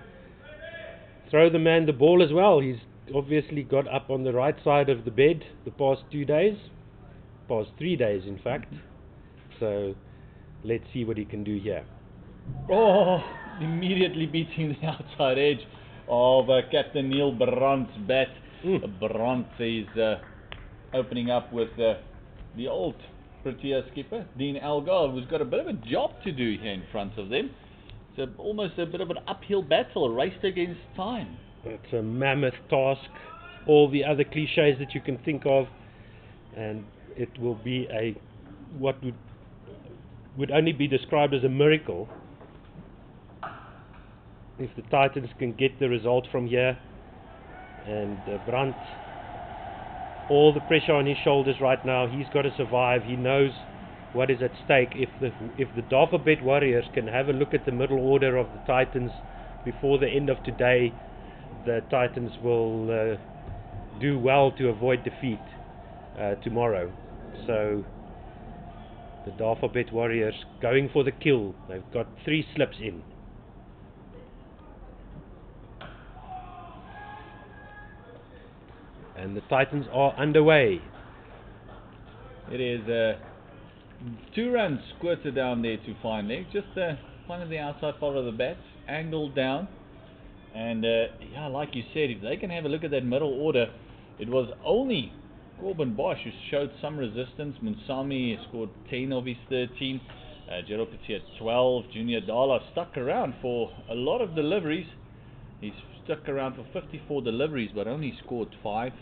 throw the man the ball as well. He's obviously got up on the right side of the bed the past 2 days, past 3 days in fact, so let's see what he can do here. Oh, immediately beating the outside edge of Captain Neil Brandt's bat. Brandt is opening up with the old Protea skipper, Dean Elgar, who's got a bit of a job to do here in front of them. It's almost a bit of an uphill battle, a race against time. It's a mammoth task, all the other cliches that you can think of, and it will be what would only be described as a miracle if the Titans can get the result from here. And Brandt, all the pressure on his shoulders right now. He's got to survive. He knows what is at stake. If the Dafabet Warriors can have a look at the middle order of the Titans before the end of today, the Titans will do well to avoid defeat tomorrow. So the Dafabet Warriors going for the kill. They've got 3 slips in. And the Titans are underway. It is 2 runs squirted down there to fine leg, just finding the outside part of the bat, angled down. And yeah, like you said, if they can have a look at that middle order, it was only Corbin Bosch who showed some resistance. Munsami scored 10 of his 13. Gerald Petit 12. Junior Dala stuck around for a lot of deliveries. He's stuck around for 54 deliveries, but only scored 5.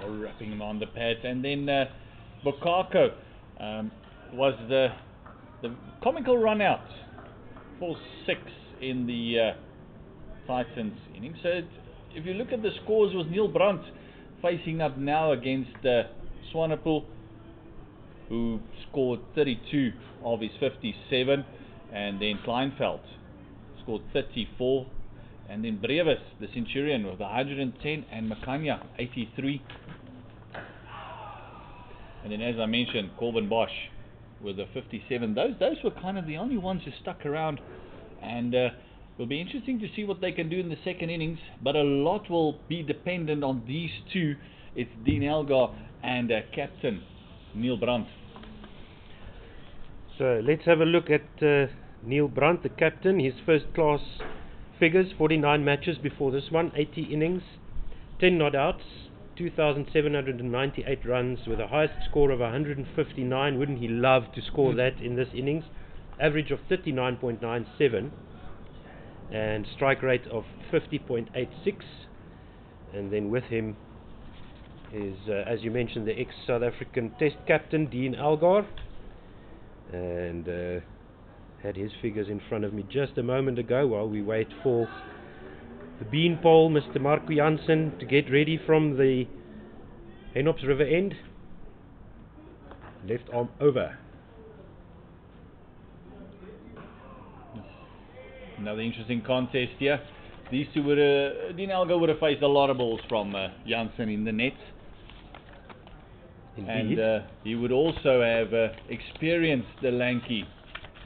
Wrapping him on the pads, and then Bokako was the comical run out for 6 in the Titans inning. So if you look at the scores, it was Neil Brandt facing up now against Swane, who scored 32 of his 57, and then Kleinveld scored 34, and then Brevis, the Centurion, with 110, and Makhanya 83. And then, as I mentioned, Corbin Bosch with a 57. Those were kind of the only ones who stuck around, and it'll be interesting to see what they can do in the second innings, but a lot will be dependent on these 2. It's Dean Elgar and Captain Neil Brandt. So let's have a look at Neil Brandt, the captain. His first class figures: 49 matches before this one, 80 innings, 10 not outs, 2,798 runs with a highest score of 159. Wouldn't he love to score that in this innings? Average of 39.97 and strike rate of 50.86. And then with him is, as you mentioned, the ex-South African Test captain, Dean Algar. And had his figures in front of me just a moment ago while we wait for the beanpole, Mr. Marco Jansen, to get ready from the Henops River end. Left arm over. Another interesting contest here. These two would Dean Algar would have faced a lot of balls from Jansen in the nets. Indeed. And he would also have experienced the lanky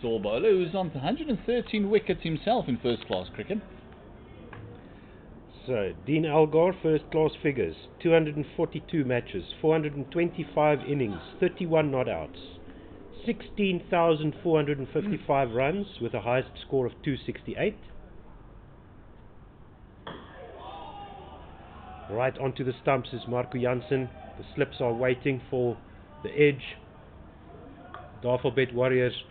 tall bowler who's on 113 wickets himself in first class cricket. So, Dean Algar, first class figures: 242 matches, 425 innings, 31 not outs, 16,455 runs with a highest score of 268. Right onto the stumps is Marco Jansen. The slips are waiting for the edge. Dafabet Warriors.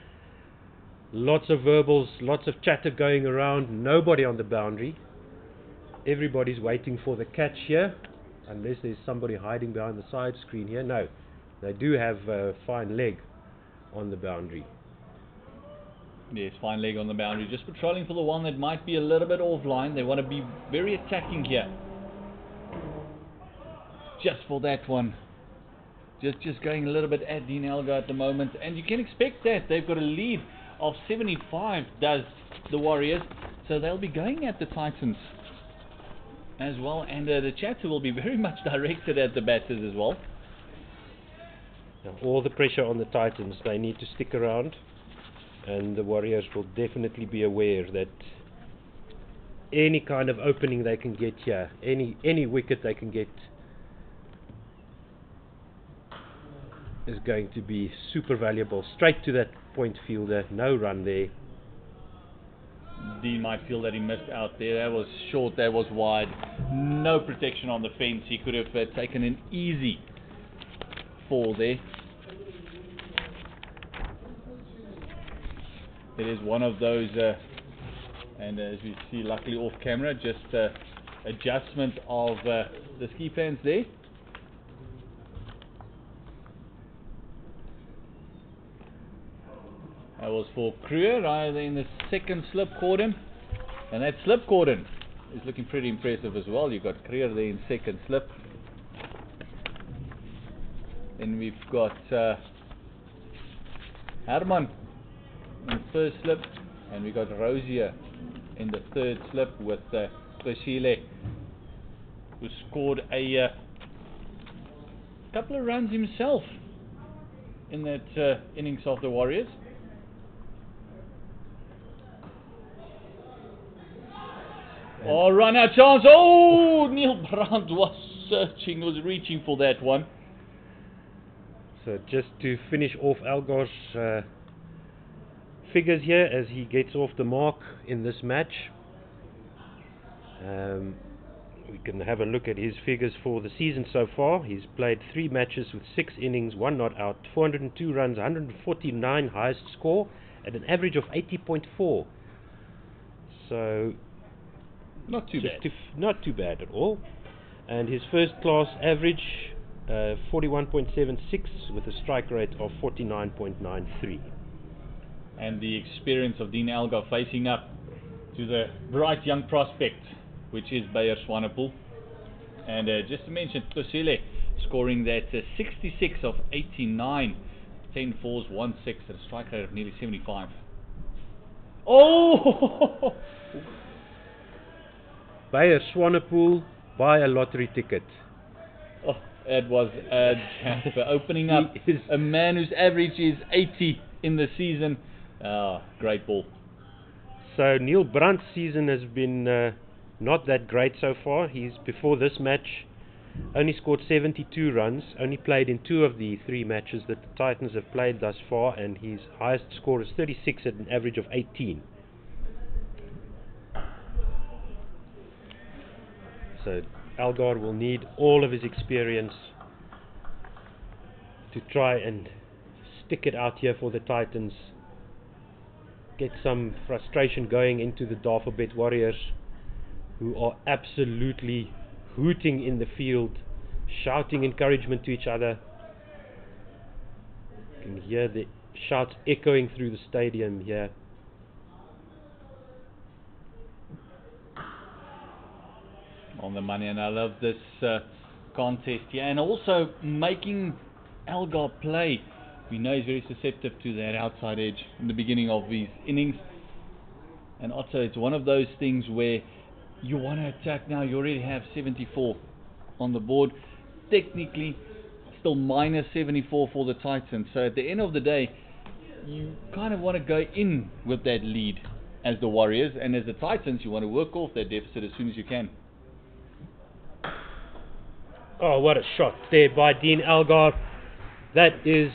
Lots of verbals, lots of chatter going around. Nobody on the boundary. Everybody's waiting for the catch here, unless there's somebody hiding behind the side screen here. No, they do have a fine leg on the boundary. Yes, fine leg on the boundary. Just patrolling for the one that might be a little bit offline. They want to be very attacking here. Just for that one. Just going a little bit at Dean Algar at the moment. And you can expect that. They've got a lead of 75, does the Warriors. So they'll be going at the Titans as well. And the chatter will be very much directed at the batters as well. Now, all the pressure on the Titans. They need to stick around. And the Warriors will definitely be aware that any kind of opening they can get here, any wicket they can get, is going to be super valuable. Straight to that point fielder, no run there. Dean might feel that he missed out there. That was short, that was wide. No protection on the fence. He could have taken an easy fall there. It is one of those, and as we see luckily off camera, just adjustment of the ski fans there. That was for Krueger, either in the second slip cordon, and that slip cordon is looking pretty impressive as well. You've got Krueger there in second slip. Then we've got Herman in first slip, and we got Rosier in the third slip with Pillay, who scored a couple of runs himself in that innings of the Warriors. Oh, run out chance. Oh, Neil Brandt was searching, was reaching for that one. So just to finish off Algar's figures here as he gets off the mark in this match. We can have a look at his figures for the season so far. He's played 3 matches with 6 innings, 1 not out, 402 runs, 149 highest score, at an average of 80.4. So not too bad. Not too bad at all. And his first class average 41.76 with a strike rate of 49.93. And the experience of Dean Algar facing up to the bright young prospect, which is Bayer Swanepoel. And just to mention, Pillay scoring that 66 of 89, 10 fours, 1 6 at a strike rate of nearly 75. Oh! Bayer Swanepoel, buy a lottery ticket. Oh, it was a jamper. Opening up a man whose average is 80 in the season. Great ball. So Neil Brandt's season has been not that great so far. He's, before this match, only scored 72 runs, only played in 2 of the 3 matches that the Titans have played thus far, and his highest score is 36 at an average of 18. So Algar will need all of his experience to try and stick it out here for the Titans. Get some frustration going into the Dafabet Warriors, who are absolutely hooting in the field shouting encouragement to each other. You can hear the shouts echoing through the stadium here. On the money, and I love this contest here, and also making Algar play. We know he's very susceptible to that outside edge in the beginning of his innings, and also it's one of those things where you want to attack now. You already have 74 on the board, technically still minus 74 for the Titans, so at the end of the day you kind of want to go in with that lead as the Warriors, and as the Titans you want to work off that deficit as soon as you can. Oh, what a shot there by Dean Algar. That is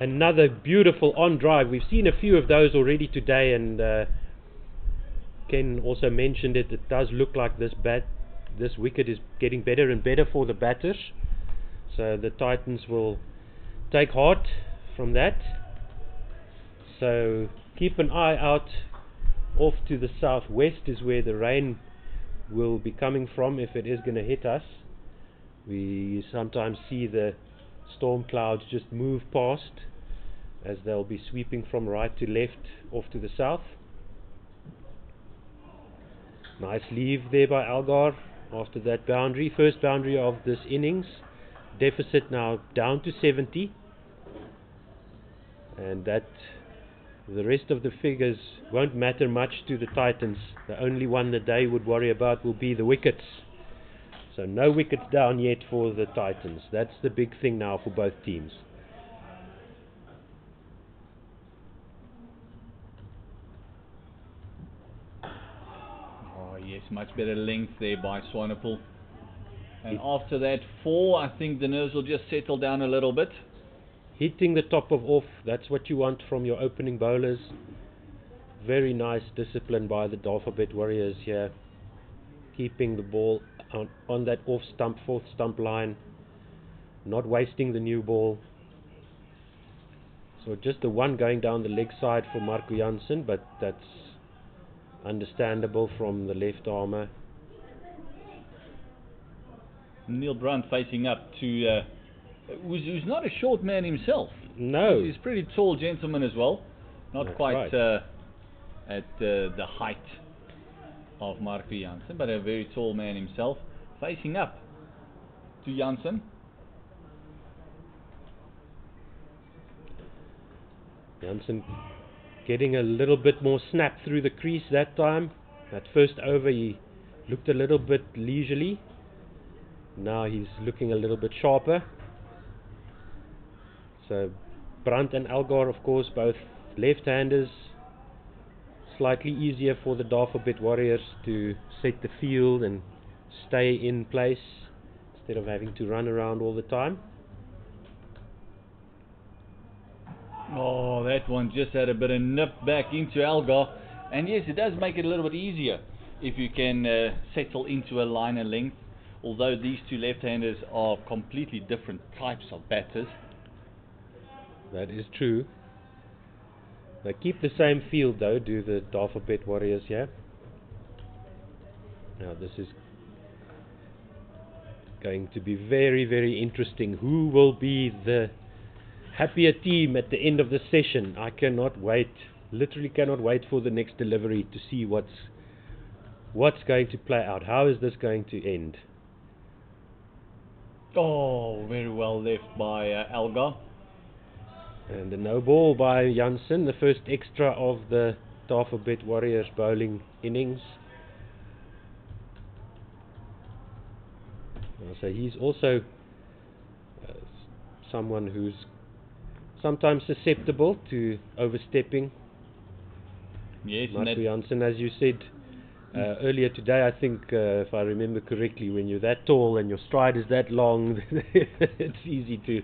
another beautiful on drive. We've seen a few of those already today, and Ken also mentioned it. It does look like this wicket is getting better and better for the batters. So the Titans will take heart from that. So keep an eye out. Off to the southwest is where the rain will be coming from if it is going to hit us. We sometimes see the storm clouds just move past as they'll be sweeping from right to left off to the south. Nice leave there by Algar after that boundary, first boundary of this innings. Deficit now down to 70, and that the rest of the figures won't matter much to the Titans. The only one that they would worry about will be the wickets. So no wickets down yet for the Titans. That's the big thing now for both teams. Oh yes, much better length there by Swane. And after that 4, I think the nerves will just settle down a little bit. Hitting the top of off, that's what you want from your opening bowlers. Very nice discipline by the Dafabet Warriors here. Keeping the ball on that off stump, fourth stump line, not wasting the new ball. So just the one going down the leg side for Marco Jansen, but that's understandable from the left armour. Neil Brunt facing up to who's not a short man himself. No, he's a pretty tall gentleman as well, not that's quite right. at the height of Marco Jansen, but a very tall man himself, facing up to Jansen. Jansen getting a little bit more snap through the crease that time. That first over he looked a little bit leisurely. Now he's looking a little bit sharper. So Brandt and Algar, of course, both left-handers. Slightly easier for the Dafabet Warriors to set the field and stay in place instead of having to run around all the time. Oh, that one just had a bit of nip back into Algar, and yes, it does make it a little bit easier if you can settle into a line of length, although these two left-handers are completely different types of batters. That is true. They keep the same field though, do the Dafabet Warriors here. Now this is going to be very, very interesting. Who will be the happier team at the end of the session? I cannot wait, literally cannot wait for the next delivery to see what's going to play out. How is this going to end? Oh, very well left by Algar. And a no ball by Jansen, the first extra of the Dafabet Warriors bowling innings. So he's also someone who's sometimes susceptible to overstepping. Yes, Marco Jansen, as you said earlier today, I think, if I remember correctly, when you're that tall and your stride is that long, it's easy to...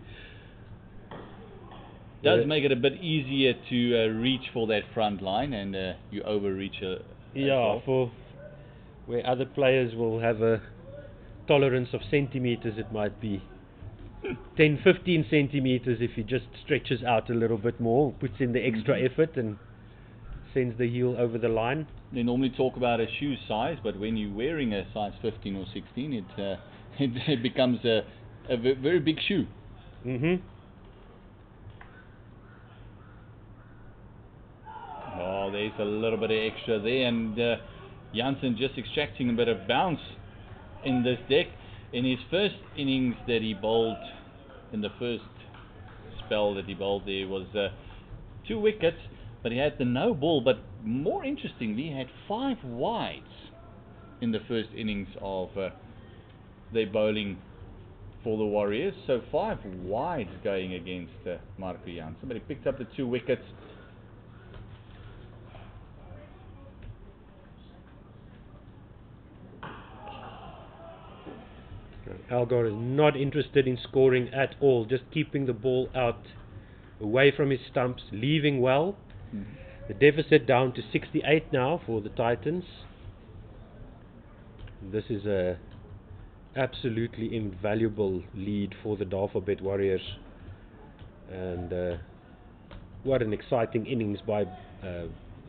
does make it a bit easier to reach for that front line, and you overreach yeah, for where other players will have a tolerance of centimeters, it might be 10-15 centimeters if he just stretches out a little bit more, puts in the extra effort and sends the heel over the line. They normally talk about a shoe size, but when you're wearing a size 15 or 16, it it becomes a very big shoe. Oh, there's a little bit of extra there, and Jansen just extracting a bit of bounce in this deck. In his first innings that he bowled, in the first spell that he bowled, there was 2 wickets, but he had the no ball. But more interestingly, he had 5 wides in the first innings of their bowling for the Warriors. So 5 wides going against Marco Jansen, but he picked up the 2 wickets. Algar is not interested in scoring at all, just keeping the ball out, away from his stumps, leaving well. The deficit down to 68 now for the Titans. This is a absolutely invaluable lead for the Dafabet Warriors, and what an exciting innings by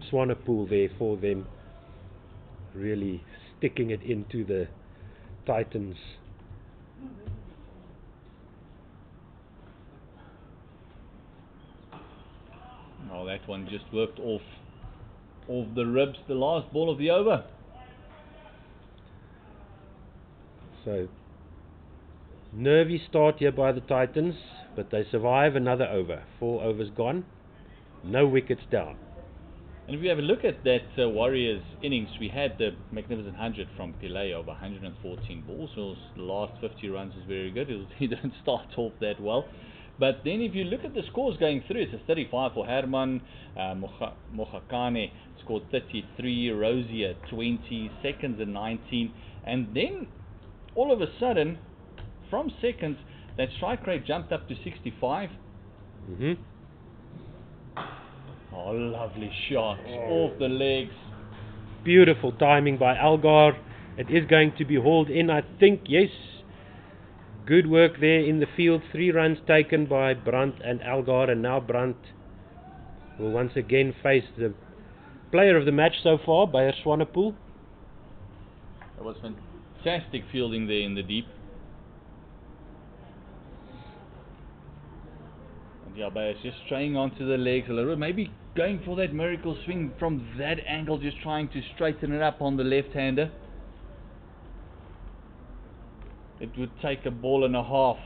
Swane there for them, really sticking it into the Titans. Oh, that one just worked off the ribs, the last ball of the over. So, nervy start here by the Titans, but they survive another over. 4 overs gone, no wickets down. And if you have a look at that Warriors innings, we had the magnificent 100 from Pillay over 114 balls. So the last 50 runs is very good. He didn't start off that well. But then if you look at the scores going through, it's a 35 for Herman, Makhanya scored 33, Rosier 20, Seconds a 19, and then all of a sudden, from Seconds, that strike rate jumped up to 65. Oh, lovely shot off the legs. Beautiful timing by Algar. It is going to be hauled in, I think. Yes. Good work there in the field. 3 runs taken by Brandt and Algar, and now Brandt will once again face the player of the match so far, Bayer Swanepoel. That was fantastic fielding there in the deep. And yeah, Bayer's just straying onto the legs a little bit, maybe going for that miracle swing from that angle, just trying to straighten it up on the left-hander. It would take a ball and a half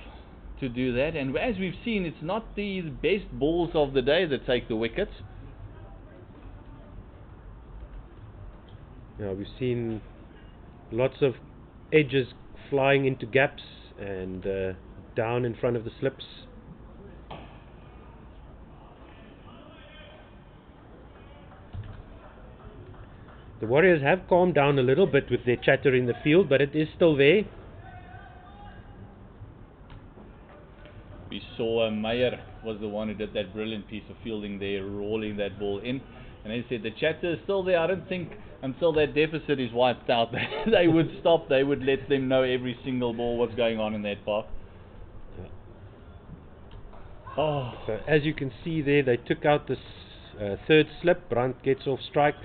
to do that, and as we've seen, it's not the best balls of the day that take the wickets. Yeah, we've seen lots of edges flying into gaps and down in front of the slips. The Warriors have calmed down a little bit with their chatter in the field, but it is still there. We saw Meyer was the one who did that brilliant piece of fielding there, rolling that ball in. And as I said, the chatter is still there. I don't think until that deficit is wiped out, they would stop. They would let them know every single ball what's going on in that park. Oh. So as you can see there, they took out this third slip. Brandt gets off strike.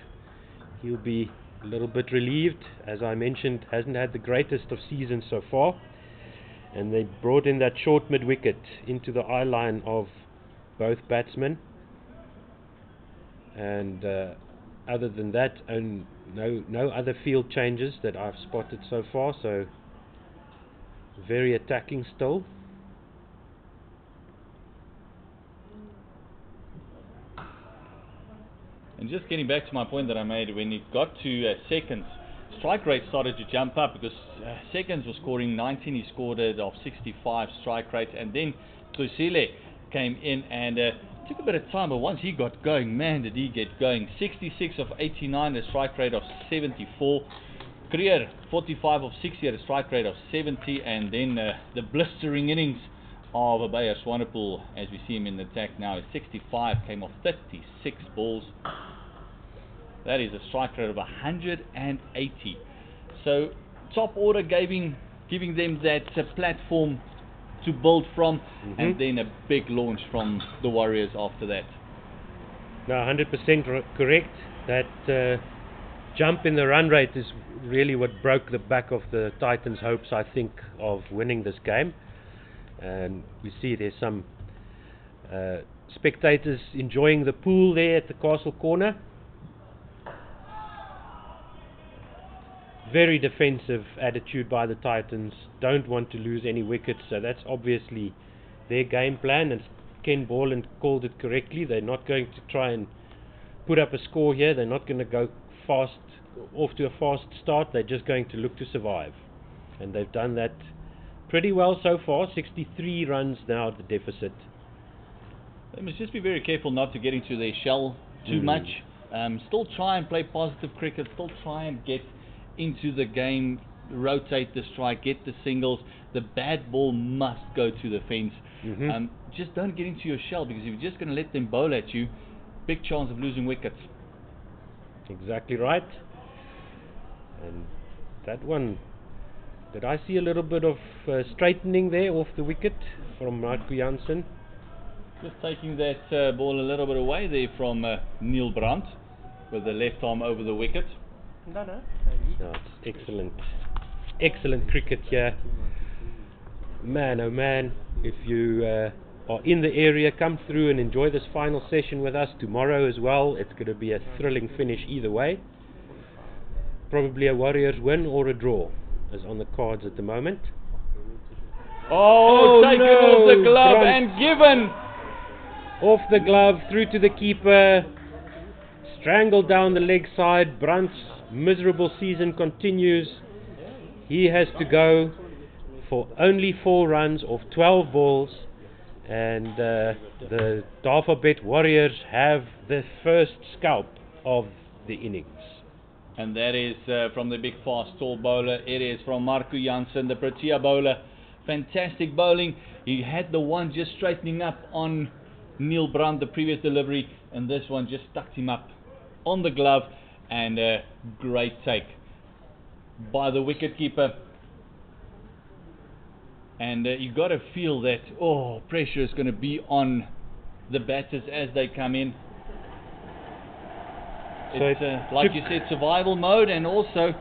He'll be a little bit relieved. As I mentioned, hasn't had the greatest of seasons so far. And they brought in that short mid-wicket into the eye line of both batsmen. And other than that, no other field changes that I've spotted so far. So very attacking still. And just getting back to my point that I made, when it got to Seconds, strike rate started to jump up because Seconds was scoring 19, he scored it off 65 strike rate, and then Rosier came in and took a bit of time, but once he got going, man did he get going. 66 of 89, a strike rate of 74. Krueger 45 of 60 at a strike rate of 70, and then the blistering innings of Bayer Swanepoel, as we see him in the attack now, is 65, came off 36 balls. That is a strike rate of 180. So top order giving them that platform to build from, and then a big launch from the Warriors after that. No, 100% correct. That jump in the run rate is really what broke the back of the Titans' hopes, I think, of winning this game. And we see there's some spectators enjoying the pool there at the castle corner. Very defensive attitude by the Titans, don't want to lose any wickets, so that's obviously their game plan, and Ken Borland called it correctly. They're not going to try and put up a score here, they're not going to go fast, off to a fast start, they're just going to look to survive. And they've done that pretty well so far, 63 runs now, the deficit. They must just be very careful not to get into their shell too much. Still try and play positive cricket, still try and get into the game, rotate the strike, get the singles. The bad ball must go to the fence. Just don't get into your shell, because if you're just going to let them bowl at you, big chance of losing wickets. Exactly right. And that one, did I see a little bit of straightening there off the wicket from Marco Jansen? Just taking that ball a little bit away there from Neil Brandt with the left arm over the wicket. No. No, it's excellent. Excellent cricket here. Man, oh man, if you are in the area, come through and enjoy this final session with us tomorrow as well. It's going to be a thrilling finish either way. Probably a Warriors win or a draw is on the cards at the moment. Oh, taken no, off the glove Brandt. and given. Off the glove, through to the keeper, strangled down the leg side. Brandt's miserable season continues. He has to go for only 4 runs off 12 balls, and the Dafabet Warriors have the first scalp of the innings. And that is from the big fast tall bowler. It is from Marco Jansen, the Protea bowler. Fantastic bowling. He had the one just straightening up on Neil Brandt, the previous delivery, and this one just stuck him up on the glove, and a great take by the wicketkeeper. And you got to feel that pressure is going to be on the batters as they come in. So It's like you said, survival mode, and also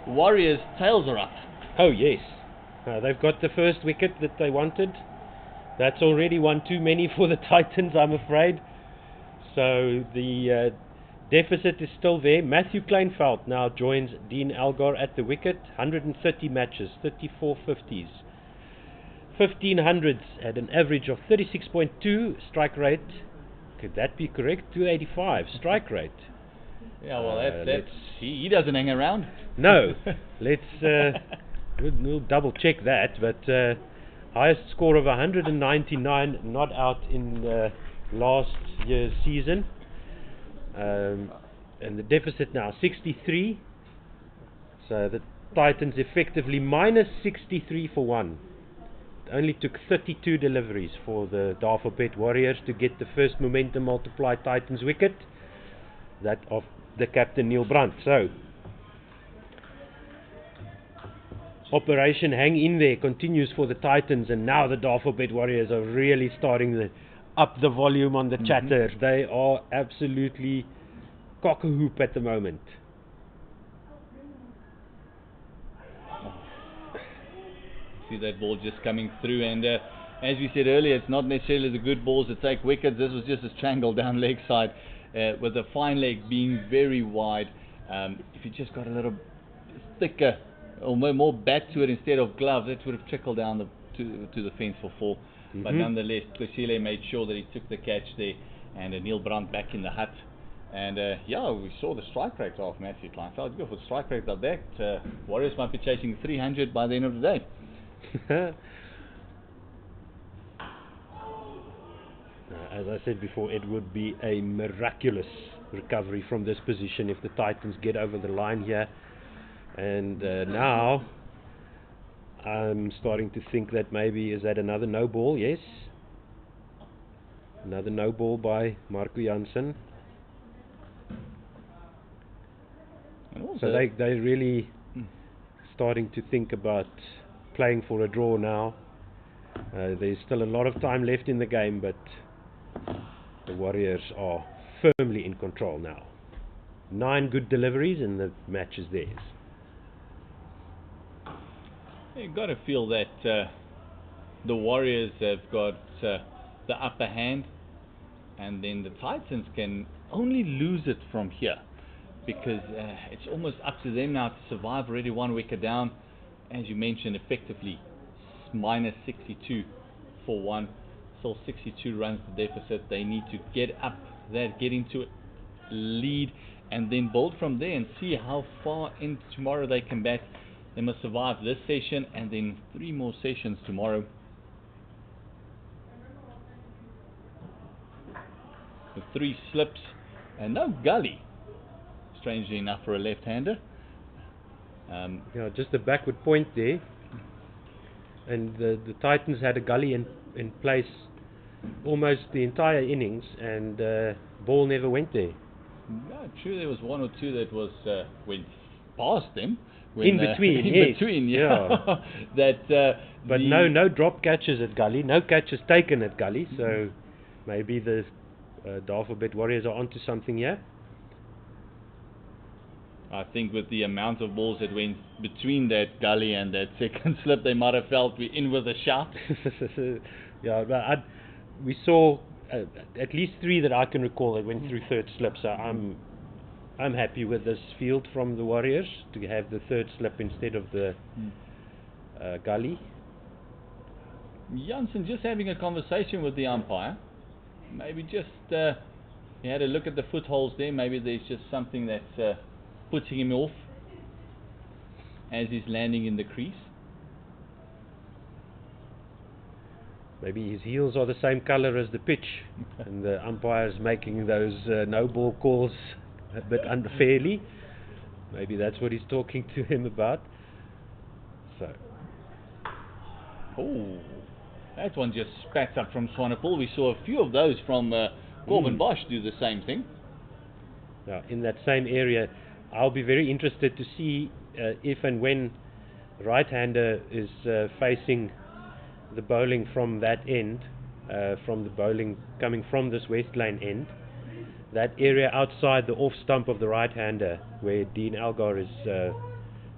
Warriors' tails are up. Oh yes, they've got the first wicket that they wanted. That's already one too many for the Titans, I'm afraid. So the deficit is still there. Matthew Kleinveld now joins Dean Algar at the wicket. 130 matches, 34 50s, 1500s at an average of 36.2 strike rate. Could that be correct? 285 strike rate. Yeah, well, that's he doesn't hang around. No, let's we'll double check that. But highest score of 199, not out in last year's season. And the deficit now 63. So the Titans effectively minus 63 for 1. It only took 32 deliveries for the Dafabet Warriors to get the first momentum multiply Titans wicket, that of the captain Neil Brandt. So Operation Hang In There continues for the Titans, and now the Dafabet Warriors are really starting to up the volume on the chatter. They are absolutely cock-a-hoop at the moment. See that ball just coming through, and as we said earlier, it's not necessarily the good balls that take wickets. This was just a strangle down leg side with the fine leg being very wide. If you just got a little thicker or more bat to it instead of glove, that would have trickled down to the fence for 4. But nonetheless, Pillay made sure that he took the catch there, and Neil Brandt back in the hut. And we saw the strike rate of Matthew Kleinveld. Go for strike rate like that. Warriors might be chasing 300 by the end of the day. As I said before, it would be a miraculous recovery from this position if the Titans get over the line here. And now I'm starting to think that maybe, is that another no ball? Yes, another no ball by Marco Jansen. So they're really starting to think about playing for a draw now. There's still a lot of time left in the game, but the Warriors are firmly in control now. 9 good deliveries and the match is theirs. You've got to feel that the Warriors have got the upper hand, and then the Titans can only lose it from here, because it's almost up to them now to survive. Already 1 wicket down, as you mentioned, effectively minus 62 for 1, still 62 runs the deficit. They need to get up that, get into lead, and then build from there and see how far into tomorrow they can bat. They must survive this session and then 3 more sessions tomorrow. The 3 slips and no gully, strangely enough, for a left-hander. Yeah, just a backward point there, and the Titans had a gully in place almost the entire innings, and ball never went there. No, true, there was 1 or 2 that was went past them. In between, in yes. between, yeah. But no drop catches at gully, no catches taken at gully, so maybe the Dafabet Warriors are onto something here. I think with the amount of balls that went between that gully and that second slip, they might have felt we're in with a shout. Yeah, but we saw at least 3 that I can recall that went through third slip, so I'm happy with this field from the Warriors to have the third slip instead of the gully. Jansen just having a conversation with the umpire. Maybe just he had a look at the footholds there. Maybe there's just something that's putting him off as he's landing in the crease. Maybe his heels are the same color as the pitch and the umpire's making those no ball calls a bit unfairly. Maybe that's what he's talking to him about. So, oh, that one just spat up from Swane. We saw a few of those from Corbin Bosch do the same thing. Now, in that same area, I'll be very interested to see if and when right-hander is facing the bowling from that end, from the bowling coming from this west lane end, that area outside the off stump of the right-hander where Dean Algar is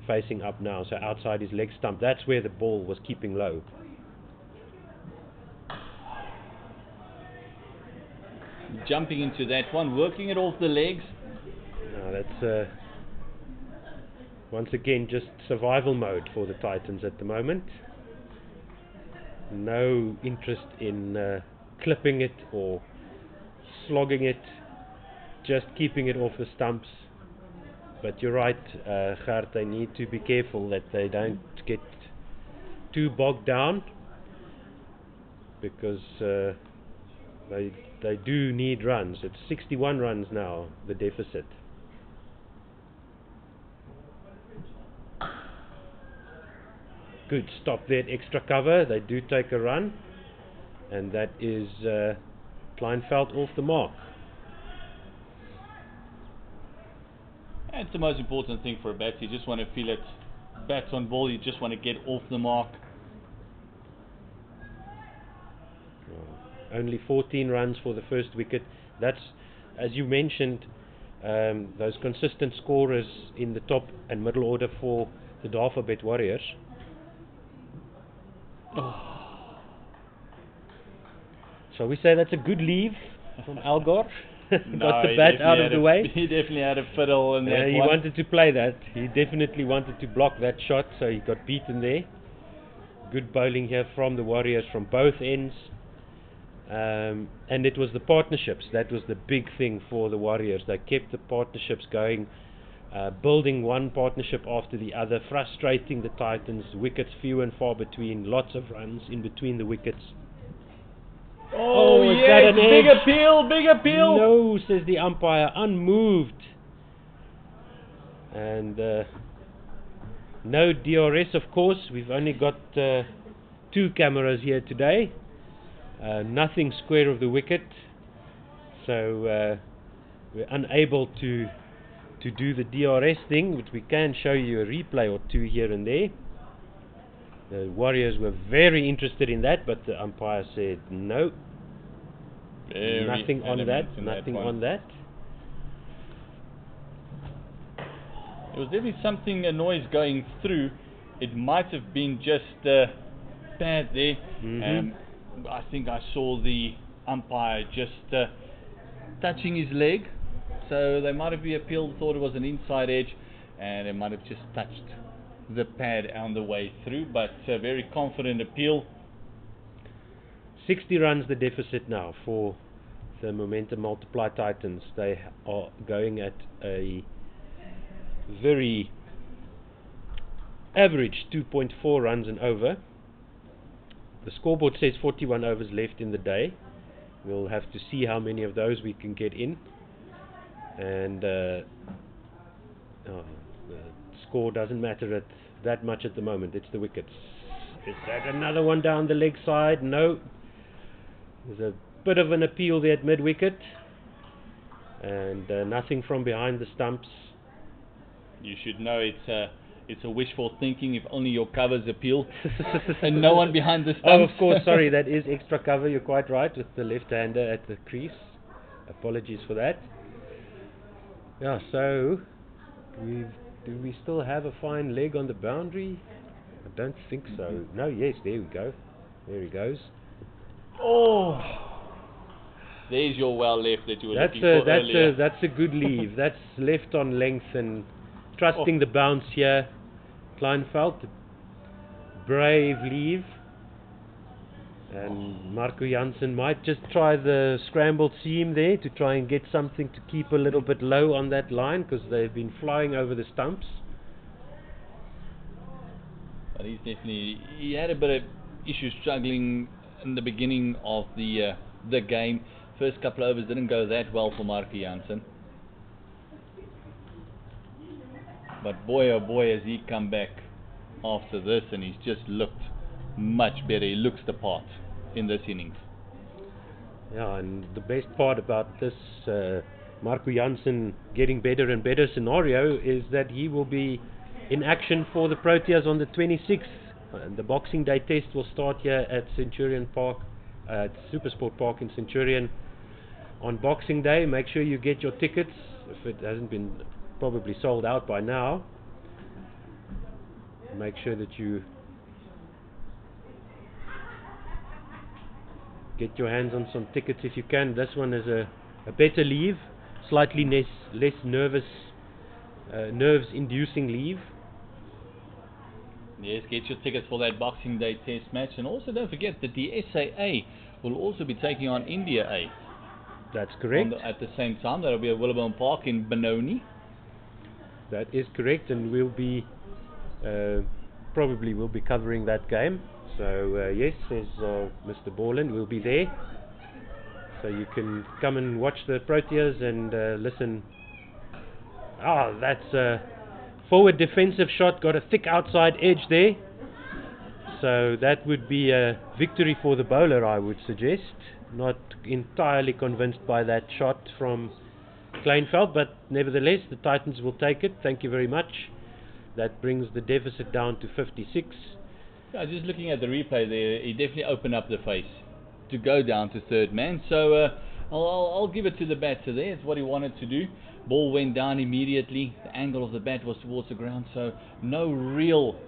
facing up now, so outside his leg stump, that's where the ball was keeping low. Jumping into that one, working it off the legs. Now that's once again just survival mode for the Titans at the moment. No interest in clipping it or slogging it, just keeping it off the stumps. But you're right, Gert, they need to be careful that they don't get too bogged down, because they do need runs. It's 61 runs now, the deficit. Good stop there, extra cover. They do take a run, and that is Kleinveld off the mark. That's the most important thing for a bat. You just want to feel it, bats on ball, you just want to get off the mark. Only 14 runs for the first wicket. That's, as you mentioned, those consistent scorers in the top and middle order for the Dafabet Warriors. Oh. So we say that's a good leave from Algar. No, got the bat out of the way. He definitely had a fiddle in that He one. wanted to play that. He definitely wanted to block that shot, so he got beaten there. Good bowling here from the Warriors from both ends. And it was the partnerships. That was the big thing for the Warriors. They kept the partnerships going, building one partnership after the other, frustrating the Titans. Wickets few and far between, lots of runs in between the wickets. Oh yes, big appeal, big appeal. No, says the umpire, unmoved. And no DRS, of course. We've only got 2 cameras here today. Nothing square of the wicket, so we're unable to do the DRS thing, but we can show you a replay or 2 here and there. The Warriors were very interested in that, but the umpire said no. Very nothing on that. in Nothing that on that. was definitely something, a noise going through. It might have been just bad there. I think I saw the umpire just touching his leg, so they might have appealed, thought it was an inside edge, and it might have just touched the pad on the way through, but a very confident appeal. 60 runs the deficit now for the Momentum Multiply Titans. They are going at a very average 2.4 runs and over. The scoreboard says 41 overs left in the day. We'll have to see how many of those we can get in. And the score doesn't matter that much at the moment. It's the wickets. Is that another one down the leg side? No. There's a bit of an appeal there at mid-wicket. And nothing from behind the stumps. You should know it's a wishful thinking if only your covers appeal and no one behind the stumps. Oh, of course, sorry, that is extra cover, you're quite right, with the left-hander at the crease. Apologies for that. Yeah, so do we still have a fine leg on the boundary? I don't think so. No, yes, there we go. There he goes. Oh, there's your well left that you were looking for earlier. That's a good leave. That's left on length and trusting the bounce here. Kleinveld, brave leave. And Marco Jansen might just try the scrambled seam there to try and get something to keep a little bit low on that line, because they've been flying over the stumps. But he had a bit of issues struggling in the beginning of the game. First couple of overs didn't go that well for Marco Jansen. But boy oh boy has he come back after this, and he's just looked much better. He looks the part in this innings. Yeah, and the best part about this Marco Jansen getting better and better scenario is that he will be in action for the Proteas on the 26th. The Boxing Day test will start here at Centurion Park, at SuperSport Park in Centurion on Boxing Day. Make sure you get your tickets if it hasn't been probably sold out by now. Make sure that you get your hands on some tickets if you can. This one is a better leave, slightly less nerves inducing leave. Yes, get your tickets for that Boxing Day test match, and also don't forget that the SAA will also be taking on India A. That's correct. At the same time, that'll be at Willowbone Park in Benoni. That is correct, and we'll be probably be covering that game. So yes, says Mr. Borland, we'll be there. So you can come and watch the Proteas and listen. Ah, that's a forward defensive shot, got a thick outside edge there. So that would be a victory for the bowler, I would suggest. Not entirely convinced by that shot from Kleinveld, but nevertheless the Titans will take it. Thank you very much. That brings the deficit down to 56. Yeah, just looking at the replay there, he definitely opened up the face to go down to third man. So I'll give it to the batter there. It's what he wanted to do. Ball went down immediately. The angle of the bat was towards the ground, so no real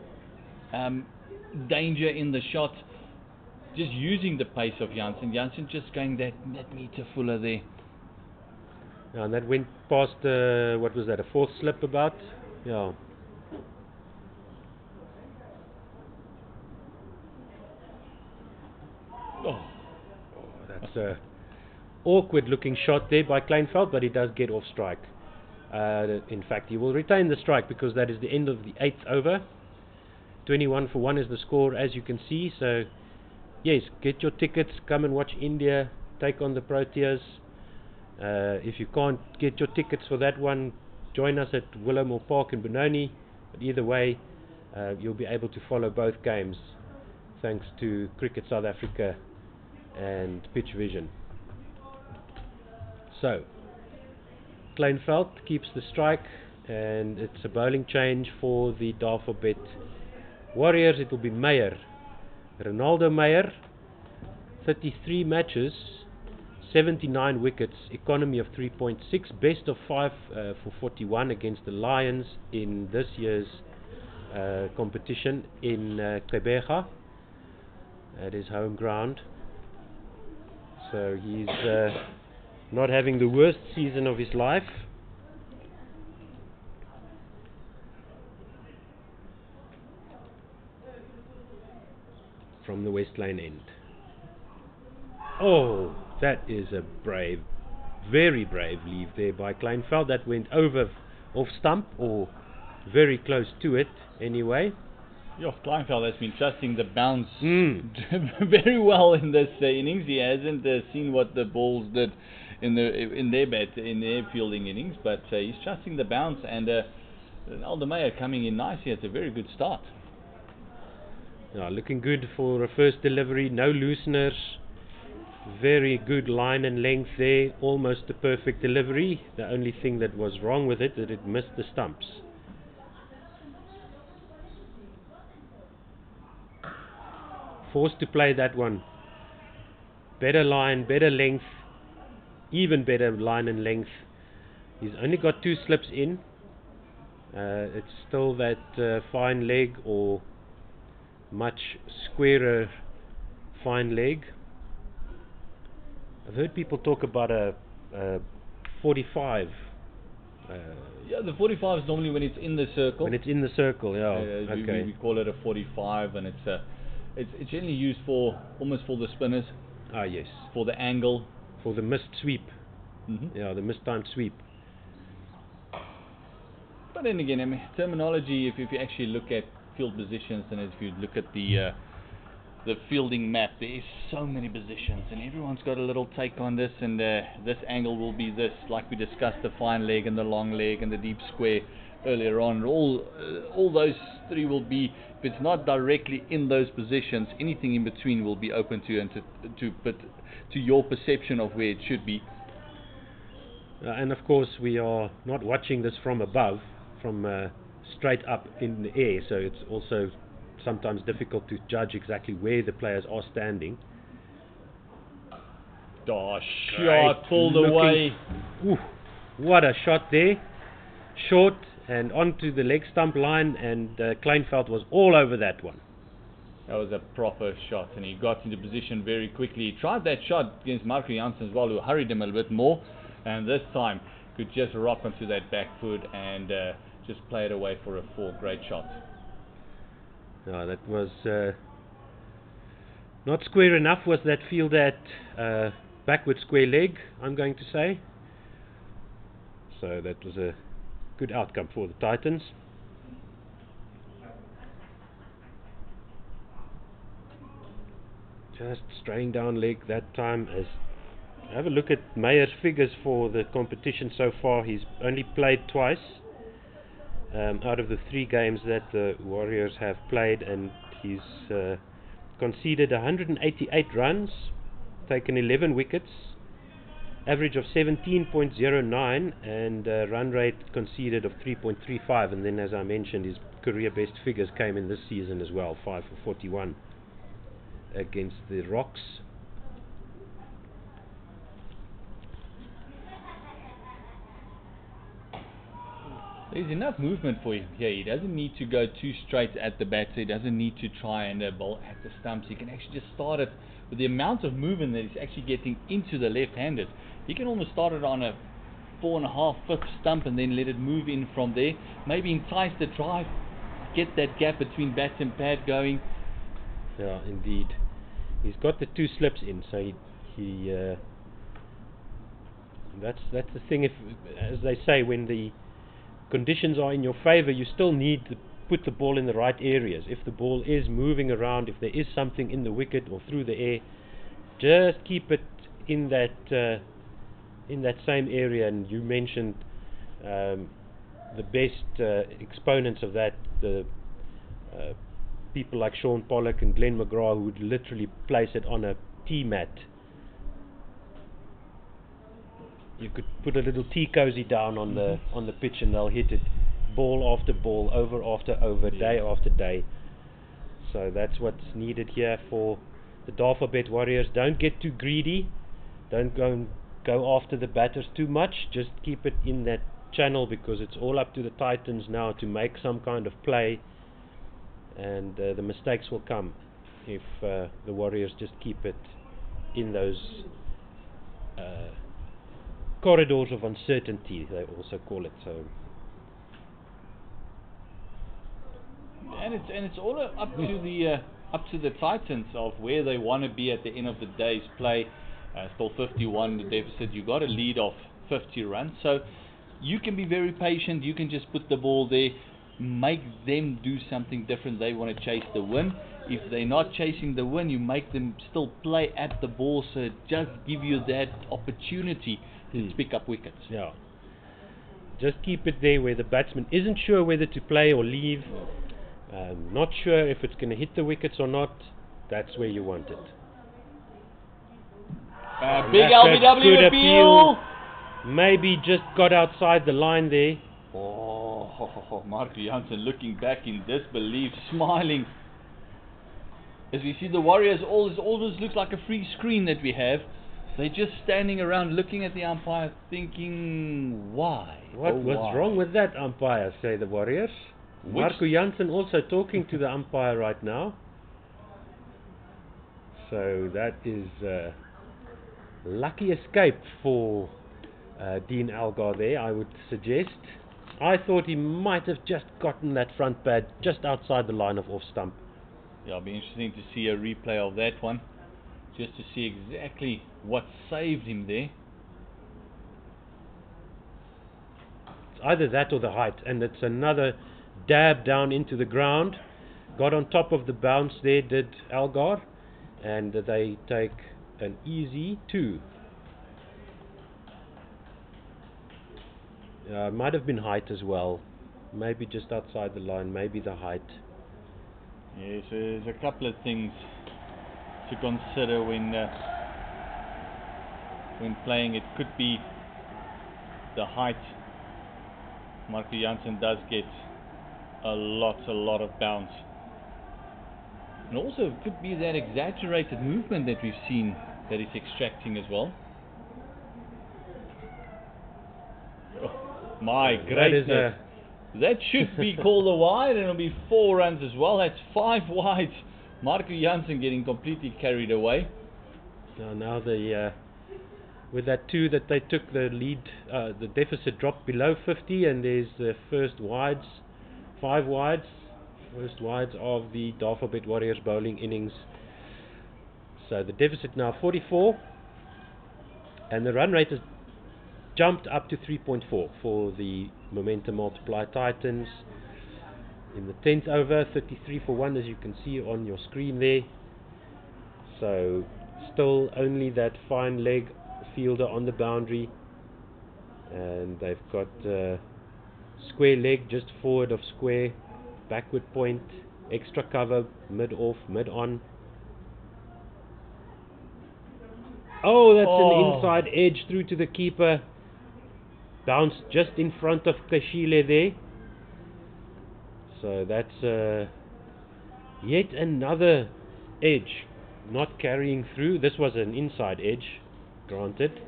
danger in the shot. Just using the pace of Jansen. Jansen just going that meter fuller there. Yeah, and that went past, what was that, a fourth slip about? Yeah. Oh, that's a awkward looking shot there by Kleinveld, but he does get off strike. In fact, he will retain the strike because that is the end of the 8th over. 21 for 1 is the score, as you can see. So yes, get your tickets, come and watch India take on the Proteas. If you can't get your tickets for that one, join us at Willowmore Park in Benoni. But either way, you'll be able to follow both games thanks to Cricket South Africa and Pitch Vision. So Kleinveld keeps the strike, and it's a bowling change for the Dafabet Warriors. It will be Meyer, Ronaldo Meyer, 33 matches, 79 wickets, economy of 3.6, best of 5 for 41 against the Lions in this year's competition in Krueger at his home ground. So he's not having the worst season of his life. From the West Lane end. Oh, that is a brave, very brave leave there by Kleinveld. That went over off stump, or very close to it anyway. Yeah, Kleinveld has been trusting the bounce very well in this innings. He hasn't seen what the balls did in their fielding innings, but he's trusting the bounce, and Aldermeyer coming in nicely. It's a very good start. Yeah, looking good for a first delivery. No looseners. Very good line and length there. Almost a perfect delivery. The only thing that was wrong with it, that it missed the stumps. Forced to play that one. Better line, better length. Even better line and length. He's only got 2 slips in. It's still that fine leg, or much squarer fine leg. I've heard people talk about a 45. Yeah, the 45 is normally when it's in the circle. When it's in the circle, yeah. Okay. We call it a 45, and it's generally used for almost for the spinners. Ah, yes. For the angle. For the missed sweep. Yeah, the mistimed sweep. But then again, I mean, terminology. If you actually look at field positions, and if you look at the fielding map, there is so many positions, and everyone's got a little take on this, and this angle will be this, like we discussed, the fine leg and the long leg and the deep square earlier on. All those 3 will be, if it's not directly in those positions, anything in between will be open to, and to your perception of where it should be. And of course we are not watching this from above, from straight up in the air, so it's also sometimes difficult to judge exactly where the players are standing. Oh, shot pulled away. Ooh, what a shot there. Short and onto the leg stump line, and Kleinveld was all over that one. That was a proper shot, and he got into position very quickly. He tried that shot against Marco Jansen as well, who hurried him a little bit more, and this time could just rock onto that back foot and just play it away for a 4. Great shot. No, that was not square enough. Was that field at backward square leg, I'm going to say. So that was a good outcome for the Titans. Just straying down leg that time. As have a look at Meyer's figures for the competition so far. He's only played twice out of the 3 games that the Warriors have played, and he's conceded 188 runs, taken 11 wickets, average of 17.09, and run rate conceded of 3.35. And then, as I mentioned, his career best figures came in this season as well, 5 for 41 against the Rocks. There's enough movement for him here. He doesn't need to go too straight at the batter. He doesn't need to try and bowl at the stumps. He can actually just start it with the amount of movement that he's actually getting into the left-handed. He can almost start it on a 4.5, 5th stump, and then let it move in from there. Maybe entice the drive, get that gap between bat and pad going. Yeah, indeed. He's got the 2 slips in, so he that's the thing. If, as they say, when the conditions are in your favor, you still need to put the ball in the right areas. If the ball is moving around, if there is something in the wicket or through the air, just keep it in that same area. And you mentioned the best exponents of that, the people like Sean Pollock and Glenn McGrath, who would literally place it on a tea mat. You could put a little tea cozy down on the pitch, and they'll hit it ball after ball, over after over, day after day. So that's what's needed here for the Dafabet Warriors. Don't get too greedy. Don't go after the batters too much. Just keep it in that channel, because it's all up to the Titans now to make some kind of play, and the mistakes will come if the Warriors just keep it in those corridors of uncertainty, they also call it. So, and it's all up to the Titans of where they want to be at the end of the day's play. Still 51 the deficit. You got a lead of 50 runs, so you can be very patient. You can just put the ball there, make them do something different. They want to chase the win. If they're not chasing the win, you make them still play at the ball, so it just give you that opportunity to pick up wickets. Yeah. Just keep it there where the batsman isn't sure whether to play or leave. Not sure if it's going to hit the wickets or not. That's where you want it. Big LBW appeal. Maybe just got outside the line there. Oh, Marco Jansen looking back in disbelief, smiling. As we see the Warriors, always looks like a free screen that we have. They're just standing around looking at the umpire thinking, why? What's wrong with that umpire, say the Warriors. Marco Jansen also talking to the umpire right now. So that is lucky escape for Dean Algar there, I would suggest. I thought he might have just gotten that front pad just outside the line of off stump. Yeah, it'll be interesting to see a replay of that one, just to see exactly what saved him there. It's either that or the height, and it's another dab down into the ground. Got on top of the bounce there, did Algar, and they take an easy 2. Might have been height as well, maybe just outside the line, maybe the height. Yes, there's a couple of things to consider when playing. It could be the height. Marco Jansen does get a lot of bounce, and also it could be that exaggerated movement that we've seen that he's extracting as well. Oh, my greatness. That should be called a wide, and it'll be 4 runs as well. That's 5 wides. Marco Jansen getting completely carried away. Now with that 2 that they took, the lead, the deficit dropped below 50, and there's the first wides, 5 wides, first wides of the Dafabet Warriors bowling innings. So the deficit now 44, and the run rate has jumped up to 3.4 for the momentum multiply Titans. In the 10th over, 33 for 1, as you can see on your screen there. So still only that fine leg fielder on the boundary, and they've got square leg just forward of square, backward point, extra cover, mid off, mid on. Oh, that's an inside edge through to the keeper. Bounced just in front of Kashile there. So that's yet another edge not carrying through. This was an inside edge, granted.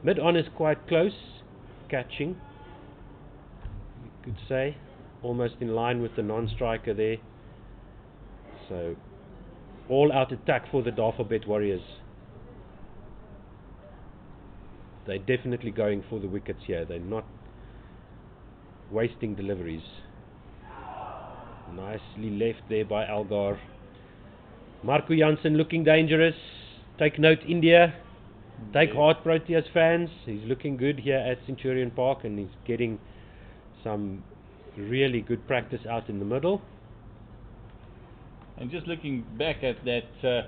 Mid on is quite close, catching, you could say, almost in line with the non-striker there. So all out attack for the Dafabet Warriors. They're definitely going for the wickets here. They're not wasting deliveries. Nicely left there by Algar. Marco Jansen looking dangerous. Take note, India. Take heart, Proteas fans. He's looking good here at Centurion Park, and he's getting some really good practice out in the middle. And just looking back at that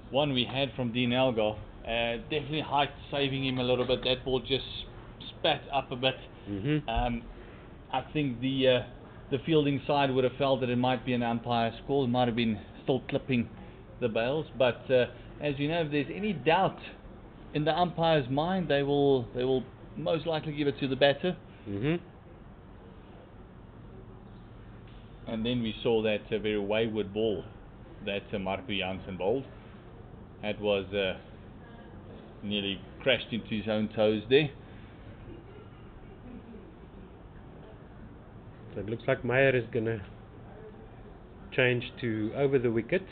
one we had from Dean Algar, definitely height saving him a little bit. That ball just spat up a bit. I think the fielding side would have felt that it might be an umpire's call. It might have been still clipping the bails, but as you know, if there's any doubt in the umpire's mind, they will most likely give it to the batter. And then we saw that very wayward ball that Marco Jansen bowled. That was nearly crashed into his own toes there. So it looks like Meyer is going to change to over the wicket.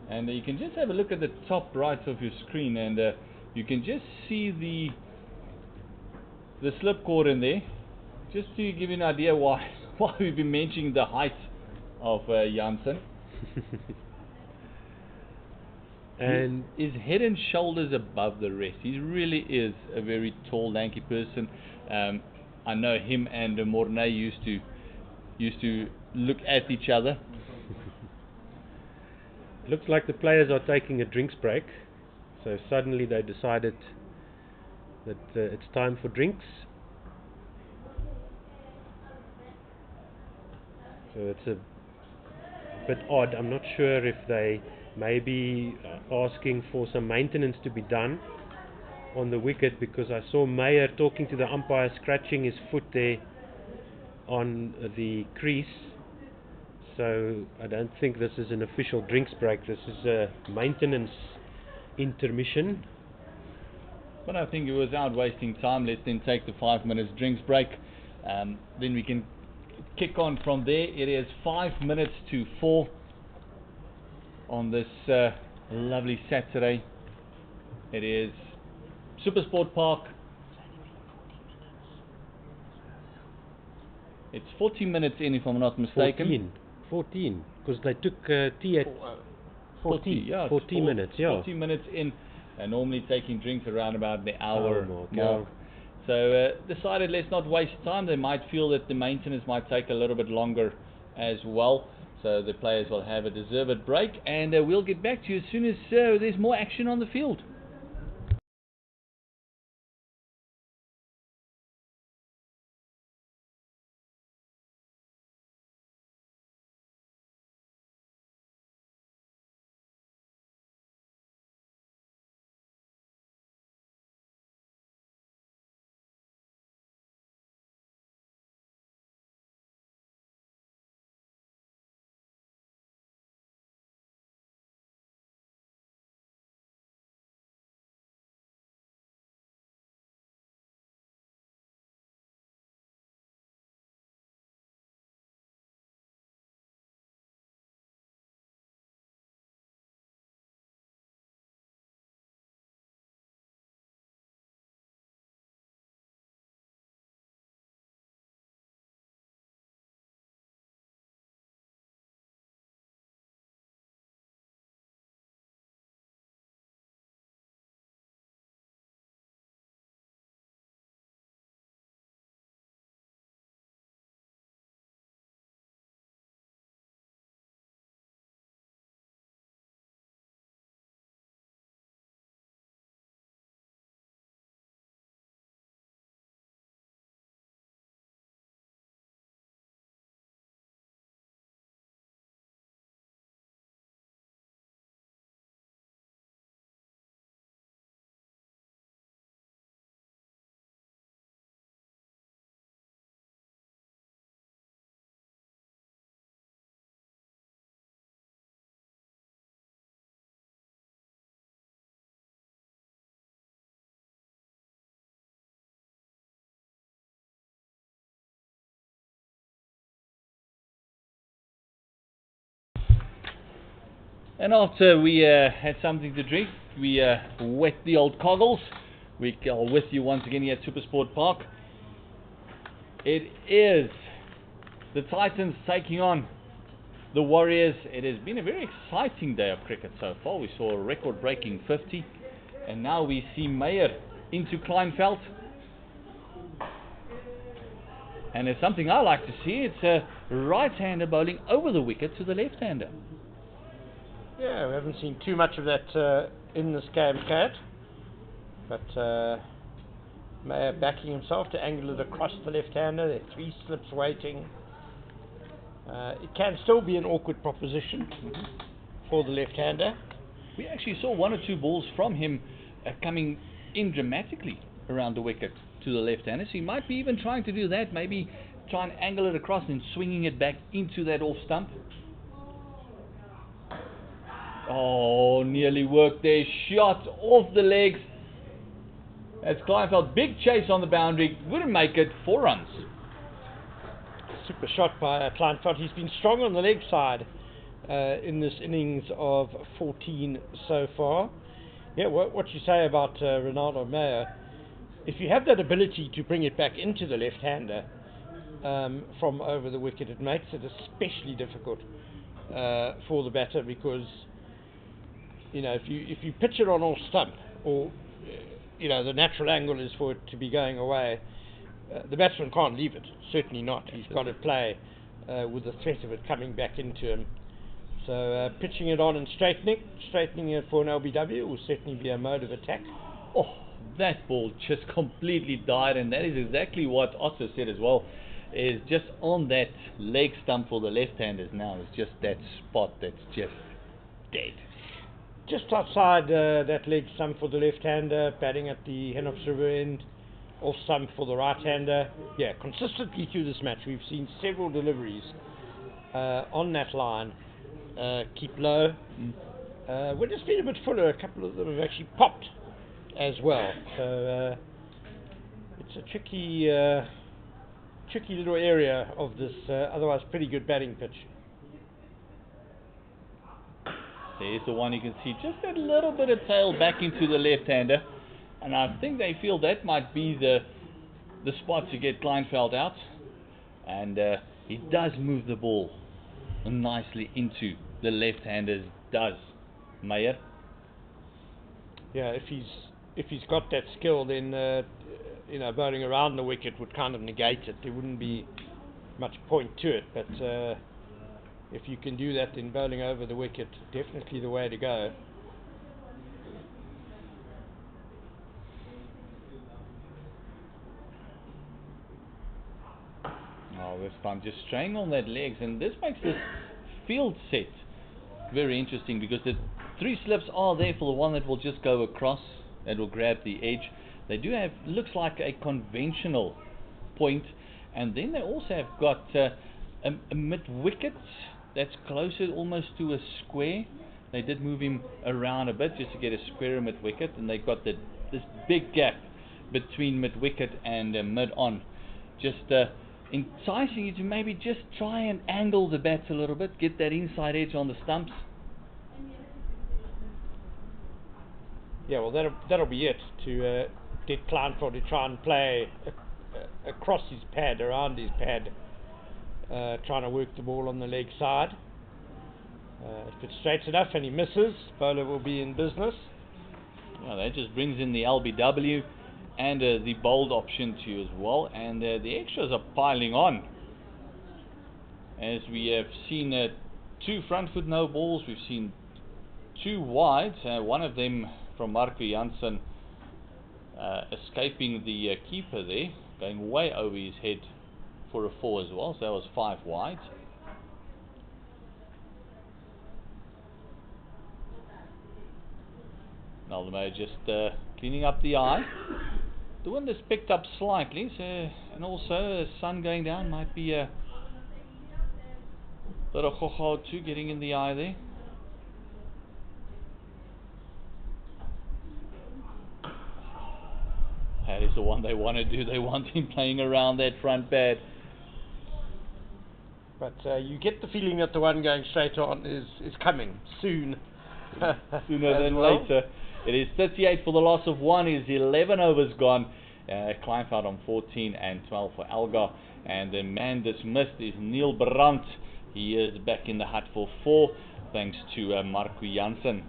And you can just have a look at the top right of your screen, and you can just see the slip cord in there, just to give you an idea why we've been mentioning the height of Jansen. And his head and shoulders above the rest. He really is a very tall, lanky person. I know him and Mornay used to look at each other. Looks like the players are taking a drinks break, so suddenly they decided that it's time for drinks. So it's a bit odd. I'm not sure if they may be asking for some maintenance to be done on the wicket, because I saw Meyer talking to the umpire, scratching his foot there on the crease. So I don't think this is an official drinks break. This is a maintenance intermission. But I think it was out wasting time. Let's then take the 5 minutes drinks break. Then we can kick on from there. It is 5 minutes to 4 on this lovely Saturday. It is SuperSport Park. It's 40 minutes in, if I'm not mistaken. 14, because they took tea at 14 minutes. 40 minutes in, and normally taking drinks around about the hour mark. So decided let's not waste time. They might feel that the maintenance might take a little bit longer as well. So the players will have a deserved break, and we'll get back to you as soon as there's more action on the field. And after we had something to drink, we wet the old coggles. We are with you once again here at SuperSport Park. It is the Titans taking on the Warriors. It has been a very exciting day of cricket so far. We saw a record-breaking 50, and now we see Meyer into Kleinveld. And it's something I like to see. It's a right-hander bowling over the wicket to the left-hander. Yeah, we haven't seen too much of that in this game, Cat. But Meyer backing himself to angle it across the left-hander. There are 3 slips waiting. It can still be an awkward proposition for the left-hander. We actually saw 1 or 2 balls from him coming in dramatically around the wicket to the left-hander. So he might be even trying to do that. Maybe try and angle it across and swinging it back into that off stump. Oh, nearly worked there. Shot off the legs. That's Kleinveld. Big chase on the boundary. Wouldn't make it. 4 runs. Super shot by Kleinveld. He's been strong on the leg side in this innings of 14 so far. Yeah, what you say about Ronaldo Meyer, if you have that ability to bring it back into the left-hander from over the wicket, it makes it especially difficult for the batter, because if you pitch it on off stump, or the natural angle is for it to be going away, the batsman can't leave it. Certainly not. He's got to play with the threat of it coming back into him. So pitching it on and straightening it for an LBW will certainly be a mode of attack. Oh, that ball just completely died, and that is exactly what Otto said as well, is just on that leg stump for the left-handers now. It's just that spot that's just dead. Just outside that leg stump for the left-hander, batting at the Hennops River end, off stump for the right-hander. Yeah, consistently through this match we've seen several deliveries on that line. Keep low. When it's been a bit fuller, a couple of them have actually popped as well. So it's a tricky little area of this otherwise pretty good batting pitch. There's the one you can see, just that little bit of tail back into the left-hander, and I think they feel that might be the spot to get Kleinveld out, and he does move the ball nicely into the left-handers, does Meyer. Yeah, if he's got that skill, then bowling around the wicket would kind of negate it. There wouldn't be much point to it, but if you can do that, then bowling over the wicket, definitely the way to go. Oh, this time just straying on that legs, and this makes this field set very interesting, because the 3 slips are there for the one that will just go across, that will grab the edge. They do have, looks like a conventional point, and then they also have got a mid-wicket that's closer almost to a square. They did move him around a bit just to get a square mid-wicket, and they've got this big gap between mid-wicket and mid-on, just enticing you to maybe just try and angle the bats a little bit, get that inside edge on the stumps. Yeah, well, that'll be it, to get Kleinveld to try and play across his pad, around his pad, trying to work the ball on the leg side. If it's straight enough and he misses, bowler will be in business. Well, that just brings in the LBW and the bold option to you as well, and the extras are piling on. As we have seen 2 front foot no balls, we've seen 2 wides, one of them from Marco Jansen escaping the keeper there, going way over his head for a 4 as well, so that was 5 wides. Naldo just cleaning up the eye. The wind has picked up slightly, so, and also the sun going down might be a little ho too getting in the eye there. That is the one they want to do. They want him playing around that front pad. But you get the feeling that the one going straight on is coming soon. Sooner than later. It is 38 for the loss of 1. Is 11 overs gone. Kleinveld on 14 and 12 for Algar. And the man dismissed is Neil Brandt. He is back in the hut for 4, thanks to Marco Jansen.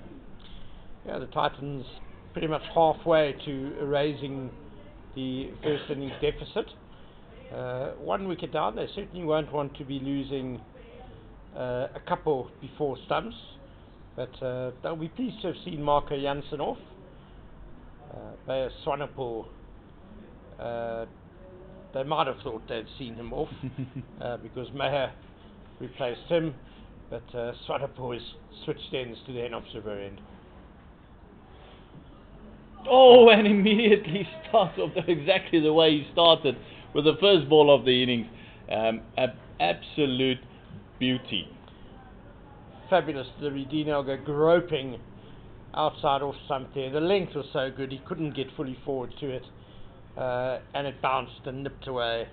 Yeah, the Titans pretty much halfway to erasing the first innings deficit. 1 wicket down. They certainly won't want to be losing a couple before Stumps, but they'll be pleased to have seen Marco Jansen off. Swane, they might have thought they'd seen him off because Meyer replaced him, but Swane has switched ends to the Hennops River end. Oh, and immediately starts off exactly the way he started with the first ball of the innings. Absolute beauty. fabulous. The Redinelga groping outside off stump there. The length was so good, he couldn't get fully forward to it. And it bounced and nipped away.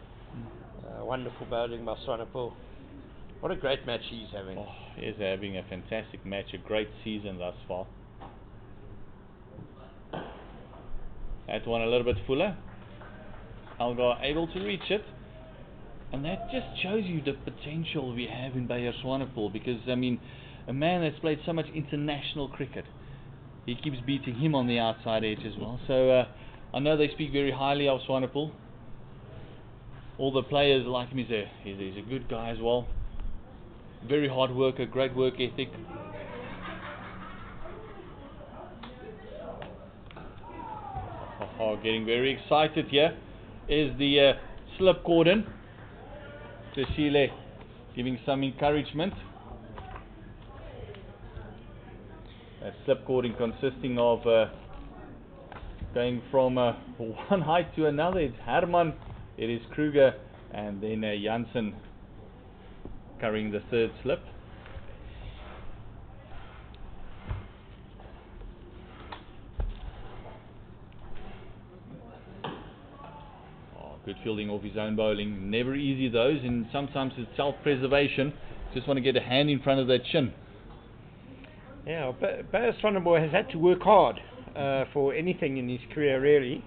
Wonderful bowling by Swane. What a great match he's having. Oh, he's having a fantastic match, a great season thus far. That one a little bit fuller. Algar able to reach it. And that just shows you the potential we have in Bayer Swanepoel, because, I mean, a man that's played so much international cricket, he keeps beating him on the outside edge as well. So I know they speak very highly of Swanepoel. All the players like him. He's a good guy as well. Very hard worker, great work ethic. Getting very excited here is the slip cordon. Cecile giving some encouragement. A slip cordon consisting of going from one height to another. It's Herman, it is Krueger, and then Jansen carrying the third slip. Good fielding off his own bowling. Never easy those, and sometimes it's self-preservation. Just want to get a hand in front of that chin. Yeah, Bayer Swanepoel has had to work hard for anything in his career, really.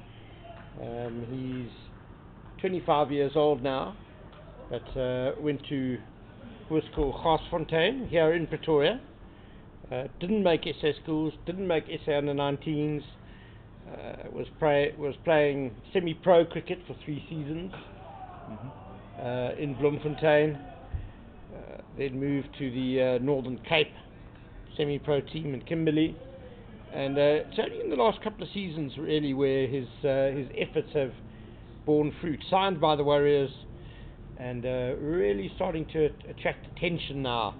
He's 25 years old now, but went to a school, Garsfontein, here in Pretoria. Didn't make SA schools, didn't make SA under-19s. Was playing semi-pro cricket for 3 seasons in Bloemfontein. Then moved to the Northern Cape semi-pro team in Kimberley, and it's only in the last couple of seasons really where his efforts have borne fruit. Signed by the Warriors, and really starting to attract attention now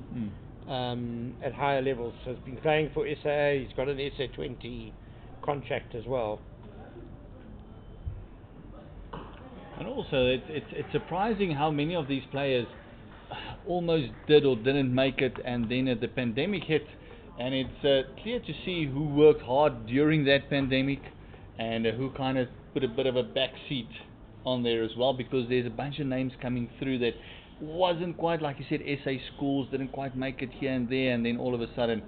at higher levels. So he's been playing for SA. He's got an SA20 contract as well. And also it's surprising how many of these players almost did or didn't make it, and then the pandemic hit, and it's clear to see who worked hard during that pandemic and who kind of put a bit of a back seat on there as well, because there's a bunch of names coming through that wasn't quite, like you said, SA schools didn't quite make it here and there, and then all of a sudden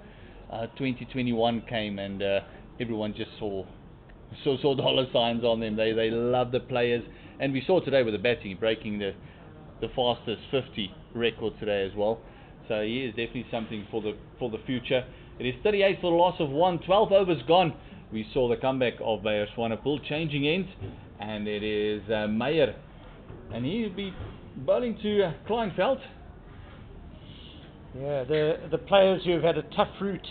2021 came, and everyone just saw dollar signs on them. They love the players, and we saw today with the batting breaking the fastest 50 record today as well. So he is definitely something for the future. It is 38 for the loss of 1, 12 overs gone. We saw the comeback of Bayer Swanepoel, changing ends, and it is Meyer, and he'll be bowling to Kleinveld. Yeah, the players who have had a tough route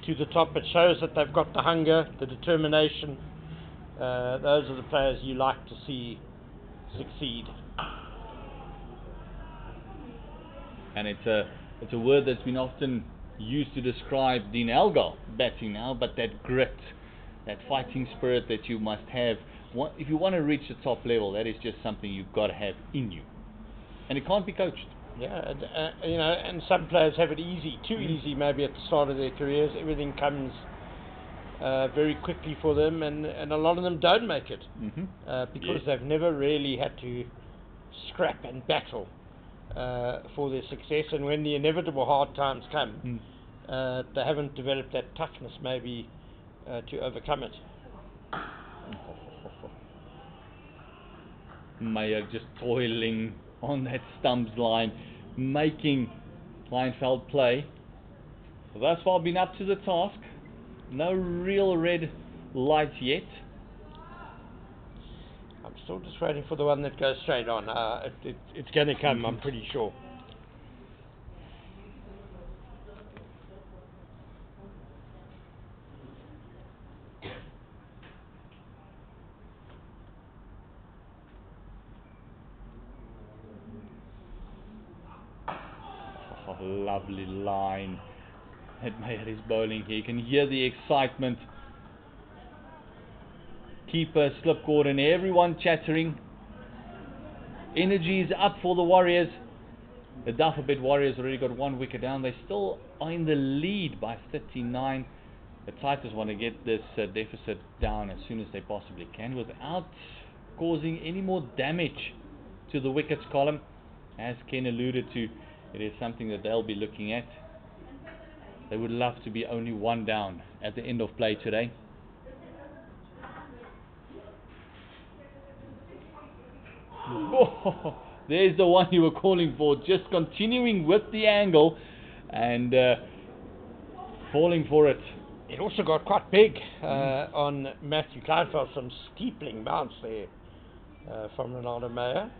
to the top, it shows that they've got the hunger, the determination. Those are the players you like to see succeed. And it's a word that's been often used to describe Dean Elgar batting now, but that grit, that fighting spirit that you must have. If you want to reach the top level, that is just something you've got to have in you, and it can't be coached. Yeah, and some players have it easy, too easy maybe at the start of their careers. Everything comes very quickly for them, and a lot of them don't make it because they've never really had to scrap and battle for their success, and when the inevitable hard times come, they haven't developed that toughness maybe to overcome it. Meyer just toiling on that Stumps line, making Kleinveld play. Thus far been up to the task. No real red light yet. I'm still just waiting for the one that goes straight on. It's going to come, I'm pretty sure. Lovely line that Meyer is bowling here. You can hear the excitement. Keeper, slipcord, and everyone chattering. Energy is up for the Warriors. The Dafabet Warriors already got 1 wicket down. They still are in the lead by 39. The Tigers want to get this deficit down as soon as they possibly can without causing any more damage to the wickets column. As Ken alluded to, it is something that they'll be looking at. They would love to be only 1 down at the end of play today. Oh, there's the one you were calling for, just continuing with the angle and falling for it. It also got quite big on Matthew Kleinfeld, some steepling bounce there from Ronaldo Meyer.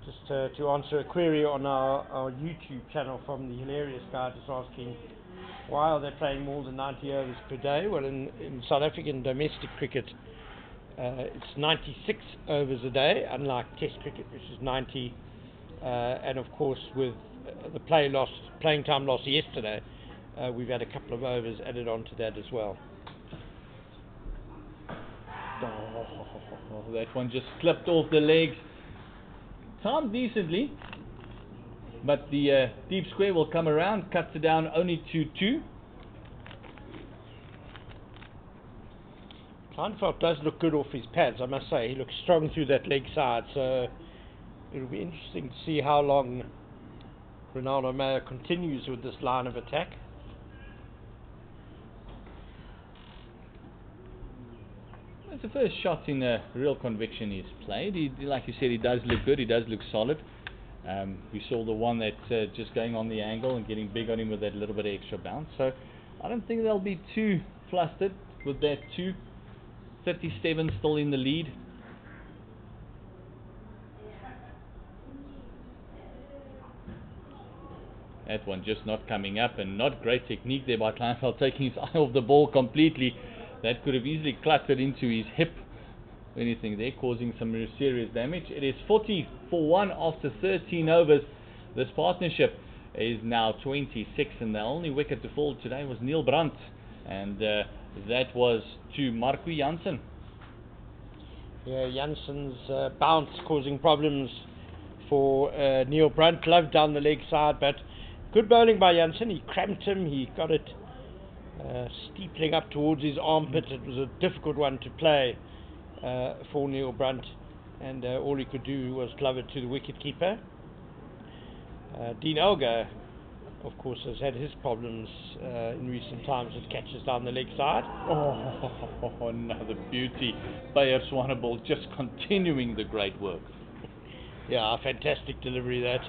Just to answer a query on our YouTube channel from the hilarious guy just asking why are they playing more than 90 overs per day. Well, in South African domestic cricket, it's 96 overs a day, unlike Test cricket, which is 90. And of course, with the playing time loss yesterday, we've had a couple of overs added on to that as well. Oh, that one just clipped off the legs. Timed decently, but the deep square will come around, cuts it down only to 2. Kleinfeld does look good off his pads, I must say. He looks strong through that leg side, so it'll be interesting to see how long Ronaldo Meyer continues with this line of attack. It's the first shot in real conviction he's played. Like you said, he does look good, he does look solid. We saw the one that's just going on the angle and getting big on him with that little bit of extra bounce. So I don't think they'll be too flustered with that 2. 37 still in the lead. That one just not coming up, and not great technique there by Kleinfeld, taking his eye off the ball completely. That could have easily cluttered into his hip or anything there, causing some serious damage. It is 40 for 1 after 13 overs. This partnership is now 26, and the only wicket to fall today was Neil Brandt, and that was to Marco Jansen. Yeah, Jansen's bounce causing problems for Neil Brandt. Love down the leg side, but good bowling by Jansen. He cramped him, he got it steepling up towards his armpit. It was a difficult one to play for Neil Brandt, and all he could do was glove it to the wicket keeper. Dean Elgar, of course, has had his problems in recent times with catches down the leg side. Oh, another beauty. Bayer Swane just continuing the great work. Yeah, fantastic delivery that.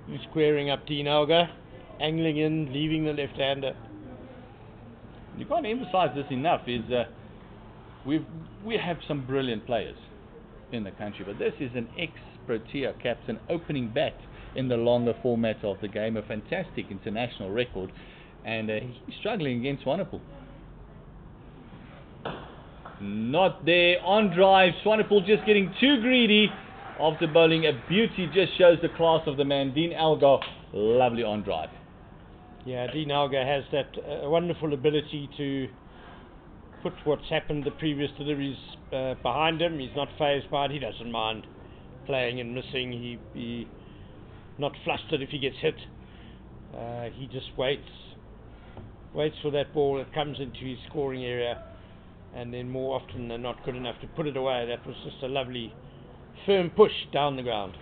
He's squaring up Dean Elgar, angling in, leaving the left-hander. You can't emphasize this enough, is we have some brilliant players in the country, but this is an ex-Protea captain opening bat in the longer format of the game, a fantastic international record, and he's struggling against Swanepoel. Not there, on drive, Swanepoel just getting too greedy after bowling a beauty, just shows the class of the man, Dean Elgar, lovely on drive. Yeah, Dean Elgar has that wonderful ability to put what's happened the previous deliveries behind him. He's not fazed by it, he doesn't mind playing and missing, he not flustered if he gets hit. He just waits for that ball that comes into his scoring area, and then more often than not good enough to put it away. That was just a lovely firm push down the ground.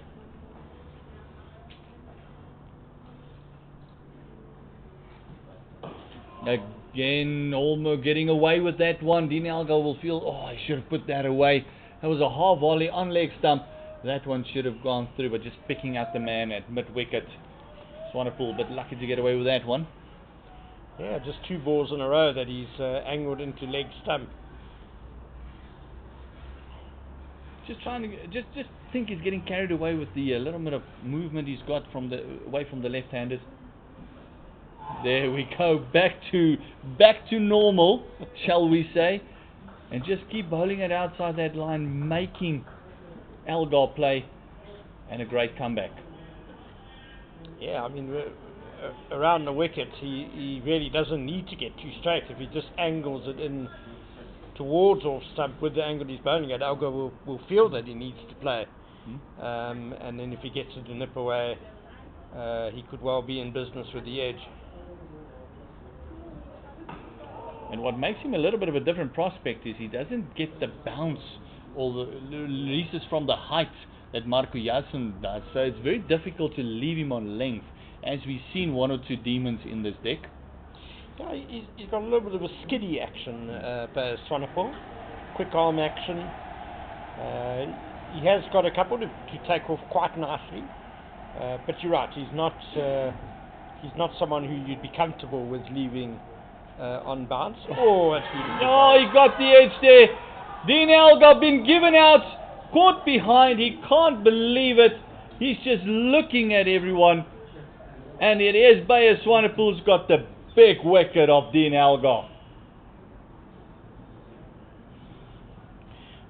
Again, almost getting away with that one. Dean Elgar will feel, oh, I should have put that away. That was a half volley on leg stump. That one should have gone through, but just picking out the man at mid-wicket. Swanepoel a bit lucky to get away with that one. Yeah, just 2 balls in a row that he's angled into leg stump. Just trying to, just think he's getting carried away with the little bit of movement he's got from away from the left-handers. There we go, back to normal, shall we say, and just keep bowling it outside that line, making Elgar play, and a great comeback. Yeah, I mean, around the wicket, he really doesn't need to get too straight. If he just angles it in towards off stump with the angle he's bowling at, Elgar will feel that he needs to play. and then if he gets it to nip away, he could well be in business with the edge. And what makes him a little bit of a different prospect is he doesn't get the bounce or the releases from the height that Marco Jansen does. So it's very difficult to leave him on length, as we've seen one or two demons in this deck. Yeah, he's got a little bit of a skiddy action, Swane. Quick arm action. He has got a couple to take off quite nicely. But you're right, he's not someone who you'd be comfortable with leaving on bounce. Oh, that's really good. Oh, he got the edge there. Dean Elgar been given out, caught behind. He can't believe it. He's just looking at everyone. And it is Bayer Swanepoel's got the big wicket of Dean Elgar.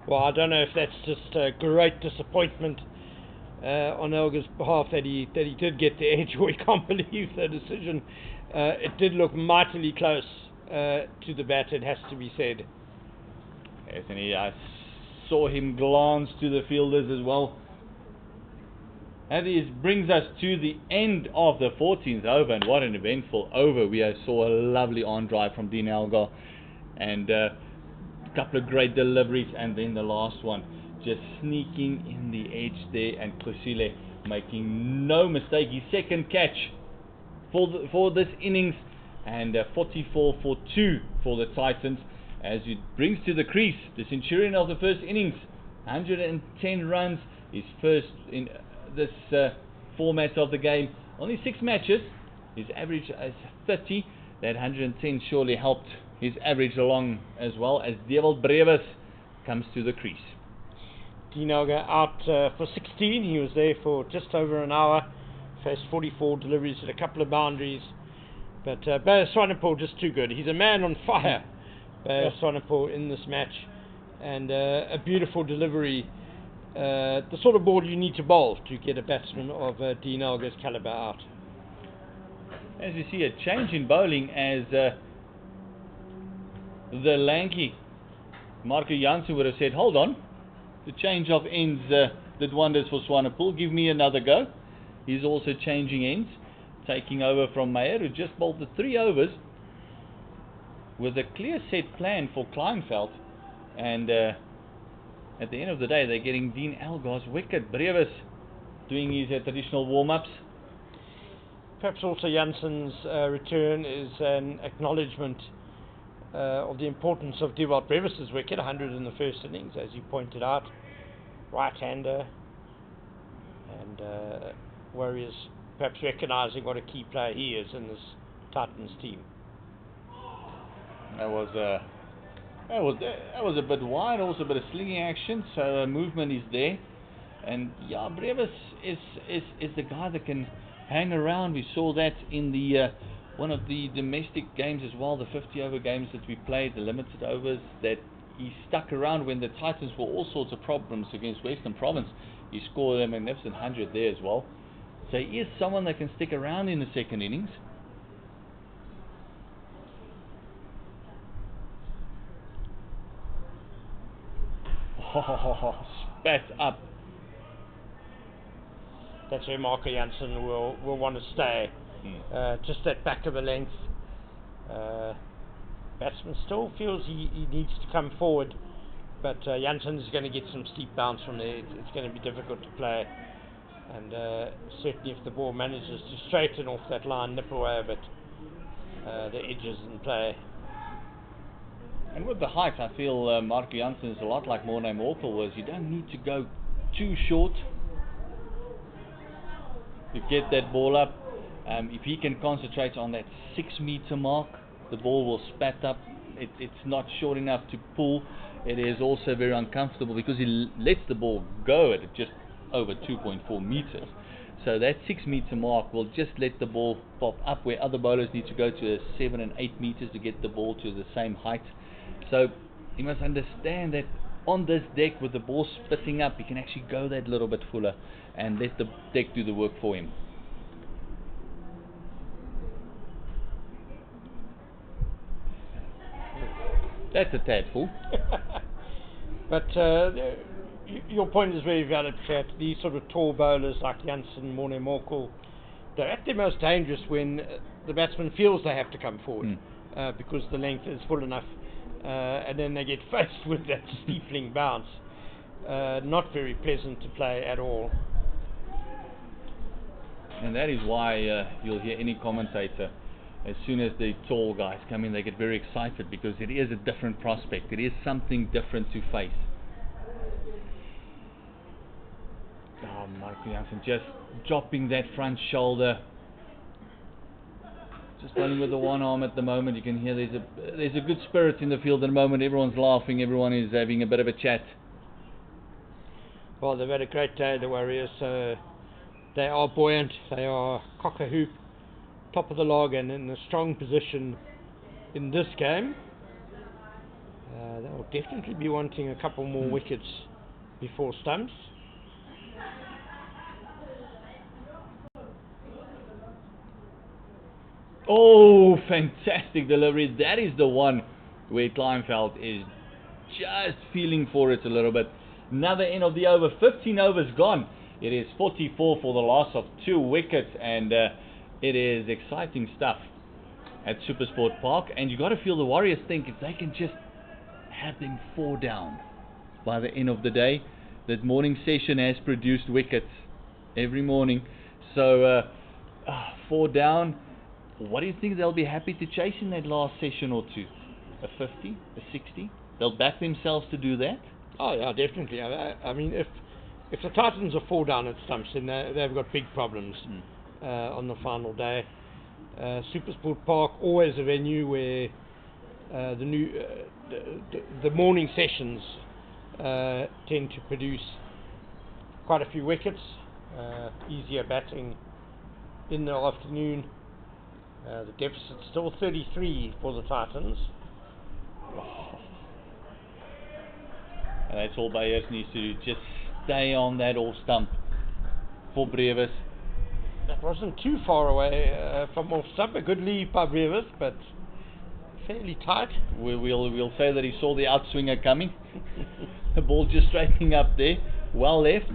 Well, I don't know if that's just a great disappointment on Elgar's behalf that he did get the edge, or he can't believe the decision. It did look mightily close to the bat, it has to be said. Yes, and I saw him glance to the fielders as well. And this brings us to the end of the 14th over, and what an eventful over. We saw a lovely on drive from Dean Elgar, and a couple of great deliveries, and then the last one just sneaking in the edge there, and Krueger making no mistake. His second catch for this innings, and 44 for 2 for the Titans, as it brings to the crease the Centurion of the first innings. 110 runs, his first in this format of the game. Only 6 matches, his average is 30. That 110 surely helped his average along, as well as Dewald Brevis comes to the crease. Dean Elgar out for 16. He was there for just over an hour, faced 44 deliveries at a couple of boundaries, but Bayer Swanepoel just too good. He's a man on fire, Bayer Swanepoel, in this match, and a beautiful delivery, the sort of ball you need to bowl to get a batsman of Dean Elgar's calibre out. As you see, a change in bowling, as the lanky Marco Jansen would have said, hold on, the change of ends did wonders for Swanepoel, give me another go. He's also changing ends, taking over from Meyer, who just bowled the 3 overs with a clear set plan for Kleinveld, and at the end of the day they're getting Dean Elgar's wicket. Brevis doing his traditional warm-ups. Perhaps also Jansen's return is an acknowledgement of the importance of Dewald Brevis's wicket, 100 in the first innings, as you pointed out. Right-hander, and Warriors perhaps recognising what a key player he is in this Titans team. That was a bit wide, also a bit of slinging action, so movement is there. And yeah, Brevis is the guy that can hang around. We saw that in the one of the domestic games as well, the 50 over games that we played, the limited overs, that he stuck around when the Titans were all sorts of problems against Western Province. He scored a magnificent 100 there as well. So he is someone that can stick around in the second innings. Oh, spat up. That's where Marco Jansen will want to stay. Just that back of a length. Batsman still feels he needs to come forward, but Jansen is going to get some steep bounce from there. It's going to be difficult to play, and certainly if the ball manages to straighten off that line, nip away a bit, the edges in play. And with the height, I feel Marco Jansen is a lot like Morne Morkel was. You don't need to go too short to get that ball up. If he can concentrate on that 6 meter mark, the ball will spat up. It's not short enough to pull. It is also very uncomfortable because he lets the ball go at just over 2.4 meters. So that 6 meter mark will just let the ball pop up, where other bowlers need to go to 7 and 8 meters to get the ball to the same height. So he must understand that on this deck, with the ball spitting up, he can actually go that little bit fuller and let the deck do the work for him. That's a tad full. But your point is very valid, Pat. These sort of tall bowlers like Jansen, Morne Morkel, they're at their most dangerous when the batsman feels they have to come forward because the length is full enough, and then they get faced with that steepling bounce. Not very pleasant to play at all. And that is why you'll hear any commentator, as soon as the tall guys come in, they get very excited because it is a different prospect. It is something different to face. Oh, Marco Jansen just dropping that front shoulder. Just running with the one arm at the moment. You can hear there's a good spirit in the field at the moment. Everyone's laughing. Everyone is having a bit of a chat. Well, they've had a great day, the Warriors. They are buoyant. They are cock-a-hoop, top of the log, and in a strong position in this game. They'll definitely be wanting a couple more wickets before Stumps. Oh, fantastic delivery. That is the one where Kleinveld is just feeling for it a little bit. Another end of the over. 15 overs gone. It is 44 for the loss of 2 wickets, and it is exciting stuff at SuperSport Park. And you got to feel the Warriors think if they can just have them 4 down by the end of the day. That morning session has produced wickets every morning. So 4 down. What do you think they'll be happy to chase in that last session or two? A 50, a 60? They'll back themselves to do that? Oh yeah, definitely. I mean, if the Titans are 4 down at Stumps, then they've got big problems on the final day. SuperSport Park, always a venue where the morning sessions tend to produce quite a few wickets. Easier batting in the afternoon. The deficit's still 33 for the Titans. And that's all Bayers needs to do. Just stay on that all stump for Brevis. That wasn't too far away from off stump. A good lead by Brevis, but fairly tight. We'll say that he saw the outswinger coming. The ball just straightening up there. Well left.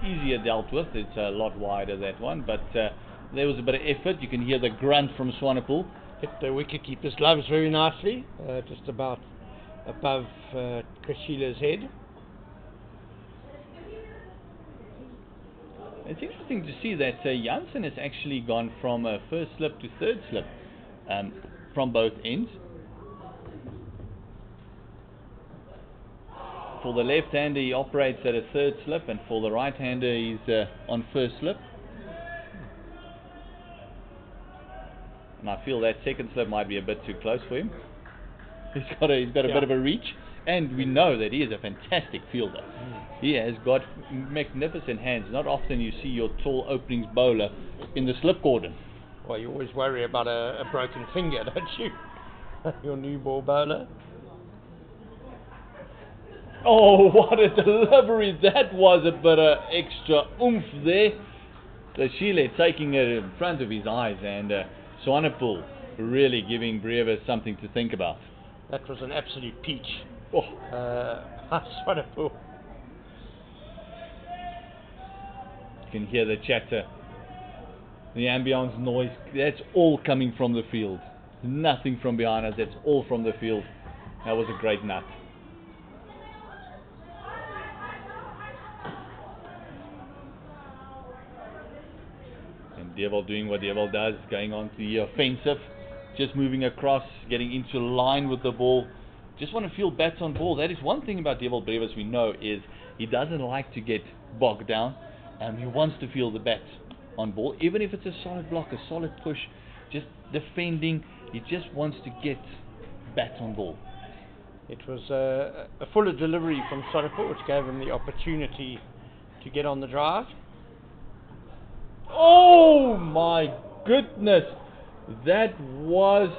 Easier dealt with. It's a lot wider, that one, but there was a bit of effort. You can hear the grunt from Swanepoel. Hit the wicketkeeper's gloves very nicely, just about above Chris Sheeler's head. It's interesting to see that Jansen has actually gone from first slip to third slip from both ends. For the left-hander, he operates at a third slip, and for the right-hander, he's on first slip. And I feel that second slip might be a bit too close for him. He's got a bit of a reach, and we know that he is a fantastic fielder. He has got magnificent hands. Not often you see your tall openings bowler in the slip cordon. Well, you always worry about a broken finger, don't you? Your new ball bowler. Oh, what a delivery that was. A bit of extra oomph there. So Sheila taking it in front of his eyes, and Swanepoel really giving Brevis something to think about. That was an absolute peach. Oh. Swanepoel. You can hear the chatter, the ambience noise. That's all coming from the field. Nothing from behind us. That's all from the field. That was a great nut. Devil doing what Devil does, going on to the offensive, just moving across, getting into line with the ball. Just want to feel bats on ball. That is one thing about Devil Brevis we know, is he doesn't like to get bogged down. He wants to feel the bat on ball, even if it's a solid block, a solid push, just defending. He just wants to get bat on ball. It was a fuller delivery from Swanepoel, which gave him the opportunity to get on the drive. Oh my goodness, that was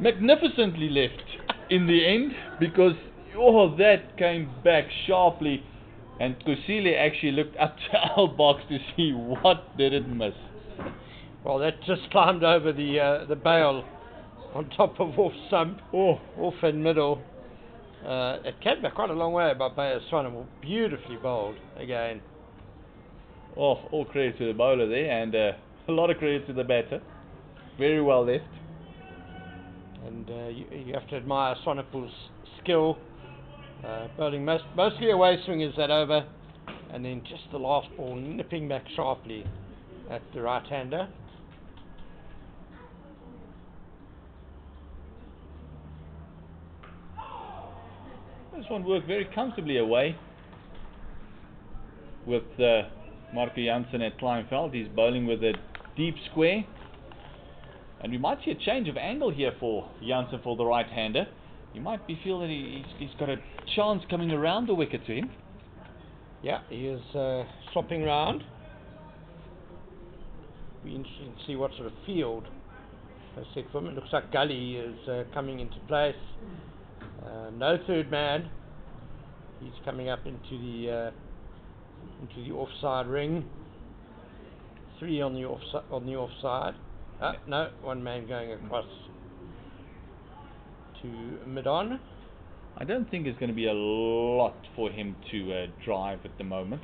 magnificently left in the end, because that came back sharply. And Kusile actually looked up to our box to see what did it miss. Well, that just climbed over the bail on top of off stump, off and middle. It came back quite a long way by Bayer Swane. Beautifully bowled again. Oh, all credit to the bowler there, and a lot of credit to the batter. Very well left. And you have to admire Swanepoel's skill. Bowling mostly away swingers that over, and then just the last ball nipping back sharply at the right-hander. This one worked very comfortably away with Marco Jansen at Kleinveld. He's bowling with a deep square, and we might see a change of angle here for Jansen for the right-hander. You might be feel that he's got a chance coming around the wicket to him. Yeah, he is swapping round. Be interesting to see what sort of field they set for him. It looks like Gully is coming into place. No third man. He's coming up into the offside ring. 3 on the offside. No, 1 man going across to mid-on. I don't think it's going to be a lot for him to drive at the moment.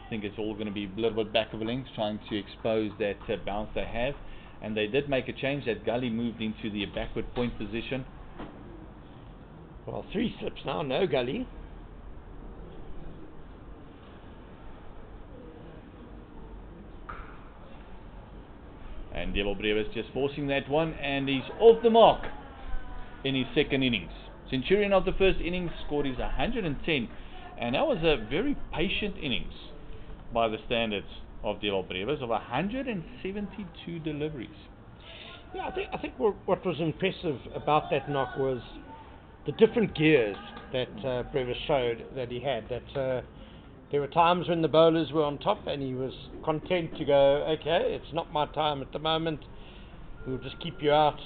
I think it's all going to be a little bit back of the links, trying to expose that bounce they have. And they did make a change. That Gully moved into the backward point position. Well, 3 slips now, no Gully. And Devil Brevis just forcing that one, and he's off the mark in his second innings. Centurion of the first innings scored his 110, and that was a very patient innings by the standards of Devil Brevis of 172 deliveries. Yeah, I think what was impressive about that knock was the different gears that Brevis showed that he had. That there were times when the bowlers were on top and he was content to go, okay, it's not my time at the moment, we'll just keep you out.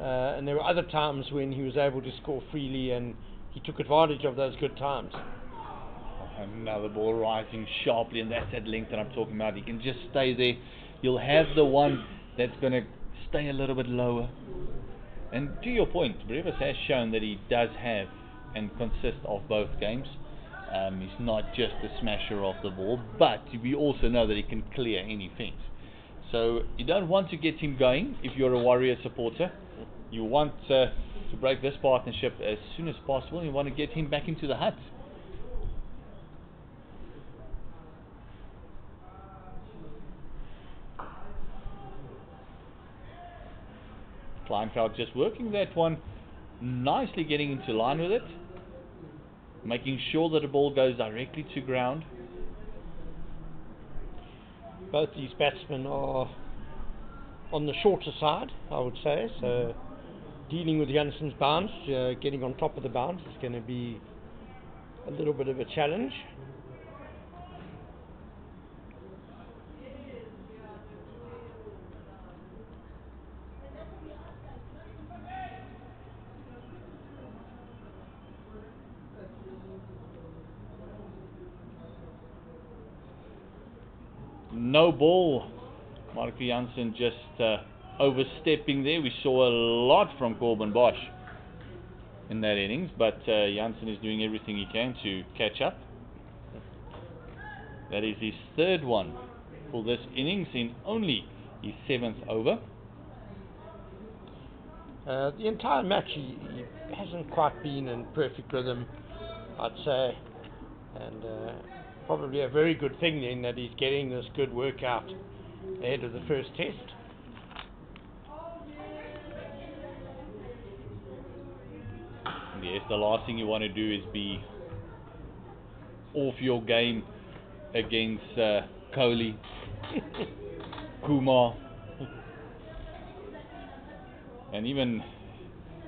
And there were other times when he was able to score freely, and he took advantage of those good times. Another ball rising sharply, and that's that length that I'm talking about. He can just stay there. You'll have the one that's going to stay a little bit lower. And to your point, Brevis has shown that he does have and consist of both games. He's not just a smasher of the ball, but we also know that he can clear any fence. So you don't want to get him going if you're a Warrior supporter. You want to break this partnership as soon as possible. You want to get him back into the hut. Kleinveld just working that one, nicely getting into line with it, making sure that the ball goes directly to ground. Both these batsmen are on the shorter side, I would say, so dealing with Jansen's bounce, getting on top of the bounce is going to be a little bit of a challenge. No ball. Marco Jansen just overstepping there. We saw a lot from Corbin Bosch in that innings, but Jansen is doing everything he can to catch up. That is his third one for this innings in only his 7th over. The entire match he hasn't quite been in perfect rhythm, I'd say, and probably a very good thing then that he's getting this good workout ahead of the first test. Yes, the last thing you want to do is be off your game against Kohli, Kumar, and even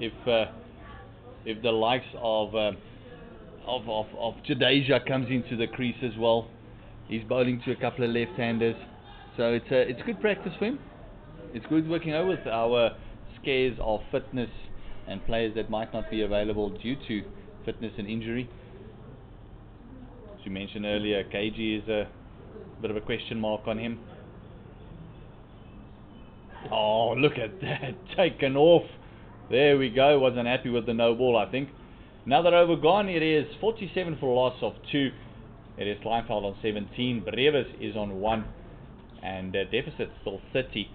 if the likes of Jadeja comes into the crease as well. He's bowling to a couple of left-handers, so it's good practice for him. It's good working out with our scares of fitness and players that might not be available due to fitness and injury. you mentioned earlier, KG is a bit of a question mark on him. Oh, look at that, taken off. There we go, wasn't happy with the no ball, I think. Another over gone. It is 47 for a loss of 2. It is Kleinveld on 17, Brevis is on 1, and deficit still 30.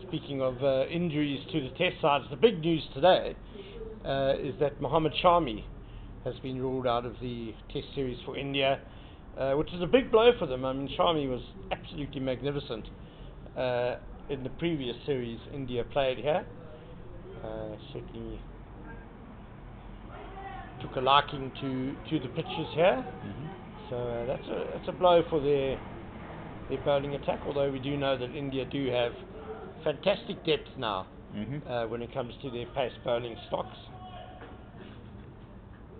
Speaking of injuries to the test sides, the big news today is that Mohammad Shami has been ruled out of the test series for India, which is a big blow for them. I mean, Shami was absolutely magnificent in the previous series India played here. Certainly took a liking to the pitches here. So that's a blow for their bowling attack, although we do know that India do have fantastic depth now when it comes to their pace bowling stocks.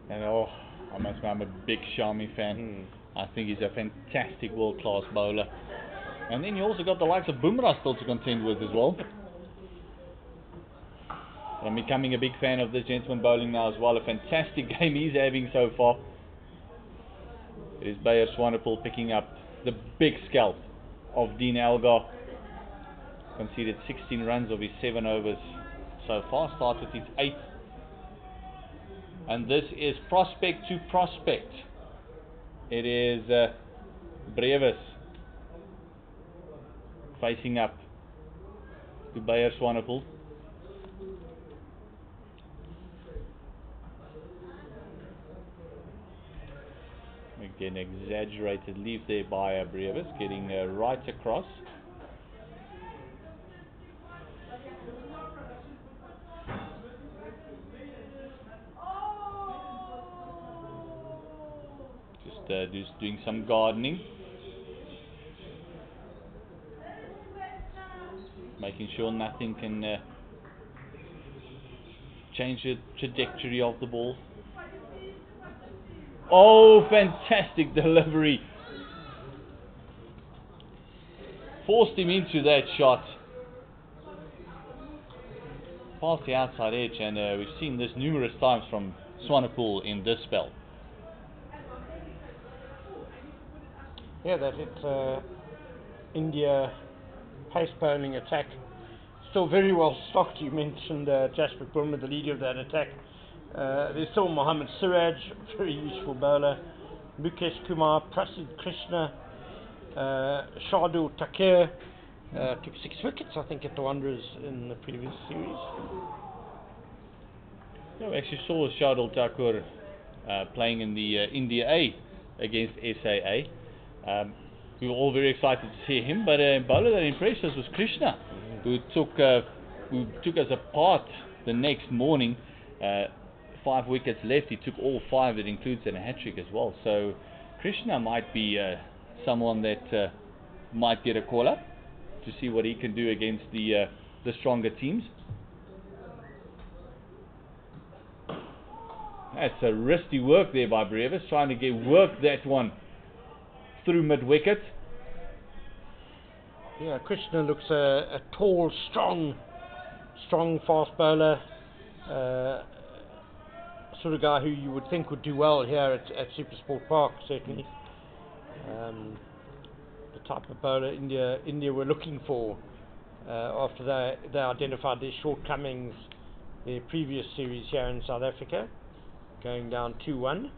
And I must say, I'm a big Shami fan. I think he's a fantastic world-class bowler. And then you also got the likes of Bumrah still to contend with as well. I'm becoming a big fan of this gentleman bowling now as well. A fantastic game he's having so far. It is Bayer Swanepoel picking up the big scalp of Dean Elgar. Conceded 16 runs of his 7 overs so far. Started his 8th. And this is prospect to prospect. It is Brevis facing up to Bayer Swanepoel. Again, exaggerated leave there by Brevis, getting right across. Just doing some gardening, making sure nothing can change the trajectory of the ball. Oh, fantastic delivery. Forced him into that shot. Past the outside edge, and we've seen this numerous times from Swanepoel in this spell. Yeah, that it's India pace bowling attack. Still very well stocked. You mentioned Jasprit Bumrah, the leader of that attack. There's still Mohammad Siraj, very useful bowler. Mukesh Kumar, Prasid Krishna, Shardul Takir, took 6 wickets, I think, at the Wanderers in the previous series. Yeah, we actually saw Shardul Thakur playing in the India A against SAA. We were all very excited to see him, but a bowler that impressed us was Krishna, who took us apart the next morning. 5 wickets left, he took all 5, it includes a hat-trick as well. So Krishna might be someone that might get a call-up to see what he can do against the stronger teams. That's a risky work there by Brevis, trying to work that one through mid-wicket. Yeah, Krishna looks a tall, strong fast bowler. Sort of guy who you would think would do well here at SuperSport Park, certainly. The type of bowler India were looking for after they identified their shortcomings their previous series here in South Africa, going down 2-1.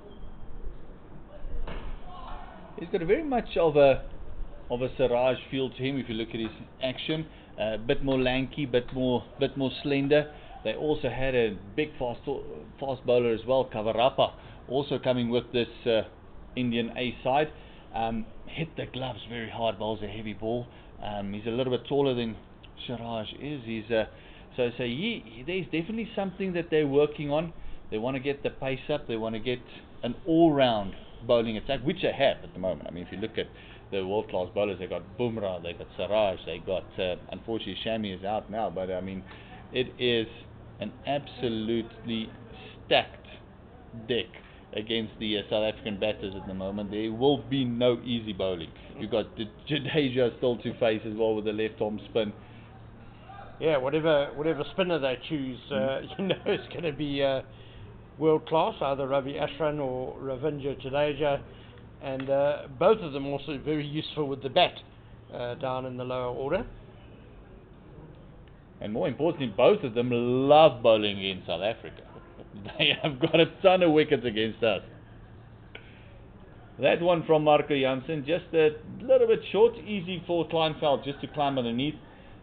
He's got a very much of a Siraj feel to him if you look at his action. A bit more lanky, bit more slender. They also had a big fast bowler as well, Kavarappa, also coming with this Indian A side. Hit the gloves very hard, bowls a heavy ball. He's a little bit taller than Siraj is. So there's definitely something that they're working on. They want to get the pace up. They want to get an all-round bowling attack, which they have at the moment. I mean, if you look at the world-class bowlers, they got Bumrah, they got Siraj, they got unfortunately Shami is out now, but I mean, it is an absolutely stacked deck against the South African batters at the moment. There will be no easy bowling. You've got Jadeja still to face as well with the left arm spin. Yeah, whatever spinner they choose, it's going to be world class, either Ravi Ashran or Ravindra Jadeja, and both of them also very useful with the bat down in the lower order. And more importantly, both of them love bowling in South Africa. They have got a ton of wickets against us. That one from Marco Jansen, just a little bit short, easy for Kleinveld just to climb underneath.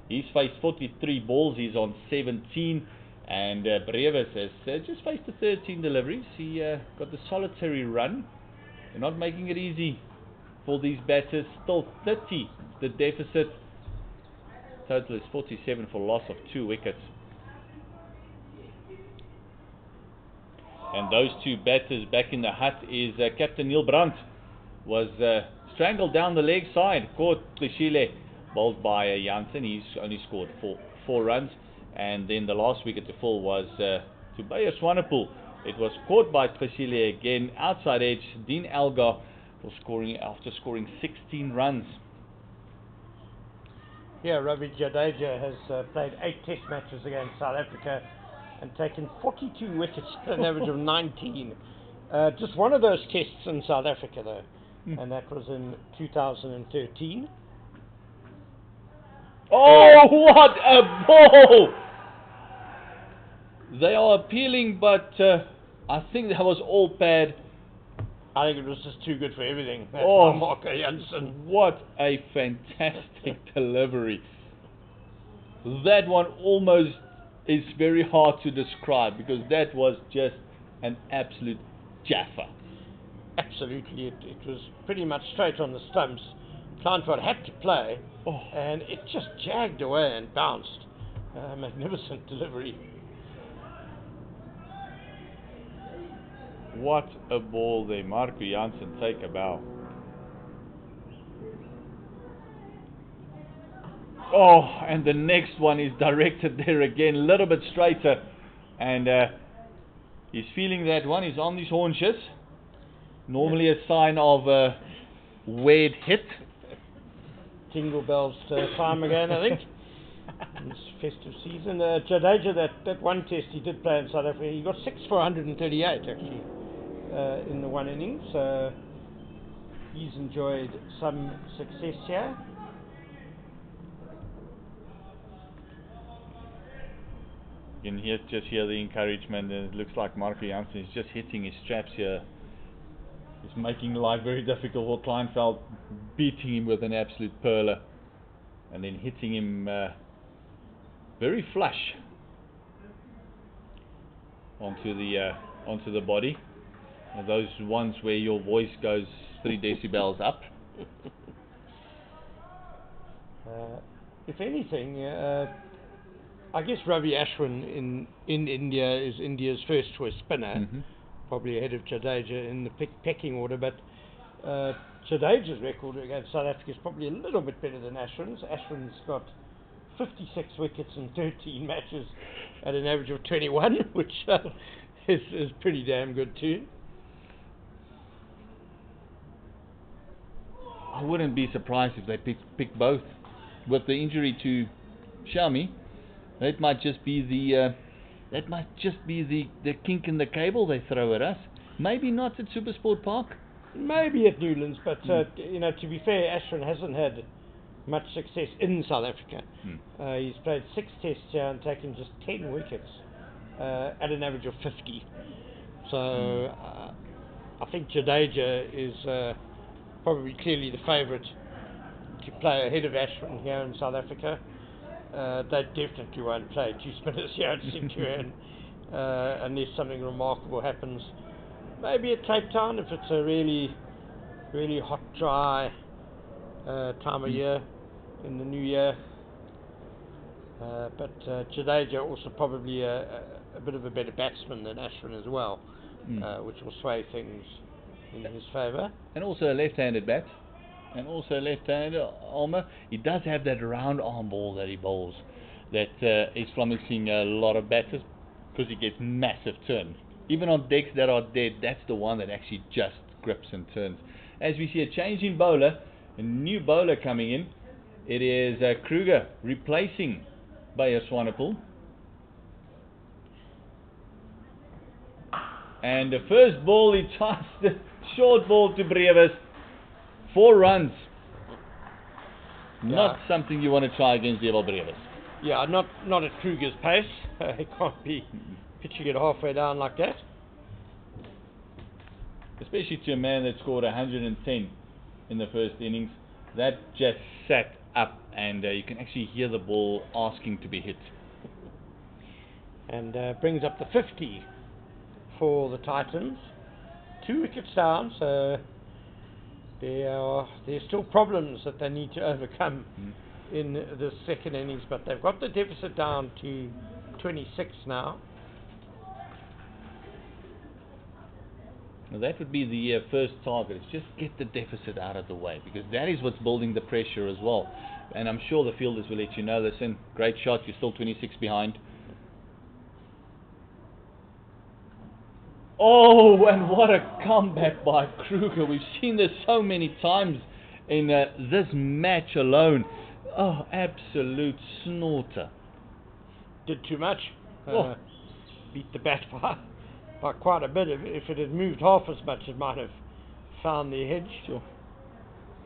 He's faced 43 balls, he's on 17, and Brevis has just faced the 13 deliveries. He got the solitary run. They're not making it easy for these batters. Still 30 the deficit. Total is 47 for loss of 2 wickets. And those two batters back in the hut is Captain Neil Brandt. Was strangled down the leg side, caught Tshile, bowled by Jansen. He's only scored four runs. And then the last wicket to fall was to Bayer Swanepoel. It was caught by Tshile again, outside edge. Dean Elgar was scoring after scoring 16 runs. Yeah, Ravi Jadeja has played 8 test matches against South Africa and taken 42 wickets at an average of 19. Just one of those tests in South Africa though, and that was in 2013. Oh, what a ball! They are appealing, but I think that was all pad. I think it was just too good for everything. Oh, Marco Jansen. What a fantastic delivery. That one almost is very hard to describe because that was just an absolute jaffa. Absolutely, it was pretty much straight on the stumps. Kleinveld had to play, and it just jagged away and bounced. Magnificent delivery. What a ball there. Marco Jansen, take a bow. Oh, and the next one is directed there again, a little bit straighter. And he's feeling that one. He's on his haunches. Normally a sign of a weird hit. Jingle bells time again, I think. It's festive season. Jadeja, that one test he did play in South Africa, he got 6 for 138 actually in the one innings. So he's enjoyed some success here. You can just hear the encouragement, and it looks like Marco Jansen is just hitting his straps here. He's making life very difficult for Kleinveld, beating him with an absolute perler, and then hitting him very flush onto the body. And those ones where your voice goes 3 decibels up. If anything, I guess Ravi Ashwin in India is India's first choice spinner, probably ahead of Jadeja in the pecking order, but Jadeja's record against South Africa is probably a little bit better than Ashwin's. Ashwin's got 56 wickets in 13 matches at an average of 21, which is pretty damn good too. I wouldn't be surprised if they pick both. With the injury to Shami, that might just be the kink in the cable they throw at us. Maybe not at SuperSport Park. Maybe at Newlands, but to be fair, Ashwin hasn't had much success in South Africa. He's played 6 tests here and taken just 10 wickets at an average of 50. So I think Jadeja is probably clearly the favourite to play ahead of Ashwin here in South Africa. They definitely won't play 2 spinners here at Centurion unless something remarkable happens. Maybe at Cape Town if it's a really, really hot, dry time of year in the new year. But Jadeja also probably a bit of a better batsman than Ashwin as well, which will sway things in his favour. And also a left-handed bat. And also left-handed armour. He does have that round arm ball that he bowls that is flummoxing a lot of batters because he gets massive turns. Even on decks that are dead, that's the one that actually just grips and turns. As we see a change in bowler, a new bowler coming in. It is Krueger replacing Bayer Swanepoel. And the first ball, he tries the short ball to Brevis. 4 runs. Not something you want to try against Dewald Brevis. Yeah, not at Krueger's pace. He can't be pitching it halfway down like that. Especially to a man that scored 110 in the first innings. That just sat up, and you can actually hear the ball asking to be hit. And brings up the 50 for the Titans. 2 wickets down, so there's still problems that they need to overcome in the second innings, but they've got the deficit down to 26 now. Now that would be the first target, is just get the deficit out of the way, because that is what's building the pressure as well. And I'm sure the fielders will let you know, listen, great shot, you're still 26 behind. Oh, and what a comeback by Krueger. We've seen this so many times in this match alone. Oh, absolute snorter. Did too much. Beat the bat by quite a bit. If it had moved half as much, it might have found the edge. Sure.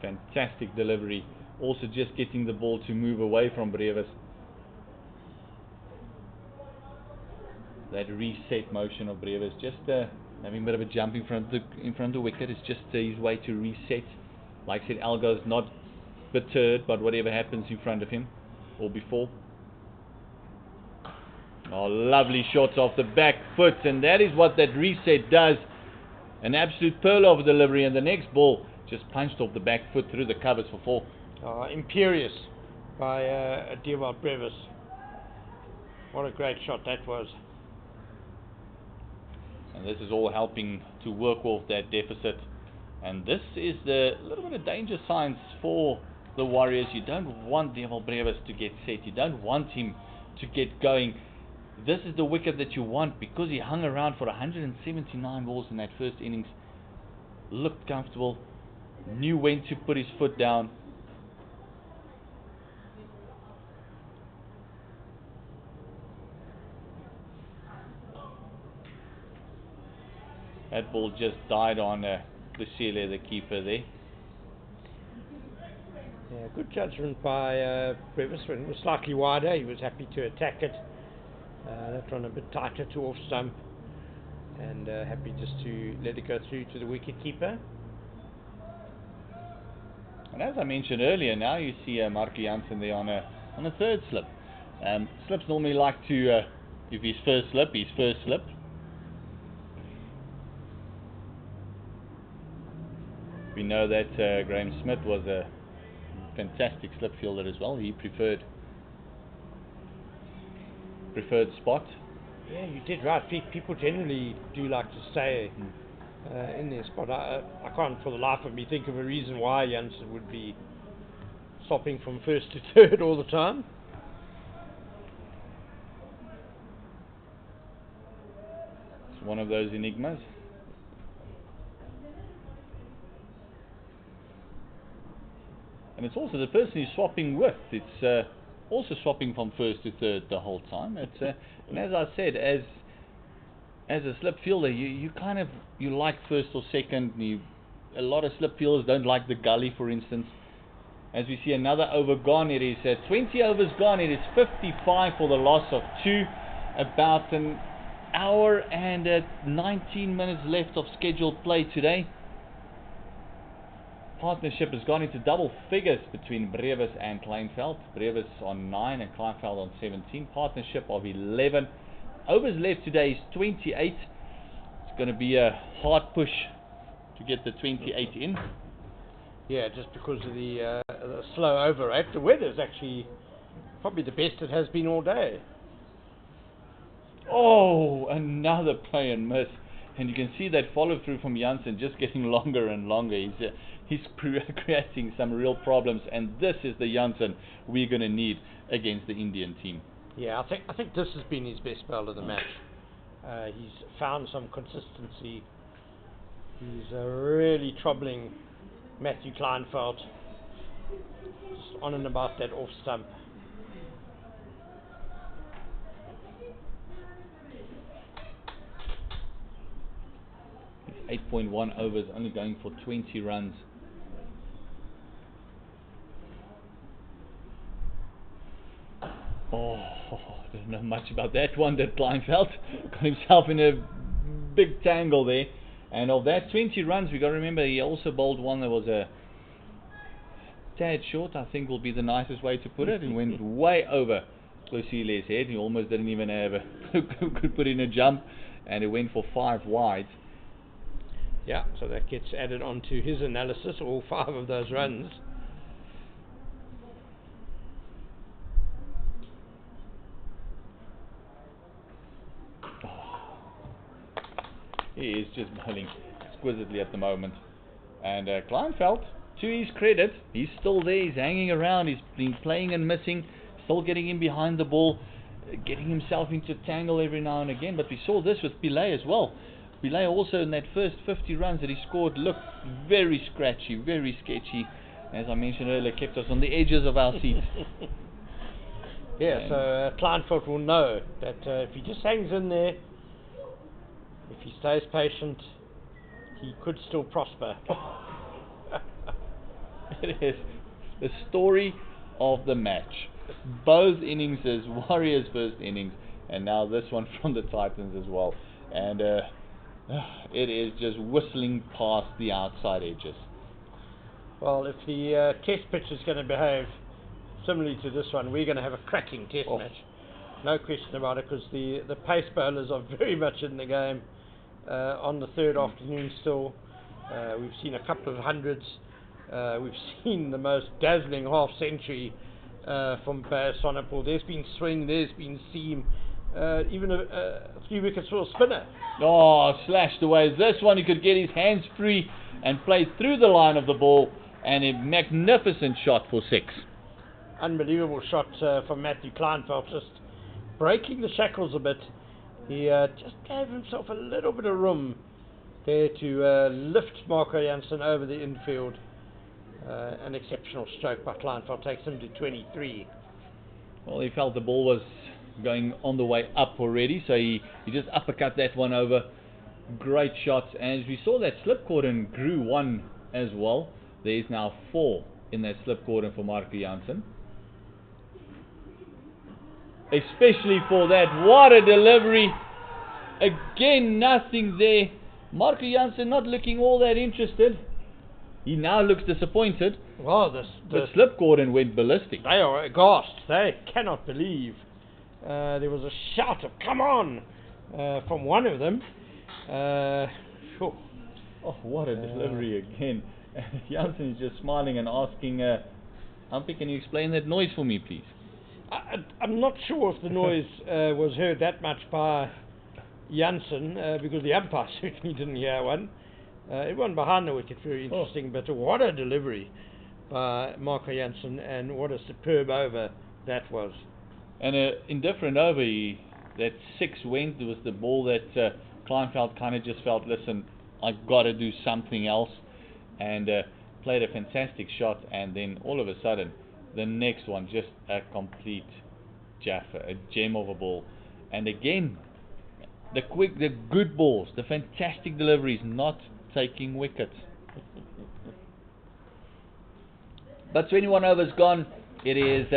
Fantastic delivery. Also just getting the ball to move away from Brevis. That reset motion of Brevis, just having a bit of a jump in front of the wicket, is just his way to reset. Like I said, Algo's not perturbed by whatever happens in front of him or before. Oh, lovely shots off the back foot, and that is what that reset does. An absolute pearl of a delivery, and the next ball just punched off the back foot through the covers for 4. Imperious by Dewald Brevis. What a great shot that was. And this is all helping to work off that deficit. And this is the little bit of danger signs for the Warriors. You don't want Dewald Brevis to get set. You don't want him to get going. This is the wicket that you want, because he hung around for 179 balls in that first innings. Looked comfortable. Knew when to put his foot down. That ball just died on Rosier, the keeper there. Yeah, good judgment by Brevis. When it was slightly wider, he was happy to attack it. That one a bit tighter to off stump, and happy just to let it go through to the wicket keeper. And as I mentioned earlier, now you see Marco Jansen there on a third slip. Slips normally like to, if he's first slip, he's first slip. We know that Graham Smith was a fantastic slip fielder as well. He preferred spot. Yeah, you did right. People generally do like to stay in their spot. I can't for the life of me think of a reason why Jansen would be swapping from first to third all the time. It's one of those enigmas. And it's also the person he's swapping with. It's also swapping from first to third the whole time. It's and as I said, as a slip fielder, you like first or second. A lot of slip fielders don't like the gully, for instance. As we see another over gone, it is 20 overs gone. It is 55 for the loss of 2. About an hour and 19 minutes left of scheduled play today. Partnership has gone into double figures between Brevis and Kleinveld. Brevis on 9 and Kleinveld on 17. Partnership of 11. Overs left today is 28. It's going to be a hard push to get the 28 in. Yeah, just because of the slow over rate. The weather's actually probably the best it has been all day. Oh, another play and miss. And you can see that follow through from Jansen just getting longer and longer. He's creating some real problems, and this is the Jansen we're going to need against the Indian team. Yeah, I think this has been his best spell of the match. He's found some consistency. He's really troubling Matthew Kleinveld just on and about that off stump. 8.1 overs, only going for 20 runs. Oh, I don't know much about that one. That Kleinveld got himself in a big tangle there. And of that 20 runs, we got to remember he also bowled one that was a tad short, I think will be the nicest way to put it, and went way over Rosier's head. He almost didn't even have could put in a jump, and it went for 5 wide. Yeah, so that gets added on to his analysis, all 5 of those runs. He is just bowling exquisitely at the moment. And Kleinveld, to his credit, he's still there, he's hanging around, he's been playing and missing, still getting in behind the ball, getting himself into tangle every now and again. But we saw this with Pillay as well. Pillay also in that first 50 runs that he scored looked very scratchy, very sketchy. As I mentioned earlier, kept us on the edges of our seats. Yeah, so Kleinveld will know that if he just hangs in there, if he stays patient, he could still prosper. It is the story of the match. Both innings, Warriors' first innings, and now this one from the Titans as well. And it is just whistling past the outside edges. Well, if the test pitch is going to behave similarly to this one, we're going to have a cracking test match. No question about it, because the pace bowlers are very much in the game. On the third afternoon still, we've seen a couple of hundreds. We've seen the most dazzling half century from Swane. There's been swing, there's been seam, even a 3 wickets for a spinner. Oh, slashed away. This one he could get his hands free and play through the line of the ball, and a magnificent shot for 6. Unbelievable shot from Matthew Kleinveld, just breaking the shackles a bit. He just gave himself a little bit of room there to lift Marco Jansen over the infield. An exceptional stroke by Kleinveld, takes him to 23. Well, he felt the ball was going on the way up already, so he just uppercut that one over. Great shots, and as we saw, that slip cordon grew 1 as well. There is now 4 in that slip cordon for Marco Jansen. Especially for that, what a delivery. Again, nothing there. Marco Jansen not looking all that interested. He now looks disappointed. Well, the slip cordon went ballistic. They are aghast. They cannot believe. There was a shout of "come on" from one of them. Oh, what a delivery again. Jansen is just smiling and asking, Humpy, can you explain that noise for me, please? I'm not sure if the noise was heard that much by Jansen, because the umpire certainly didn't hear one. Everyone behind the wicket, very interesting, but what a delivery by Marco Jansen, and what a superb over that was. And an indifferent over, that 6 went. There was the ball that Kleinveld kind of just felt, listen, I've got to do something else, and played a fantastic shot, and then all of a sudden, the next one, just a complete jaffa, a gem of a ball. And again, the good balls, the fantastic deliveries, not taking wickets. But 21 overs gone. It is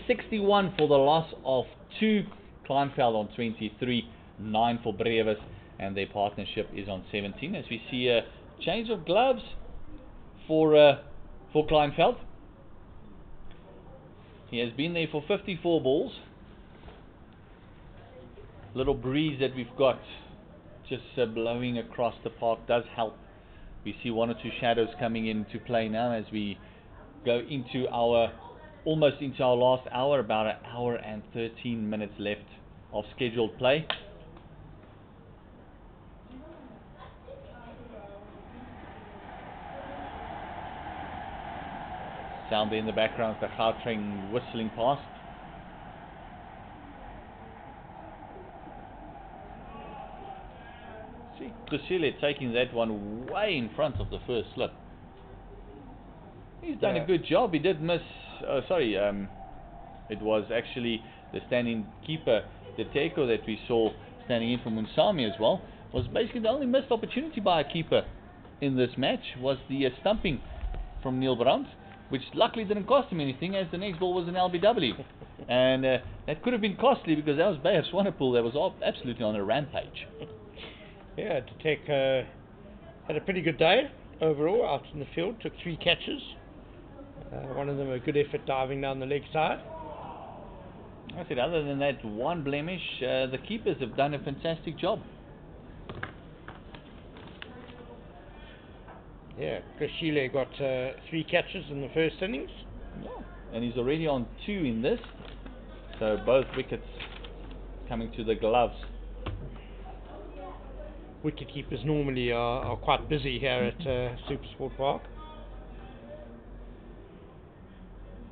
61 for the loss of 2. Kleinveld on 23, 9 for Brevis, and their partnership is on 17. As we see a change of gloves for Kleinveld. He has been there for 54 balls. Little breeze that we've got just blowing across the park does help. We see 1 or 2 shadows coming into play now as we go into almost into our last hour, about an hour and 13 minutes left of scheduled play. Sound there in the background, the Gautrain whistling past. See Rosier taking that one way in front of the first slip. He's done a good job. He did miss, it was actually the standing keeper, the Teko, that we saw standing in for Munsami as well. was basically the only missed opportunity by a keeper in this match, was the stumping from Neil Brandt, which luckily didn't cost him anything, as the next ball was an LBW. And that could have been costly, because that was Bayer Swanepoel that was absolutely on a rampage. Yeah, to take had a pretty good day overall out in the field. Took 3 catches. One of them a good effort diving down the leg side. I said, other than that one blemish, the keepers have done a fantastic job. Yeah, Pillay got 3 catches in the first innings. Yeah, and he's already on 2 in this. So both wickets coming to the gloves. Wicket keepers normally are quite busy here at SuperSport Park.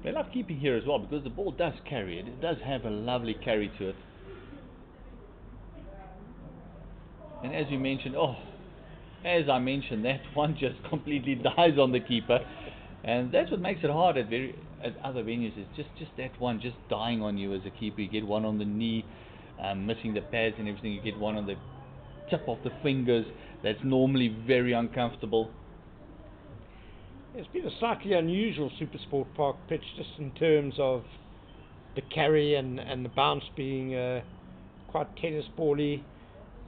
They love keeping here as well, because the ball does carry it. It does have a lovely carry to it. And as you mentioned, as I mentioned, that one just completely dies on the keeper. And that's what makes it hard at other venues, is just that one just dying on you as a keeper. You get one on the knee, missing the pads and everything. You get one on the tip of the fingers. That's normally very uncomfortable. It's been a slightly unusual SuperSport Park pitch, just in terms of the carry and the bounce being quite tennis bally.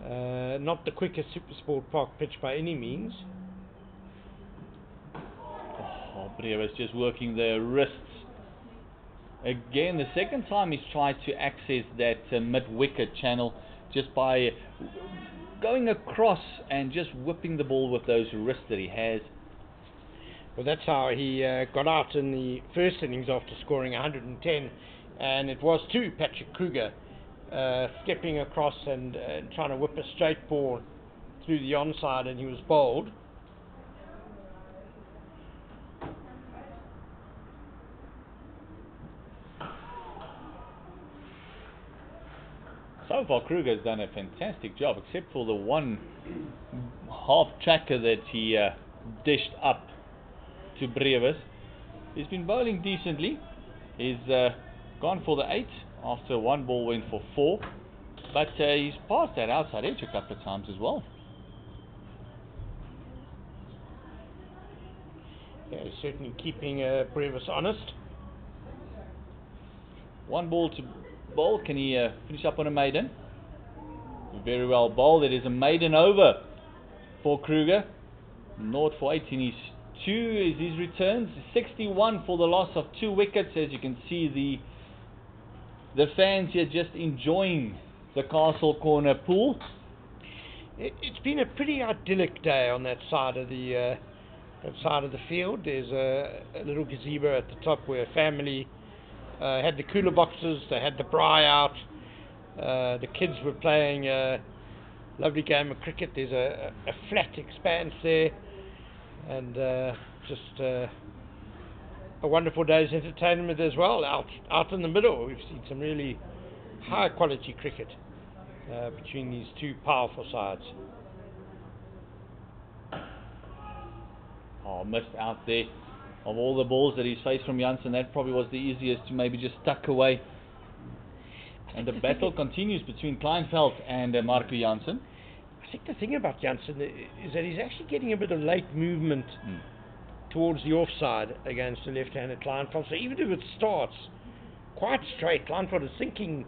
Not the quickest SuperSport Park pitch by any means. Brevis just working the wrists. Again, the second time he's tried to access that mid-wicket channel, just by going across and just whipping the ball with those wrists that he has. Well, that's how he got out in the first innings after scoring 110, and it was to Patrick Krueger stepping across and trying to whip a straight ball through the onside, and he was bowled. So far, Krueger has done a fantastic job, except for the one half tracker that he dished up to Brevis. He's been bowling decently. He's gone for the 8 after one ball went for 4, but he's passed that outside edge a couple of times as well. Yeah, he's certainly keeping Brevis honest. One ball to bowl. Can he finish up on a maiden? Very well bowled. It is a maiden over for Krueger. 0 for 8 in his 2 is his returns. 61 for the loss of 2 wickets. As you can see, the fans here just enjoying the Castle Corner pool. It's been a pretty idyllic day on that side of the field. There's a little gazebo at the top where a family had the cooler boxes. They had the braai out. The kids were playing a lovely game of cricket. There's a flat expanse there, and just a wonderful day's entertainment as well. Out in the middle, we've seen some really high quality cricket between these 2 powerful sides. Missed out there. Of all the balls that he's faced from Jansen, that probably was the easiest to maybe just tuck away. And the battle continues between Kleinveld and Marco Jansen. I think the thing about Jansen is that he's actually getting a bit of late movement towards the offside against the left-handed Kleinveld. So even if it starts quite straight, Kleinveld is thinking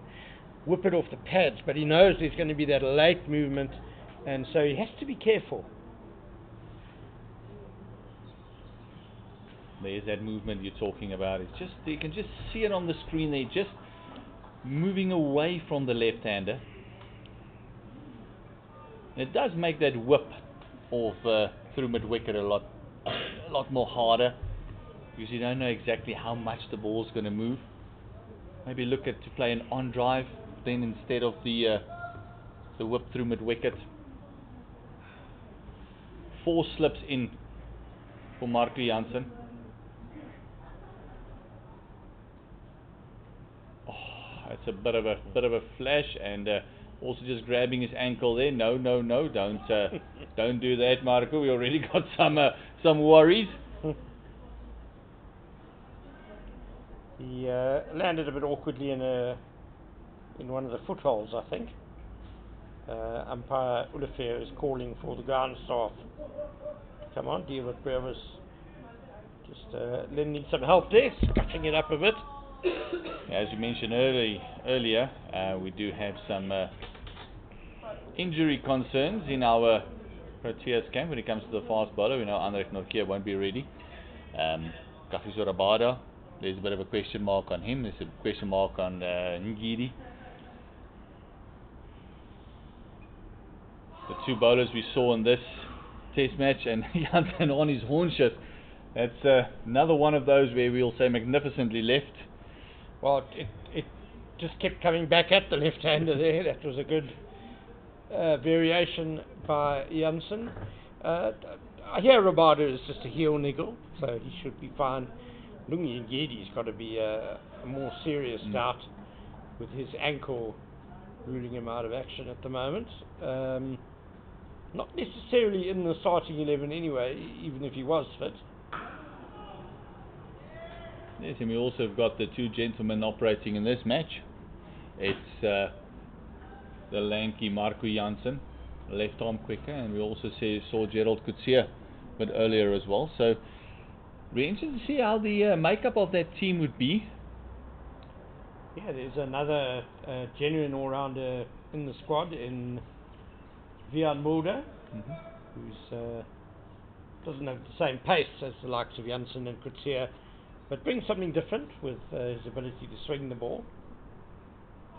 whip it off the pads, but he knows there's going to be that late movement, and so he has to be careful. There's that movement you're talking about. It's just, you can just see it on the screen there, just moving away from the left-hander. It does make that whip off through mid-wicket a lot more harder, because you don't know exactly how much the ball's going to move. Maybe look at to play an on-drive then instead of the whip through mid-wicket. 4 slips in for Marco Jansen. That's a bit of a flash, and also just grabbing his ankle there. No, don't do that, Marco. We already got some worries. He landed a bit awkwardly in one of the footholds, I think. Umpire Olivier is calling for the ground staff. Come on, deal with Brevis. Just lending some help there, scuffing it up a bit. As you mentioned earlier, we do have some injury concerns in our Proteas camp when it comes to the fast bowler. We know Andrek Nortje won't be ready. Kagiso Rabada, there's a bit of a question mark on him. There's a question mark on Ngidi. The two bowlers we saw in this test match, and Jansen on his haunches. That's another one of those where we'll say magnificently left. Well, it just kept coming back at the left-hander there. That was a good variation by Jansen. I hear Rabada is just a heel niggle, so he should be fine. Lungi Ngedi's got to be a more serious doubt with his ankle ruling him out of action at the moment. Not necessarily in the starting 11 anyway, even if he was fit. Yes, and we also have got the two gentlemen operating in this match. It's the lanky Marco Jansen, left arm quicker, and we also saw Gerald Coetzee a bit earlier as well. So we're interested to see how the makeup of that team would be. Yeah, there's another genuine all-rounder in the squad in Vian Mulder, who's doesn't have the same pace as the likes of Jansen and Coetzee, but brings something different with his ability to swing the ball.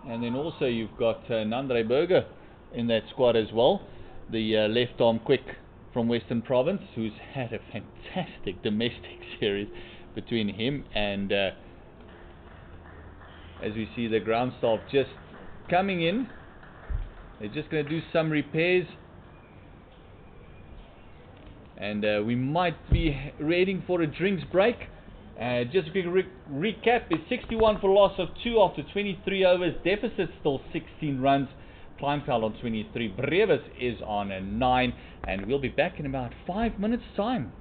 And then also you've got Nandre Burger in that squad as well, the left arm quick from Western Province, who's had a fantastic domestic series between him and as we see the ground staff just coming in. They're just going to do some repairs, and we might be heading for a drinks break. Just a quick recap. It's 61 for loss of 2 after 23 overs. Deficit still 16 runs. Kleinfeld on 23. Brevis is on a 9. And we'll be back in about 5 minutes time.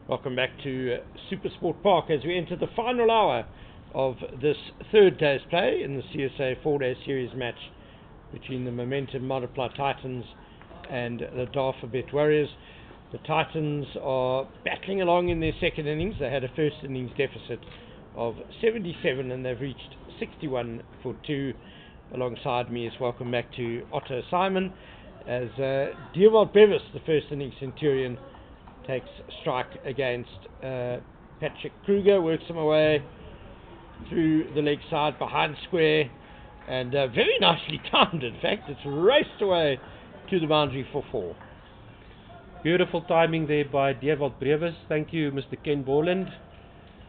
Welcome back to SuperSport Park as we enter the final hour of this third day's play in the CSA 4-day series match between the Momentum Multiply Titans and the Dafabet Warriors. The Titans are battling along in their second innings. They had a first innings deficit of 77 and they've reached 61 for 2. Alongside me is welcome back to Otto Simon as Dewald Bevis, the first innings Centurion, takes strike against Patrick Krueger, works him away through the leg side behind square, and very nicely timed. In fact, it's raced away to the boundary for 4. Beautiful timing there by Dewald Bevis. Thank you, Mr. Ken Borland,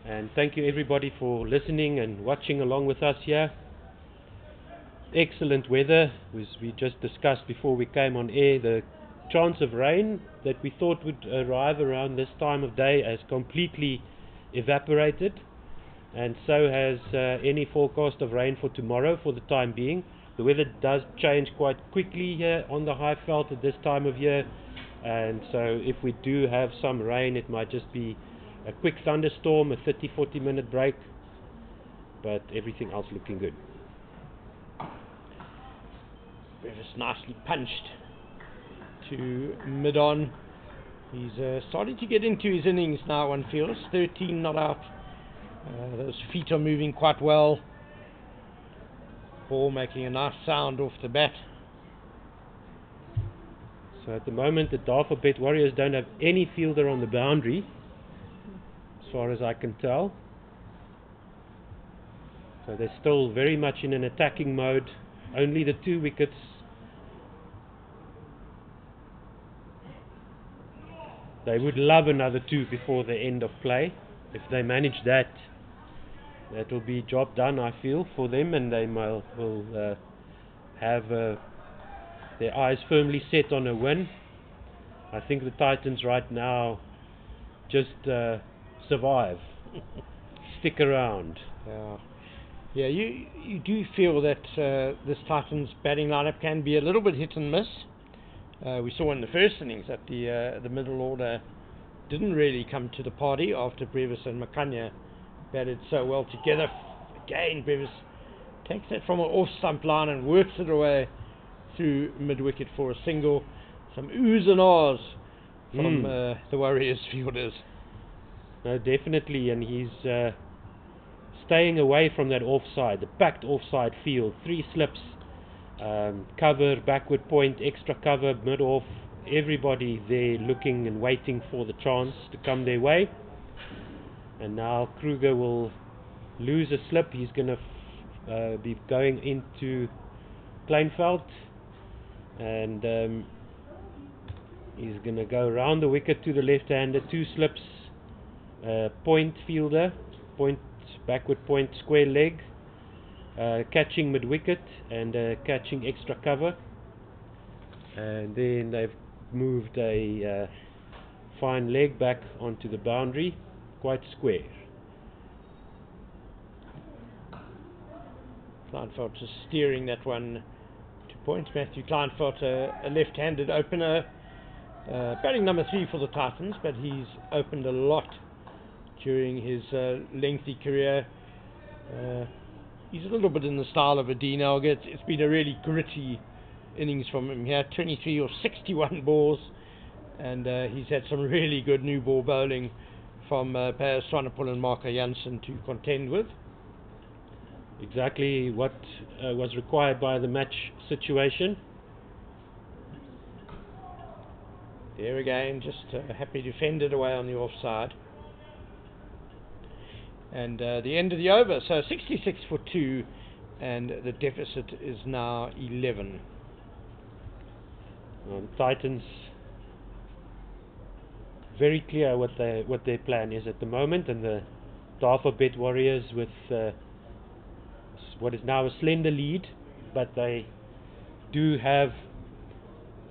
and thank you everybody for listening and watching along with us here. Excellent weather, as we just discussed before we came on air. The chance of rain that we thought would arrive around this time of day has completely evaporated, and so has any forecast of rain for tomorrow for the time being. The weather does change quite quickly here on the high veld at this time of year, and so if we do have some rain, it might just be a quick thunderstorm, a 30-40 minute break, but everything else looking good. Bevis nicely punched to mid-on. He's starting to get into his innings now, one feels. 13 not out. Those feet are moving quite well. Ball making a nice sound off the bat. So at the moment the Dafabet Warriors don't have any fielder on the boundary, as far as I can tell. So they're still very much in an attacking mode. Only the 2 wickets. They would love another 2 before the end of play. If they manage that, that will be job done, I feel, for them, and they will have their eyes firmly set on a win. I think the Titans right now just survive, stick around. Yeah, you do feel that this Titans batting lineup can be a little bit hit and miss. We saw in the first innings that the middle order didn't really come to the party after Bevis and Makhanya batted so well together. Again, Bevis takes that from an off-stump line and works it away through mid-wicket for a single. Some oohs and ahs from the Warriors fielders. No, definitely, and he's staying away from that offside, the packed offside field. 3 slips, cover, backward point, extra cover, mid-off, everybody there looking and waiting for the chance to come their way. And now Krueger will lose a slip. He's going to be going into Kleinveld, and he's going to go around the wicket to the left-hander. 2 slips, point fielder, point, backward point, square leg, catching mid-wicket and catching extra cover, and then they've moved a fine leg back onto the boundary, quite square. Kleinveld just steering that one to point. Matthew Kleinveld, a left-handed opener, batting number 3 for the Titans, but he's opened a lot during his lengthy career. He's a little bit in the style of a Dean Elgar. It's been a really gritty innings from him here. 23 or 61 balls, and he's had some really good new ball bowling from Swane and Marco Jansen to contend with. Exactly what was required by the match situation. There again, just happy to fend it away on the offside. And the end of the over, so 66 for 2, and the deficit is now 11. The Titans, very clear what their plan is at the moment, and the Dafabet Warriors with what is now a slender lead, but they do have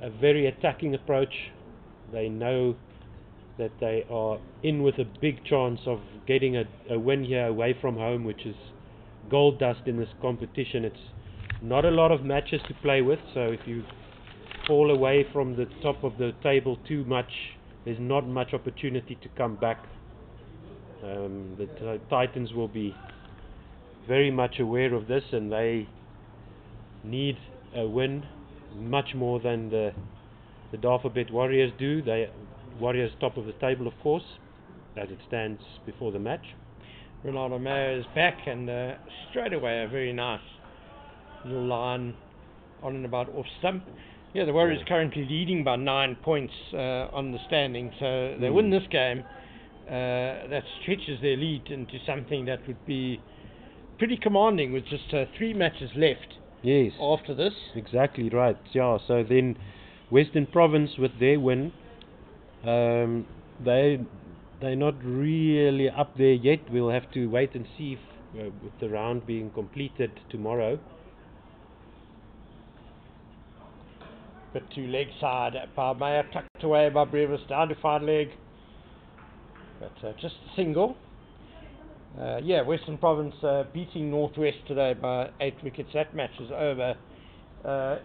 a very attacking approach. They know that they are in with a big chance of getting a win here away from home, which is gold dust in this competition. It's not a lot of matches to play with, so if you fall away from the top of the table too much there's not much opportunity to come back. The Titans will be very much aware of this, and they need a win much more than the Dafabet Warriors do. Warriors top of the table, of course, as it stands before the match. Ronaldo Mayer is back, and straight away a very nice little line on and about off stump. Yeah, the Warriors currently leading by 9 points on the standing, so they win this game. That stretches their lead into something that would be pretty commanding with just 3 matches left. Yes. After this. Exactly right. Yeah. So then, Western Province with their win, they're not really up there yet. We'll have to wait and see if, with the round being completed tomorrow. But to leg side by Meyer, tucked away by Brevis, down to 5 leg. But just a single. Yeah, Western Province beating Northwest today by 8 wickets. That match is over.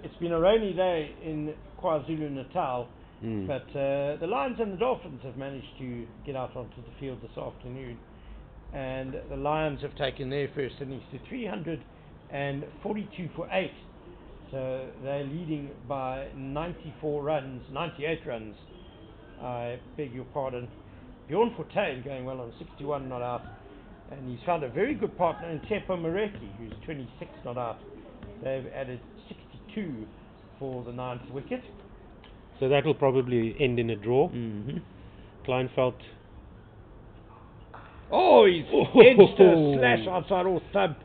It's been a rainy day in KwaZulu-Natal, but the Lions and the Dolphins have managed to get out onto the field this afternoon. And the Lions have taken their first innings to 342 for 8. So they're leading by 98 runs. I beg your pardon. Bjorn Fortuin going well on 61 not out. And he's found a very good partner in Tepo Mareki, who's 26 not out. They've added 62 for the 9th wicket. So that will probably end in a draw. Kleinveld. Oh, he's edged a slash outside off thump,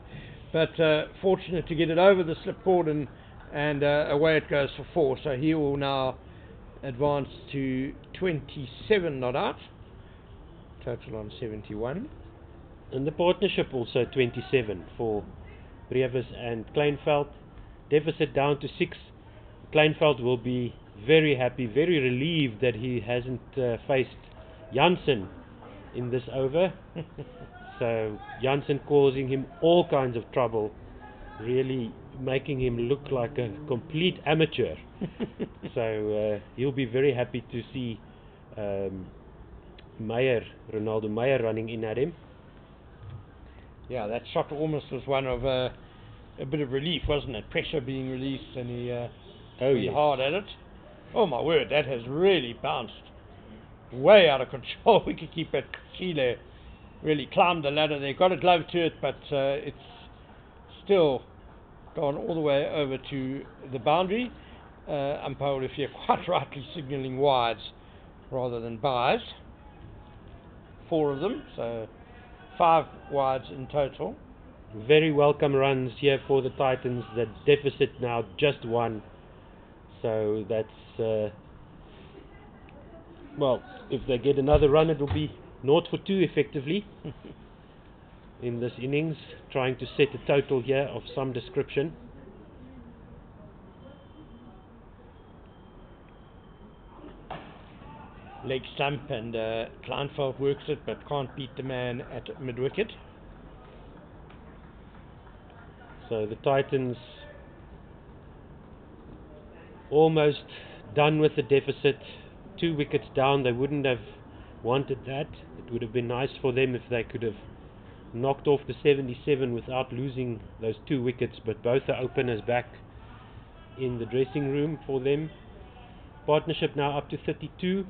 but fortunate to get it over the slipboard, and away it goes for 4. So he will now advance to 27 not out. Total on 71. And the partnership also 27 for Brevis and Kleinveld. Deficit down to 6. Kleinveld will be very happy, very relieved that he hasn't faced Jansen in this over. So Jansen causing him all kinds of trouble, really making him look like a complete amateur. So he'll be very happy to see Ronaldo Meyer running in at him. Yeah, that shot almost was one of a bit of relief, wasn't it? Pressure being released, and he went hard at it. Oh my word, that has really bounced way out of control. Wicketkeeper Chile really climbed the ladder there, got a glove to it, but it's still gone all the way over to the boundary. Umpire Olivier quite rightly signalling wides rather than byes. 4 of them, so 5 wides in total. Very welcome runs here for the Titans. The deficit now just 1. So that's well, if they get another run, it will be 0 for 2 effectively in this innings, trying to set a total here of some description. Leg stump, and Kleinveld works it but can't beat the man at mid-wicket. So the Titans almost done with the deficit. 2 wickets down. They wouldn't have wanted that. It would have been nice for them if they could have knocked off the 77 without losing those 2 wickets, but both the openers back in the dressing room for them. Partnership now up to 32.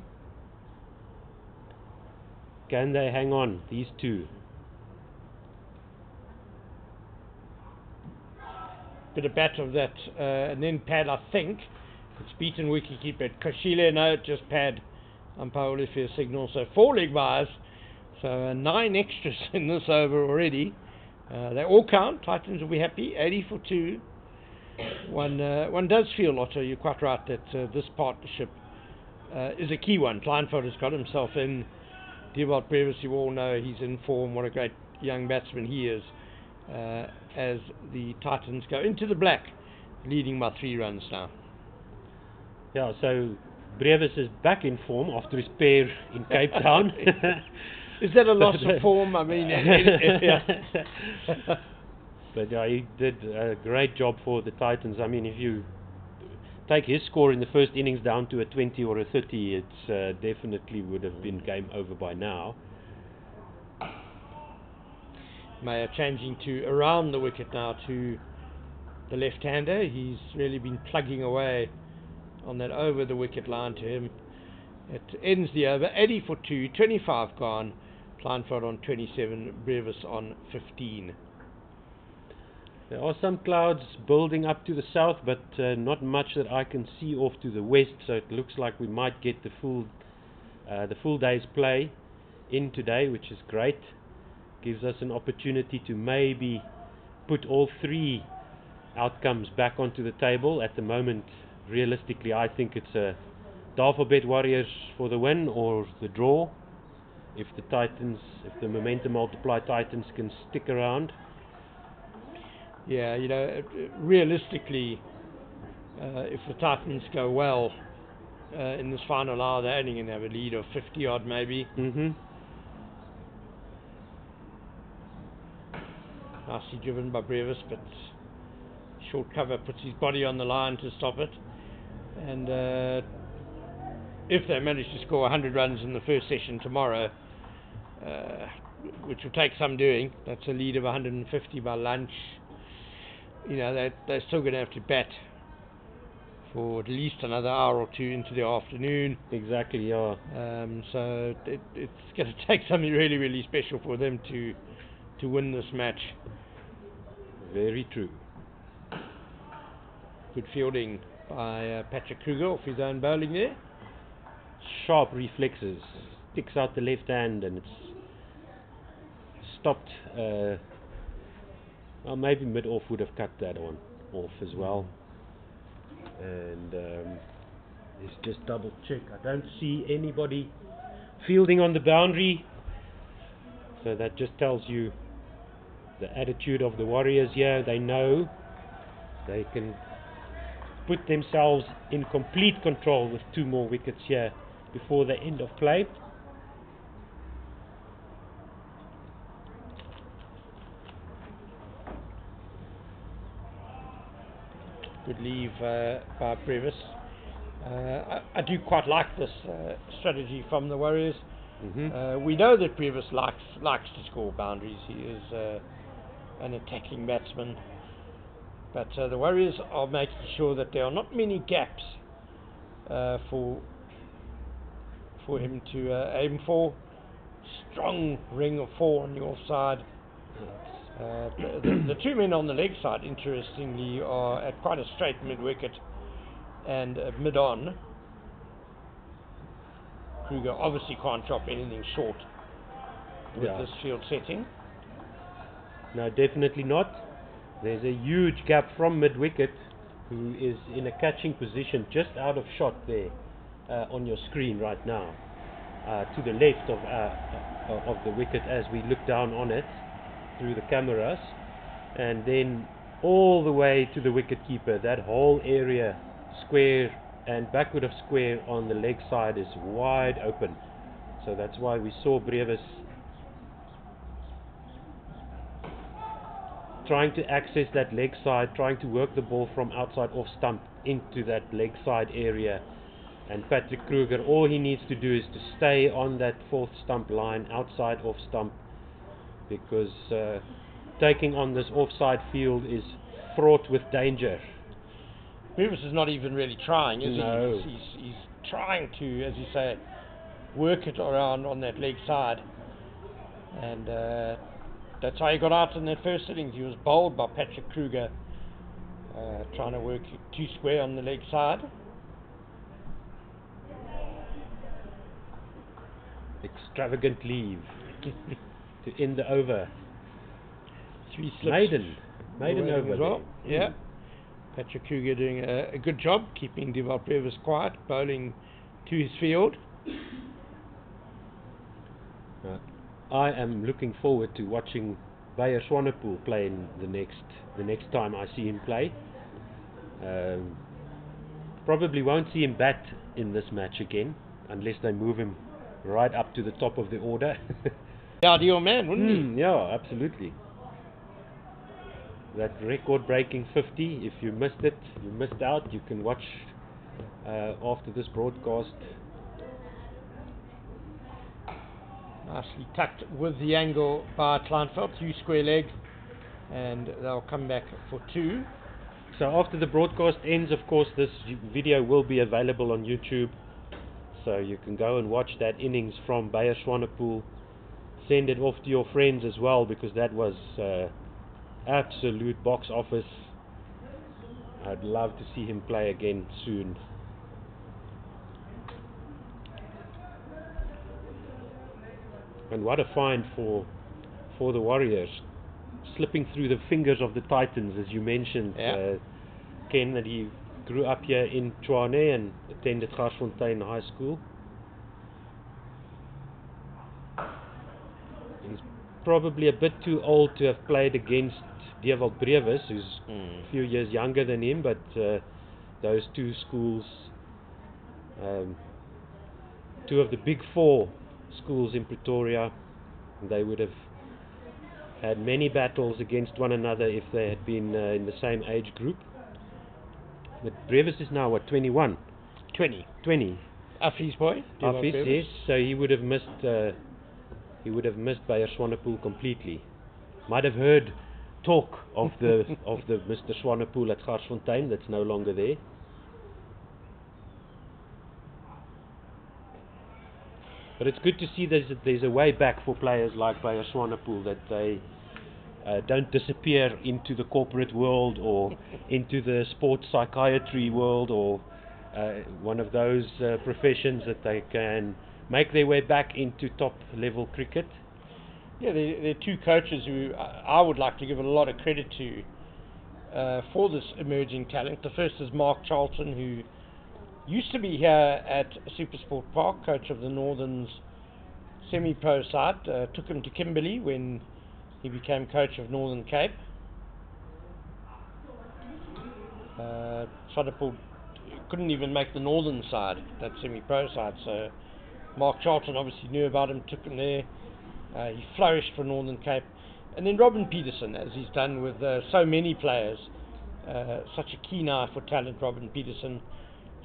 Can they hang on, these 2? Bit of bat of that, and then pad, I think. It's beaten wicketkeeper Kashile, no, just pad. Umpire Olivier signal, so 4 leg byes. So 9 extras in this over already. They all count. Titans will be happy. 80 for 2. One does feel, Otto, you're quite right, that this partnership is a key one. Kleinveld has got himself in. Dewald Brevis, you all know he's in form. What a great young batsman he is. As the Titans go into the black, leading by 3 runs now. Yeah, so Brevis is back in form after his pair in Cape Town. Is that a loss of form? I mean, but yeah, he did a great job for the Titans. I mean, if you take his score in the first innings down to a 20 or a 30, it's definitely would have been game over by now. Meyer changing to around the wicket now to the left-hander. He's really been plugging away on that over the wicket line to him. It ends the over, 80 for 2, 25 gone, Kleinveld on 27, Brevis on 15. There are some clouds building up to the south, but not much that I can see off to the west, so it looks like we might get the full day's play in today, which is great. Gives us an opportunity to maybe put all three outcomes back onto the table. At the moment, realistically, I think it's a Dafabet Warriors for the win or the draw. If the momentum multiply Titans can stick around. Yeah, you know, realistically, if the Titans go well in this final hour, they're only going to have a lead of 50 odd maybe. Nicely driven by Brevis, but short cover puts his body on the line to stop it. And if they manage to score 100 runs in the first session tomorrow, which will take some doing, that's a lead of 150 by lunch. You know, they're still going to have to bat for at least another hour or two into the afternoon. Exactly, yeah. So it's going to take something really, really special for them to win this match. Very true. Good fielding by Patrick Krueger off his own bowling there. Sharp reflexes. Sticks out the left hand and it's stopped. Well, maybe mid-off would have cut that one off as well. And let's just double check. I don't see anybody fielding on the boundary. So that just tells you the attitude of the Warriors here. They know they can put themselves in complete control with 2 more wickets here before the end of play. Good leave by Brevis. I do quite like this strategy from the Warriors. We know that Brevis likes to score boundaries. He is an attacking batsman, but the Warriors are making sure that there are not many gaps for him to aim for. Strong ring of 4 on the offside. The 2 men on the leg side, interestingly, are at quite a straight mid-wicket and mid-on. Krueger obviously can't drop anything short with this field setting. No, definitely not. There's a huge gap from mid-wicket, who is in a catching position just out of shot there on your screen right now, to the left of the wicket as we look down on it through the cameras, and then all the way to the wicket keeper. That whole area, square and backward of square on the leg side, is wide open. So that's why we saw Brevis trying to access that leg side, trying to work the ball from outside off stump into that leg side area. And Patrick Krueger, all he needs to do is to stay on that 4th stump line, outside off stump, because taking on this offside field is fraught with danger. Brevis is not even really trying, is No. he? He's trying to, as you say, work it around on that leg side. And that's how he got out in that first innings. He was bowled by Patrick Krueger, trying to work 2 square on the leg side. Extravagant leave to end the over. 3 slips. Maiden over as well. there. Yeah. Patrick Krueger doing a good job keeping Dewald Brevis quiet, bowling to his field. I am looking forward to watching Bayer Swane play in the next time I see him play. Probably won't see him bat in this match again unless they move him right up to the top of the order. The ideal man, wouldn't he? Yeah, absolutely. That record-breaking 50, if you missed it, you missed out. You can watch after this broadcast. Nicely tucked with the angle by Kleinfeld, 3 square leg, and they'll come back for 2. So after the broadcast ends, of course, this video will be available on YouTube, so you can go and watch that innings from Bayer Swanepoel. Send it off to your friends as well, because that was absolute box office. I'd love to see him play again soon. And what a find for the Warriors, slipping through the fingers of the Titans, as you mentioned, Ken, that he grew up here in Swane and attended Garsfontein High School. He's probably a bit too old to have played against Dewald Brevis, who's a few years younger than him, but those two schools, two of the big 4 schools in Pretoria, they would have had many battles against one another if they had been in the same age group. But Brevis is now, what, 21? 20. Affie's boy? Affie's, yes. So he would have missed Bayer Swanepoel completely. Might have heard talk of the Mr. Swanepoel at Garsfontein that's no longer there. But it's good to see there's a way back for players like Bayer Swanepoel, that they don't disappear into the corporate world or into the sports psychiatry world, or one of those professions, that they can make their way back into top level cricket. Yeah, there are 2 coaches who I would like to give a lot of credit to for this emerging talent. The first is Mark Jansen, who used to be here at SuperSport Park, coach of the Northern's semi-pro side. Took him to Kimberley when he became coach of Northern Cape. Swanepoel couldn't even make the Northern side, that semi-pro side, so Mark Jansen obviously knew about him, took him there. He flourished for Northern Cape. And then Robin Peterson, as he's done with so many players, such a keen eye for talent, Robin Peterson,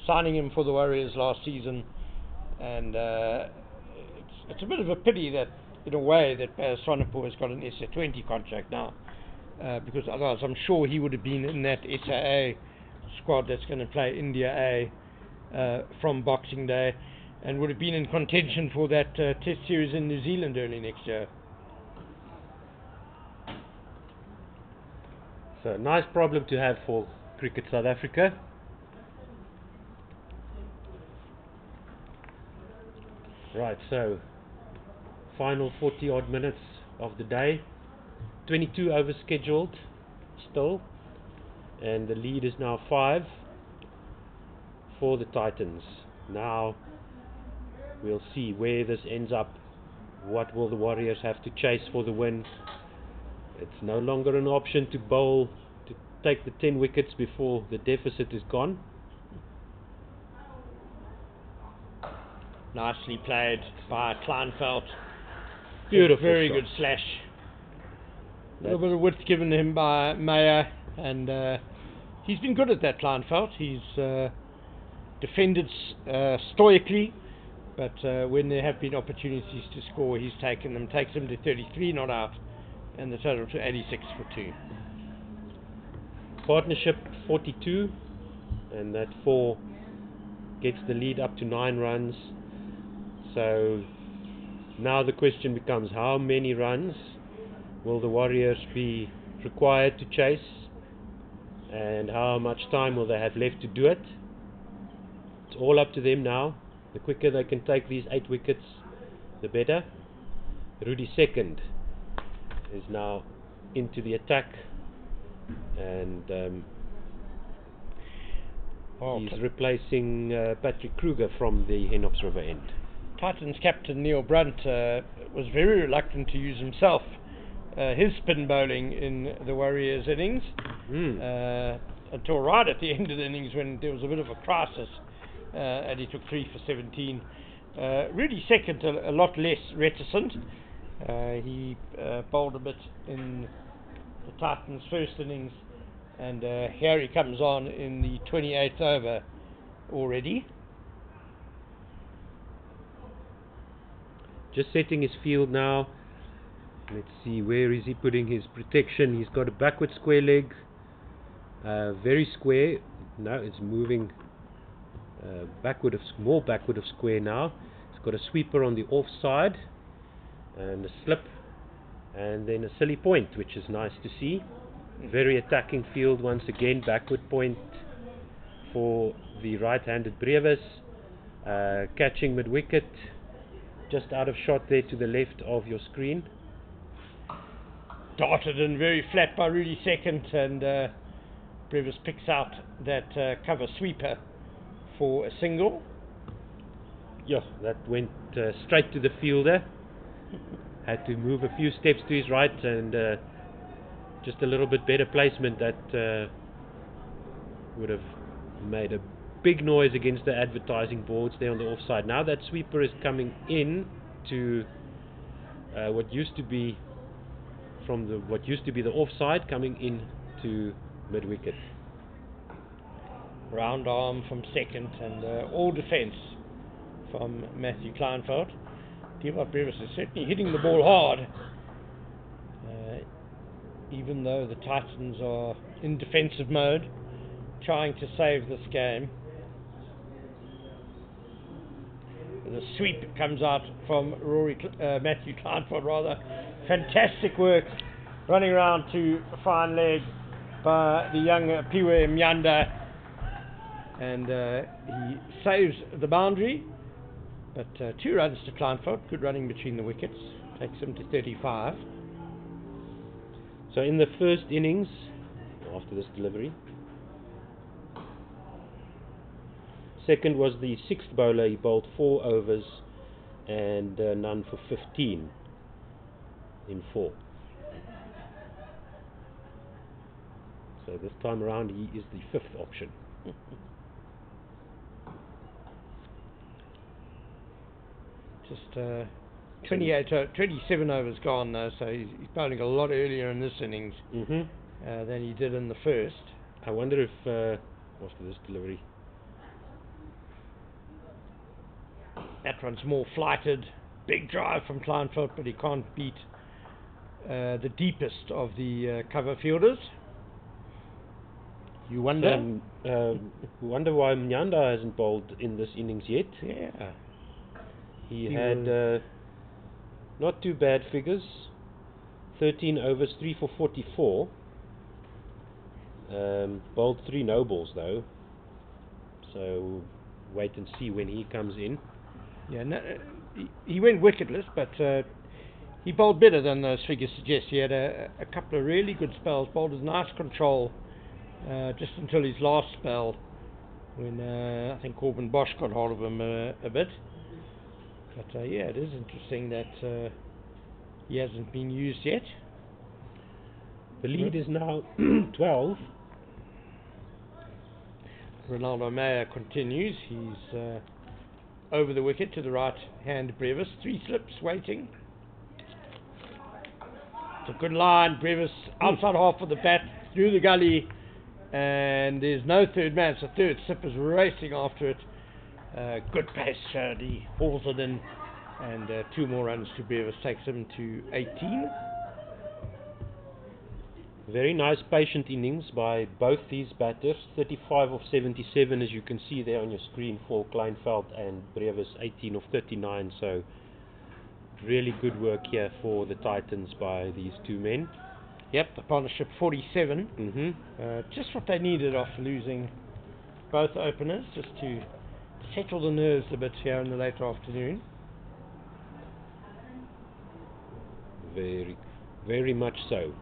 signing him for the Warriors last season. And it's a bit of a pity that, in a way, that Swanepoel has got an SA20 contract now, because otherwise I'm sure he would have been in that SAA squad that's going to play India A from Boxing Day, and would have been in contention for that test series in New Zealand early next year. So, nice problem to have for Cricket South Africa. Right, so final 40 odd minutes of the day, 22 overs scheduled still, and the lead is now 5 for the Titans. Now we'll see where this ends up. What will the Warriors have to chase for the win? It's no longer an option to bowl to take the 10 wickets before the deficit is gone. Nicely played by Kleinfeld. Beautiful very shot. Good slash. A little bit of width given him by Meyer, and he's been good at that, Kleinfeld. He's defended stoically, but when there have been opportunities to score, he's taken them. Takes him to 33 not out, and the total to 86 for 2. Partnership 42, and that 4 gets the lead up to 9 runs. So now the question becomes, how many runs will the Warriors be required to chase, and how much time will they have left to do it? It's all up to them now. The quicker they can take these 8 wickets, the better. Rudi Second is now into the attack, and he's replacing Patrick Krueger from the Henops River end. Titans captain Neil Brunt was very reluctant to use himself his spin bowling in the Warriors innings until right at the end of the innings, when there was a bit of a crisis, and he took 3 for 17. Rudi Second a lot less reticent. He bowled a bit in the Titans' first innings, and here he comes on in the 28th over already. Just setting his field now. Let's see, where is he putting his protection? He's got a backward square leg, very square. No, it's moving more backward of square now. It's got a sweeper on the offside and a slip, and then a silly point, which is nice to see. Very attacking field once again. Backward point for the right-handed Brevis, catching mid-wicket, just out of shot there to the left of your screen. Darted in very flat by Rudi Second, and Brevis picks out that cover sweeper for a single. Yeah, that went straight to the fielder. Had to move a few steps to his right, and just a little bit better placement that would have made a big noise against the advertising boards there on the offside. Now that sweeper is coming in to what used to be the offside, coming in to mid-wicket. Round arm from Second, and all defence from Matthew Kleinveld. Dala Brevis is certainly hitting the ball hard, even though the Titans are in defensive mode, trying to save this game. The sweep comes out from Matthew Kleinveld, rather. Fantastic work running around to a fine leg by the young Pillay Mnyanda, and he saves the boundary, but 2 runs to Kleinveld. Good running between the wickets, takes him to 35. So in the first innings, after this delivery, Second was the 6th bowler. He bowled 4 overs and none for 15 in 4. So this time around he is the 5th option. Just 27 overs gone though, so he's bowling a lot earlier in this innings than he did in the first. I wonder if after this delivery, that one's more flighted. Big drive from Kleinveld, but he can't beat the deepest of the cover fielders. You wonder? Wonder why Mnyanda hasn't bowled in this innings yet. Yeah. He had not too bad figures. 13 overs, 3 for 44. Bowled 3 no balls though. So wait and see when he comes in. Yeah, no, he went wicketless, but he bowled better than those figures suggest. He had a couple of really good spells, bowled with nice control just until his last spell, when I think Corbin Bosch got hold of him a bit. But yeah, it is interesting that he hasn't been used yet. The lead is now 12. Ronaldo Meyer continues. He's over the wicket to the right hand Brevis. 3 slips waiting. It's a good line. Brevis outside half of the bat, through the gully, and there's no third man, so third slip is racing after it. Good pace, he hauls it in, and 2 more runs to Brevis takes him to 18. Very nice patient innings by both these batters. 35 of 77, as you can see there on your screen, for Kleinveld, and Brevis 18 of 39. So really good work here for the Titans by these 2 men. Yep, the partnership 47. Just what they needed after losing both openers, just to settle the nerves a bit here in the late afternoon. Very, very much so.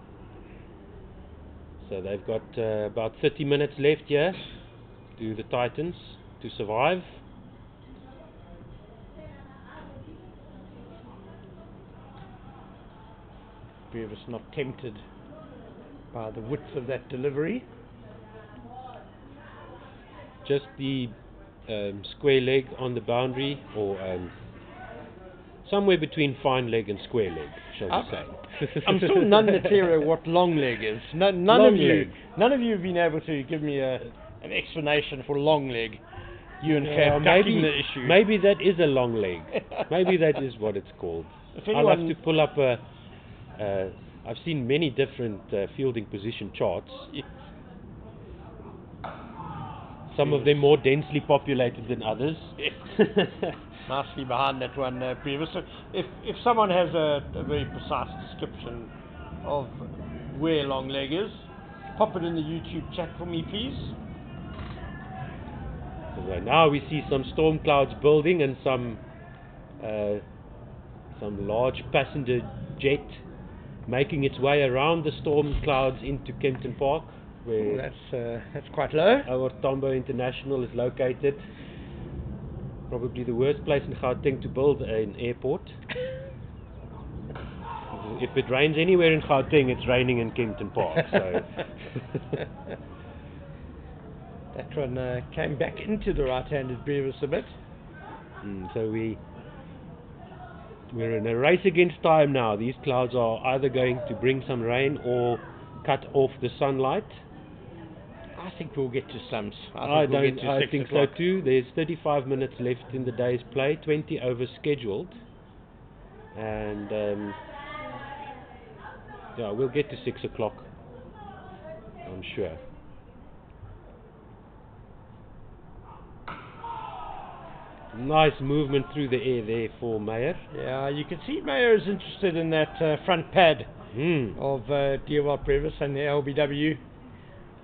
So they've got about 30 minutes left here to the Titans to survive. Brevis not tempted by the width of that delivery. Just the square leg on the boundary, or somewhere between fine leg and square leg, shall we say. I'm still none the clearer what long leg is. None of you have been able to give me an explanation for long leg. you and Fab ducking the issue. Maybe that is a long leg. Maybe that is what it's called. I'll have to pull up a... I've seen many different fielding position charts. Yes. Some of them more densely populated than others. Nicely behind that one, Brevis. So if someone has a very precise description of where long leg is, pop it in the YouTube chat for me, please. So now we see some storm clouds building and some large passenger jet making its way around the storm clouds into Kempton Park, where that's quite low. our Tambo International is located. Probably the worst place in Gauteng to build an airport. If it rains anywhere in Gauteng, it's raining in Kempton Park. So that one came back into the right-handed Brevis a bit. So we're in a race against time now. These clouds are either going to bring some rain or cut off the sunlight. I think we'll get to Stumps. I think so too. There's 35 minutes left in the day's play, 20 over scheduled, and yeah, we'll get to 6 o'clock, I'm sure. Nice movement through the air there for Meyer. Yeah, you can see Meyer is interested in that front pad of Dewald Brevis and the LBW.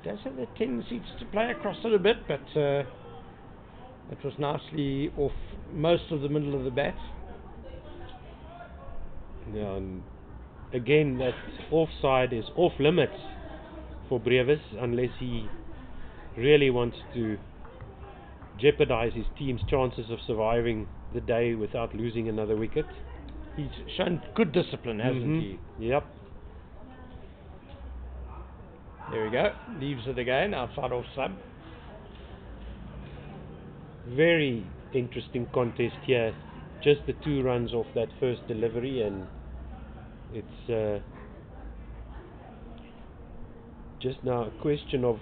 Does have a tendency to play across it a bit, but it was nicely off most of the middle of the bat. Yeah, and again, that offside is off limits for Brevis unless he really wants to jeopardize his team's chances of surviving the day without losing another wicket. He's shown good discipline, hasn't he? Yep. There we go. Leaves it again, outside off sub. Very interesting contest here. Just the 2 runs off that first delivery, and it's just now a question of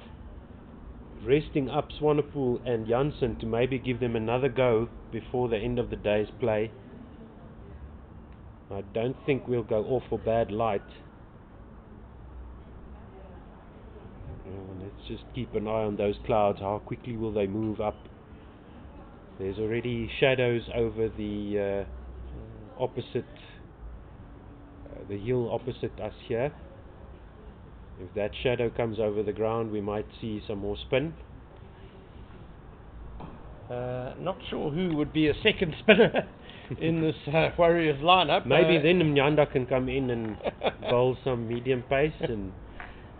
resting up Swanepoel and Jansen to maybe give them another go before the end of the day's play. I don't think we'll go off for bad light. Let's just keep an eye on those clouds. How quickly will they move up? There's already shadows over the opposite, the hill opposite us here. If that shadow comes over the ground, we might see some more spin. Not sure who would be a second spinner in this Warriors lineup. Maybe then Mnyanda can come in and bowl some medium pace and.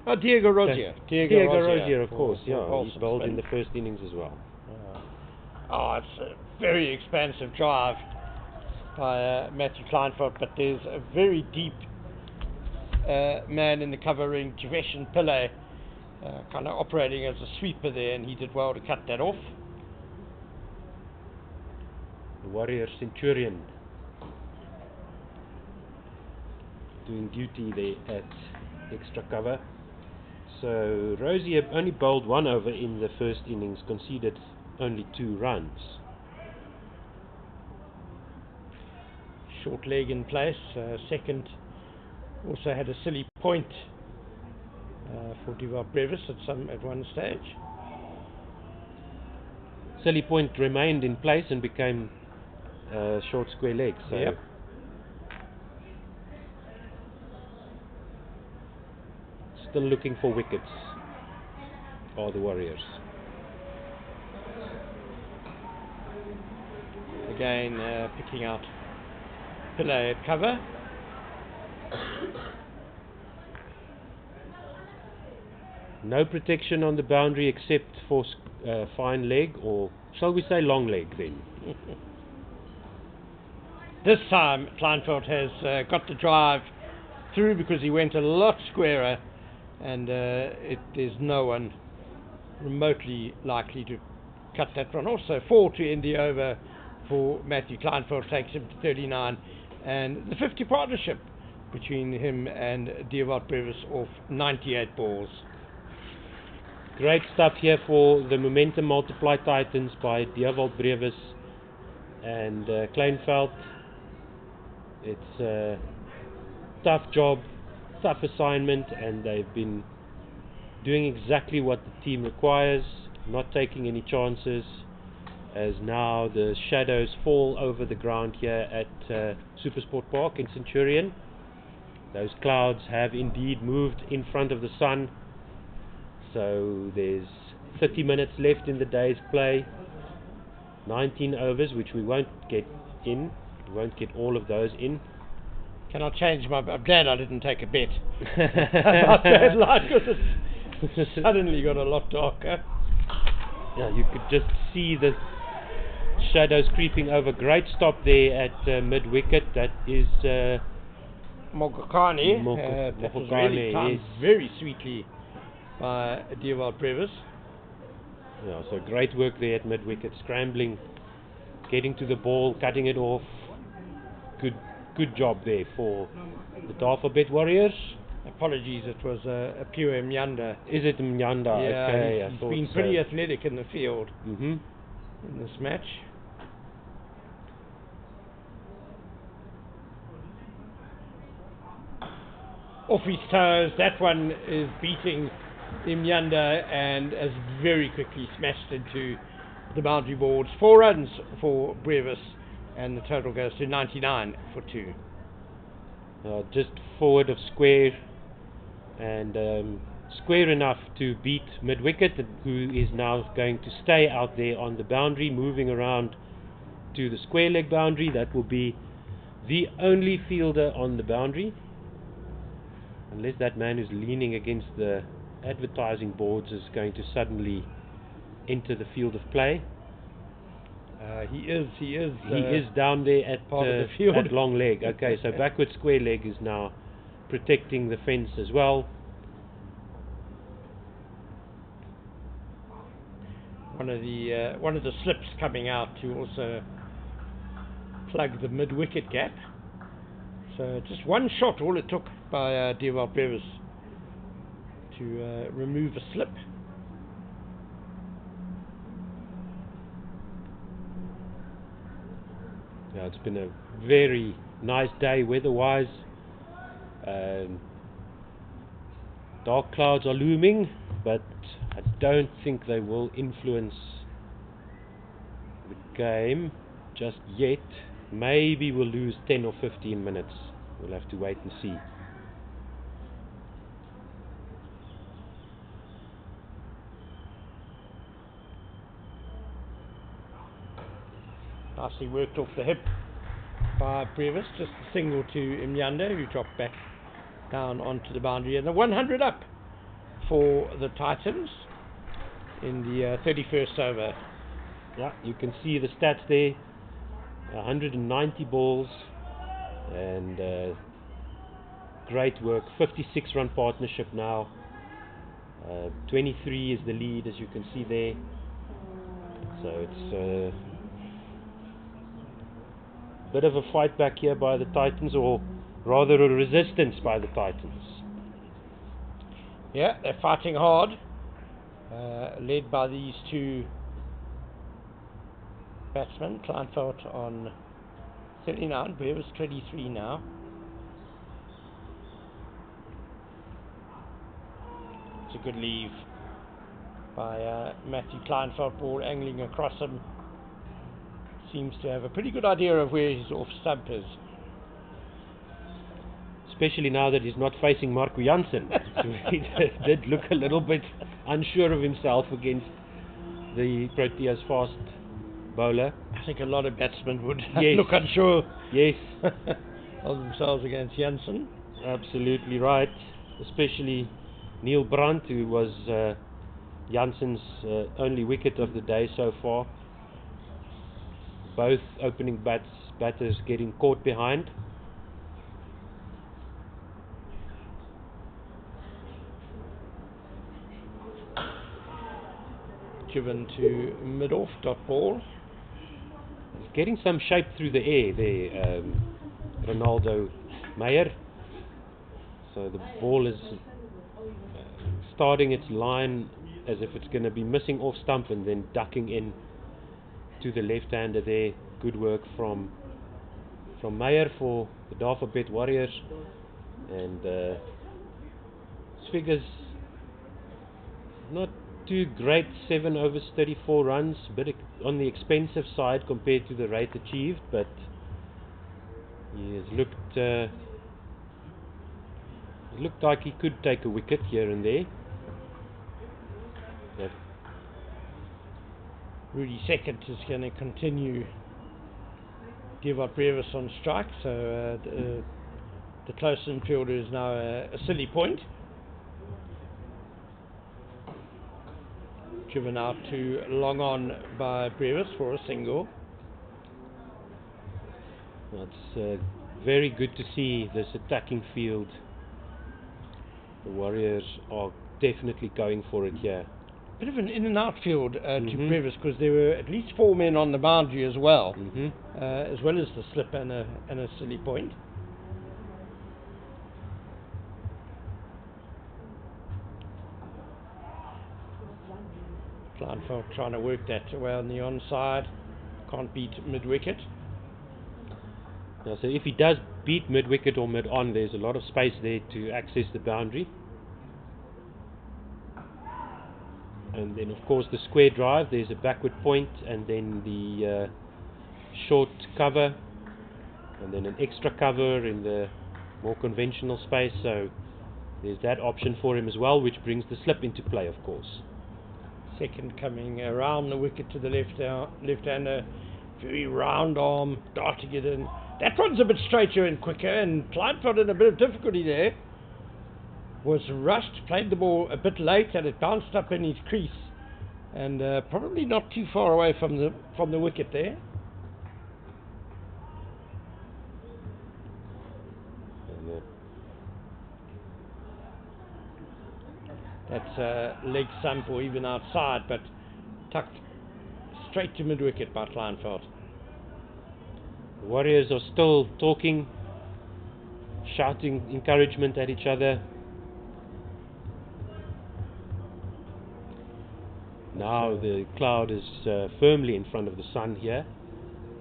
Oh, Diego Rosier. Diego Rosier, of course, yeah. He's bowled in the first innings as well. Oh, it's a very expansive drive by Matthew Kleinfeld, but there's a very deep man in the cover ring, Javesh and Pillay, kind of operating as a sweeper there, and he did well to cut that off. The Warrior Centurion doing duty there at extra cover. So Rosier only bowled 1 over in the first innings, conceded only 2 runs. Short leg in place. Second also had a silly point for Dewald Brevis at one stage. Silly point remained in place and became short square leg. So yep. Still looking for wickets are the Warriors. Again picking out Pillay at cover. No protection on the boundary except for fine leg, or shall we say long leg then? This time Kleinfeld has got the drive through because he went a lot squarer, and there's no one remotely likely to cut that run. Also 4 to end the over for Matthew Kleinfeld, takes him to 39, and the 50 partnership between him and Dewald Brevis off 98 balls. Great stuff here for the Momentum Multiply Titans by Dewald Brevis and Kleinveld. It's a tough job, tough assignment, and they've been doing exactly what the team requires, not taking any chances, as now the shadows fall over the ground here at SuperSport Park in Centurion. Those clouds have indeed moved in front of the sun, so there's 30 minutes left in the day's play, 19 overs, which we won't get in. We won't get all of those in. Can I change my... I'm glad I didn't take a bet about that light, because it's suddenly got a lot darker. Yeah, you could just see the shadows creeping over. Great stop there at mid-wicket. That is Makhanya. That was really timed very sweetly by Dewald Brevis. Yeah, so great work there at mid-wicket, scrambling, getting to the ball, cutting it off. Good job there for the Dafabet Warriors. Apologies, it was a pure Mnyanda. Is it Mnyanda? Yeah, okay, he's been pretty athletic in the field in this match. Off his toes, that one is beating Mnyanda and has very quickly smashed into the boundary boards. 4 runs for Brevis, and the total goes to 99 for 2. Just forward of square, and square enough to beat mid-wicket, who is now going to stay out there on the boundary, moving around to the square leg boundary. That will be the only fielder on the boundary, unless that man who's leaning against the advertising boards is going to suddenly enter the field of play. He is down there at part of the field. At long leg. Okay, so backward square leg is now protecting the fence as well. One of the slips coming out to also plug the mid-wicket gap. So just one shot, all it took by Dewald Brevis to remove a slip. Yeah, it's been a very nice day weather-wise. Dark clouds are looming, but I don't think they will influence the game just yet. Maybe we'll lose 10 or 15 minutes. We'll have to wait and see. Nicely worked off the hip by Brevis, just a single to Mnyanda, who dropped back down onto the boundary, and the 100 up for the Titans in the 31st over. Yeah, you can see the stats there. 190 balls, and great work. 56 run partnership now. 23 is the lead, as you can see there. So it's bit of a fight back here by the Titans, or rather a resistance by the Titans. Yeah, they're fighting hard, led by these two batsmen. Kleinveld on 39, Brevis 23 now. It's a good leave by Matthew Kleinveld, ball angling across him. Seems to have a pretty good idea of where his off stump is. Especially now that he's not facing Marco Jansen. He did look a little bit unsure of himself against the Proteas fast bowler. I think a lot of batsmen would yes. look unsure yes. of themselves against Jansen. Absolutely right. Especially Neil Brandt, who was Jansen's only wicket of the day so far. Both opening batters getting caught behind. Given to mid-off, dot ball. He's getting some shape through the air there, Ronaldo Meyer. So the ball is starting its line as if it's going to be missing off stump and then ducking in to the left-hander there. Good work from Meyer for the Dafabet Warriors, and his figures not too great, 7 overs 34 runs, bit on the expensive side compared to the rate achieved, but he has looked like he could take a wicket here and there. But Rudi Second is going to continue give up Brevis on strike, so the close infielder is now a silly point. Driven out to long on by Brevis for a single. It's very good to see this attacking field. The Warriors are definitely going for it here. Bit of an in and out field to Brevis, because there were at least 4 men on the boundary as well, as well as the slip and a silly point. Kleinveld trying to work that away on the onside, can't beat mid-wicket. Now, so if he does beat mid-wicket or mid-on, there's a lot of space there to access the boundary. And then of course the square drive, there's a backward point, and then the short cover, and then an extra cover in the more conventional space, so there's that option for him as well, which brings the slip into play, of course. Second coming around the wicket to the left-hander, very round arm, darting it in. That one's a bit straighter and quicker, and Kleinveld in a bit of difficulty there. Was rushed, played the ball a bit late, and it bounced up in his crease, and probably not too far away from the wicket there. That's a leg stump or even outside, but tucked straight to mid-wicket by Kleinveld. The Warriors are still talking, shouting encouragement at each other. Now the cloud is firmly in front of the sun here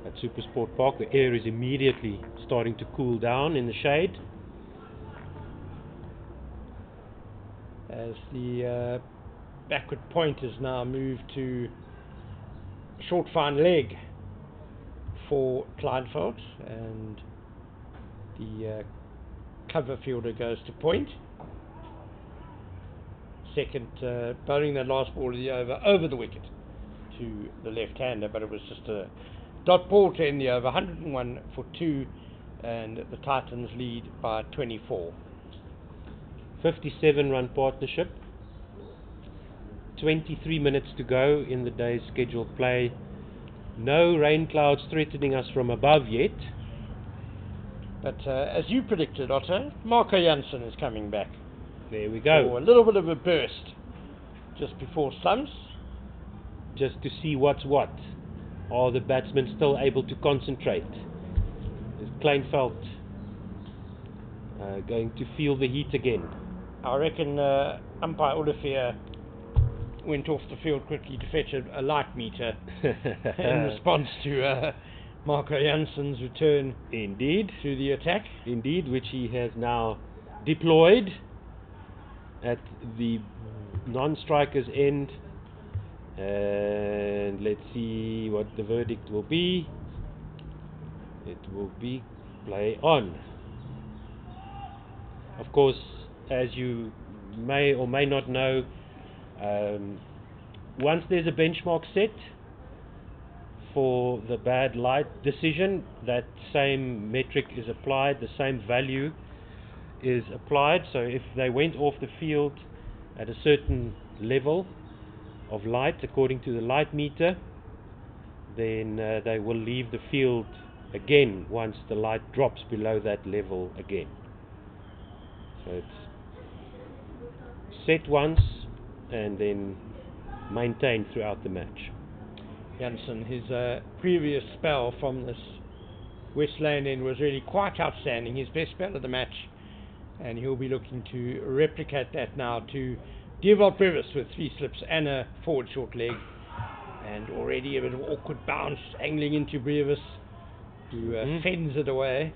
at SuperSport Park. The air is immediately starting to cool down in the shade, as the backward point is now moved to short fine leg for Kleinveld, and the cover fielder goes to point. Second bowling that last ball of the over the wicket to the left-hander, but it was just a dot ball to end the over. 101 for 2, and the Titans lead by 24. 57-run partnership, 23 minutes to go in the day's scheduled play. No rain clouds threatening us from above yet. But as you predicted, Otto, Marco Jansen is coming back. There we go. For a little bit of a burst just before Stumps. Just to see what's what. Are the batsmen still able to concentrate? Is Kleinveld going to feel the heat again? I reckon umpire Olivier went off the field quickly to fetch a light meter in response to Marco Jansen's return. Indeed. To the attack. Indeed, which he has now deployed at the non-striker's end. And let's see what the verdict will be. It will be play on. Of course, as you may or may not know, once there's a benchmark set for the bad light decision, that same metric is applied, the same value is applied. So if they went off the field at a certain level of light according to the light meter, then they will leave the field again once the light drops below that level again. So it's set once and then maintained throughout the match. Jansen, his previous spell from this West Lane end was really quite outstanding, his best spell of the match, and he'll be looking to replicate that now to Dewald Brevis with 3 slips and a forward short leg, and already a bit of awkward bounce angling into Brevis, who fends it away.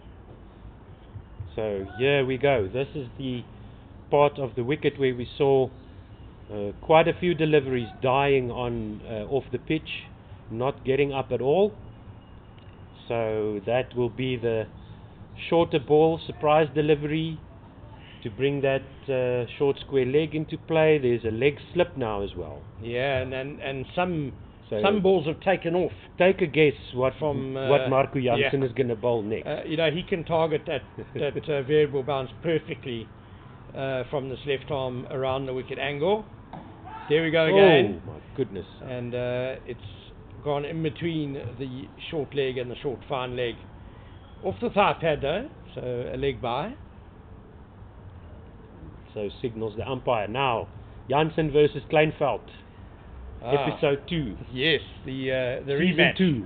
So here we go. This is the part of the wicket where we saw quite a few deliveries dying on off the pitch, not getting up at all. So that will be the shorter ball surprise delivery to bring that short square leg into play. There's a leg slip now as well. Yeah, and some balls have taken off. Take a guess what Marco Jansen is going to bowl next. You know, he can target that variable bounce perfectly from this left arm around the wicket angle. There we go again. Oh my goodness. And it's gone in between the short leg and the short fine leg. Off the thigh pad though, so a leg by. So signals the umpire. Now, Jansen versus Kleinveld. Episode 2. Yes, the Season rematch. 2.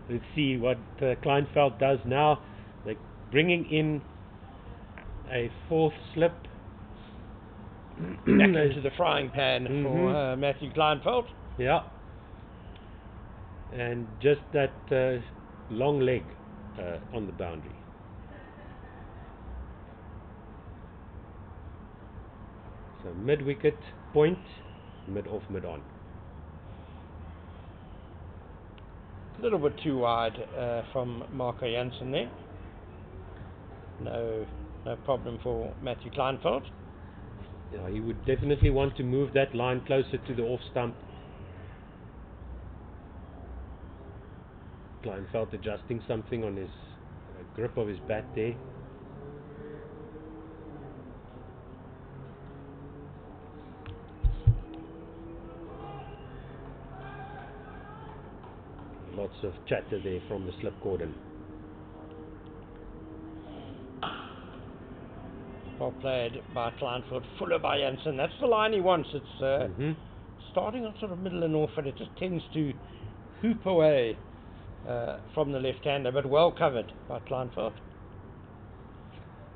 Let's see what Kleinveld does now. They're bringing in a 4th slip. Back into the frying pan for Matthew Kleinveld. Yeah. And just that long leg on the boundary. So mid-wicket point, mid-off, mid-on. A little bit too wide from Marco Jansen there. No problem for Matthew Kleinveld. Yeah, he would definitely want to move that line closer to the off stump. Kleinveld adjusting something on his grip of his bat there. Lots of chatter there from the slip cordon. Well played by Kleinveld, fuller by Jansen. That's the line he wants. It's starting on sort of middle and off, and it just tends to hoop away from the left-hander, but well covered by Kleinveld.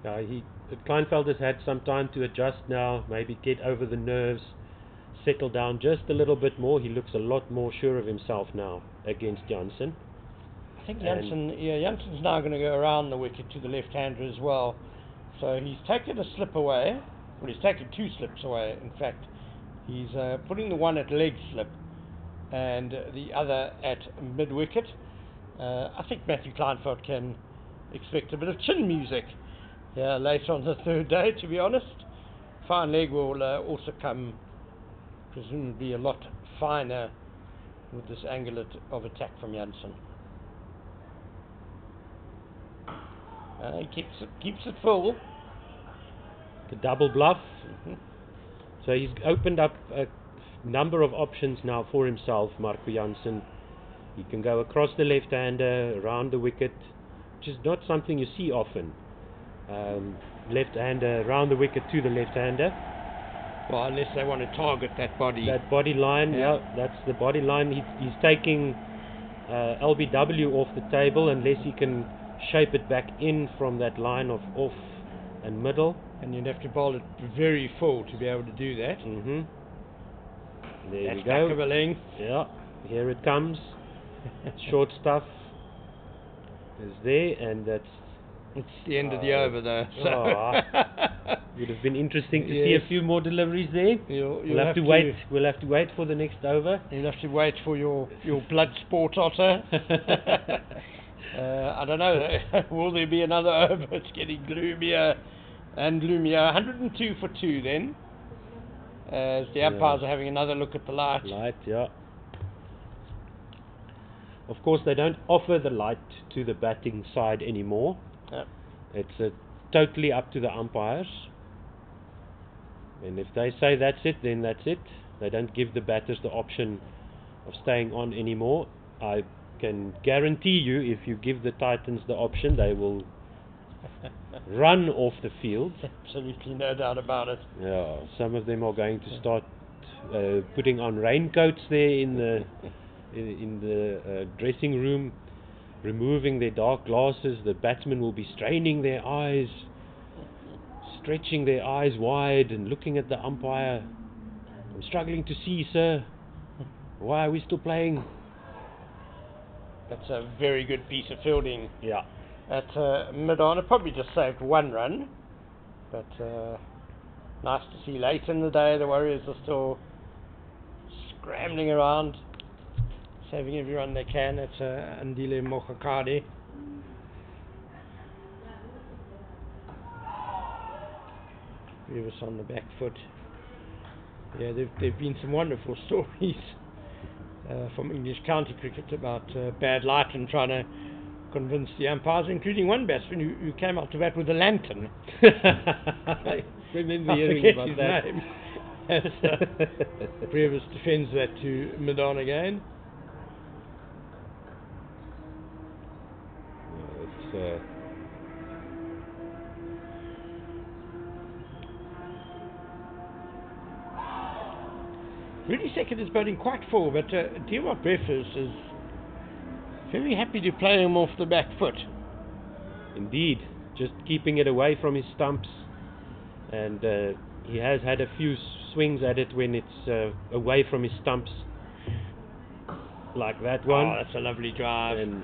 Kleinveld has had some time to adjust now, maybe get over the nerves, settle down just a little bit more. He looks a lot more sure of himself now against Jansen. I think Jansen's now going to go around the wicket to the left-hander as well. So he's taken a slip away. Well, he's taken 2 slips away, in fact. He's putting the one at leg slip and the other at mid-wicket. I think Matthew Kleinveld can expect a bit of chin music later on the 3rd day, to be honest. Fine leg will also come presumably a lot finer with this angle of attack from Jansen. He keeps it full. The double bluff. So he's opened up a number of options now for himself, Marco Jansen. He can go across the left-hander, around the wicket, which is not something you see often. Left-hander, around the wicket to the left-hander. Well, unless they want to target that body. That body line, that's the body line. He's taking LBW off the table unless he can shape it back in from that line of off and middle. And you'd have to bowl it very full to be able to do that. There we go. Back of a length. Yeah, here it comes. Short stuff is there, and it's the end of the over though. So. Would have been interesting to see a few more deliveries there. We'll have to wait. We'll have to wait for the next over. You'll have to wait for your blood sport otter. I don't know. Will there be another over? It's getting gloomier and gloomier. 102 for 2 then. As the umpires are having another look at the light. Of course, they don't offer the light to the batting side anymore. It's totally up to the umpires. And if they say that's it, then that's it. They don't give the batters the option of staying on anymore. I can guarantee you, if you give the Titans the option, they will run off the field. Absolutely, no doubt about it. Yeah, some of them are going to start putting on raincoats there in the dressing room, removing their dark glasses. The batsmen will be straining their eyes stretching their eyes wide and looking at the umpire. I'm struggling to see, sir. Why are we still playing? That's a very good piece of fielding Yeah. at mid-on. It probably just saved one run, but nice to see late in the day the Warriors are still scrambling around, saving every run they can. It's Andile Mokhakade. Rivers on the back foot. Yeah, there've been some wonderful stories from English county cricket about bad light and trying to convince the umpires, including one batsman who came out to bat with a lantern. I remember hearing forget about his that. name. As Brevis defends that to mid-on again. It's, Rudi Second is batting quite full, but Dewar Brevis is very happy to play him off the back foot. Indeed, just keeping it away from his stumps, and he has had a few swings at it when it's away from his stumps, like that one. Oh, that's a lovely drive. And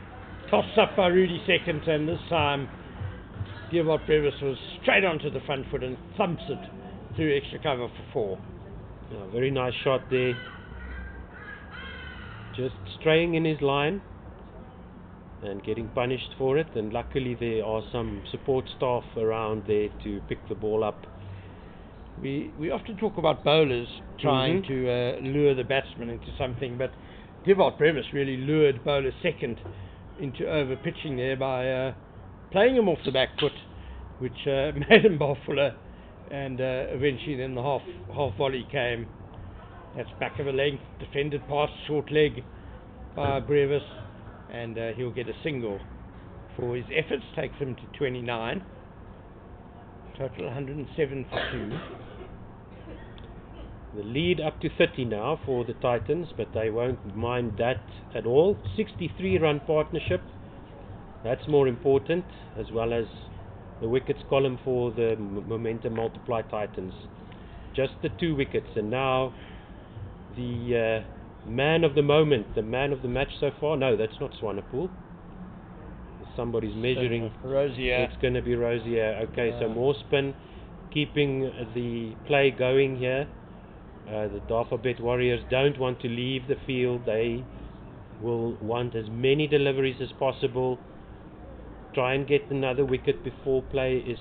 Tossed up by Rudi Second, and this time Dewar Brevis was straight onto the front foot and thumps it through extra cover for 4. yeah, very nice shot there. Just straying in his line and getting punished for it, and luckily there are some support staff around there to pick the ball up. We often talk about bowlers trying to lure the batsman into something, but Dewar Brevis really lured bowler Second into over pitching there by playing him off the back foot, which made him bowl fuller, and eventually then the half volley came. That's back of a leg, defended past short leg by Brevis, and he'll get a single for his efforts. Takes him to 29. Total 107 for 2. The lead up to 30 now for the Titans, but they won't mind that at all. 63 run partnership, that's more important, as well as the wickets column for the momentum multiply Titans. Just the 2 wickets, and now the man of the moment, the man of the match so far. No, that's not Swanepoel. Somebody's measuring. Rosier. It's going to be Rosier. Okay, so more spin, keeping the play going here. The Dafabet Warriors don't want to leave the field. They will want as many deliveries as possible. Try and get another wicket before play is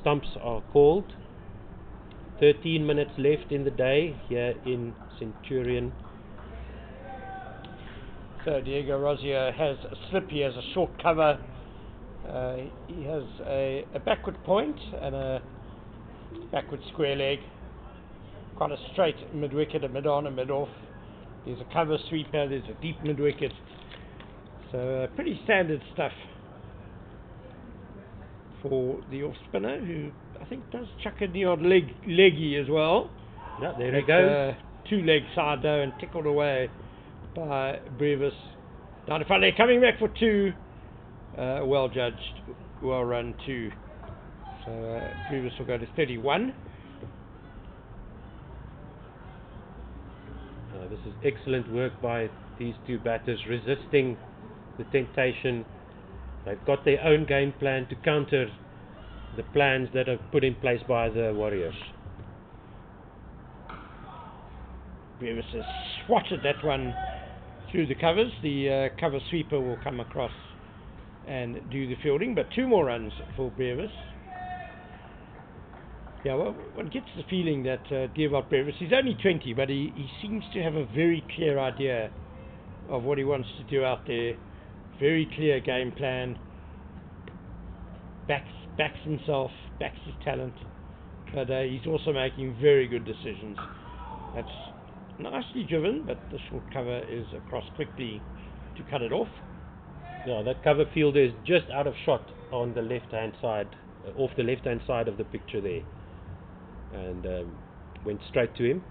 stumps are called. 13 minutes left in the day here in Centurion. So Diego Rosier has a slip, he has a short cover, he has a backward point and a backward square leg, quite a straight mid-wicket, a mid-on, a mid-off. There's a cover sweeper, there's a deep mid-wicket, so pretty standard stuff for the off-spinner, who I think does chuck a the odd leggy as well. Yeah, there he goes. 2-leg side though, and tickled away by Brevis. Dafabet coming back for 2. Well judged, well run 2. So Brevis will go to 31. This is excellent work by these 2 batters, resisting the temptation. They've got their own game plan to counter the plans that are put in place by the Warriors. Brevis has swatted that one through the covers. The cover sweeper will come across and do the fielding, but 2 more runs for Brevis. Yeah, well, one gets the feeling that Dewar Brevis, he's only 20, but he seems to have a very clear idea of what he wants to do out there. Very clear game plan. Backs himself, backs his talent, but he's also making very good decisions. That's nicely driven, but the short cover is across quickly to cut it off. Yeah, that cover fielder is just out of shot on the left-hand side, off the left-hand side of the picture there, and went straight to him.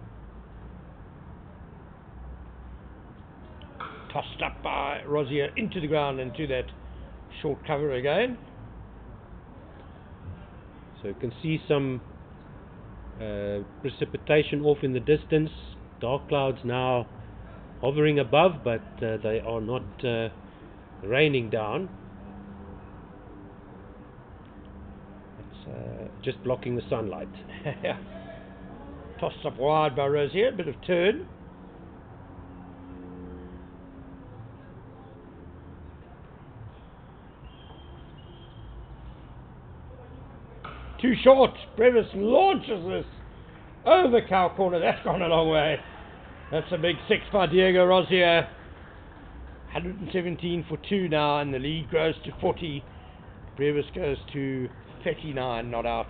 Tossed up by Rosier into the ground and to that short cover again. So you can see some precipitation off in the distance. Dark clouds now hovering above, but they are not raining down. It's just blocking the sunlight. Yeah. Tossed up wide by Rosier, a bit of turn. Too short. Brevis launches this over cow corner. That's gone a long way. That's a big 6 by Diego Rosier. 117 for 2 now, and the lead grows to 40. Brevis goes to 39, not out.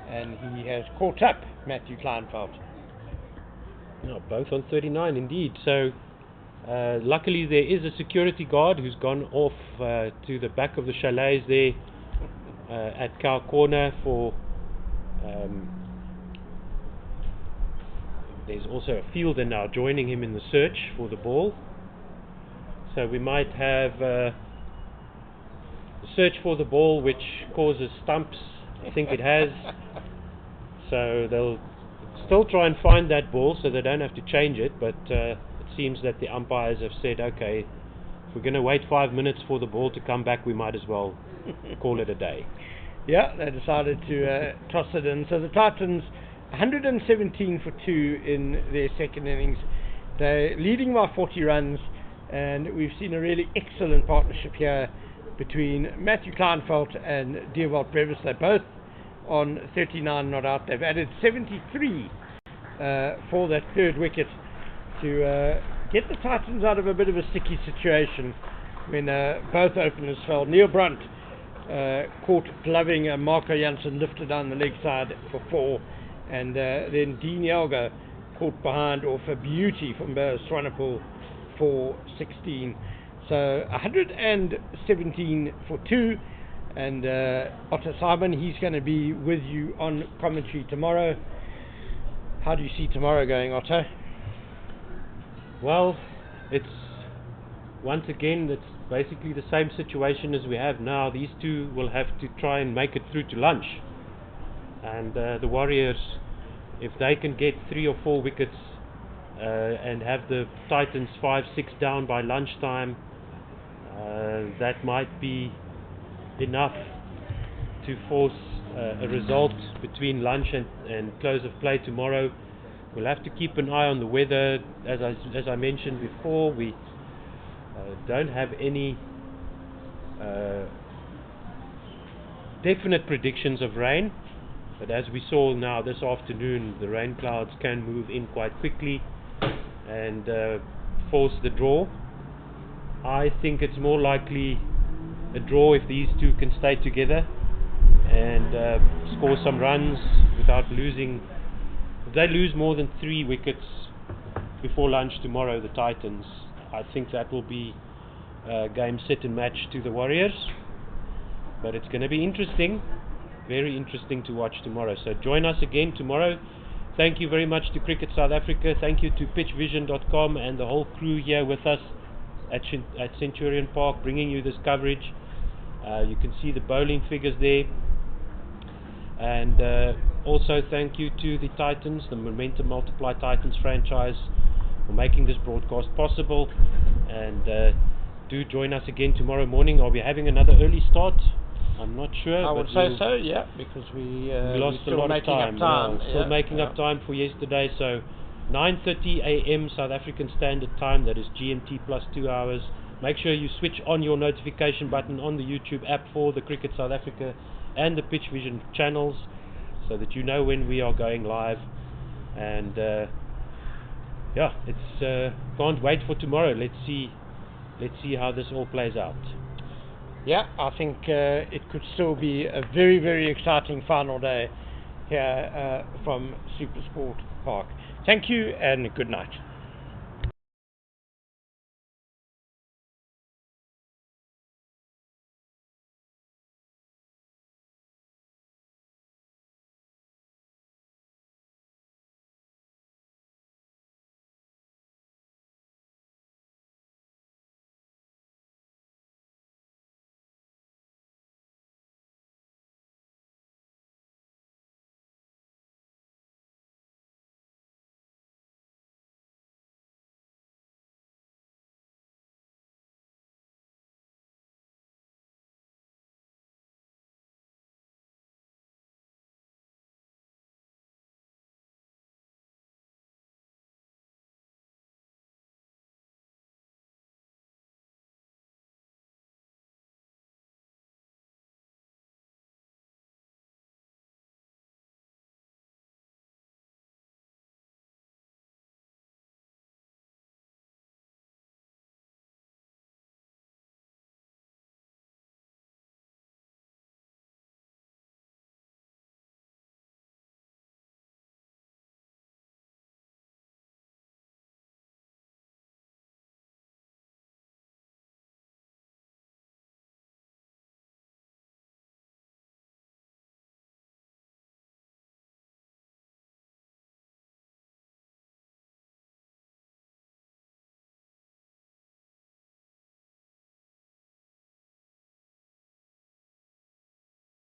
And he has caught up Matthew Kleinfeld. No, both on 39 indeed. So luckily there is a security guard who's gone off to the back of the chalets there at Cow Corner for there's also a fielder now joining him in the search for the ball. So we might have a search for the ball which causes stumps. I think it has. So they'll still try and find that ball so they don't have to change it, but it seems that the umpires have said, okay, if we're going to wait 5 minutes for the ball to come back, we might as well call it a day. Yeah, they decided to toss it in. So the Titans 117 for 2 in their second innings. They're leading by 40 runs, and we've seen a really excellent partnership here between Matthew Kleinfeld and Dewald Brevis. They're both on 39 not out. They've added 73 for that third wicket to get the Titans out of a bit of a sticky situation when both openers fell. Neil Brunt caught gloving Marco Jansen, lifted down the leg side for 4, and then Dean Yelga caught behind off a beauty from Swane for 16. So 117 for 2, and Otto Simon, he's going to be with you on commentary tomorrow. How do you see tomorrow going, Otto? Well, it's once again, it's basically the same situation as we have now. These two will have to try and make it through to lunch, and the Warriors, if they can get 3 or 4 wickets and have the Titans 5-6 down by lunchtime, that might be enough to force a result between lunch and close of play tomorrow. We'll have to keep an eye on the weather. As I mentioned before, we don't have any definite predictions of rain, but as we saw now this afternoon, the rain clouds can move in quite quickly and force the draw. I think it's more likely a draw if these two can stay together and score some runs without losing. If they lose more than 3 wickets before lunch tomorrow, the Titans, I think that will be game, set and match to the Warriors. But it's going to be interesting, very interesting to watch tomorrow. So join us again tomorrow. Thank you very much to Cricket South Africa. Thank you to pitchvision.com and the whole crew here with us at Centurion Park, bringing you this coverage. You can see the bowling figures there. And also thank you to the Titans, the Momentum Multiply Titans franchise, for making this broadcast possible. And do join us again tomorrow morning. Are we having another early start? I'm not sure. I would say so, yeah, because we lost a lot of time. Still making up time for yesterday. So 9:30 a.m. South African Standard Time. That is GMT plus 2 hours. Make sure you switch on your notification button on the YouTube app for the Cricket South Africa and the Pitch Vision channels, so that you know when we are going live. And yeah, it's can't wait for tomorrow. Let's see how this all plays out. Yeah, I think it could still be a very, very exciting final day here from SuperSport Park. Thank you and good night.